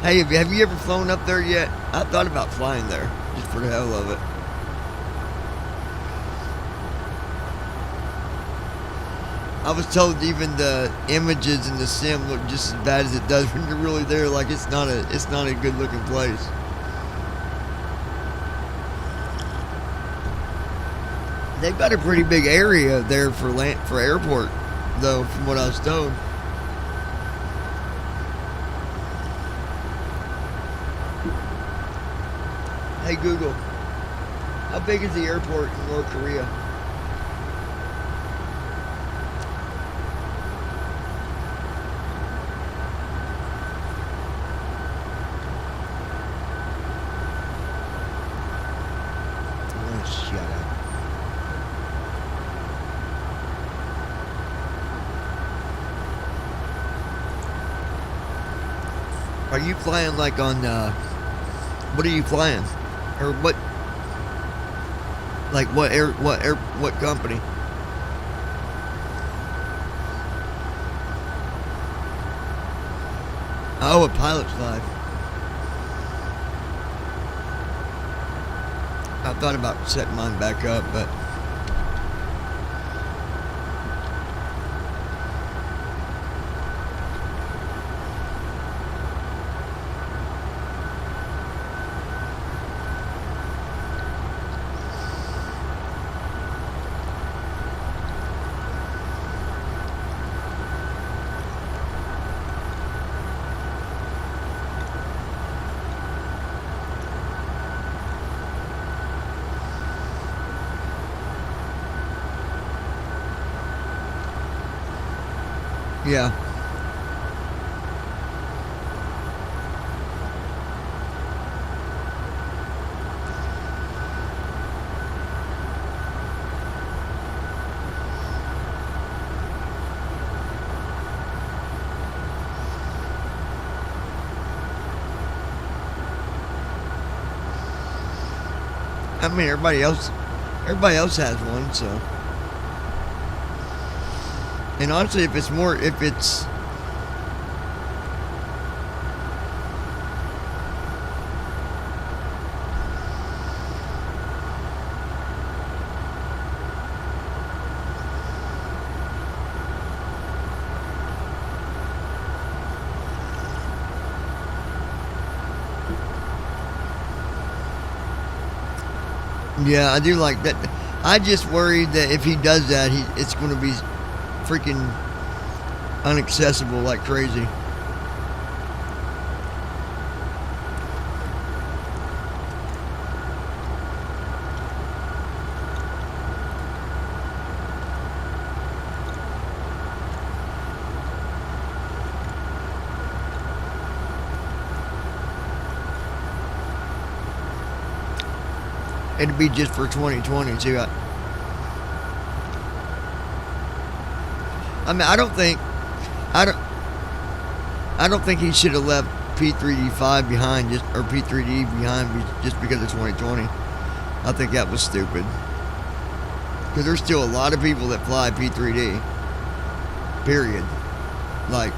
Hey, have you ever flown up there yet? I thought about flying there, just for the hell of it. I was told even the images in the sim look just as bad as it does when you're really there. Like it's not a good looking place. They've got a pretty big area there for airport, though, from what I was told. Hey Google, how big is the airport in North Korea? Oh, shut up. Are you flying like on, what are you flying? Or what, like what company? Oh, a pilot's life. I thought about setting mine back up, but yeah. I mean, everybody else has one, so. And honestly, if it's yeah, I do like that. I just worried that if he does that, it's going to be freaking unaccessible like crazy. It'd be just for 2020 too. I mean, I don't think he should have left P3D5 behind or P3D behind just because of 2020. I think that was stupid. Because there's still a lot of people that fly P3D. Period. Like,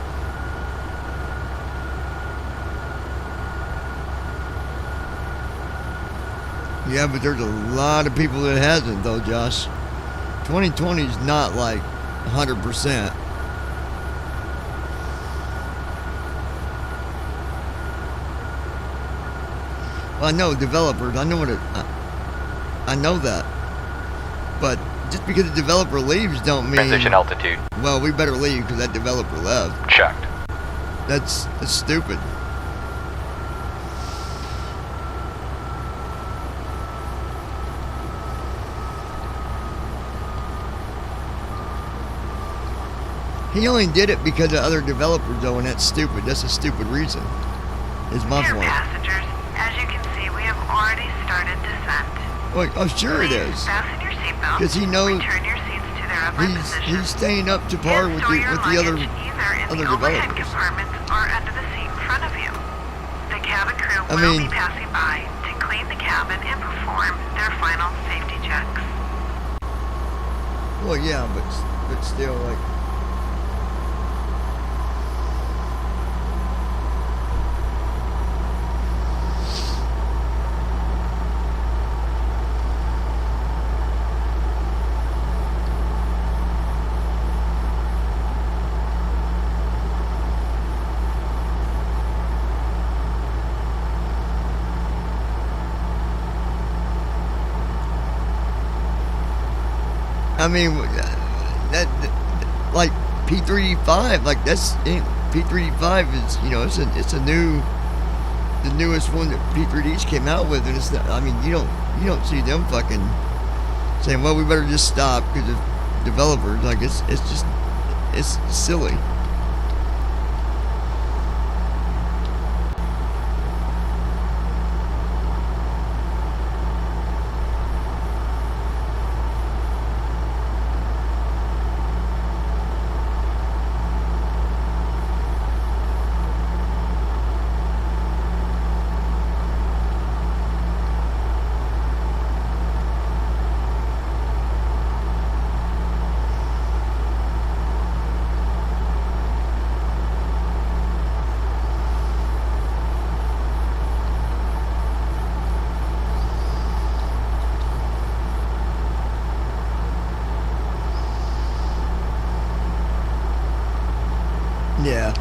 yeah, but there's a lot of people that hasn't though, Josh. 2020 is not like 100%. Well, I know developers. I know I know that. But just because the developer leaves don't mean... Transition altitude. Well, we better leave because that developer left. Checked. That's stupid. He only did it because of other developers, though, and that's stupid. That's a stupid reason. Is my Dear point. passengers, as you can see, we have already started descent. Well, oh, sure it is. Fasten your seatbelts. Because he knows return your seats to their upper positions. he's staying up to par with the other overhead developers. compartments or under the seat in front of you. The cabin crew will be passing by to clean the cabin and perform their final safety checks. Well, yeah, but still, like. I mean, that like P3D5, like that's P3D5 is, you know, it's a new the newest one that P3D's came out with, and it's not, I mean, you don't see them fucking saying, well, we better just stop because of developers. Like it's silly. Yeah.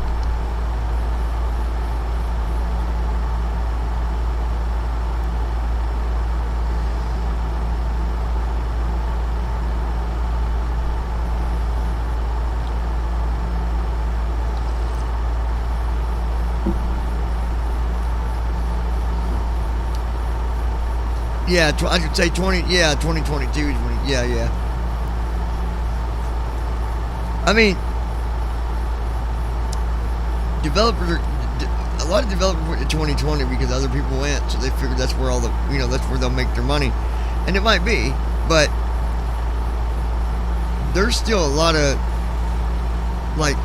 Yeah, I should say 2022 is when, yeah. I mean, a lot of developers went to 2020 because other people went, so they figured that's where that's where they'll make their money. And it might be, but there's still a lot of, like,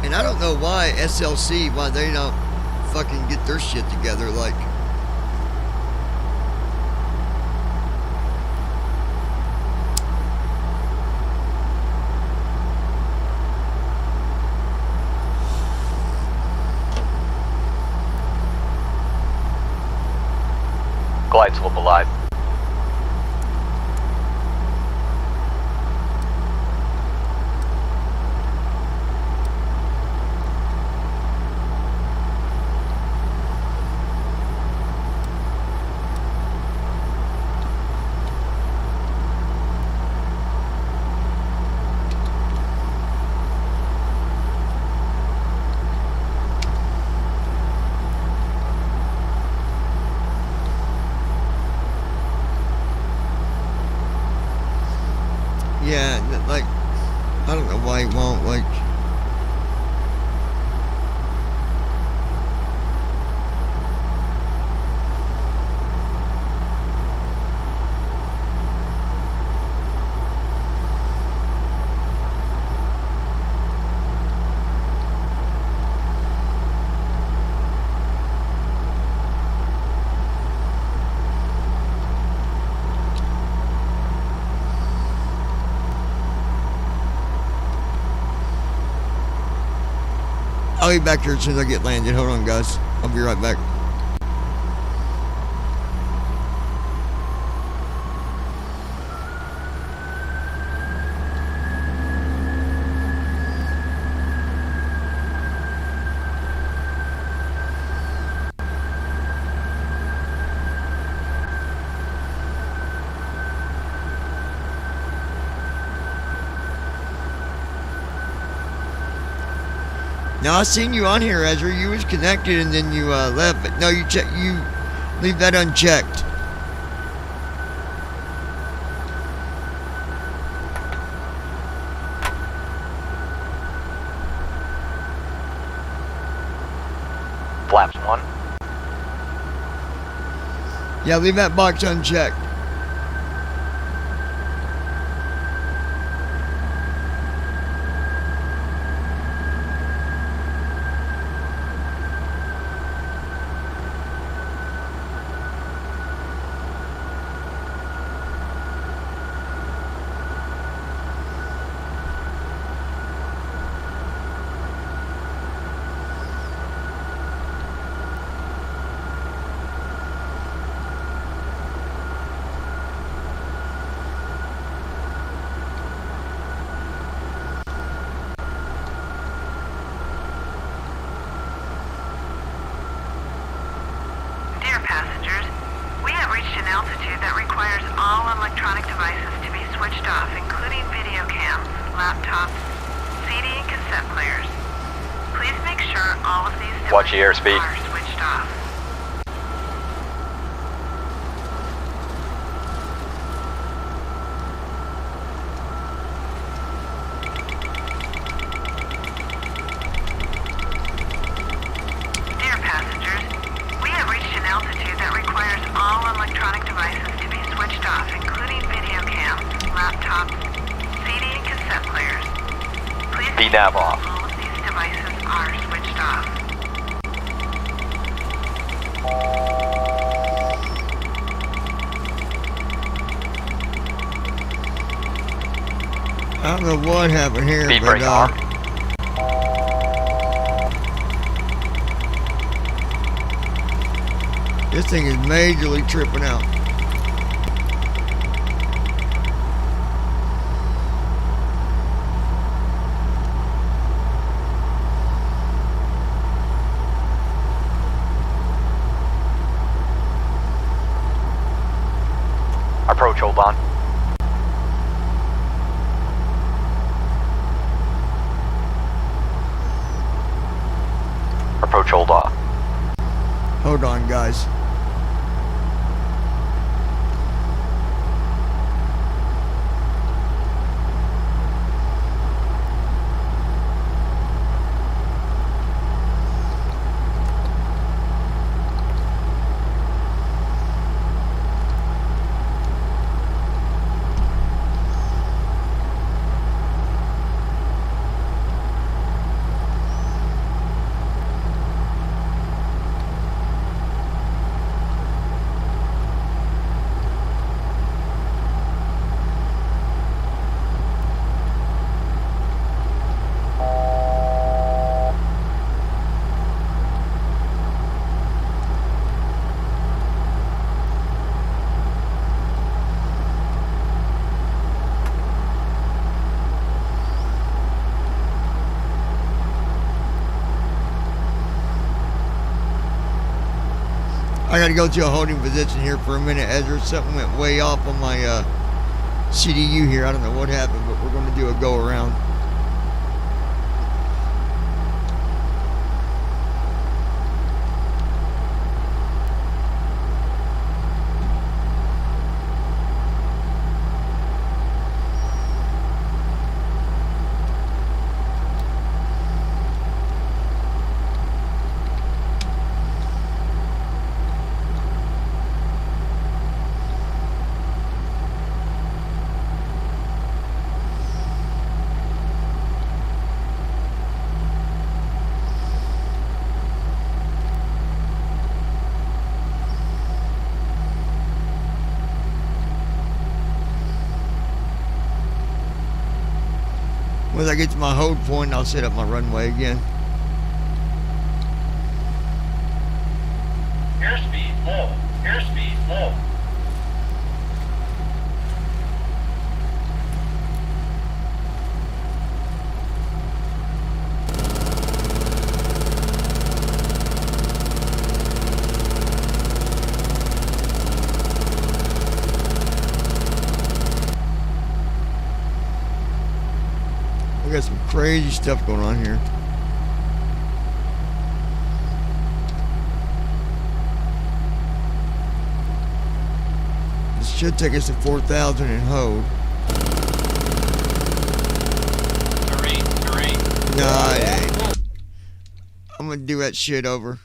and I don't know why SLC, why they don't fucking get their shit together, like, Glide slope alive. yeah, like, I don't know why he won't, like, I'll be back here as soon as I get landed. Hold on, guys. I'll be right back. Now I seen you on here, Ezra. You was connected and then you left, but no, you leave that unchecked. Flaps 1. Yeah, leave that box unchecked. Dear passengers, We have reached an altitude that requires all electronic devices to be switched off, including video cams, laptops, CD and cassette players. Please make sure all of these devices Watch the airspeed. are switched off. Dear passengers, we have reached an altitude that requires all electronic devices to be switched off, including video cams, laptops, CD and cassette players. Please make VNAV sure off. all of these devices are switched off. I don't know what happened here, Speed but brake arm. this thing is majorly tripping out. Approach, hold on. Approach, hold on. Hold on, guys. I gotta go to a holding position here for a minute, Ezra. Something went way off on my CDU here. I don't know what happened, but we're gonna do a go around. Once I get to my hold point, I'll set up my runway again. Airspeed low. Airspeed low. We got some crazy stuff going on here. This should take us to 4,000 and hold. Nah, it ain't. I'm gonna do that shit over.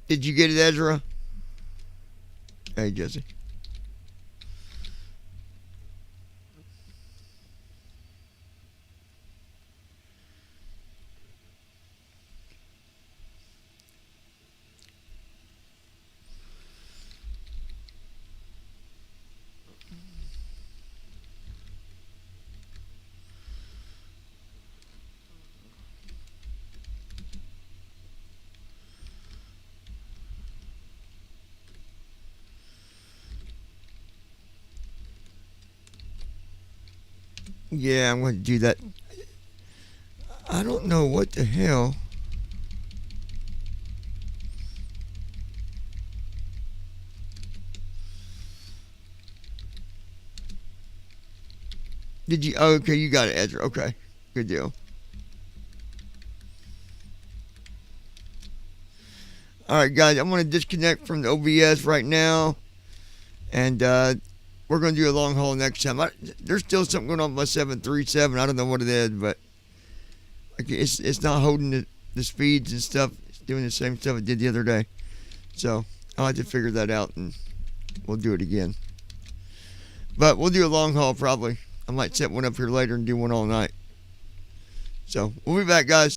Did you get it, Ezra? Hey, Jesse. Yeah, I'm going to do that. I don't know what the hell. Did you? Oh, okay, you got it, Ezra. Okay, good deal. All right, guys, I'm going to disconnect from the OBS right now, and we're going to do a long haul next time. There's still something going on with my 737. I don't know what it is, but it's not holding the speeds and stuff. It's doing the same stuff it did the other day. So I'll have to figure that out, and we'll do it again. But we'll do a long haul probably. I might set one up here later and do one all night. So we'll be back, guys.